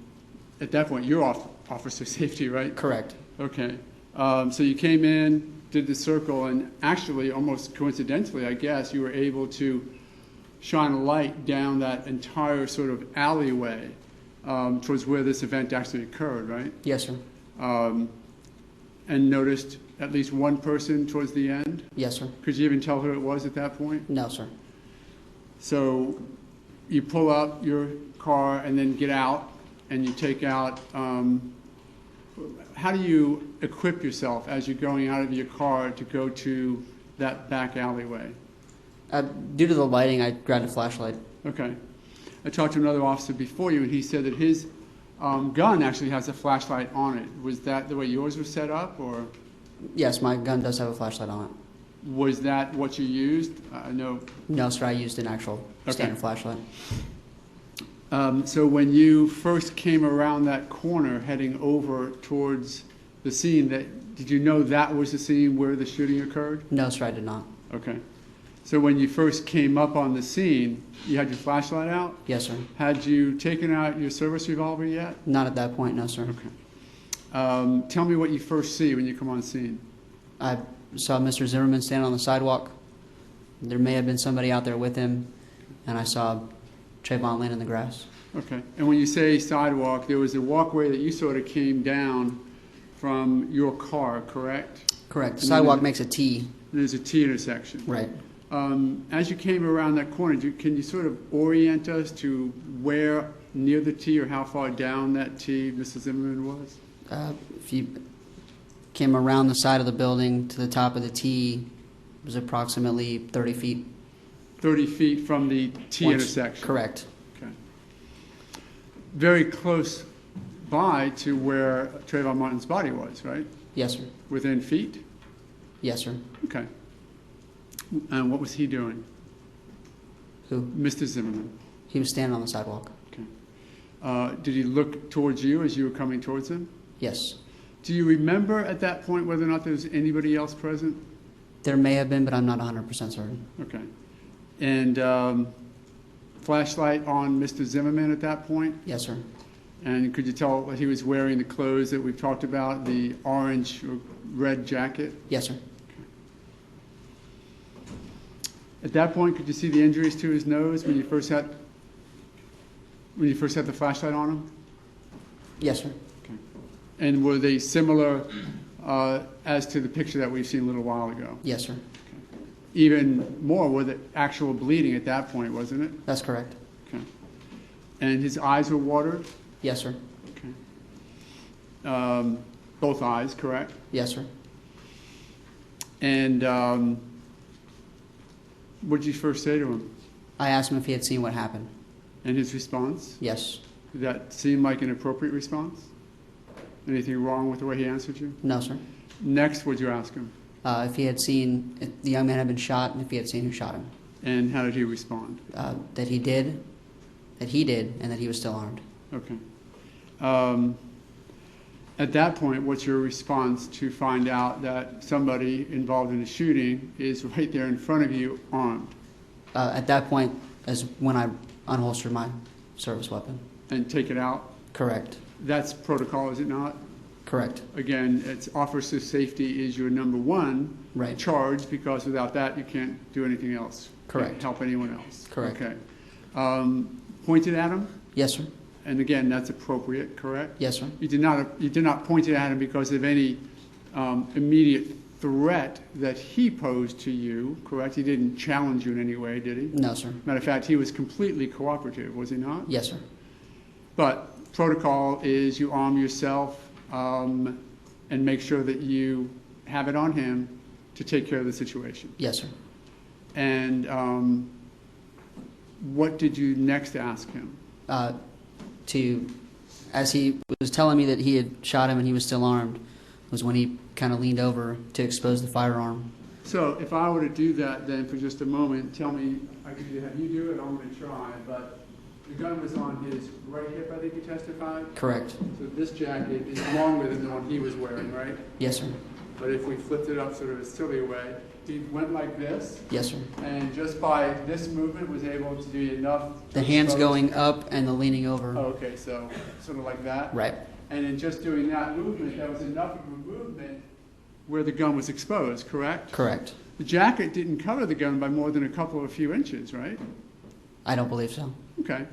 At that point, you're officer safety, right? Correct. Okay. So you came in, did the circle, and actually, almost coincidentally, I guess, you were able to shine a light down that entire sort of alleyway towards where this event actually occurred, right? Yes, sir. And noticed at least one person towards the end? Yes, sir. Could you even tell who it was at that point? No, sir. So you pull up your car and then get out, and you take out, how do you equip yourself as you're going out of your car to go to that back alleyway? Due to the lighting, I grabbed a flashlight. Okay. I talked to another officer before you, and he said that his gun actually has a flashlight on it. Was that the way yours was set up, or? Yes, my gun does have a flashlight on it. Was that what you used? No. No, sir, I used an actual standard flashlight. So when you first came around that corner heading over towards the scene, did you know that was the scene where the shooting occurred? No, sir, I did not. Okay. So when you first came up on the scene, you had your flashlight out? Yes, sir. Had you taken out your service revolver yet? Not at that point, no, sir. Okay. Tell me what you first see when you come on scene. I saw Mr. Zimmerman stand on the sidewalk. There may have been somebody out there with him, and I saw Trayvon laying in the grass. Okay. And when you say sidewalk, there was a walkway that you sort of came down from your car, correct? Correct. The sidewalk makes a T. There's a T intersection. Right. As you came around that corner, can you sort of orient us to where near the T or how far down that T Mr. Zimmerman was? If you came around the side of the building to the top of the T, it was approximately 30 feet. 30 feet from the T intersection? Correct. Okay. Very close by to where Trayvon Martin's body was, right? Yes, sir. Within feet? Yes, sir. Okay. And what was he doing? Who? Mr. Zimmerman. He was standing on the sidewalk. Okay. Did he look towards you as you were coming towards him? Yes. Do you remember at that point whether or not there was anybody else present? There may have been, but I'm not 100% certain. Okay. And flashlight on Mr. Zimmerman at that point? Yes, sir. And could you tell that he was wearing the clothes that we've talked about, the orange or red jacket? Yes, sir. At that point, could you see the injuries to his nose when you first had the flashlight on him? Yes, sir. Okay. And were they similar as to the picture that we've seen a little while ago? Yes, sir. Okay. Even more, with the actual bleeding at that point, wasn't it? That's correct. Okay. And his eyes were watered? Yes, sir. Okay. Both eyes, correct? Yes, sir. And what did you first say to him? I asked him if he had seen what happened. And his response? Yes. Did that seem like an appropriate response? Anything wrong with the way he answered you? No, sir. Next, what did you ask him? If he had seen if the young man had been shot, and if he had seen who shot him. And how did he respond? That he did, and that he was still armed. Okay. At that point, what's your response to find out that somebody involved in a shooting is right there in front of you, armed? At that point is when I unholstered my service weapon. And take it out? Correct. That's protocol, is it not? Correct. Again, it's officer safety is your number one Right. charge, because without that, you can't do anything else. Correct. Can't help anyone else. Correct. Okay. Pointed at him? Yes, sir. And again, that's appropriate, correct? Yes, sir. You did not point it at him because of any immediate threat that he posed to you, correct? He didn't challenge you in any way, did he? No, sir. Matter of fact, he was completely cooperative, was he not? Yes, sir. But protocol is you arm yourself and make sure that you have it on him to take care of the situation. Yes, sir. And what did you next ask him? As he was telling me that he had shot him and he was still armed, was when he kind of leaned over to expose the firearm. So if I were to do that then for just a moment, tell me, I could either have you do it, I'm going to try, but the gun was on his right hip, I think you testified? Correct. So this jacket is longer than the one he was wearing, right? Yes, sir. But if we flipped it up sort of a silly way, he went like this. Yes, sir. And just by this movement was able to do enough. The hands going up and the leaning over. Oh, okay, so sort of like that. Right. And in just doing that movement, that was enough of a movement where the gun was exposed, correct? Correct. The jacket didn't cover the gun by more than a few inches, right? I don't believe so. Okay.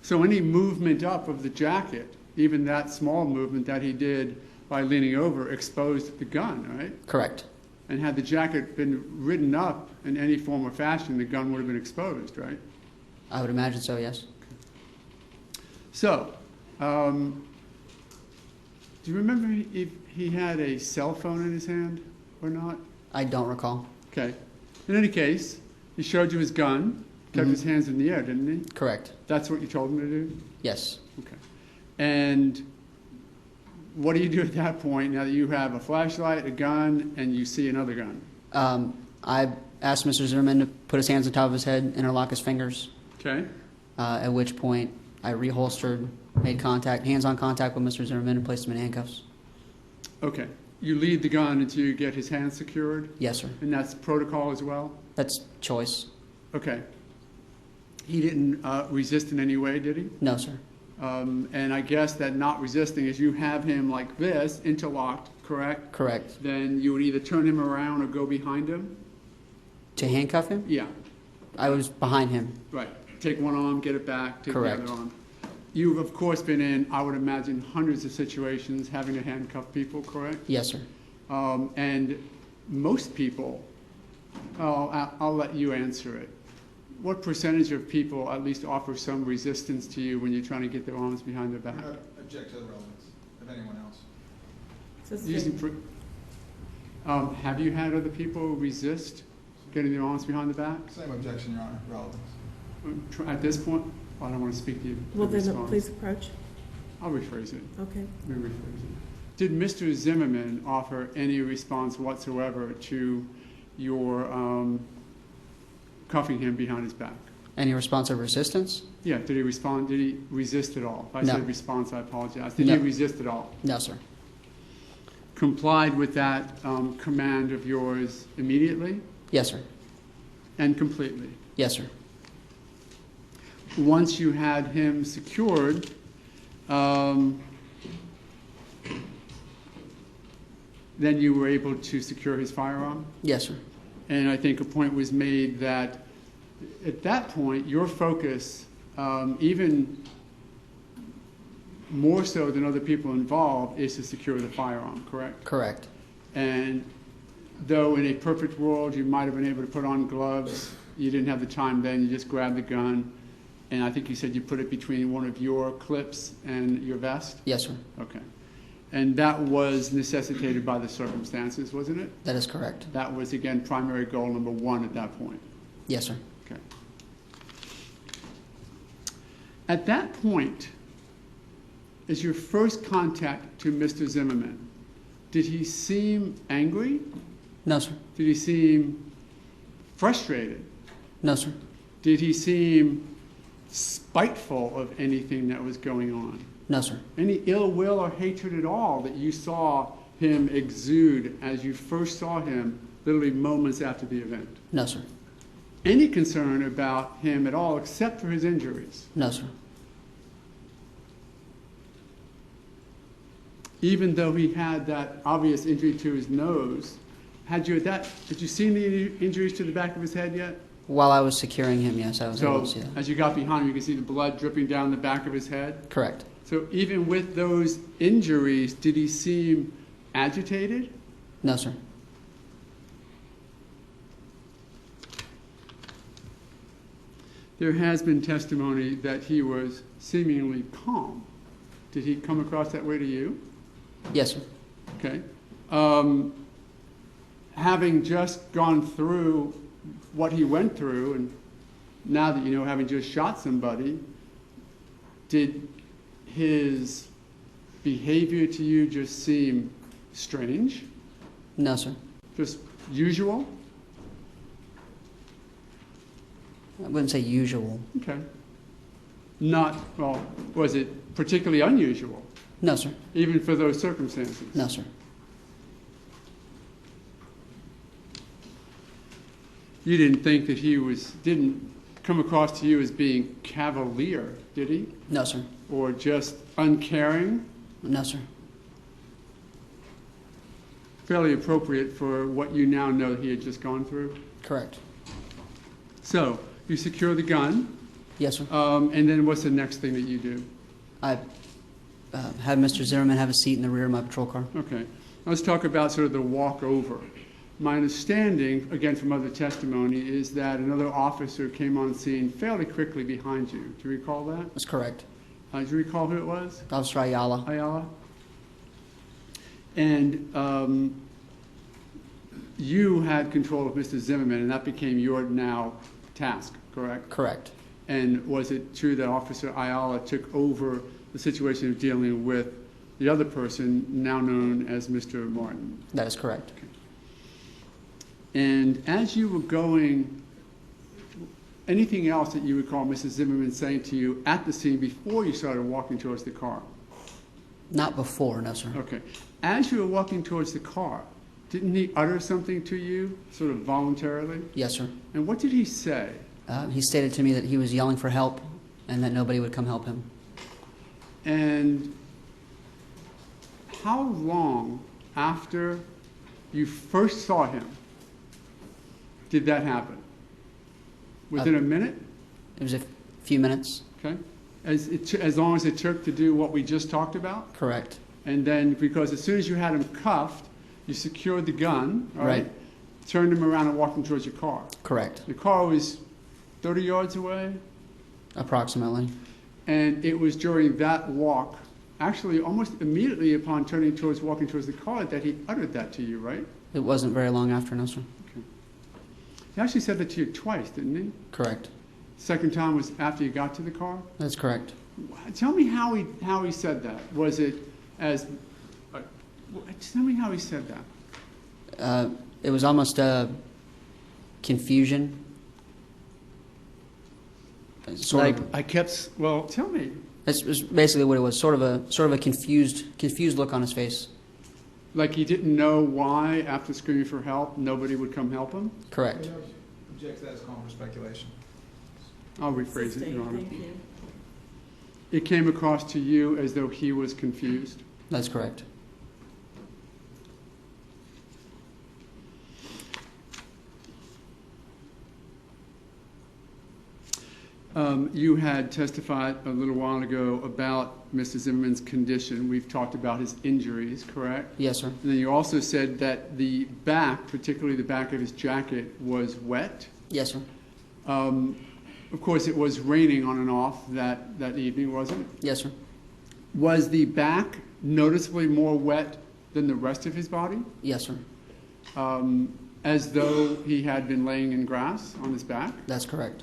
So any movement up of the jacket, even that small movement that he did by leaning over, exposed the gun, right? Correct. And had the jacket been ridden up in any form or fashion, the gun would have been exposed, right? I would imagine so, yes. So, do you remember if he had a cell phone in his hand or not? I don't recall. Okay. In any case, he showed you his gun, kept his hands in the air, didn't he? Correct. That's what you told him to do? Yes. Okay. And what do you do at that point now that you have a flashlight, a gun, and you see another gun? I asked Mr. Zimmerman to put his hands on top of his head, interlock his fingers. Okay. At which point I reholstered, made contact, hands-on contact with Mr. Zimmerman and placed him in handcuffs. Okay. You lead the gun until you get his hands secured? Yes, sir. And that's protocol as well? That's choice. Okay. He didn't resist in any way, did he? No, sir. And I guess that not resisting is you have him like this, interlocked, correct? Correct. Then you would either turn him around or go behind him? To handcuff him? Yeah. I was behind him. Right. Take one arm, get it back, take Correct. the other arm. You've, of course, been in, I would imagine, hundreds of situations having to handcuff people, correct? Yes, sir. And most people, I'll let you answer it. What percentage of people at least offer some resistance to you when you're trying to get their arms behind their back? Object to the relevance of anyone else. Have you had other people resist getting their arms behind the back? Same objection, Your Honor, relevance. At this point, I don't want to speak to you. Well, then please approach. I'll rephrase it. Okay. Let me rephrase it. Did Mr. Zimmerman offer any response whatsoever to your cuffing him behind his back? Any response of resistance? Yeah, did he respond? Did he resist at all? If I No. said response, I apologize. Did No. he resist at all? No, sir. Complied with that command of yours immediately Yes, sir. and completely? Yes, sir. Once you had him secured, then you were able to secure his firearm? Yes, sir. And I think a point was made that at that point, your focus, even more so than other people involved, is to secure the firearm, correct? Correct. And though in a perfect world you might have been able to put on gloves, you didn't have the time then, you just grabbed the gun, and I think you said you put it between one of your clips and your vest? Yes, sir. Okay. And that was necessitated by the circumstances, wasn't it? That is correct. That was, again, primary goal number one at that point. Yes, sir. Okay. At that point, as your first contact to Mr. Zimmerman, did he seem angry? No, sir. Did he seem frustrated? No, sir. Did he seem spiteful of anything that was going on? No, sir. Any ill will or hatred at all that you saw him exude as you first saw him literally moments after the event? No, sir. Any concern about him at all except for his injuries? No, sir. Even though he had that obvious injury to his nose, did you see any injuries to the back of his head yet? While I was securing him, yes, I was able to see that. As you got behind him, you could see the blood dripping down the back of his head? Correct. So even with those injuries, did he seem agitated? No, sir. There has been testimony that he was seemingly calm. Did he come across that way to you? Yes, sir. Okay. Having just gone through what he went through, and now that you know, having just shot somebody, did his behavior to you just seem strange? No, sir. Just usual? I wouldn't say usual. Okay. Was it particularly unusual? No, sir. Even for those circumstances? No, sir. You didn't think that didn't come across to you as being cavalier, did he? No, sir. Or just uncaring? No, sir. Fairly appropriate for what you now know he had just gone through? Correct. So, you secure the gun. Yes, sir. And then what's the next thing that you do? I had Mr. Zimmerman have a seat in the rear of my patrol car. Okay. Let's talk about sort of the walk over. My understanding, again from other testimony, is that another officer came on scene fairly quickly behind you. Do you recall that? That's correct. Do you recall who it was? Officer Ayala. Ayala? And you had control of Mr. Zimmerman, and that became your now task, correct? Correct. And was it true that Officer Ayala took over the situation of dealing with the other person, now known as Mr. Martin? That is correct. Okay. And as you were going, anything else that you recall Mrs. Zimmerman saying to you at the scene before you started walking towards the car? Not before, no, sir. Okay. As you were walking towards the car, didn't he utter something to you, sort of voluntarily? Yes, sir. And what did he say? He stated to me that he was yelling for help and that nobody would come help him. And how long after you first saw him did that happen? Within a minute? It was a few minutes. Okay. As long as it took to do what we just talked about? Correct. And then, because as soon as you had him cuffed, you secured the gun, right? Turned him around and walked him towards your car. Correct. The car was 30 yards away? Approximately. And it was during that walk, actually almost immediately upon walking towards the car, that he uttered that to you, right? It wasn't very long after, no, sir. Okay. He actually said that to you twice, didn't he? Correct. Second time was after you got to the car? That's correct. Tell me how he said that. Was it as... tell me how he said that. It was almost confusion. Tell me. That's basically what it was. Sort of a confused look on his face. Like he didn't know why, after screaming for help, nobody would come help him? Correct. Object to that as calling for speculation. I'll rephrase it, Your Honor. It came across to you as though he was confused? That's correct. You had testified a little while ago about Mr. Zimmerman's condition. We've talked about his injuries, correct? Yes, sir. And then you also said that the back, particularly the back of his jacket, was wet. Yes, sir. Of course, it was raining on and off that evening, wasn't it? Yes, sir. Was the back noticeably more wet than the rest of his body? Yes, sir. As though he had been laying in grass on his back? That's correct.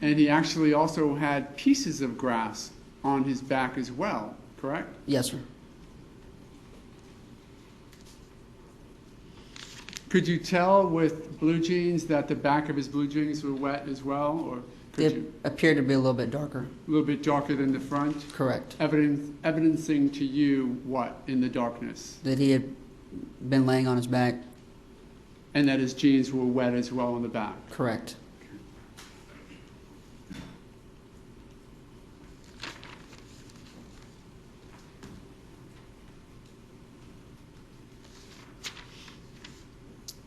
And he actually also had pieces of grass on his back as well, correct? Yes, sir. Could you tell with blue jeans that the back of his blue jeans were wet as well? Or It appeared to be a little bit darker. A little bit darker than the front? Correct. Evidencing to you what in the darkness? That he had been laying on his back. And that his jeans were wet as well on the back? Correct.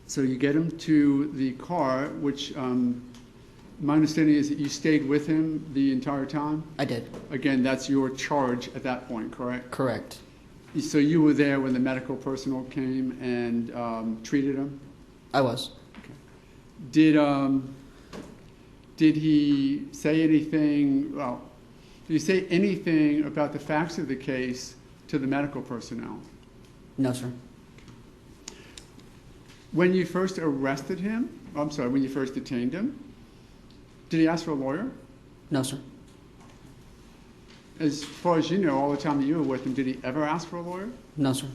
So you get him to the car, which my understanding is that you stayed with him the entire time? I did. Again, that's your charge at that point, correct? Correct. So you were there when the medical personnel came and treated him? I was. Okay. Did he say anything, well, did he say anything about the facts of the case to the medical personnel? No, sir. When you first arrested him, when you first detained him, did he ask for a lawyer? No, sir. As far as you know, all the time that you were with him, did he ever ask for a lawyer? No, sir.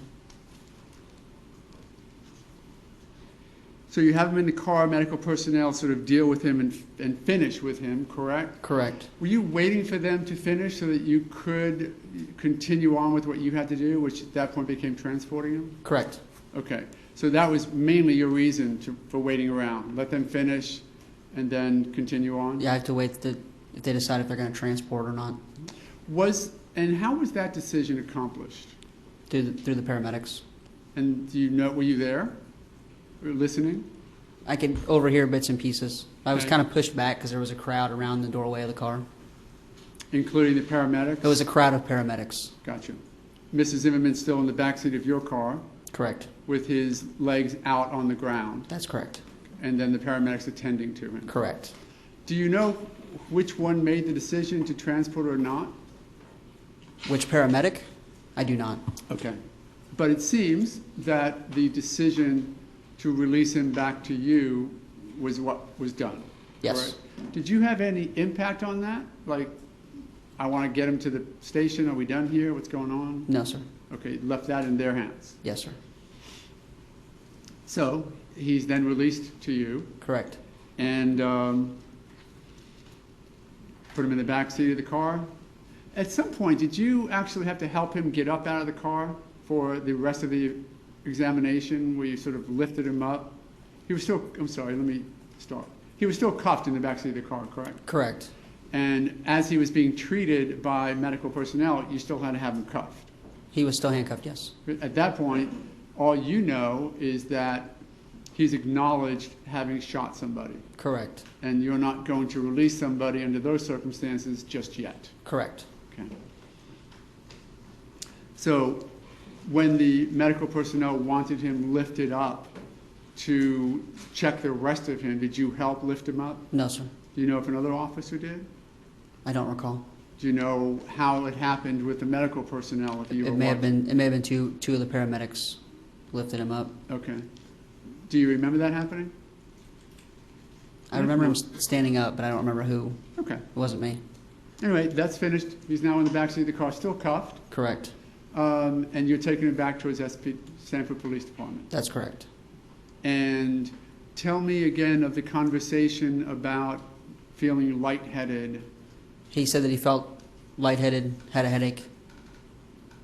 So you have him in the car, medical personnel sort of deal with him and finish with him, correct? Correct. Were you waiting for them to finish so that you could continue on with what you had to do, which at that point became transporting him? Correct. Okay. So that was mainly your reason for waiting around. Let them finish and then continue on? Yeah, I have to wait if they decide if they're going to transport or not. And how was that decision accomplished? Through the paramedics. And do you know, were you there? Were you listening? I could overhear bits and pieces. I was Okay. kind of pushed back because there was a crowd around the doorway of the car. Including the paramedics? There was a crowd of paramedics. Gotcha. Mrs. Zimmerman still in the backseat of your car? Correct. With his legs out on the ground? That's correct. And then the paramedics attending to him? Correct. Do you know which one made the decision to transport or not? Which paramedic? I do not. Okay. But it seems that the decision to release him back to you was what was done. Yes. Correct? Did you have any impact on that? Like, I want to get him to the station. Are we done here? What's going on? No, sir. Okay, left that in their hands. Yes, sir. So he's then released to you. Correct. And put him in the back seat of the car. At some point, did you actually have to help him get up out of the car for the rest of the examination, where you sort of lifted him up? He was still, I'm sorry, let me start. He was still cuffed in the back seat of the car, correct? Correct. And as he was being treated by medical personnel, you still had to have him cuffed. He was still handcuffed, yes. At that point, all you know is that he's acknowledged having shot somebody. Correct. And you're not going to release somebody under those circumstances just yet. Correct. Okay. So when the medical personnel wanted him lifted up to check the rest of him, did you help lift him up? No, sir. Do you know if another officer did? I don't recall. Do you know how it happened with the medical personnel? If you were It may have watching? been two of the paramedics lifted him up. Okay. Do you remember that happening? I remember him standing up, but I don't remember who. Okay. It wasn't me. Anyway, that's finished. He's now in the backseat of the car, still cuffed. Correct. And you're taking him back to his Sanford Police Department. That's correct. And tell me again of the conversation about feeling lightheaded. He said that he felt lightheaded, had a headache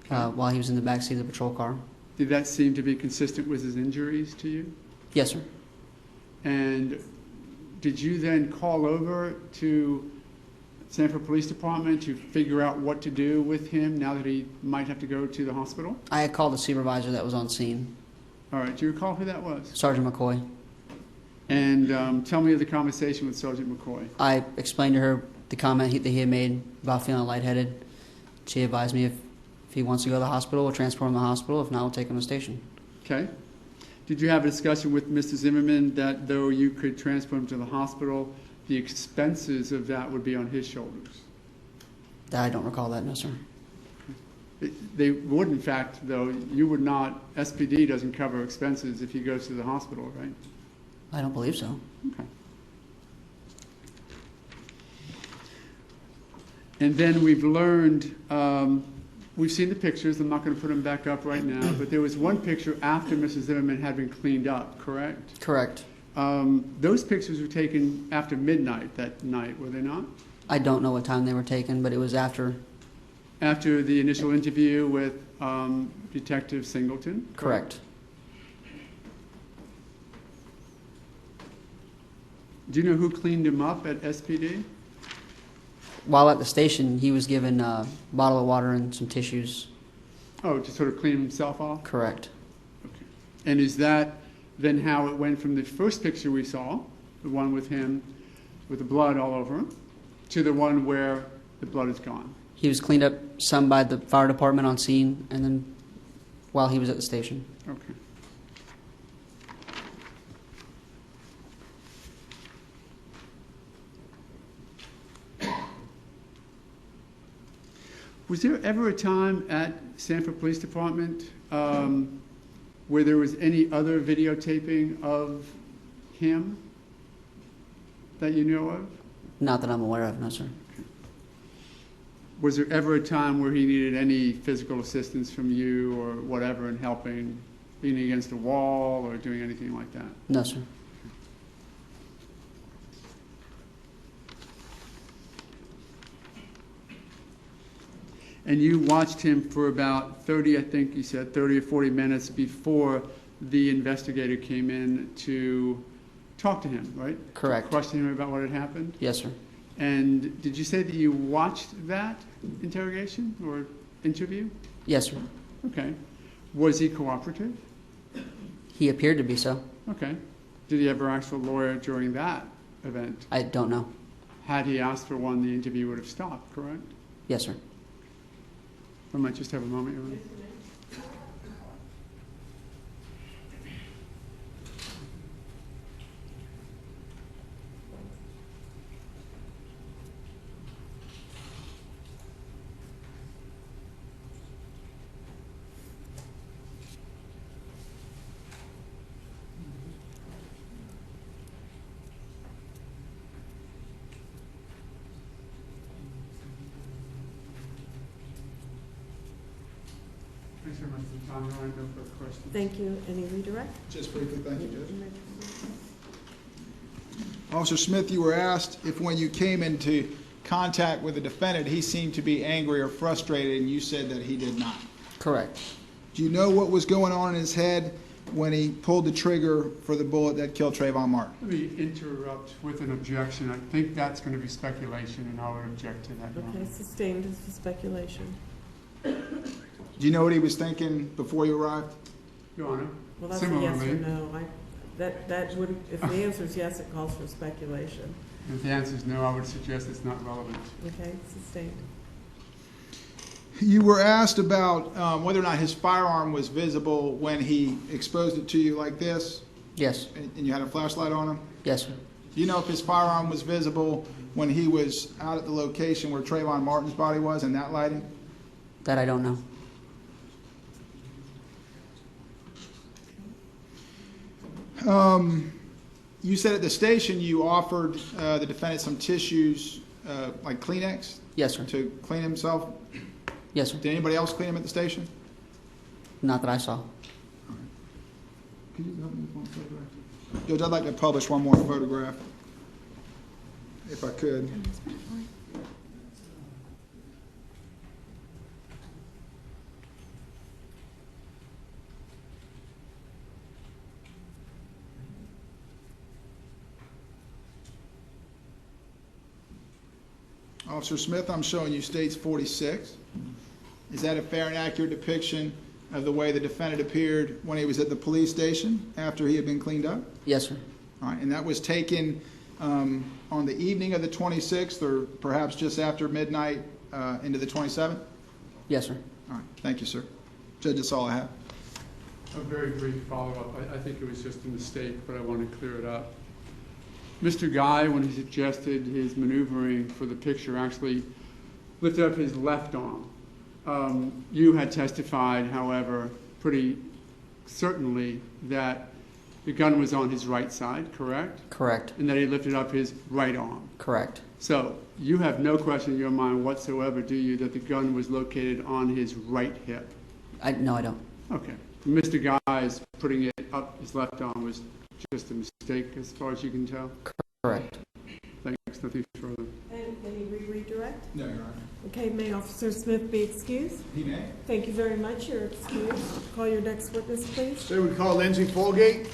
while he was in the backseat of the patrol car. Did that seem to be consistent with his injuries to you? Yes, sir. And did you then call over to Sanford Police Department to figure out what to do with him now that he might have to go to the hospital? I had called the supervisor that was on scene, All right. Do you recall who that was? Sergeant McCoy. And tell me of the conversation with Sergeant McCoy. I explained to her the comment that he had made about feeling lightheaded. She advised me if he wants to go to the hospital, we'll transport him to the hospital. If not, we'll take him to the station. Okay. Did you have a discussion with Mr. Zimmerman that though you could transport him to the hospital, the expenses of that would be on his shoulders? I don't recall that, no, sir. They would, in fact, though, you would not, SPD doesn't cover expenses if he goes to the hospital, right? I don't believe so. Okay. And then we've learned, we've seen the pictures. I'm not going to put them back up right now, but there was one picture after Mrs. Zimmerman had been cleaned up, correct? Correct. Those pictures were taken after midnight that night, were they not? I don't know what time they were taken, but it was after. After the initial interview with Detective Singleton? Correct. Do you know who cleaned him up at SPD? While at the station, he was given a bottle of water and some tissues. Oh, to sort of clean himself off? Correct. Okay. And is that then how it went from the first picture we saw, the one with him with the blood all over him, to the one where the blood is gone? He was cleaned up some by the fire department on scene, and then while he was at the station. Okay. Was there ever a time at Sanford Police Department where there was any other videotaping of him that you know of? Not that I'm aware of, no, sir. Was there ever a time where he needed any physical assistance from you or whatever in helping, leaning against a wall or doing anything like that? No, sir. And you watched him for about 30, I think you said, 30 or 40 minutes before the investigator came in to talk to him, right? Correct. To question him about what had happened? Yes, sir. And did you say that you watched that interrogation or interview? Yes, sir. Okay. Was he cooperative? He appeared to be so. Okay. Did he ever ask for a lawyer during that event? I don't know. Had he asked for one, the interview would have stopped, correct? Yes, sir. I might just have a moment, Your Honor. Thanks very much for the time. No further questions. Thank you. Any redirect? Just briefly, thank you, Judge. Officer Smith, you were asked if when you came into contact with the defendant, he seemed to be angry or frustrated, and you said that he did not. Correct. Do you know what was going on in his head when he pulled the trigger for the bullet that killed Trayvon Martin? Let me interrupt with an objection. I think that's going to be speculation, and I would object to that, Your Honor. Okay, sustained is for speculation. Do you know what he was thinking before you arrived? Your Honor, Well, that's a yes or no. That would, if the answer is yes, it calls for speculation. if the answer is no, I would suggest it's not relevant. Okay, sustained. You were asked about whether or not his firearm was visible when he exposed it to you like this, Yes. and you had a flashlight on him. Yes, sir. Do you know if his firearm was visible when he was out at the location where Trayvon Martin's body was in that lighting? That I don't know. You said at the station you offered the defendant some tissues, like Kleenex, Yes, sir. to clean himself. Yes, sir. Did anybody else clean him at the station? Not that I saw. Could you help me with one photograph? Judge, I'd like to publish one more photograph, if I could. Officer Smith, I'm showing you states 46. Is that a fair and accurate depiction of the way the defendant appeared when he was at the police station after he had been cleaned up? Yes, sir. All right, and that was taken on the evening of the 26th, or perhaps just after midnight into the 27th? Yes, sir. All right, thank you, sir. Judge, that's all I have. A very brief follow-up. I think it was just a mistake, but I want to clear it up. Mr. Guy, when he suggested his maneuvering for the picture, actually lifted up his left arm. You had testified, however, pretty certainly that the gun was on his right side, correct? Correct. And that he lifted up his right arm. Correct. So you have no question in your mind whatsoever, do you, that the gun was located on his right hip? No, I don't. Okay. Mr. Guy's putting it up his left arm was just a mistake as far as you can tell? Correct. Thanks, nothing further. And any redirect? No, Your Honor. Okay, may Officer Smith be excused? He may. Thank you very much, you're excused. Call your next witness, please. So we call Lindsay Folgate.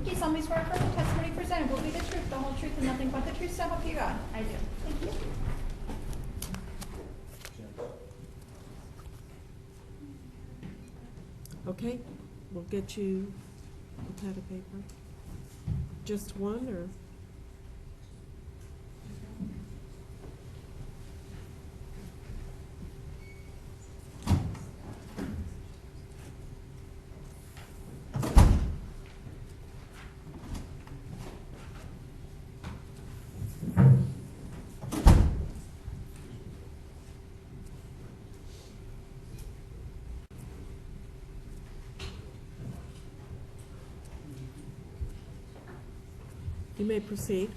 Do you solemnly swear affirm the testimony presented will be the truth, the whole truth, and nothing but the truth, so help you God? I do. Thank you. Okay, we'll get you a pad of paper. Just one, or? You may proceed.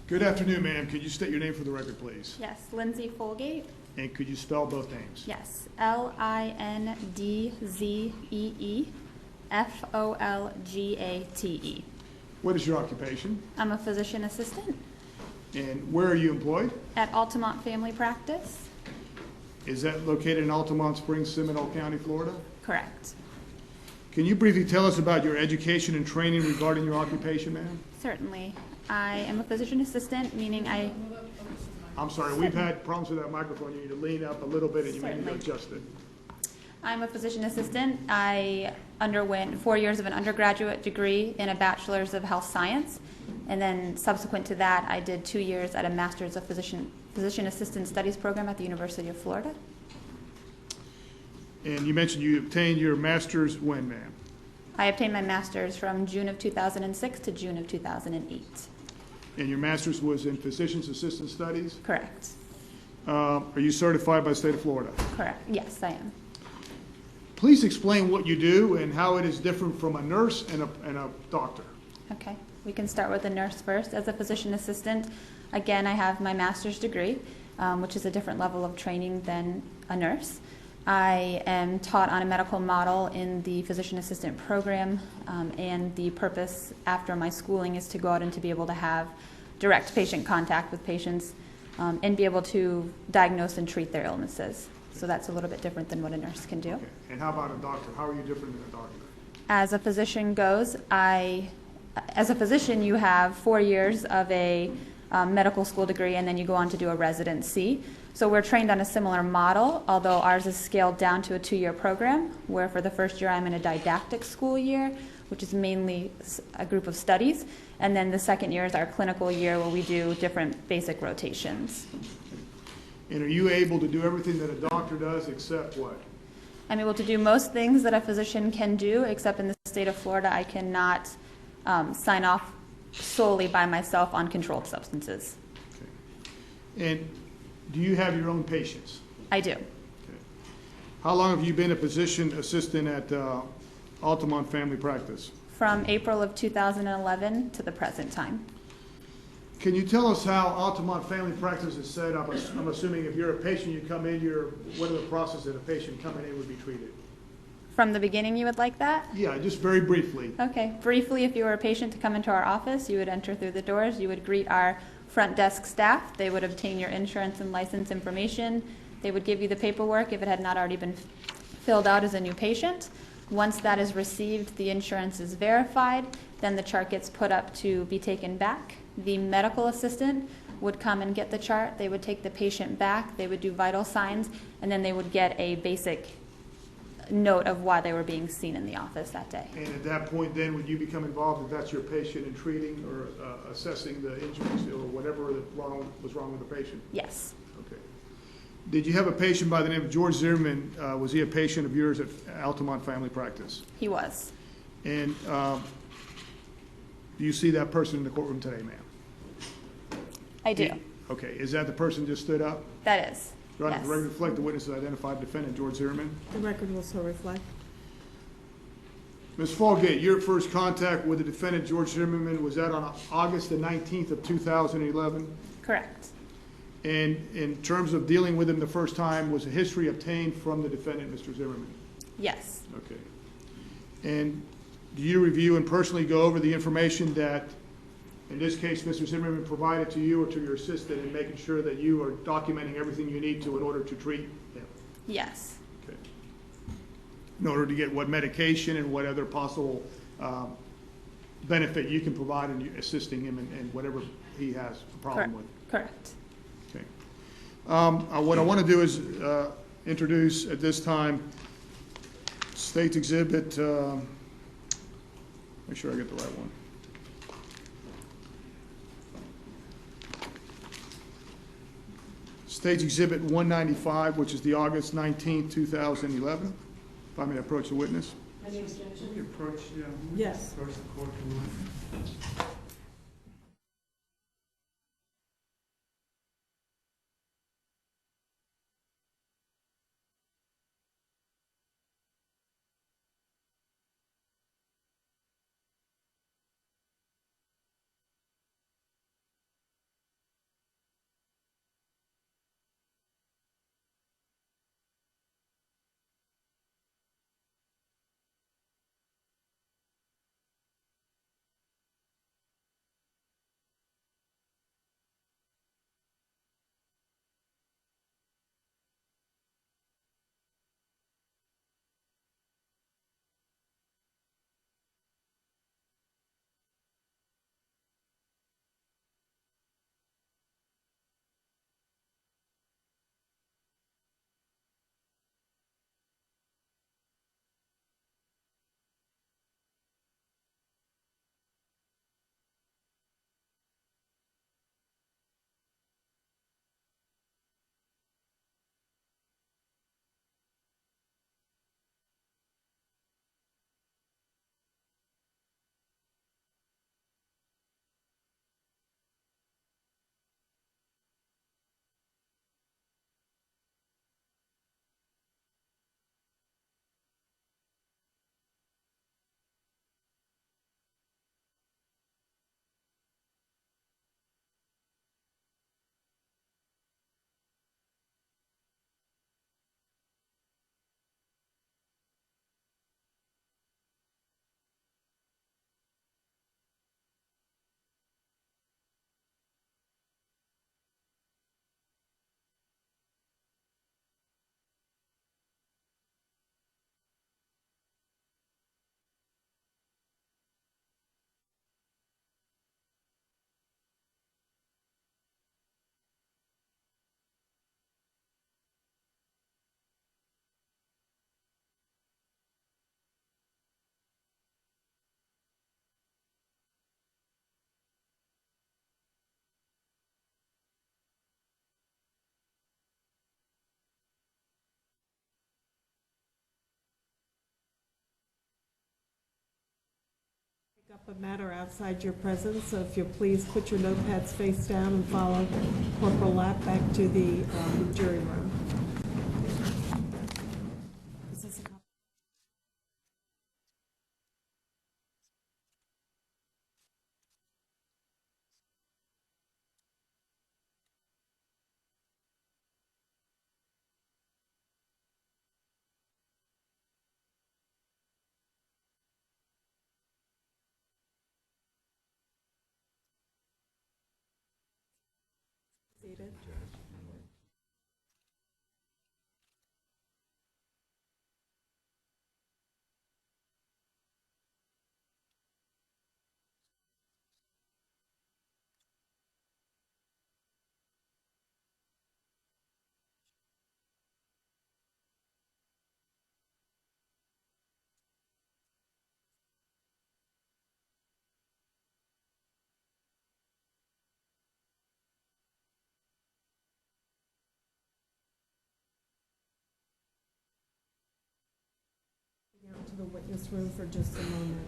Good afternoon, ma'am. Could you state your name for the record, please? Yes, Lindsay Folgate. And could you spell both names? Yes, LINDZEEFOLGATE. What is your occupation? I'm a physician assistant And where are you employed? at Altamont Family Practice. Is that located in Altamont Springs, Seminole County, Florida? Correct. Can you briefly tell us about your education and training regarding your occupation, ma'am? Certainly. I am a physician assistant, meaning I'm sorry, we've had problems with that microphone. You need to lean up a little bit and you may need to Certainly. adjust it. I'm a physician assistant. I underwent 4 years of an undergraduate degree in a bachelor's of health science. And then subsequent to that, I did 2 years at a master's of physician assistant studies program at the University of Florida. And you mentioned you obtained your master's when, ma'am? I obtained my master's from June of 2006 to June of 2008. And your master's was in physician's assistant studies? Correct. Are you certified by the state of Florida? Correct. Yes, I am. Please explain what you do and how it is different from a nurse and a doctor. Okay. We can start with the nurse first. As a physician assistant, again, I have my master's degree, which is a different level of training than a nurse. I am taught on a medical model in the physician assistant program, and the purpose after my schooling is to go out and to be able to have direct patient contact with patients and be able to diagnose and treat their illnesses. So that's a little bit different than what a nurse can do. Okay. And how about a doctor? How are you different than a doctor? As a physician goes, as a physician, you have 4 years of a medical school degree, and then you go on to do a residency. So we're trained on a similar model, although ours is scaled down to a 2-year program, where for the first year I'm in a didactic school year, which is mainly a group of studies, and then the second year is our clinical year, where we do different basic rotations. And are you able to do everything that a doctor does except what? I'm able to do most things that a physician can do, except in the state of Florida, I cannot sign off solely by myself on controlled substances. Okay. And do you have your own patients? I do. Okay. How long have you been a physician assistant at Altamont Family Practice? From April of 2011 to the present time. Can you tell us how Altamont Family Practice is set up? I'm assuming if you're a patient, you come in, what are the processes that a patient coming in would be treated? From the beginning, you would like that? Yeah, just very briefly. Okay. Briefly, if you were a patient to come into our office, you would enter through the doors. You would greet our front desk staff. They would obtain your insurance and license information. They would give you the paperwork if it had not already been filled out as a new patient. Once that is received, the insurance is verified, then the chart gets put up to be taken back. The medical assistant would come and get the chart. They would take the patient back. They would do vital signs, and then they would get a basic note of why they were being seen in the office that day. And at that point, then, would you become involved if that's your patient in treating or assessing the injuries or whatever was wrong with the patient? Yes. Okay. Did you have a patient by the name of George Zimmerman? Was he a patient of yours at Altamont Family Practice? He was. And do you see that person in the courtroom today, ma'am? I do. Okay. Is that the person just stood up? That is. Do I have Yes. the record reflect the witnesses identified defendant George Zimmerman? The record will so reflect. Ms. Falgate, your first contact with the defendant George Zimmerman, was that on August the 19th of 2011? Correct. And in terms of dealing with him the first time, was a history obtained from the defendant, Mr. Zimmerman? Yes. Okay. And do you review and personally go over the information that, in this case, Mr. Zimmerman provided to you or to your assistant in making sure that you are documenting everything you need to in order to treat him? Yes. Okay. In order to get what medication and what other possible benefit you can provide in assisting him in whatever he has a problem with? Correct. Okay. What I want to do is introduce at this time State's Exhibit, make sure I get the right one. State's Exhibit 195, which is the August 19th, 2011. If I may approach the witness. Any objection? We approach, yeah. Yes. Approach the court. Up a matter outside your presence, so if you'll please put your notepads face down and follow Corporal Lapp back to the jury room. Is this a copy? the witness room for just a moment.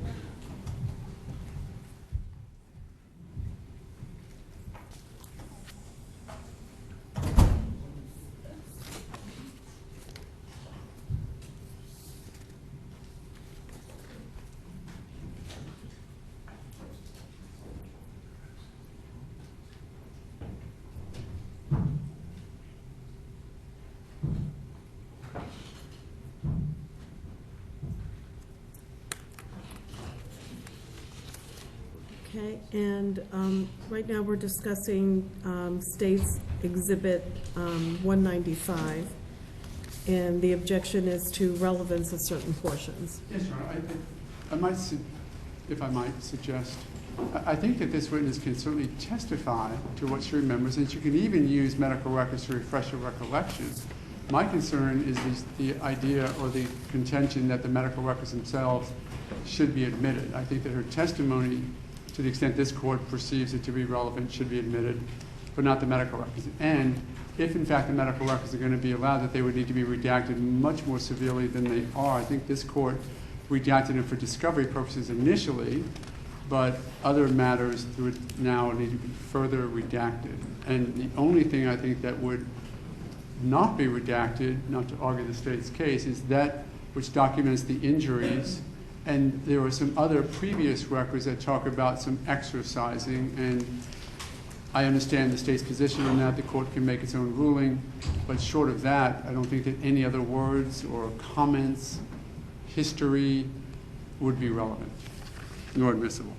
Okay, and right now we're discussing State's Exhibit 195, and the objection is to relevance of certain portions. Yes, Your Honor. I might, if I might suggest, I think that this witness can certainly testify to what she remembers, and she can even use medical records to refresh her recollection. My concern is the idea or the contention that the medical records themselves should be admitted. I think that her testimony, to the extent this court perceives it to be relevant, should be admitted, but not the medical records. And if, in fact, the medical records are going to be allowed, that they would need to be redacted much more severely than they are. I think this court redacted them for discovery purposes initially, but other matters would now need to be further redacted. And the only thing I think that would not be redacted, not to argue the State's case, is that which documents the injuries. And there were some other previous records that talk about some exercising, and I understand the State's position on that. The court can make its own ruling, but short of that, I don't think that any other words or comments, history, would be relevant, nor admissible.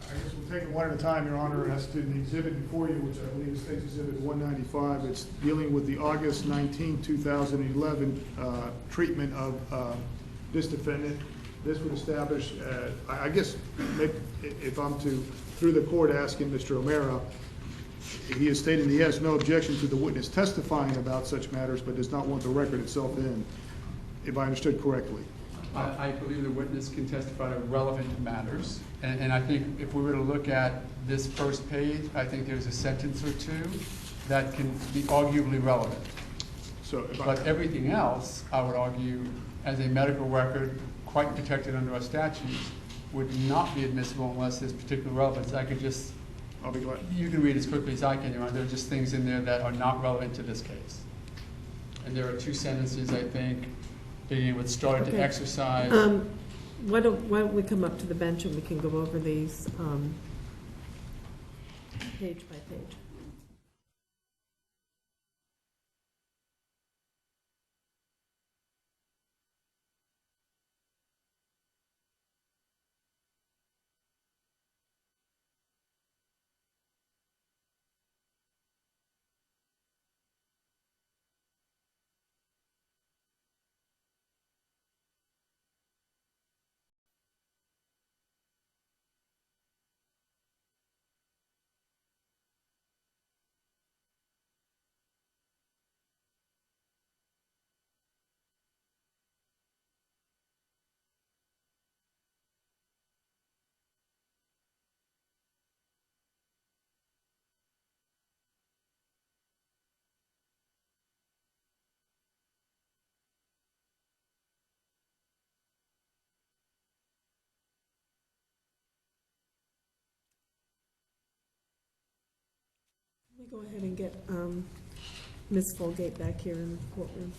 I guess we'll take it one at a time, Your Honor. As to the exhibit before you, which I believe is State's Exhibit 195, it's dealing with the August 19, 2011 treatment of this defendant. This would establish, I guess, if I'm to, through the court, asking Mr. O'Mara, he has stated he has no objection to the witness testifying about such matters, but does not want the record itself in, if I understood correctly. I believe the witness can testify to relevant matters. And I think if we were to look at this first page, I think there's a sentence or two that can be arguably relevant. But everything else, I would argue, as a medical record, quite protected under our statutes, would not be admissible unless there's particular relevance. I could just, I'll be glad. You can read as quickly as I can, Your Honor. There are just things in there that are not relevant to this case. And there are two sentences, I think, beginning with started to exercise. Why don't we come up to the bench and we can go over these page by page. We go ahead and get Ms. Folgate back here in the courtroom.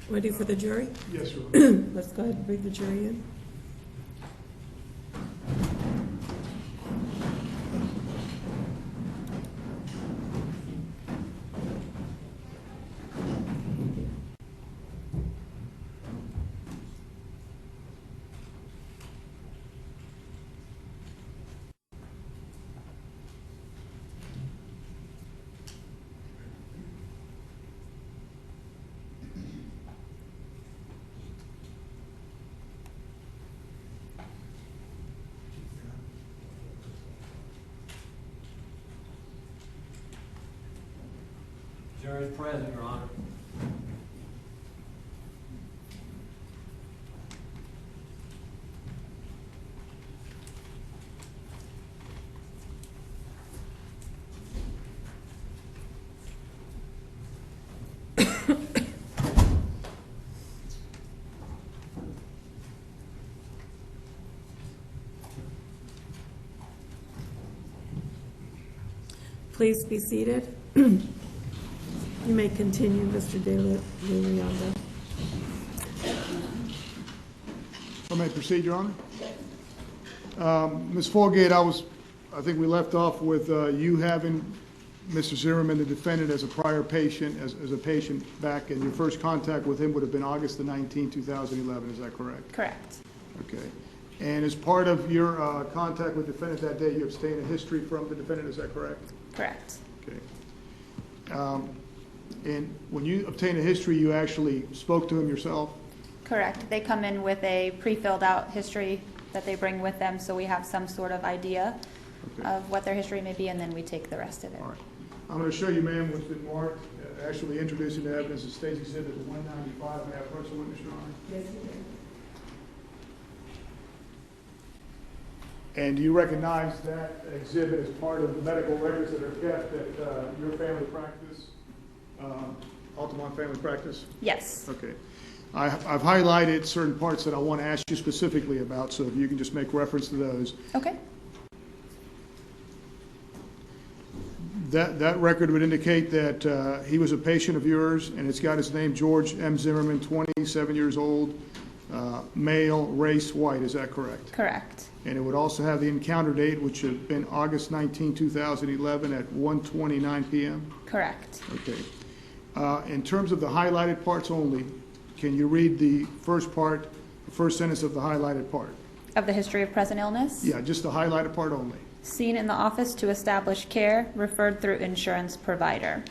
Ready for the jury? Yes, Your Honor. Let's go ahead and bring the jury in. Jury is present, Your Honor. Please be seated. You may continue, Mr. De Leon. I may proceed, Your Honor. Ms. Folgate, I think we left off with you having Mr. Zimmerman, the defendant, as a prior patient, as a patient back, and your first contact with him would have been August the 19th, 2011. Is that correct? Correct. Okay. And as part of your contact with the defendant that day, you obtained a history from the defendant. Is that correct? Correct. Okay. And when you obtain a history, you actually spoke to him yourself? Correct. They come in with a pre-filled out history that they bring with them, so we have some sort of idea of what their history may be, and then we take the rest of it. All right. I'm going to show you, ma'am, what's been marked, actually introducing the evidence of State's Exhibit 195. May I approach the witness, Your Honor? Yes, you can. And do you recognize that exhibit as part of the medical records that are kept at your family practice, Altamont Family Practice? Yes. Okay. I've highlighted certain parts that I want to ask you specifically about, so if you can just make reference to those. Okay. That record would indicate that he was a patient of yours, and it's got his name, George M. Zimmerman, 27 years old, male, race, white. Is that correct? Correct. And it would also have the encounter date, which would have been August 19, 2011 at 1:29 p.m.? Correct. Okay. In terms of the highlighted parts only, can you read the first part, the first sentence of the highlighted part? Of the history of present illness? Yeah, just the highlighted part only. Seen in the office to establish care, referred through insurance provider.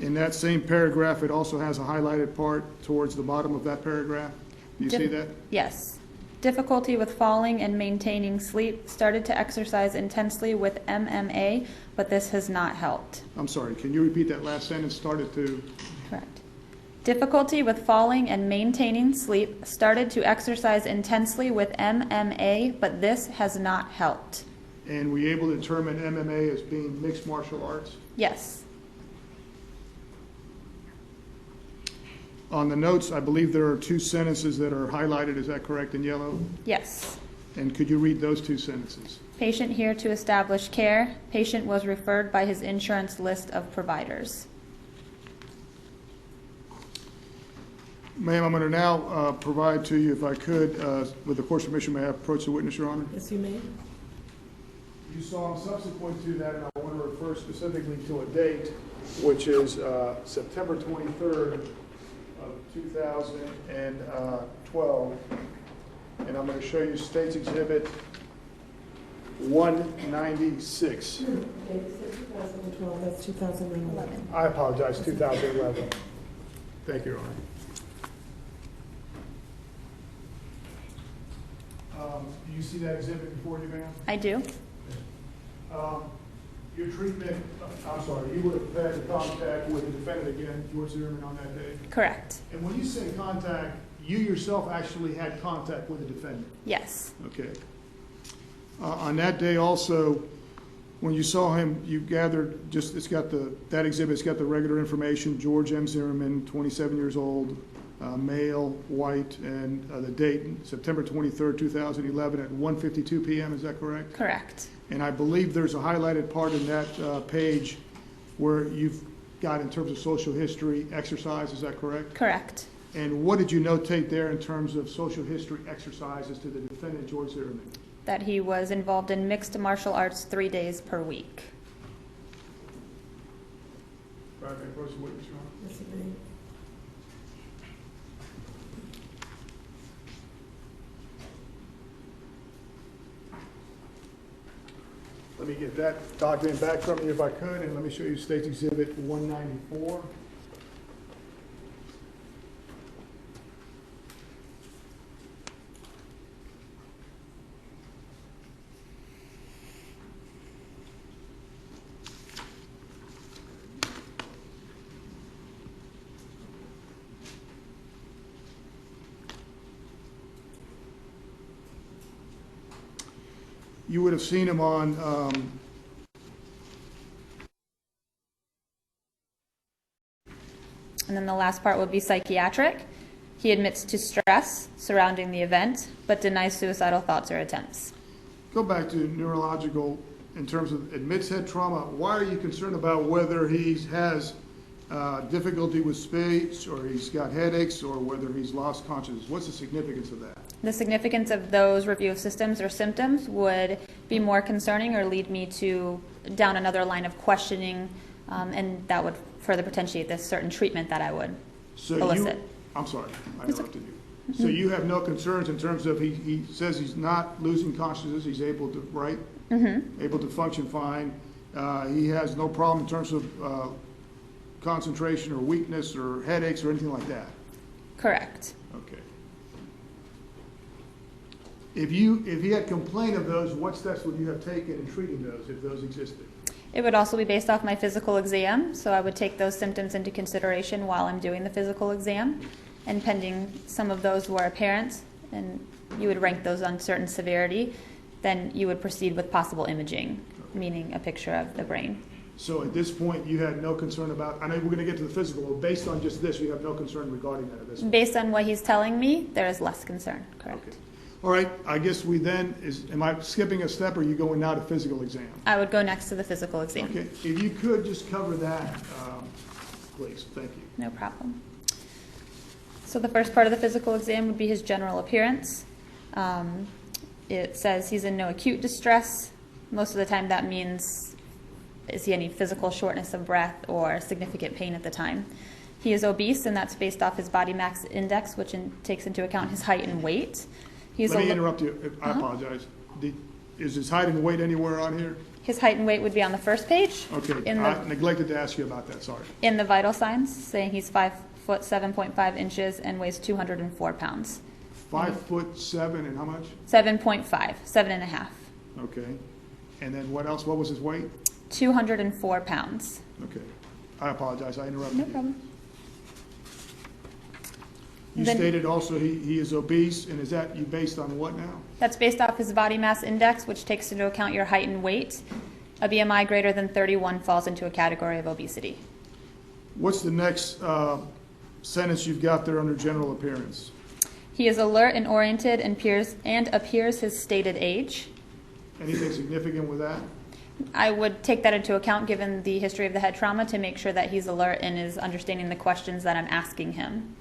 In that same paragraph, it also has a highlighted part towards the bottom of that paragraph. Do you see that? Yes. Difficulty with falling and maintaining sleep. Started to exercise intensely with MMA, but this has not helped. I'm sorry, can you repeat that last sentence? Started to... Correct. Difficulty with falling and maintaining sleep. Started to exercise intensely with MMA, but this has not helped. And were you able to determine MMA as being mixed martial arts? Yes. On the notes, I believe there are two sentences that are highlighted. Is that correct, in yellow? Yes. And could you read those two sentences? Patient here to establish care. Patient was referred by his insurance list of providers. Ma'am, I'm going to now provide to you, if I could, with the court's permission, may I approach the witness, Your Honor? Yes, you may. You saw him subsequent to that, and I want to refer specifically to a date, which is September 23rd of 2012. And I'm going to show you State's Exhibit 196. 2012, that's 2011. I apologize, 2011. Thank you, Your Honor. Do you see that exhibit before you, ma'am? I do. Your treatment, I'm sorry, you would have had contact with the defendant again, George Zimmerman, on that day? Correct. And when you say contact, you yourself actually had contact with the defendant? Yes. Okay. On that day also, when you saw him, you gathered just, that exhibit's got the regular information, George M. Zimmerman, 27 years old, male, white, and the date, September 23rd, 2011 at 1:52 p.m., is that correct? Correct. And I believe there's a highlighted part in that page where you've got, in terms of social history, exercise, is that correct? Correct. And what did you notate there in terms of social history exercises to the defendant, George Zimmerman? That he was involved in mixed martial arts 3 days per week. Right, approach the witness, Your Honor. Yes, you may. Let me get that document back from you if I could, and let me show you State's Exhibit 194. You would have seen him on And then the last part would be psychiatric. He admits to stress surrounding the event, but denies suicidal thoughts or attempts. Go back to neurological in terms of admits head trauma. Why are you concerned about whether he has difficulty with speech, or he's got headaches, or whether he's lost consciousness? What's the significance of that? The significance of those review of systems or symptoms would be more concerning or lead me to down another line of questioning, and that would further potentiate this certain treatment that I would elicit. I'm sorry, I interrupted you. So you have no concerns in terms of he says he's not losing consciousness, he's able to write, able to function fine. He has no problem in terms of concentration or weakness or headaches or anything like that? Correct. Okay. If he had complained of those, what steps would you have taken in treating those, if those existed? It would also be based off my physical exam, so I would take those symptoms into consideration while I'm doing the physical exam, and pending some of those were apparent, and you would rank those on certain severity, then you would proceed with possible imaging, meaning a picture of the brain. So at this point, you had no concern about, I know we're going to get to the physical, but based on just this, you have no concern regarding that at this point? Based on what he's telling me, there is less concern, correct. Okay. All right, I guess we then, am I skipping a step, or are you going now to physical exam? I would go next to the physical exam. Okay, if you could just cover that, please, thank you. No problem. So the first part of the physical exam would be his general appearance. It says he's in no acute distress. Most of the time that means, is he any physical shortness of breath or significant pain at the time? He is obese, and that's based off his body mass index, which takes into account his height and weight. Let me interrupt you. I apologize. Is his height and weight anywhere on here? His height and weight would be on the first page. Okay, I neglected to ask you about that, sorry. In the vital signs, saying he's 5 foot 7.5 inches and weighs 204 pounds. 5'7" and how much? 7.5, 7.5. Okay. And then what else? What was his weight? 204 pounds. Okay. I apologize. I interrupted you. No problem. You stated also he is obese, and is that you based on what now? That's based off his body mass index, which takes into account your height and weight. A BMI greater than 31 falls into a category of obesity. What's the next sentence you've got there under general appearance? He is alert and oriented and appears his stated age. Anything significant with that? I would take that into account given the history of the head trauma to make sure that he's alert and is understanding the questions that I'm asking him.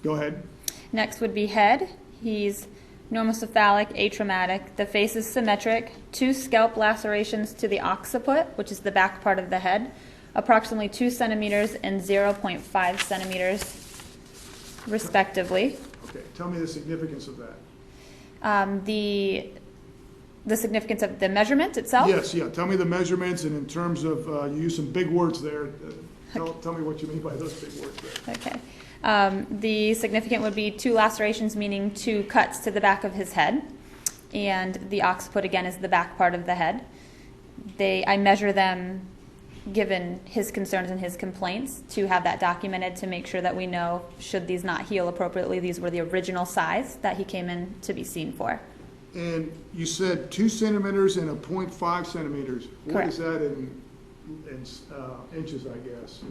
Go ahead. Next would be head. He's normocephalic, atraumatic. The face is symmetric. 2 scalp lacerations to the occiput, which is the back part of the head, approximately 2 centimeters and 0.5 centimeters, respectively. Okay. Tell me the significance of that. The significance of the measurement itself? Yes, yeah. Tell me the measurements, and in terms of, you use some big words there. Tell me what you mean by those big words there. Okay. The significant would be 2 lacerations, meaning 2 cuts to the back of his head. And the occiput, again, is the back part of the head. I measure them, given his concerns and his complaints, to have that documented to make sure that we know, should these not heal appropriately, these were the original size that he came in to be seen for. And you said 2 centimeters and a 0.5 centimeters. What Correct. is that in inches, I guess?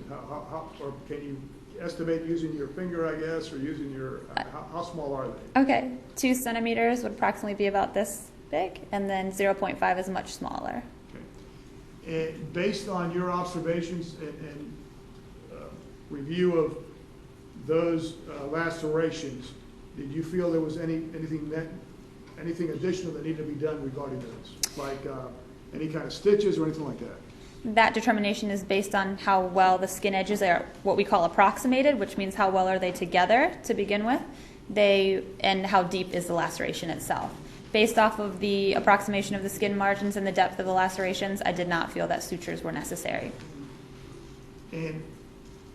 Or can you estimate using your finger, I guess, or using your, how small are they? Okay, 2 centimeters would approximately be about this big, and then 0.5 is much smaller. Okay. And based on your observations and review of those lacerations, did you feel there was anything additional that needed to be done regarding those? Like any kind of stitches or anything like that? That determination is based on how well the skin edges are what we call approximated, which means how well are they together to begin with, and how deep is the laceration itself. Based off of the approximation of the skin margins and the depth of the lacerations, I did not feel that sutures were necessary. And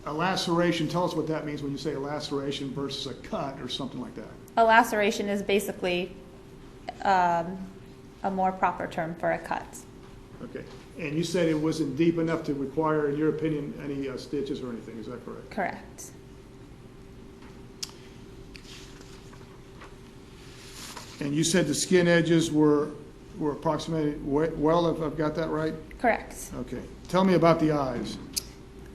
a laceration, tell us what that means when you say a laceration versus a cut or something like that. A laceration is basically a more proper term for a cut. Okay. And you said it wasn't deep enough to require, in your opinion, any stitches or anything. Is that correct? Correct. And you said the skin edges were approximated well, if I've got that right? Correct. Okay. Tell me about the eyes.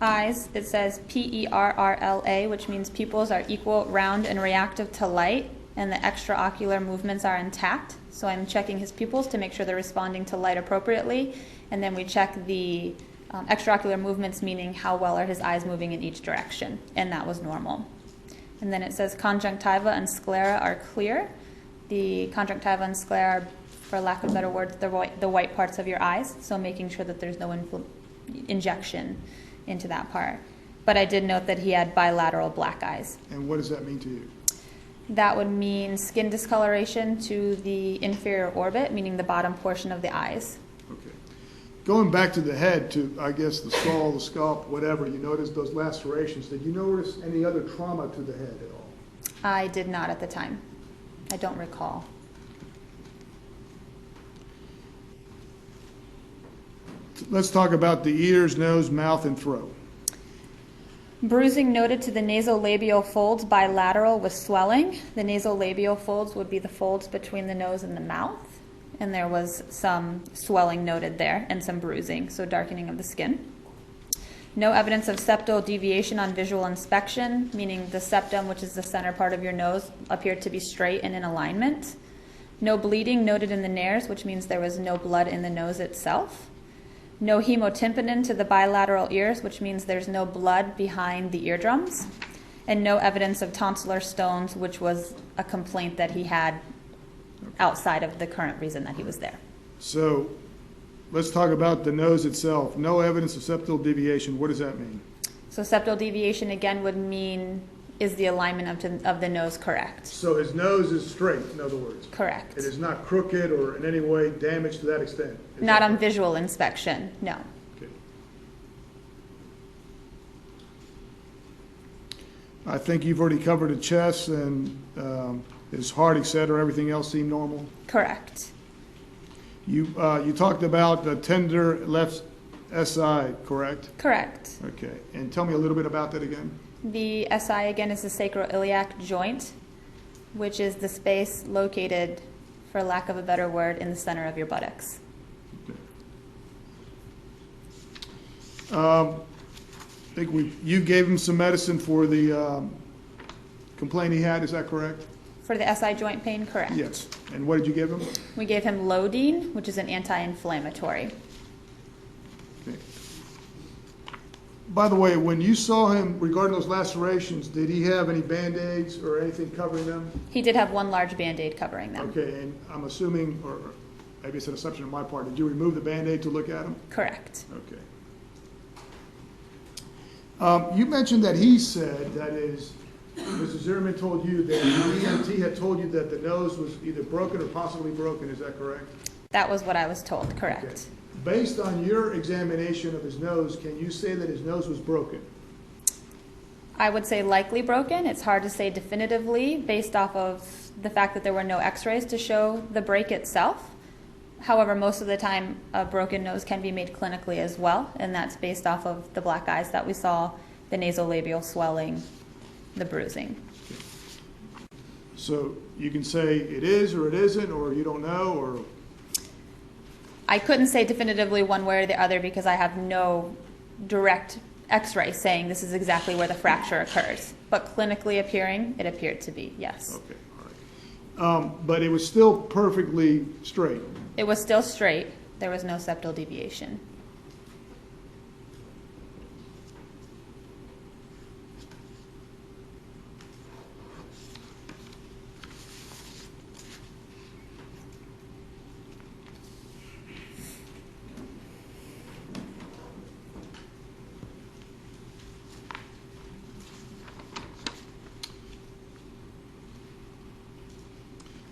Eyes, it says PERRLA, which means pupils are equal, round, and reactive to light, and the extraocular movements are intact. So I'm checking his pupils to make sure they're responding to light appropriately, and then we check the extraocular movements, meaning how well are his eyes moving in each direction, and that was normal. And then it says conjunctiva and sclera are clear. The conjunctiva and sclera are, for lack of better words, the white parts of your eyes, so making sure that there's no injection into that part. But I did note that he had bilateral black eyes. And what does that mean to you? That would mean skin discoloration to the inferior orbit, meaning the bottom portion of the eyes. Okay. Going back to the head, to, I guess, the skull, the scalp, whatever, you noticed those lacerations. Did you notice any other trauma to the head at all? I did not at the time. I don't recall. Let's talk about the ears, nose, mouth, and throat. Bruising noted to the nasolabial folds bilateral with swelling. The nasolabial folds would be the folds between the nose and the mouth. And there was some swelling noted there and some bruising, so darkening of the skin. No evidence of septal deviation on visual inspection, meaning the septum, which is the center part of your nose, appeared to be straight and in alignment. No bleeding noted in the nares, which means there was no blood in the nose itself. No hemotympanum to the bilateral ears, which means there's no blood behind the eardrums. And no evidence of tonsillar stones, which was a complaint that he had outside of the current reason that he was there. So let's talk about the nose itself. No evidence of septal deviation. What does that mean? So septal deviation, again, would mean, is the alignment of the nose correct? So his nose is straight, in other words. Correct. It is not crooked or in any way damaged to that extent. Not on visual inspection, no. Okay. I think you've already covered the chest and his heart, etc. Everything else seemed normal? Correct. You talked about the tender left SI, correct? Correct. Okay. And tell me a little bit about that again. The SI, again, is the sacroiliac joint, which is the space located, for lack of a better word, in the center of your buttocks. Okay. I think you gave him some medicine for the complaint he had, is that correct? For the SI joint pain, correct. Yes. And what did you give him? We gave him Lodine, which is an anti-inflammatory. Okay. By the way, when you saw him regarding those lacerations, did he have any Band-Aids or anything covering them? He did have one large Band-Aid covering them. Okay, and I'm assuming, or maybe it's an assumption on my part, did you remove the Band-Aid to look at him? Correct. Okay. You mentioned that he said, that is, Mr. Zimmerman told you that the EMT had told you that the nose was either broken or possibly broken, is that correct? That was what I was told, correct. Okay. Based on your examination of his nose, can you say that his nose was broken? I would say likely broken. It's hard to say definitively based off of the fact that there were no x-rays to show the break itself. However, most of the time, a broken nose can be made clinically as well, and that's based off of the black eyes that we saw, the nasolabial swelling, the bruising. So you can say it is or it isn't, or you don't know, or? I couldn't say definitively one way or the other because I have no direct x-ray saying this is exactly where the fracture occurs. But clinically appearing, it appeared to be, yes. Okay, all right. But it was still perfectly straight? It was still straight. There was no septal deviation.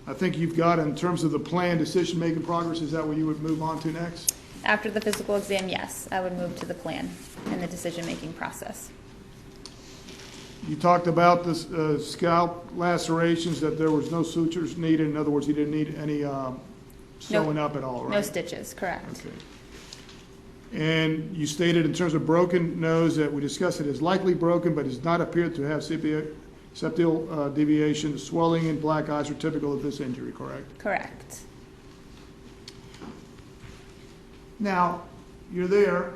I think you've got, in terms of the plan, decision-making progress, is that what you would move on to next? After the physical exam, yes, I would move to the plan and the decision-making process. You talked about the scalp lacerations, that there was no sutures needed. In other words, he didn't need any sewing up at all, right? No stitches, correct. Okay. And you stated in terms of broken nose that we discussed it is likely broken, but does not appear to have septal deviation. Swelling and black eyes are typical of this injury, correct? Correct. Now, you're there.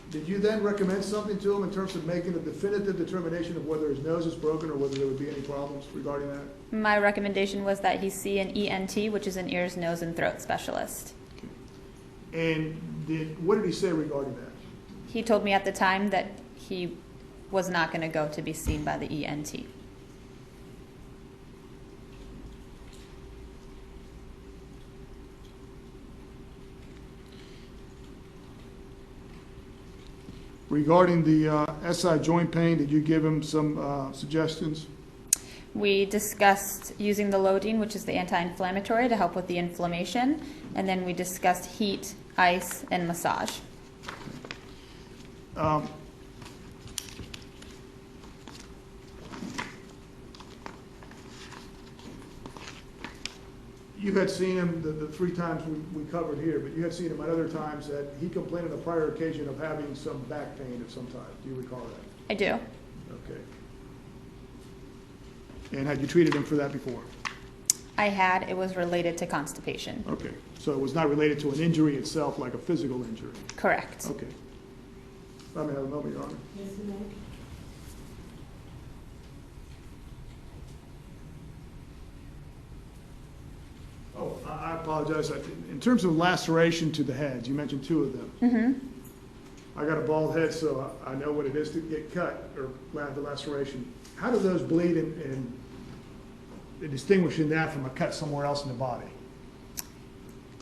Did you then recommend something to him in terms of making a definitive determination of whether his nose is broken or whether there would be any problems regarding that? My recommendation was that he see an ENT, which is an ears, nose, and throat specialist. Okay. And what did he say regarding that? He told me at the time that he was not going to go to be seen by the ENT. Regarding the SI joint pain, did you give him some suggestions? We discussed using the Lodine, which is the anti-inflammatory, to help with the inflammation, and then we discussed heat ice, and massage. You had seen him the 3 times we covered here, but you had seen him at other times that he complained on a prior occasion of having some back pain of some type. Do you recall that? I do. Okay. And had you treated him for that before? I had. It was related to constipation. Okay. So it was not related to an injury itself, like a physical injury? Correct. Okay. I may have a moment, Your Honor. Yes, you may. Oh, I apologize. In terms of laceration to the heads, you mentioned 2 of them. Mm-hmm. I got a bald head, so I know what it is to get cut or have the laceration. How do those bleed and distinguishing that from a cut somewhere else in the body?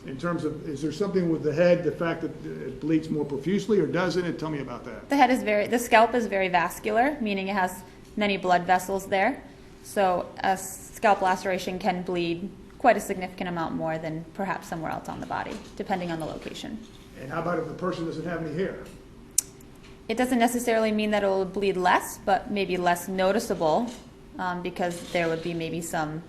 In terms of, is there something with the head, the fact that it bleeds more profusely, or doesn't it? Tell me about that. The scalp is very vascular, meaning it has many blood vessels there. So a scalp laceration can bleed quite a significant amount more than perhaps somewhere else on the body, depending on the location. And how about if the person doesn't have any hair? It doesn't necessarily mean that it will bleed less, but maybe less noticeable because there would be maybe some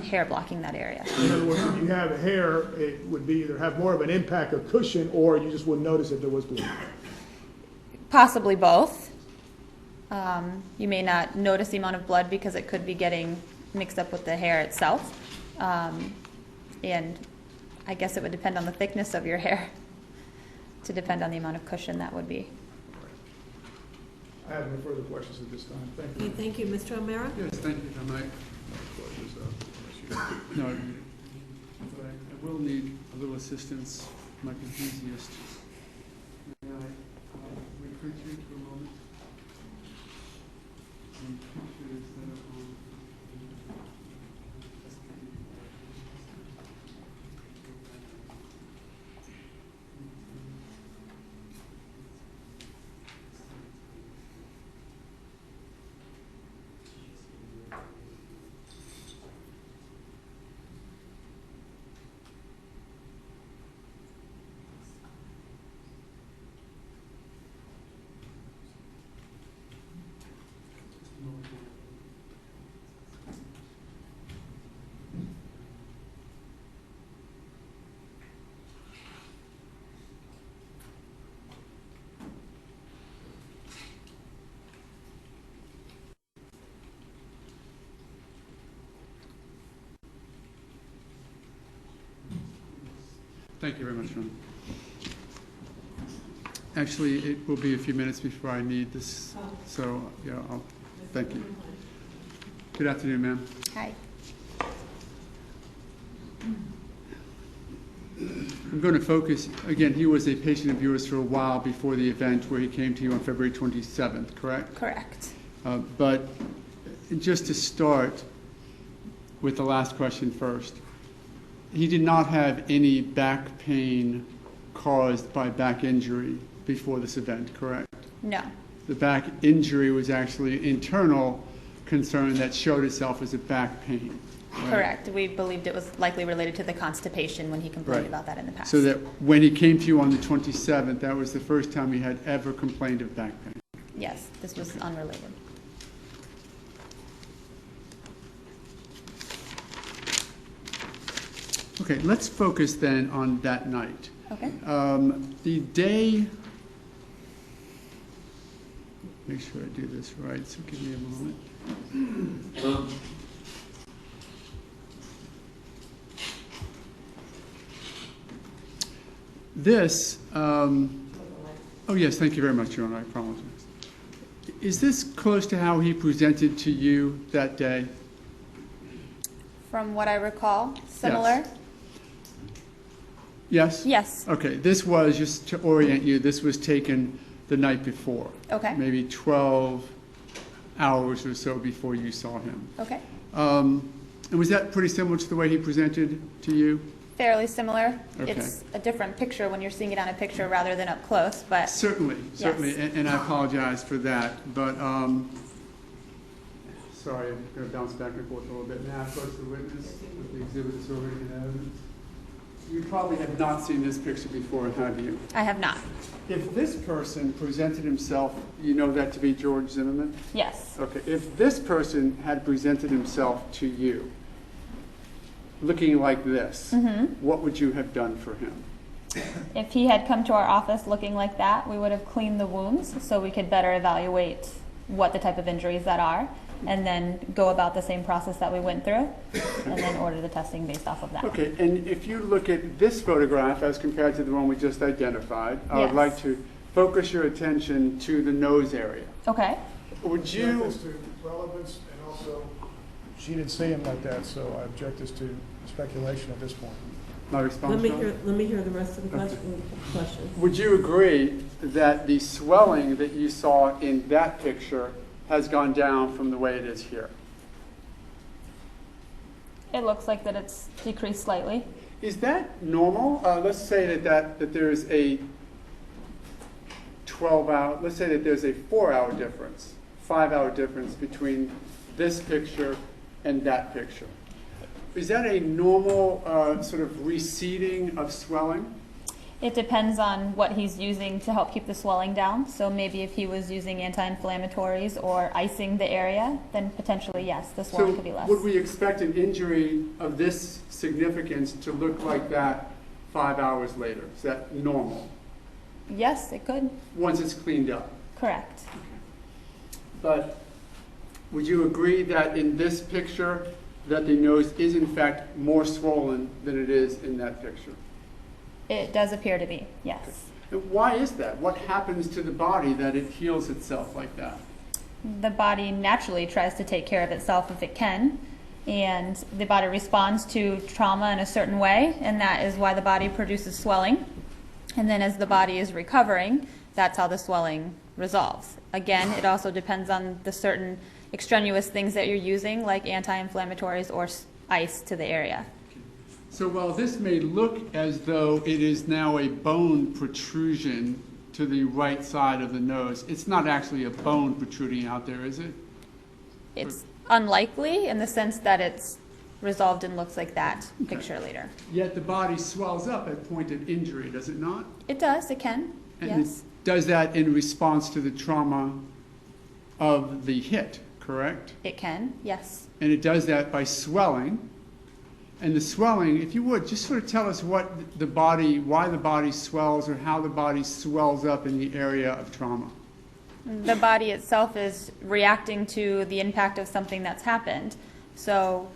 hair blocking that area. In other words, if you have hair, it would be either have more of an impact or cushion, or you just wouldn't notice if there was bleeding. Possibly both. You may not notice the amount of blood because it could be getting mixed up with the hair itself. And I guess it would depend on the thickness of your hair to depend on the amount of cushion that would be. I have no further questions at this time. Thank you. Okay, thank you. Mr. O'Mara? Yes, thank you, if I might. No, but I will need a little assistance, my enthusiast. May I refer to you for a moment? Some pictures that are on. Thank you very much, Ron. Actually, it will be a few minutes before I need this, so yeah, thank you. Good afternoon, ma'am. Hi. I'm going to focus, again, he was a patient of yours for a while before the event where he came to you on February 27th, correct? Correct. But just to start with the last question first, he did not have any back pain caused by back injury before this event, correct? No. The back injury was actually internal concern that showed itself as a back pain. Right? Correct. We believed it was likely related to the constipation when he complained Right. about that in the past. So that when he came to you on the 27th, that was the first time he had ever complained of back pain. Yes, this was unrelated. Okay, let's focus then on that night. Okay. The day, make sure I do this right, so give me a moment. This, oh yes, thank you very much, Your Honor, I apologize. Is this close to how he presented to you that day? From what I recall, similar? Yes? Yes. Okay, this was, just to orient you, this was taken the night before. Okay. Maybe 12 hours or so before you saw him. Okay. And was that pretty similar to the way he presented to you? Fairly similar. Okay. It's a different picture when you're seeing it on a picture rather than up close, but. Certainly, certainly, Yes. and I apologize for that, but, sorry, I'm going to bounce back and forth a little bit. Now, approach the witness with the exhibit that's already in evidence. You probably have not seen this picture before, have you? I have not. If this person presented himself, you know that to be George Zimmerman? Yes. Okay, if this person had presented himself to you, looking like this, what would you have done for him? If he had come to our office looking like that, we would have cleaned the wounds so we could better evaluate what the type of injuries that are, and then go about the same process that we went through, and then order the testing based off of that. Okay, and if you look at this photograph as compared to the one we just identified, I would like to focus your attention to the nose area. Okay. Would you... Object as to relevance, and also, she didn't say him like that, so I object as to speculation at this point. My response, Let me hear the rest of the question. Would you agree that the swelling that you saw in that picture has gone down from the way it is here? It looks like that it's decreased slightly. Is that normal? Let's say that there's a 12-hour, let's say that there's a 4-hour difference, 5-hour difference between this picture and that picture. Is that a normal sort of receding of swelling? It depends on what he's using to help keep the swelling down. So maybe if he was using anti-inflammatories or icing the area, then potentially, yes, the swelling could be less. Would we expect an injury of this significance to look like that 5 hours later? Is that normal? Yes, it could. Once it's cleaned up? Correct. But would you agree that in this picture that the nose is in fact more swollen than it is in that picture? It does appear to be, yes. Okay. And why is that? What happens to the body that it heals itself like that? The body naturally tries to take care of itself if it can, and the body responds to trauma in a certain way, and that is why the body produces swelling. And then as the body is recovering, that's how the swelling resolves. Again, it also depends on the certain extraneous things that you're using, like anti-inflammatories or ice to the area. So while this may look as though it is now a bone protrusion to the right side of the nose, it's not actually a bone protruding out there, is it? It's unlikely in the sense that it's resolved and looks like that picture later. Yet the body swells up at point of injury, does it not? It does, it can, And yes. it does that in response to the trauma of the hit, correct? It can, yes. And it does that by swelling. And the swelling, if you would, just sort of tell us what the body, why the body swells or how the body swells up in the area of trauma. The body itself is reacting to the impact of something that's happened. So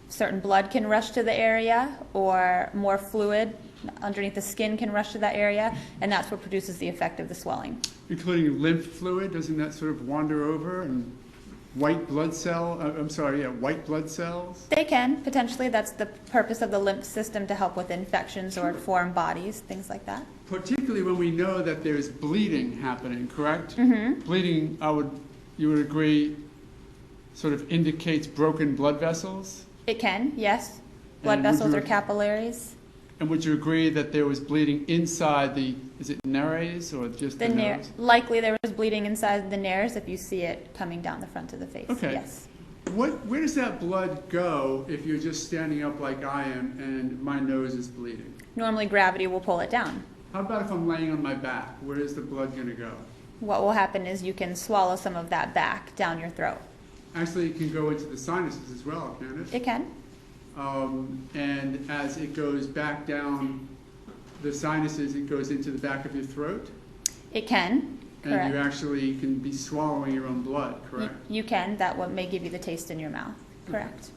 certain blood can rush to the area, or more fluid underneath the skin can rush to that area, and that's what produces the effect of the swelling. Including lymph fluid, doesn't that sort of wander over? And white blood white blood cells? They can, potentially. That's the purpose of the lymph system, to help with infections or foreign bodies, things like that. Particularly when we know that there's bleeding happening, correct? Mm-hmm. Bleeding, you would agree, sort of indicates broken blood vessels? It can, yes. Blood vessels or capillaries. And would you agree that there was bleeding inside the, is it nares or just the nose? Likely there was bleeding inside the nares if you see it coming down the front of the face, Okay. yes. Where does that blood go if you're just standing up like I am and my nose is bleeding? Normally gravity will pull it down. How about if I'm laying on my back? Where is the blood going to go? What will happen is you can swallow some of that back down your throat. Actually, it can go into the sinuses as well, can't it? It can. And as it goes back down the sinuses, it goes into the back of your throat? It can, correct. And you actually can be swallowing your own blood, correct? You can. That what may give you the taste in your mouth, correct.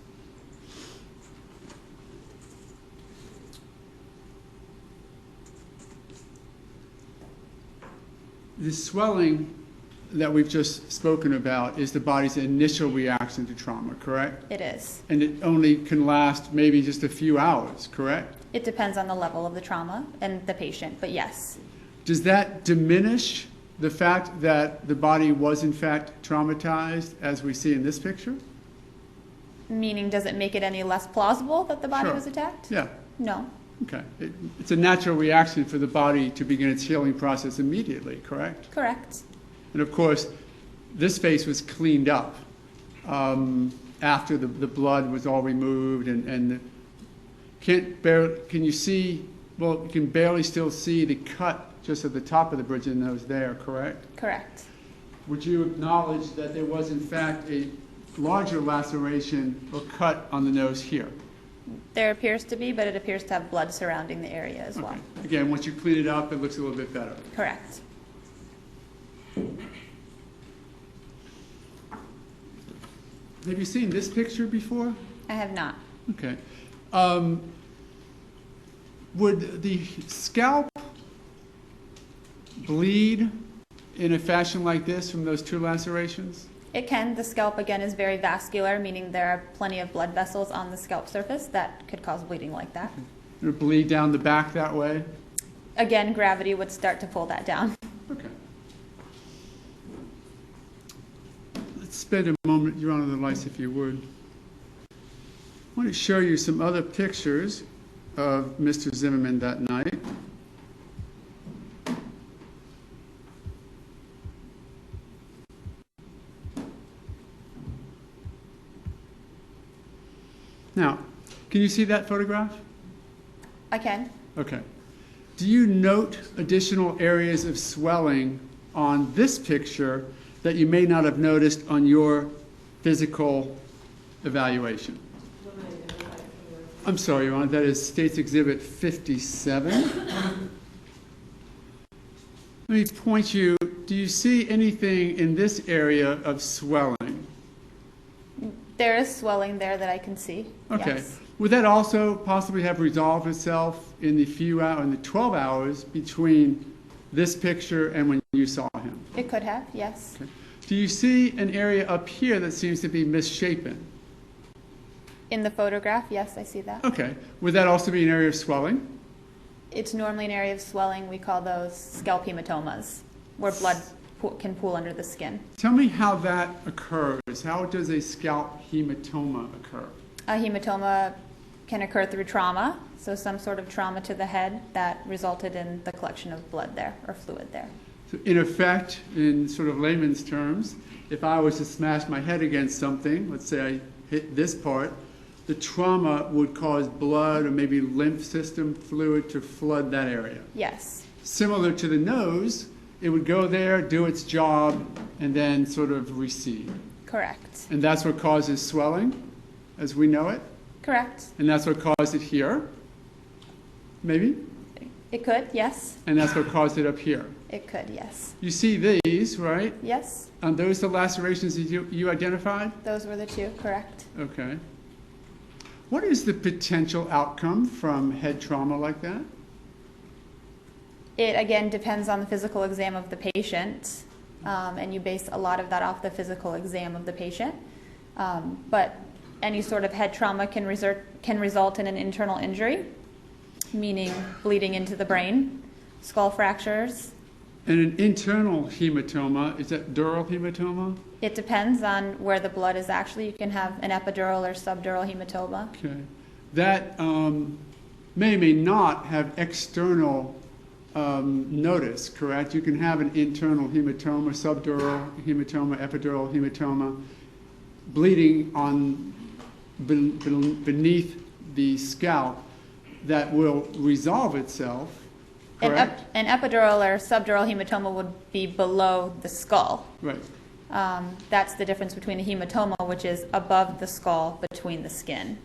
The swelling that we've just spoken about is the body's initial reaction to trauma, correct? It is. And it only can last maybe just a few hours, correct? It depends on the level of the trauma and the patient, but yes. Does that diminish the fact that the body was in fact traumatized, as we see in this picture? Meaning, does it make it any less plausible that the body Sure. was attacked? Yeah. No. Okay. It's a natural reaction for the body to begin its healing process immediately, correct? Correct. And of course, this face was cleaned up after the blood was all removed, and Can you see, well, you can barely still see the cut just at the top of the bridge and nose there, correct? Correct. Would you acknowledge that there was in fact a larger laceration or cut on the nose here? There appears to be, but it appears to have blood surrounding the area as well. Again, once you clean it up, it looks a little bit better. Correct. Have you seen this picture before? I have not. Okay. Would the scalp bleed in a fashion like this from those two lacerations? It can. The scalp, again, is very vascular, meaning there are plenty of blood vessels on the scalp surface that could cause bleeding like that. Would it bleed down the back that way? Again, gravity would start to pull that down. Okay. Let's spend a moment, Your Honor, the lights, if you would. I want to show you some other pictures of Mr. Zimmerman that night. Now, can you see that photograph? I can. Okay. Do you note additional areas of swelling on this picture that you may not have noticed on your physical evaluation? I'm sorry, Your Honor, that is State's Exhibit 57. Let me point you, do you see anything in this area of swelling? There is swelling there that I can see. Okay. Yes. Would that also possibly have resolved itself in the 12 hours between this picture and when you saw him? It could have, yes. Okay. Do you see an area up here that seems to be misshapen? In the photograph, yes, I see that. Okay. Would that also be an area of swelling? It's normally an area of swelling. We call those scalp hematomas, where blood can pool under the skin. Tell me how that occurs. How does a scalp hematoma occur? A hematoma can occur through trauma, so some sort of trauma to the head that resulted in the collection of blood there, or fluid there. So in effect, in sort of layman's terms, if I was to smash my head against something, let's say I hit this part, the trauma would cause blood or maybe lymph system fluid to flood that area. Yes. Similar to the nose, it would go there, do its job, and then sort of recede. Correct. And that's what causes swelling, as we know it? Correct. And that's what caused it here? Maybe? It could, yes. And that's what caused it up here? It could, yes. You see these, right? Yes. And those the lacerations that you identified? Those were the two, correct. Okay. What is the potential outcome from head trauma like that? It, again, depends on the physical exam of the patient, and you base a lot of that off the physical exam of the patient. But any sort of head trauma can result in an internal injury, meaning bleeding into the brain, skull fractures. And an internal hematoma, is that dural hematoma? It depends on where the blood is actually. You can have an epidural or subdural hematoma. Okay. That may not have external notice, correct? You can have an internal hematoma, subdural hematoma, epidural hematoma, bleeding on beneath the scalp that will resolve itself, correct? An epidural or subdural hematoma would be below the skull. Right. That's the difference between a hematoma, which is above the skull, between the skin.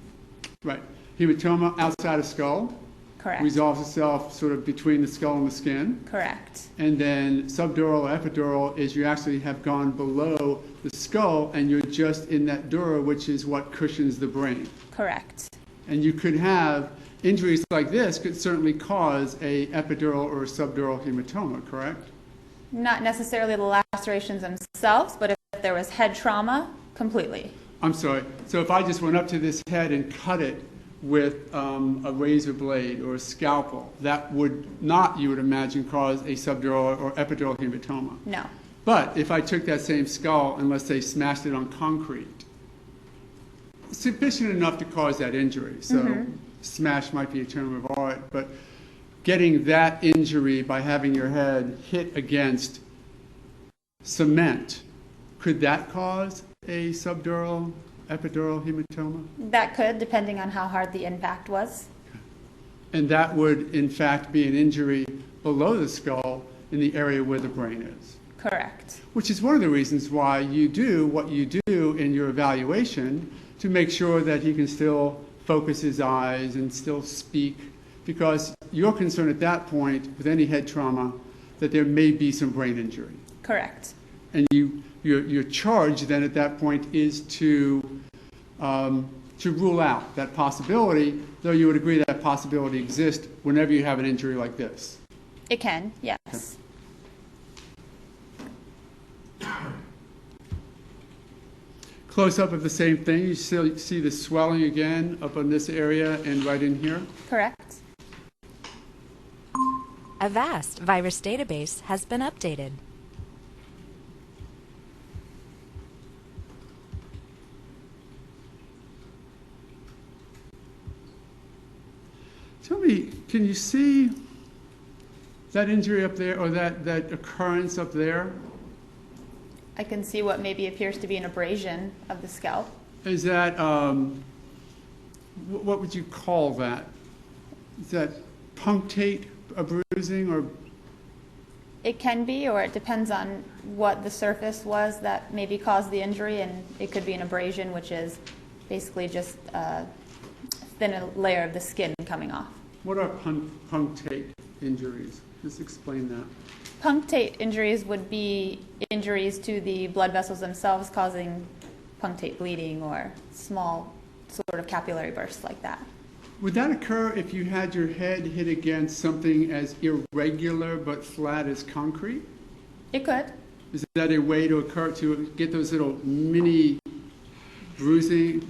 Right. Hematoma outside of skull. Correct. Resolves itself sort of between the skull and the skin. Correct. And then subdural or epidural is you actually have gone below the skull and you're just in that dura, which is what cushions the brain. Correct. And you could have injuries like this could certainly cause a epidural or a subdural hematoma, correct? Not necessarily the lacerations themselves, but if there was head trauma, completely. I'm sorry. So if I just went up to this head and cut it with a razor blade or a scalpel, that would not, you would imagine, cause a subdural or epidural hematoma. No. But if I took that same skull and let's say smashed it on concrete, sufficient enough to cause that injury. So smash might be a term of art, but getting that injury by having your head hit against cement, could that cause a subdural, epidural hematoma? That could, depending on how hard the impact was. And that would, in fact, be an injury below the skull in the area where the brain is. Correct. Which is one of the reasons why you do what you do in your evaluation, to make sure that he can still focus his eyes and still speak, because you're concerned at that point with any head trauma that there may be some brain injury. Correct. And your charge then at that point is to rule out that possibility, though you would agree that possibility exists whenever you have an injury like this. It can, yes. Close up of the same thing, you still see the swelling again up in this area and right in here. Correct. A vast virus database has been updated. Tell me, can you see that injury up there, or that occurrence up there? I can see what maybe appears to be an abrasion of the scalp. Is that, what would you call that? Is that punctate a bruising, or? It can be, or it depends on what the surface was that maybe caused the injury, and it could be an abrasion, which is basically just a thin layer of the skin coming off. What are punctate injuries? Just explain that. Punctate injuries would be injuries to the blood vessels themselves, causing punctate bleeding or small sort of capillary bursts like that. Would that occur if you had your head hit against something as irregular but flat as concrete? It could. Is that a way to occur, to get those little mini bruisings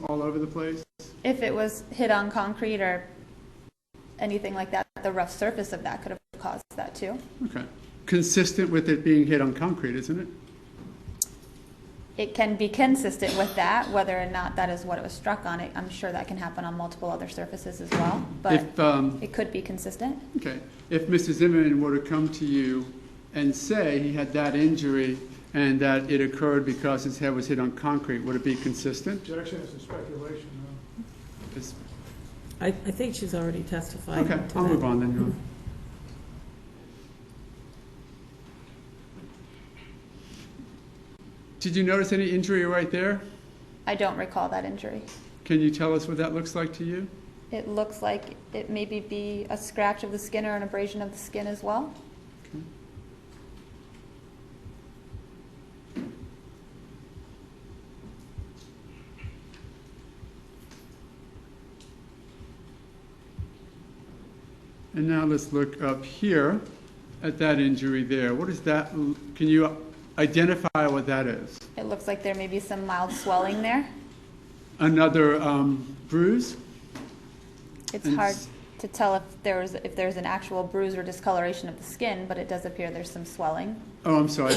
all over the place? If it was hit on concrete or anything like that, the rough surface of that could have caused that too. Okay. Consistent with it being hit on concrete, isn't it? It can be consistent with that, whether or not that is what it was struck on. I'm sure that can happen on multiple other surfaces as well, but it could be consistent. Okay. If Mr. Zimmerman were to come to you and say he had that injury and that it occurred because his head was hit on concrete, would it be consistent? Objection is a speculation. I think she's already testified. Okay, I'll move on then, Your Honor. Did you notice any injury right there? I don't recall that injury. Can you tell us what that looks like to you? It looks like it maybe be a scratch of the skin or an abrasion of the skin as well. Okay. And now let's look up here at that injury there. What is that? Can you identify what that is? It looks like there may be some mild swelling there. Another bruise? It's hard to tell if there's an actual bruise or discoloration of the skin, but it does appear there's some swelling. Oh, I'm sorry.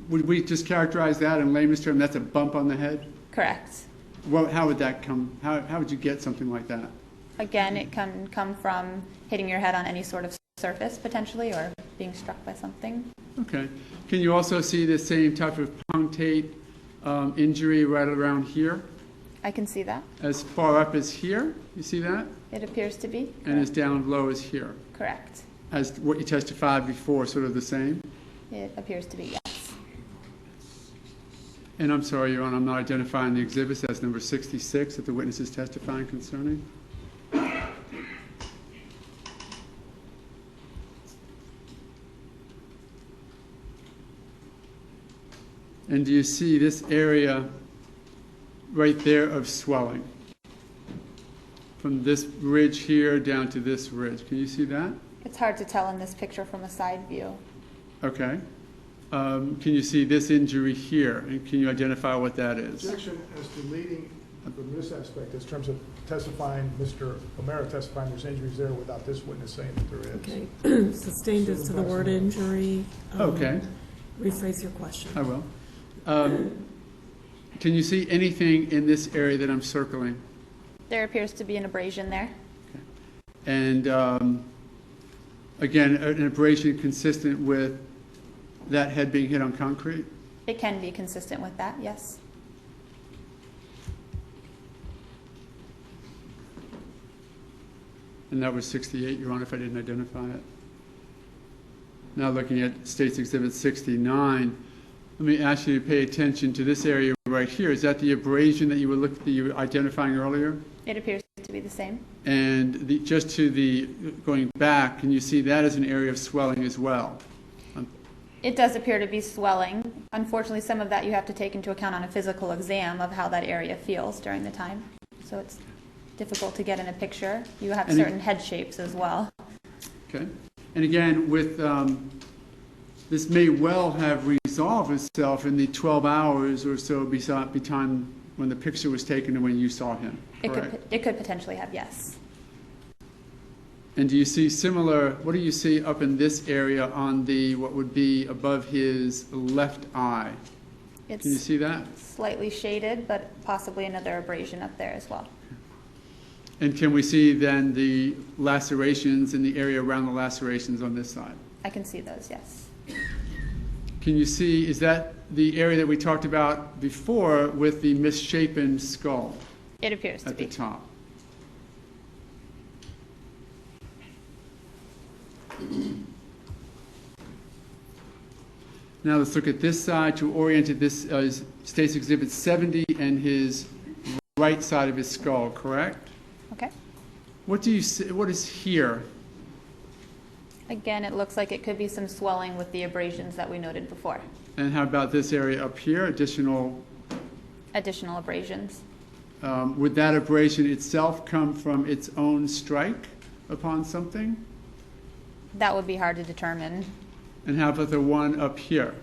Would we just characterize that in layman's terms? That's a bump on the head? Correct. Well, how would that come? How would you get something like that? Again, it can come from hitting your head on any sort of surface, potentially, or being struck by something. Okay. Can you also see the same type of punctate injury right around here? I can see that. As far up as here? You see that? It appears to be. And as down low as here? Correct. As what you testified before, sort of the same? It appears to be, yes. And I'm sorry, Your Honor, I'm not identifying the exhibits. That's number 66 that the witness is testifying concerning. And do you see this area right there of swelling? From this ridge here down to this ridge. Can you see that? It's hard to tell in this picture from a side view. Okay. Can you see this injury here? And can you identify what that is? Objection as to leading from this aspect, in terms of testifying, Mr. O'Mara testifying there's injuries there without this witness saying that there is. Okay. Sustained as to the word injury. Okay. Rephrase your question. I will. Can you see anything in this area that I'm circling? There appears to be an abrasion there. Okay. And again, an abrasion consistent with that head being hit on concrete? It can be consistent with that, yes. And that was 68, Your Honor, if I didn't identify it. Now looking at State's Exhibit 69, let me ask you to pay attention to this area right here. Is that the abrasion that you were identifying earlier? It appears to be the same. And just to the, going back, can you see that as an area of swelling as well? It does appear to be swelling. Unfortunately, some of that you have to take into account on a physical exam of how that area feels during the time. So it's difficult to get in a picture. You have certain head shapes as well. Okay. And again, with this may well have resolved itself in the 12 hours or so between when the picture was taken and when you saw him, correct? It could potentially have, yes. And do you see similar, what do you see up in this area on the, what would be above his left eye? Can you see that? Slightly shaded, but possibly another abrasion up there as well. And can we see then the lacerations in the area around the lacerations on this side? I can see those, yes. Can you see, is that the area that we talked about before with the misshapen skull? It appears to be. At the top. Now let's look at this side to orient it. This is State's Exhibit 70 and his right side of his skull, correct? Okay. What do you see, what is here? Again, it looks like it could be some swelling with the abrasions that we noted before. And how about this area up here, additional? Additional abrasions. Would that abrasion itself come from its own strike upon something? That would be hard to determine. And how about the one up here?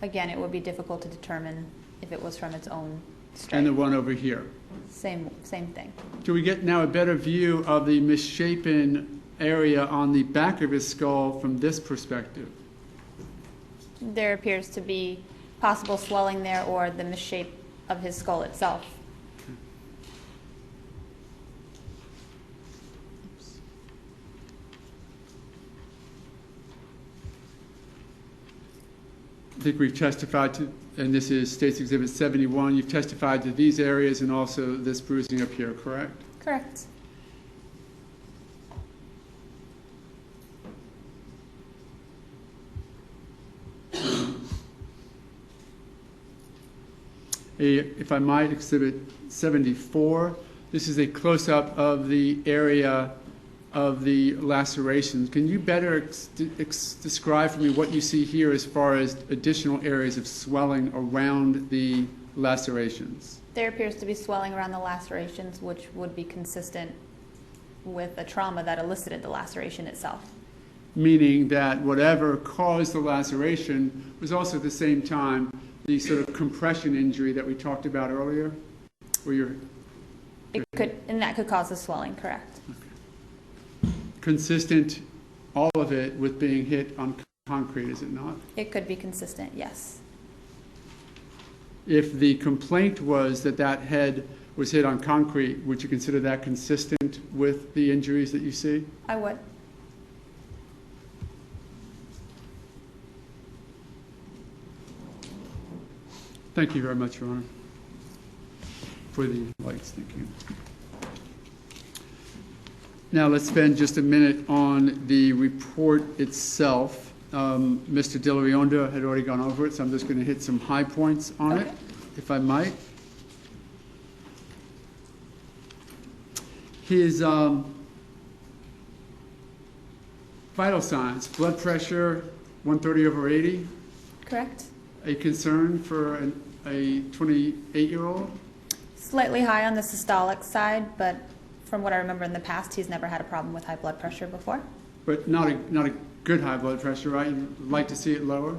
Again, it would be difficult to determine if it was from its own strike. And the one over here? Same thing. Do we get now a better view of the misshapen area on the back of his skull from this perspective? There appears to be possible swelling there or the misshape of his skull itself. I think we've testified to, and this is State's Exhibit 71, you've testified to these areas and also this bruising up here, correct? Correct. If I might, Exhibit 74, this is a close-up of the area of the lacerations. Can you better describe for me what you see here as far as additional areas of swelling around the lacerations? There appears to be swelling around the lacerations, which would be consistent with a trauma that elicited the laceration itself. Meaning that whatever caused the laceration was also at the same time the sort of compression injury that we talked about earlier? And that could cause the swelling, correct. Okay. Consistent, all of it, with being hit on concrete, is it not? It could be consistent, yes. If the complaint was that that head was hit on concrete, would you consider that consistent with the injuries that you see? I would. Thank you very much, Your Honor, for the lights. Thank you. Now let's spend just a minute on the report itself. Mr. De La Rionda had already gone over it, so I'm just going to hit some high points on it, if I might. His vital signs, blood pressure 130/80. Correct. A concern for a 28-year-old? Slightly high on the systolic side, but from what I remember in the past, he's never had a problem with high blood pressure before. But not a good high blood pressure, right? You'd like to see it lower?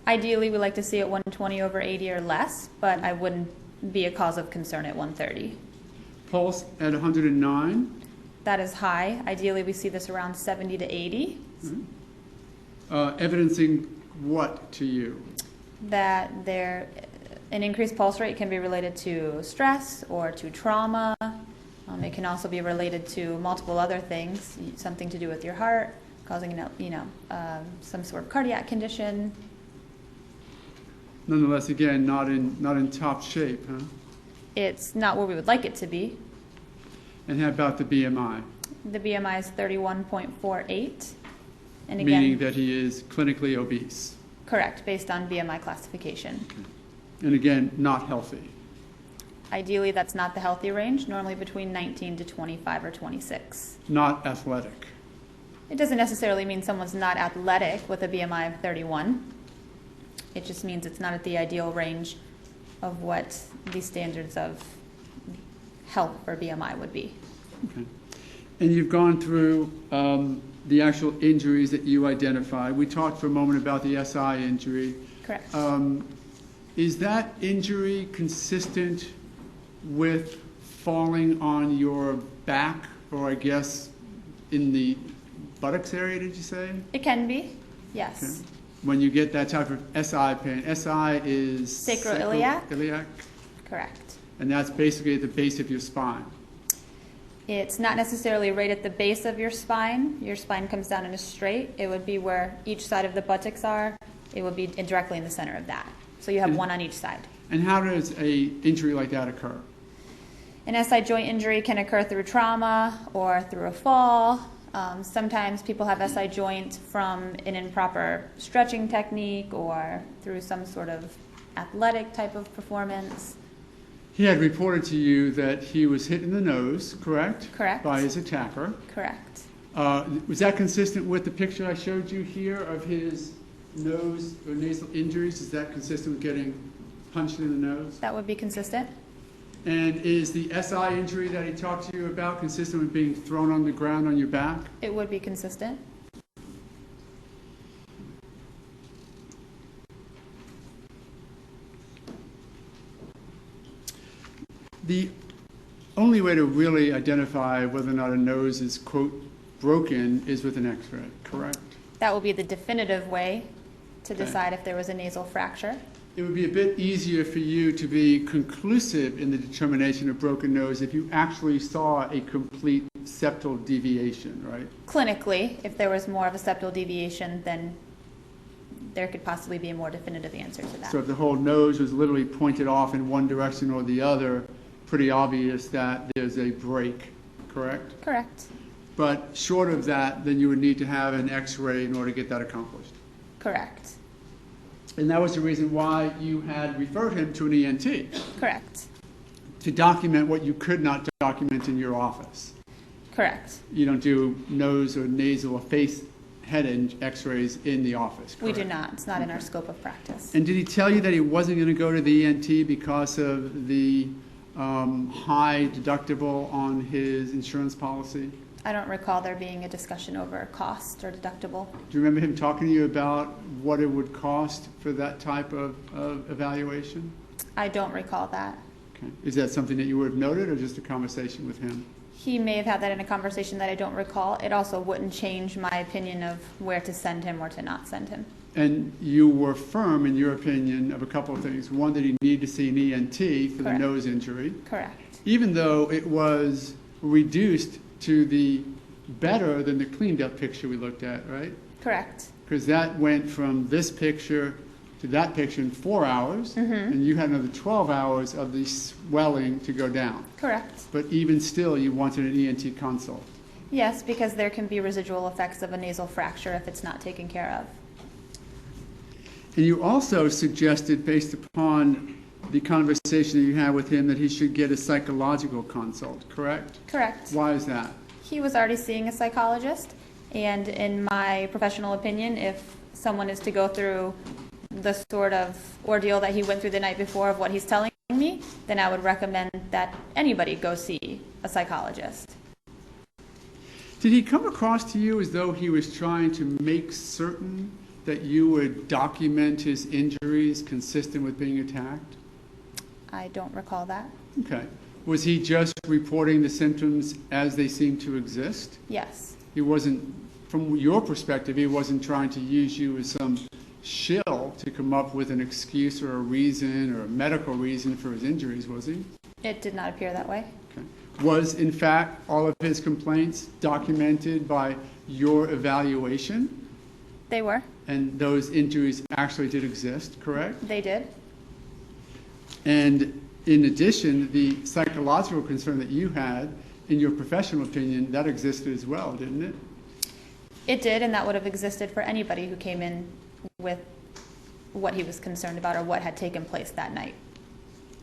Ideally, we like to see it 120/80 or less, but I wouldn't be a cause of concern at 130. Pulse at 109? That is high. Ideally, we see this around 70 to 80. Mm-hmm. Evidencing what to you? That an increased pulse rate can be related to stress or to trauma. It can also be related to multiple other things, something to do with your heart, causing some sort of cardiac condition. Nonetheless, again, not in top shape, huh? It's not where we would like it to be. And how about the BMI? The BMI is 31.48. And Meaning again, that he is clinically obese. correct, based on BMI classification. And again, not healthy. Ideally, that's not the healthy range, normally between 19 to 25 or 26. Not athletic. It doesn't necessarily mean someone's not athletic with a BMI of 31. It just means it's not at the ideal range of what the standards of health for BMI would be. Okay. And you've gone through the actual injuries that you identified. We talked for a moment about the SI injury. Correct. Is that injury consistent with falling on your back, or I guess in the buttocks area, did you say? It can be, yes. Okay. When you get that type of SI pain, SI is Sacroiliac? Sacroiliac? Correct. And that's basically at the base of your spine. It's not necessarily right at the base of your spine. Your spine comes down in a straight. It would be where each side of the buttocks are. It would be directly in the center of that. So you have one on each side. And how does a injury like that occur? An SI joint injury can occur through trauma or through a fall. Sometimes people have SI joint from an improper stretching technique or through some sort of athletic type of performance. He had reported to you that he was hit in the nose, correct? Correct. By his attacker. Correct. Was that consistent with the picture I showed you here of his nose or nasal injuries? Is that consistent with getting punched in the nose? That would be consistent. And is the SI injury that he talked to you about consistent with being thrown on the ground on your back? It would be consistent. The only way to really identify whether or not a nose is, quote, broken is with an x-ray, correct? That will be the definitive way to Okay. decide if there was a nasal fracture. It would be a bit easier for you to be conclusive in the determination of broken nose if you actually saw a complete septal deviation, right? Clinically, if there was more of a septal deviation, then there could possibly be a more definitive answer to that. So if the whole nose was literally pointed off in one direction or the other, pretty obvious that there's a break, correct? Correct. But short of that, then you would need to have an x-ray in order to get that accomplished. Correct. And that was the reason why you had referred him to an ENT. Correct. To document what you could not document in your office. Correct. You don't do nose or nasal or face head x-rays in the office, correct? We do not. It's not in our scope of practice. And did he tell you that he wasn't going to go to the ENT because of the high deductible on his insurance policy? I don't recall there being a discussion over cost or deductible. Do you remember him talking to you about what it would cost for that type of evaluation? I don't recall that. Okay. Is that something that you would have noted or just a conversation with him? He may have had that in a conversation that I don't recall. It also wouldn't change my opinion of where to send him or to not send him. And you were firm in your opinion of a couple of things. One, that he needed to see an ENT for the nose injury. Correct. Even though it was reduced to the better than the cleaned up picture we looked at, right? Correct. Because that went from this picture to that picture in 4 hours, and you had another 12 hours of the swelling to go down. Correct. But even still, you wanted an ENT consult. Yes, because there can be residual effects of a nasal fracture if it's not taken care of. And you also suggested, based upon the conversation that you had with him, that he should get a psychological consult, correct? Correct. Why is that? He was already seeing a psychologist, and in my professional opinion, if someone is to go through the sort of ordeal that he went through the night before of what he's telling me, then I would recommend that anybody go see a psychologist. Did he come across to you as though he was trying to make certain that you would document his injuries consistent with being attacked? I don't recall that. Okay. Was he just reporting the symptoms as they seem to exist? Yes. He wasn't, from your perspective, he wasn't trying to use you as some shill to come up with an excuse or a reason or a medical reason for his injuries, was he? It did not appear that way. Okay. Was, in fact, all of his complaints documented by your evaluation? They were. And those injuries actually did exist, correct? They did. And in addition, the psychological concern that you had in your professional opinion, that existed as well, didn't it? It did, and that would have existed for anybody who came in with what he was concerned about or what had taken place that night.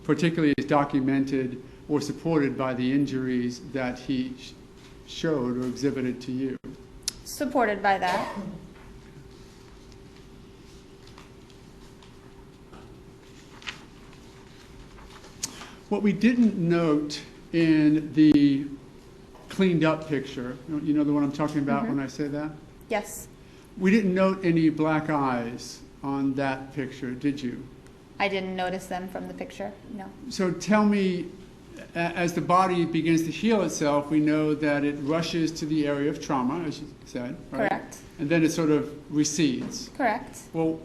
Particularly as documented or supported by the injuries that he showed or exhibited to you. Supported by that. What we didn't note in the cleaned up picture, you know the one I'm talking about when I say that? Yes. We didn't note any black eyes on that picture, did you? I didn't notice them from the picture, no. So tell me, as the body begins to heal itself, we know that it rushes to the area of trauma, as you said, right? Correct. And then it sort of recedes. Correct. Well,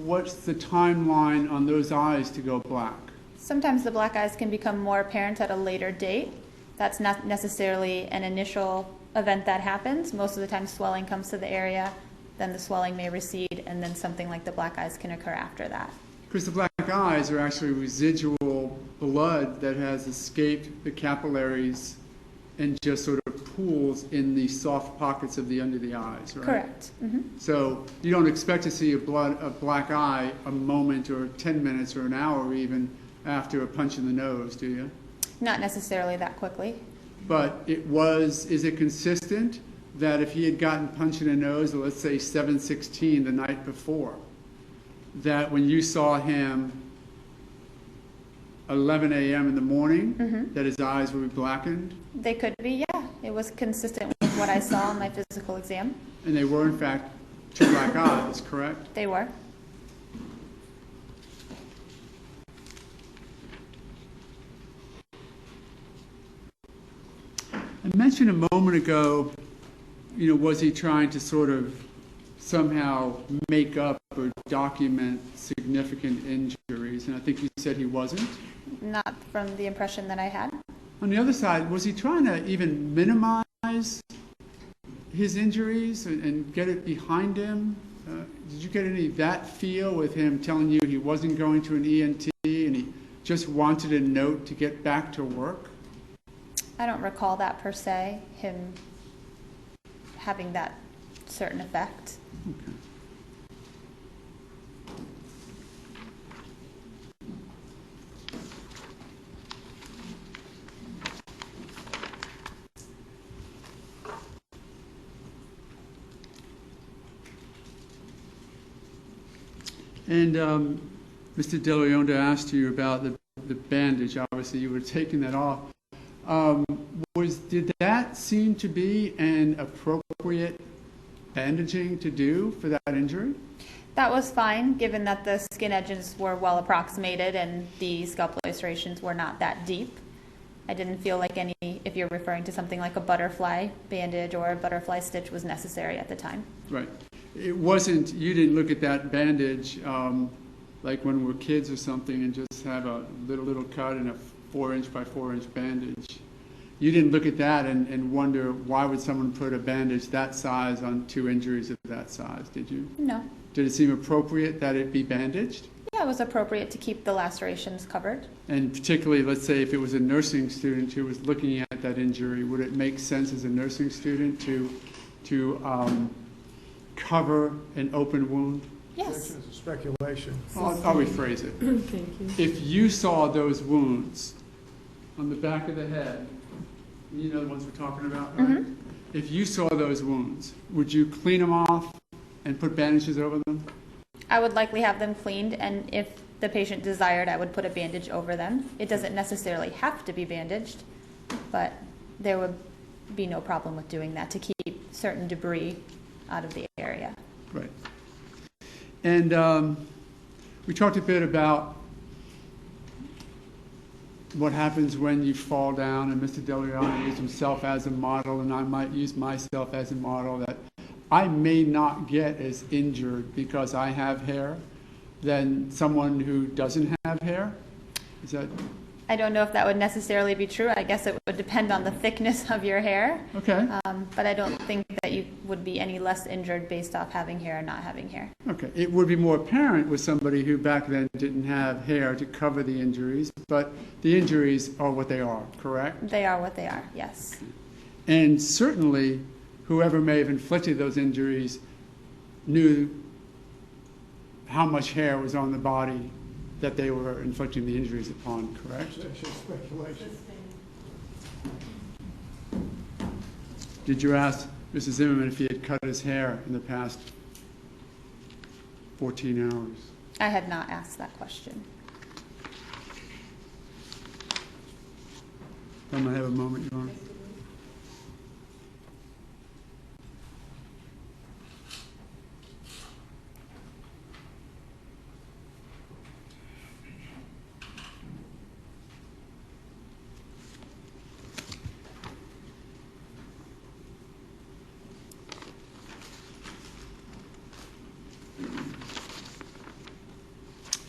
what's the timeline on those eyes to go black? Sometimes the black eyes can become more apparent at a later date. That's not necessarily an initial event that happens. Most of the time swelling comes to the area, then the swelling may recede, and then something like the black eyes can occur after that. Because the black eyes are actually residual blood that has escaped the capillaries and just sort of pools in the soft pockets of the under the eyes, right? Correct. So you don't expect to see a black eye a moment or 10 minutes or an hour even after a punch in the nose, do you? Not necessarily that quickly. But is it consistent that if he had gotten punched in the nose, let's say 7/16 the night before, that when you saw him 11 a.m. in the morning, that his eyes would be blackened? They could be, yeah. It was consistent with what I saw in my physical exam. And they were, in fact, two black eyes, correct? They were. I mentioned a moment ago, was he trying to sort of somehow make up or document significant injuries? And I think you said he wasn't. Not from the impression that I had. On the other side, was he trying to even minimize his injuries and get it behind him? Did you get any of that feel with him telling you he wasn't going to an ENT and he just wanted a note to get back to work? I don't recall that per se, him having that certain effect. Okay. And Mr. De Leon asked you about the bandage. Obviously, you were taking that off. Did that seem to be an appropriate bandaging to do for that injury? That was fine, given that the skin edges were well approximated and the scalp lacerations were not that deep. I didn't feel like any, if you're referring to something like a butterfly bandage or a butterfly stitch, was necessary at the time. Right. It wasn't, you didn't look at that bandage like when we're kids or something and just have a little cut and a 4-inch by 4-inch bandage. You didn't look at that and wonder why would someone put a bandage that size on two injuries of that size, did you? No. Did it seem appropriate that it be bandaged? Yeah, it was appropriate to keep the lacerations covered. And particularly, let's say if it was a nursing student who was looking at that injury, would it make sense as a nursing student to cover an open wound? Yes. It's speculation. I'll rephrase it. Thank you. If you saw those wounds on the back of the head, you know the ones we're talking about, right? If you saw those wounds, would you clean them off and put bandages over them? I would likely have them cleaned, and if the patient desired, I would put a bandage over them. It doesn't necessarily have to be bandaged, but there would be no problem with doing that to keep certain debris out of the area. Right. And we talked a bit about what happens when you fall down, and Mr. DeLeon used himself as a model, and I might use myself as a model, that I may not get as injured because I have hair than someone who doesn't have hair. Is that I don't know if that would necessarily be true. I guess it would depend on the thickness of your hair. Okay. But I don't think that you would be any less injured based off having hair or not having hair. Okay. It would be more apparent with somebody who back then didn't have hair to cover the injuries, but the injuries are what they are, correct? They are what they are, yes. And certainly, whoever may have inflicted those injuries knew how much hair was on the body that they were inflicting the injuries upon, correct? That's just speculation. Did you ask Mr. Zimmerman if he had cut his hair in the past 14 hours? I had not asked that question. I'm going to have a moment, Your Honor.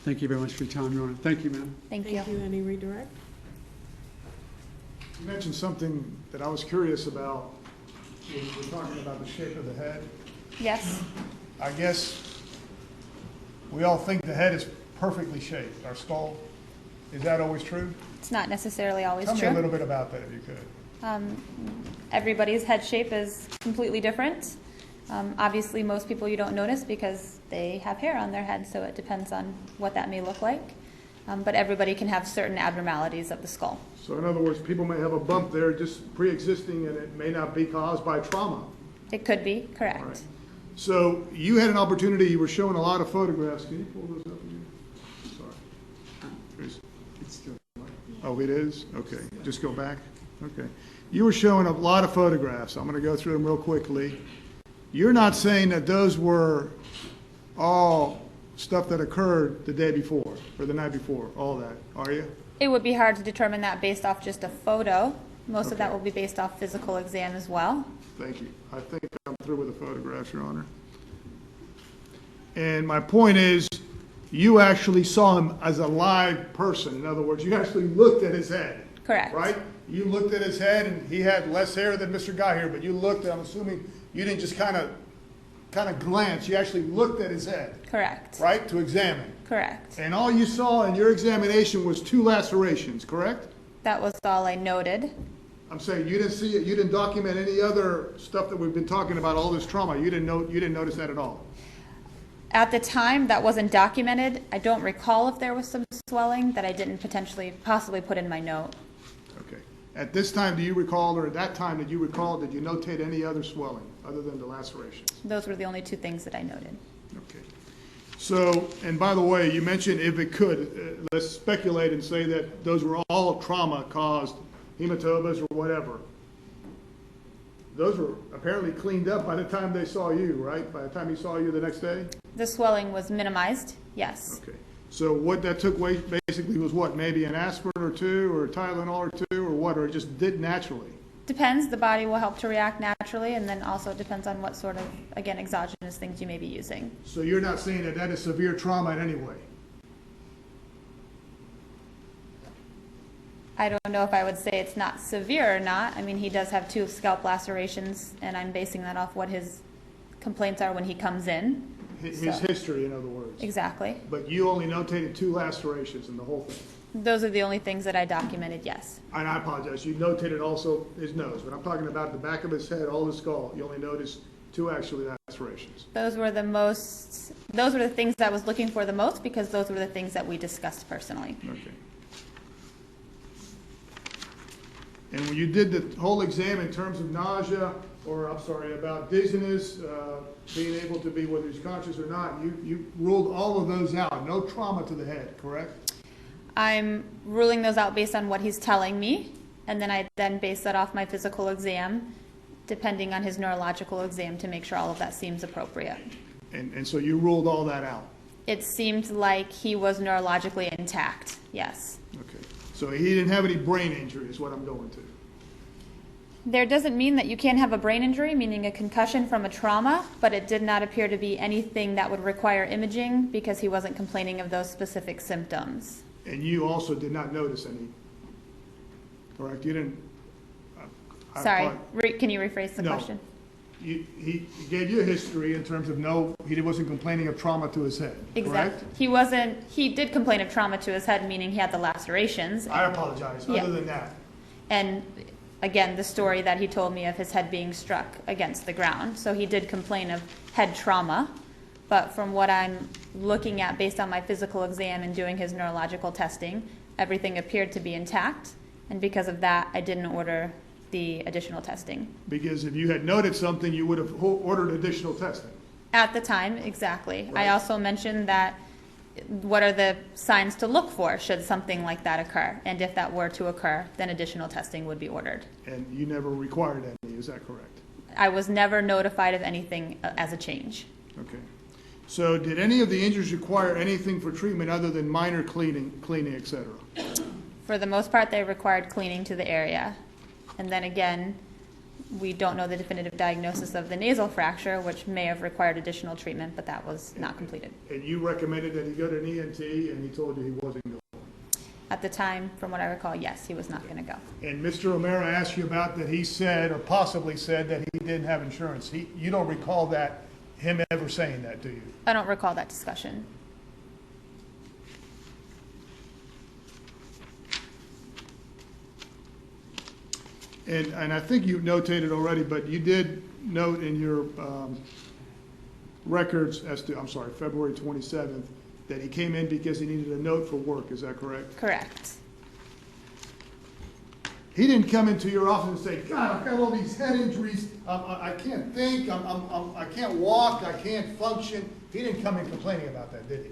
Thank you very much for your time, Your Honor. Thank you, ma'am. Thank you. Any redirect? You mentioned something that I was curious about. We're talking about the shape of the head. Yes. I guess we all think the head is perfectly shaped, our skull. Is that always true? It's not necessarily always Tell true. me a little bit about that if you could. Everybody's head shape is completely different. Obviously, most people you don't notice because they have hair on their head, so it depends on what that may look like. But everybody can have certain abnormalities of the skull. So in other words, people may have a bump there just pre-existing and it may not be caused by trauma. It could be, correct. All right. So you had an opportunity, you were showing a lot of photographs. Can you pull those up again? Sorry. It's still. Oh, it is? Okay. Just go back. Okay. You were showing a lot of photographs. I'm going to go through them real quickly. You're not saying that those were all stuff that occurred the day before or the night before, all that, are you? It would be hard to determine that based off just a photo. Most of that Okay. will be based off physical exam as well. Thank you. I think I'm through with the photographs, Your Honor. And my point is, you actually saw him as a live person. In other words, you actually looked at his head. Correct. Right? You looked at his head, and he had less hair than Mr. Guy here, but you looked, I'm assuming you didn't just kind of glance. You actually looked at his head. Correct. Right? To examine. Correct. And all you saw in your examination was 2 lacerations, correct? That was all I noted. I'm saying you didn't see it, you didn't document any other stuff that we've been talking about, all this trauma. You didn't notice that at all. At the time, that wasn't documented. I don't recall if there was some swelling that I didn't possibly put in my note. Okay. At this time, do you recall, or at that time, did you notate any other swelling other than the lacerations? Those were the only 2 things that I noted. Okay. So, and by the way, you mentioned if it could, let's speculate and say that those were all trauma-caused hematomas or whatever. Those were apparently cleaned up by the time they saw you, right? By the time he saw you the next day? The swelling was minimized, yes. Okay. So what that took away basically was what? Maybe an aspirin or 2 or a Tylenol or 2 or what? Or it just did naturally? Depends. The body will help to react naturally, and then also depends on what sort of, again, exogenous things you may be using. So you're not saying that that is severe trauma in any way? I don't know if I would say it's not severe or not. I mean, he does have 2 scalp lacerations, and I'm basing that off what his complaints are when he comes in. His So- history, in other words. Exactly. But you only notated 2 lacerations in the whole thing? Those are the only things that I documented, yes. And I apologize, you notated also his nose, but I'm talking about the back of his head, all the skull. You only noticed 2 actually lacerations. Those were the things I was looking for the most because those were the things that we discussed personally. Okay. And when you did the whole exam in terms of nausea, or I'm sorry, about dizziness, being able to be whether he's conscious or not, you ruled all of those out. No trauma to the head, correct? I'm ruling those out based on what he's telling me, and then I base that off my physical exam, depending on his neurological exam to make sure all of that seems appropriate. And so you ruled all that out? It seemed like he was neurologically intact, yes. Okay. So he didn't have any brain injury is what I'm going to. There doesn't mean that you can't have a brain injury, meaning a concussion from a trauma, but it did not appear to be anything that would require imaging because he wasn't complaining of those specific symptoms. And you also did not notice any correct? You didn't. Sorry, can you rephrase the No. question? He gave you a history in terms of he wasn't complaining of trauma to his head, correct? Exactly. He did complain of trauma to his head, meaning he had the lacerations. I apologize. Yeah. Other than that, And again, the story that he told me of his head being struck against the ground. So he did complain of head trauma. But from what I'm looking at based on my physical exam and doing his neurological testing, everything appeared to be intact. And because of that, I didn't order the additional testing. because if you had noted something, you would have ordered additional testing. At the time, exactly. Right. I also mentioned that what are the signs to look for should something like that occur? And if that were to occur, then additional testing would be ordered. And you never required any, is that correct? I was never notified of anything as a change. Okay. So did any of the injuries require anything for treatment other than minor cleaning, et cetera? For the most part, they required cleaning to the area. And then again, we don't know the definitive diagnosis of the nasal fracture, which may have required additional treatment, but that was not completed. And you recommended that he go to an ENT, and he told you he wasn't going. At the time, from what I recall, yes, he was not going to go. And Mr. O'Mara asked you about that he said, or possibly said, that he didn't have insurance. You don't recall him ever saying that, do you? I don't recall that discussion. And I think you notated already, but you did note in your records February 27th, that he came in because he needed a note for work. Is that correct? Correct. He didn't come into your office and say, God, I've got all these head injuries. I can't think. I can't walk. I can't function. He didn't come in complaining about that, did he?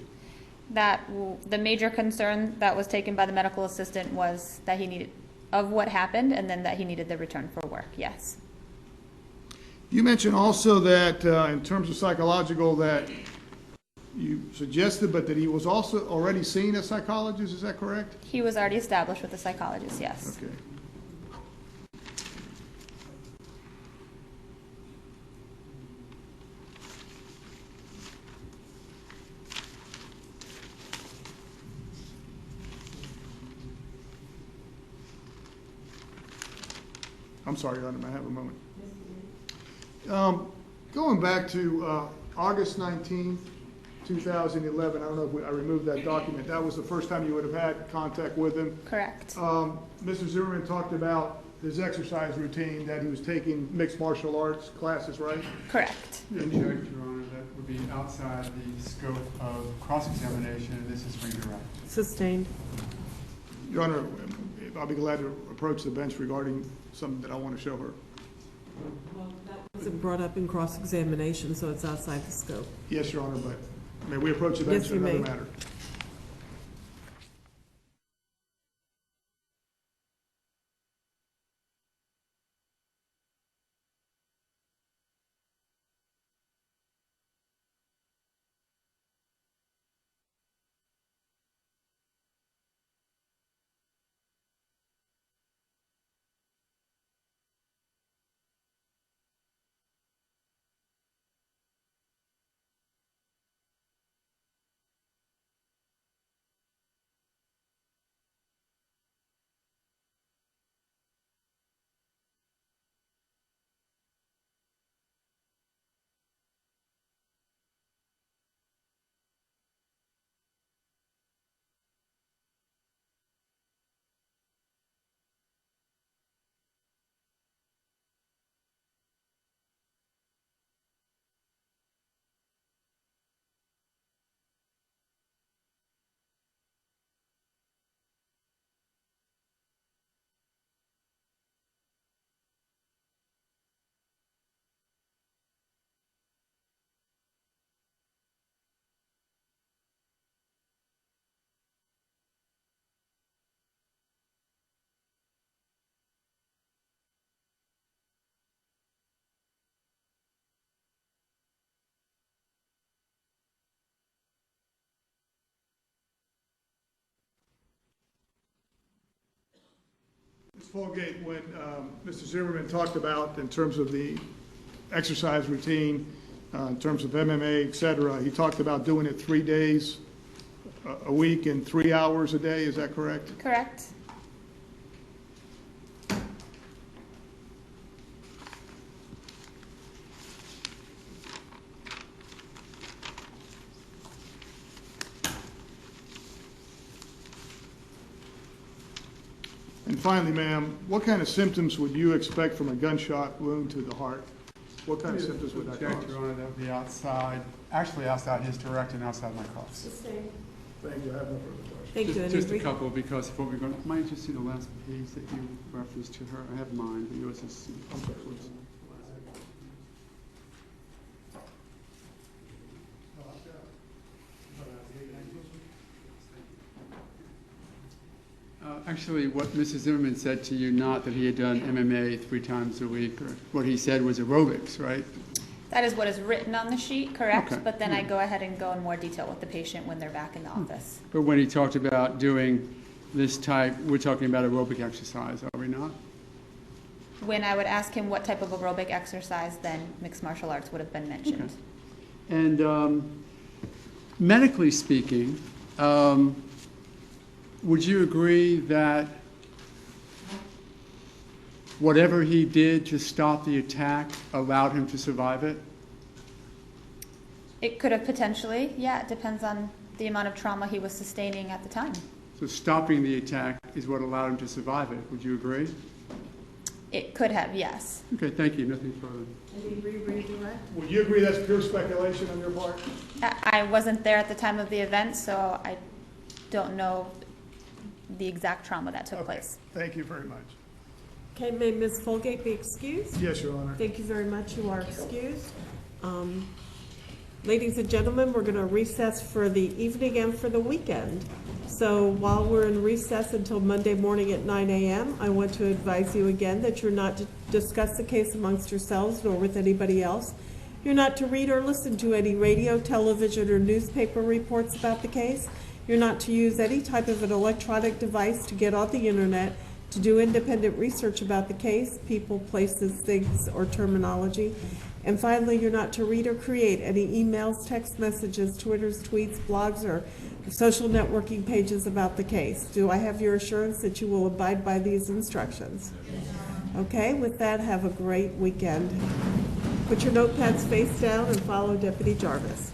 The major concern that was taken by the medical assistant was that he needed, of what happened, and then that he needed the return for work, yes. You mentioned also that in terms of psychological, that you suggested, but that he was also already seeing a psychologist. Is that correct? He was already established with a psychologist, yes. Okay. I'm sorry, Your Honor, may I have a moment? Going back to August 19th, 2011, I don't know if I removed that document. That was the first time you would have had contact with him. Correct. Mr. Zimmerman talked about his exercise routine, that he was taking mixed martial arts classes, right? Correct. Your Honor, that would be outside the scope of cross-examination, and this is redirect. Sustained. Your Honor, I'll be glad to approach the bench regarding something that I want to show her. Well, that wasn't brought up in cross-examination, so it's outside the scope. Yes, Your Honor, but may we approach the bench Yes, in you another may. matter? Ms. Folgate, when Mr. Zimmerman talked about in terms of the exercise routine, in terms of MMA, et cetera, he talked about doing it 3 days a week and 3 hours a day. Is that correct? Correct. And finally, ma'am, what kind of symptoms would you expect from a gunshot wound to the heart? What kind of symptoms would that Object, cause? Your Honor, that would be outside, actually outside his direct and outside my cuffs. Thank you, I have no further questions. Thank you. Just a couple, because before we go, might you just see the last page that you referenced to her? I have mine, but yours is. Actually, what Mrs. Zimmerman said to you, not that he had done MMA 3 times a week, or what he said was aerobics, right? That is what is written on the sheet, correct? Okay. But then I go ahead and go in more detail with the patient when they're back in the office. But when he talked about doing this type, we're talking about aerobic exercise, are we not? When I would ask him what type of aerobic exercise, then mixed martial arts would have been mentioned. Okay. And medically speaking, would you agree that whatever he did to stop the attack allowed him to survive it? It could have potentially, yeah, it depends on the amount of trauma he was sustaining at the time. So stopping the attack is what allowed him to survive it. Would you agree? It could have, yes. Okay, thank you. Nothing further. Any redirect? Would you agree that's pure speculation on your part? I wasn't there at the time of the event, so I don't know the exact trauma that took place. Thank you very much. Okay, may Ms. Folgate be excused? Yes, Your Honor. Thank you very much. You are excused. Ladies and gentlemen, we're going to recess for the evening and for the weekend. So while we're in recess until Monday morning at 9 a.m., I want to advise you again that you're not to discuss the case amongst yourselves nor with anybody else. You're not to read or listen to any radio, television, or newspaper reports about the case. You're not to use any type of an electronic device to get on the internet to do independent research about the case, people, places, things, or terminology. And finally, you're not to read or create any emails, text messages, Twitters, tweets, blogs, or social networking pages about the case. Do I have your assurance that you will abide by these instructions? Okay, with that, have a great weekend. Put your notepads face down and follow Deputy Jarvis.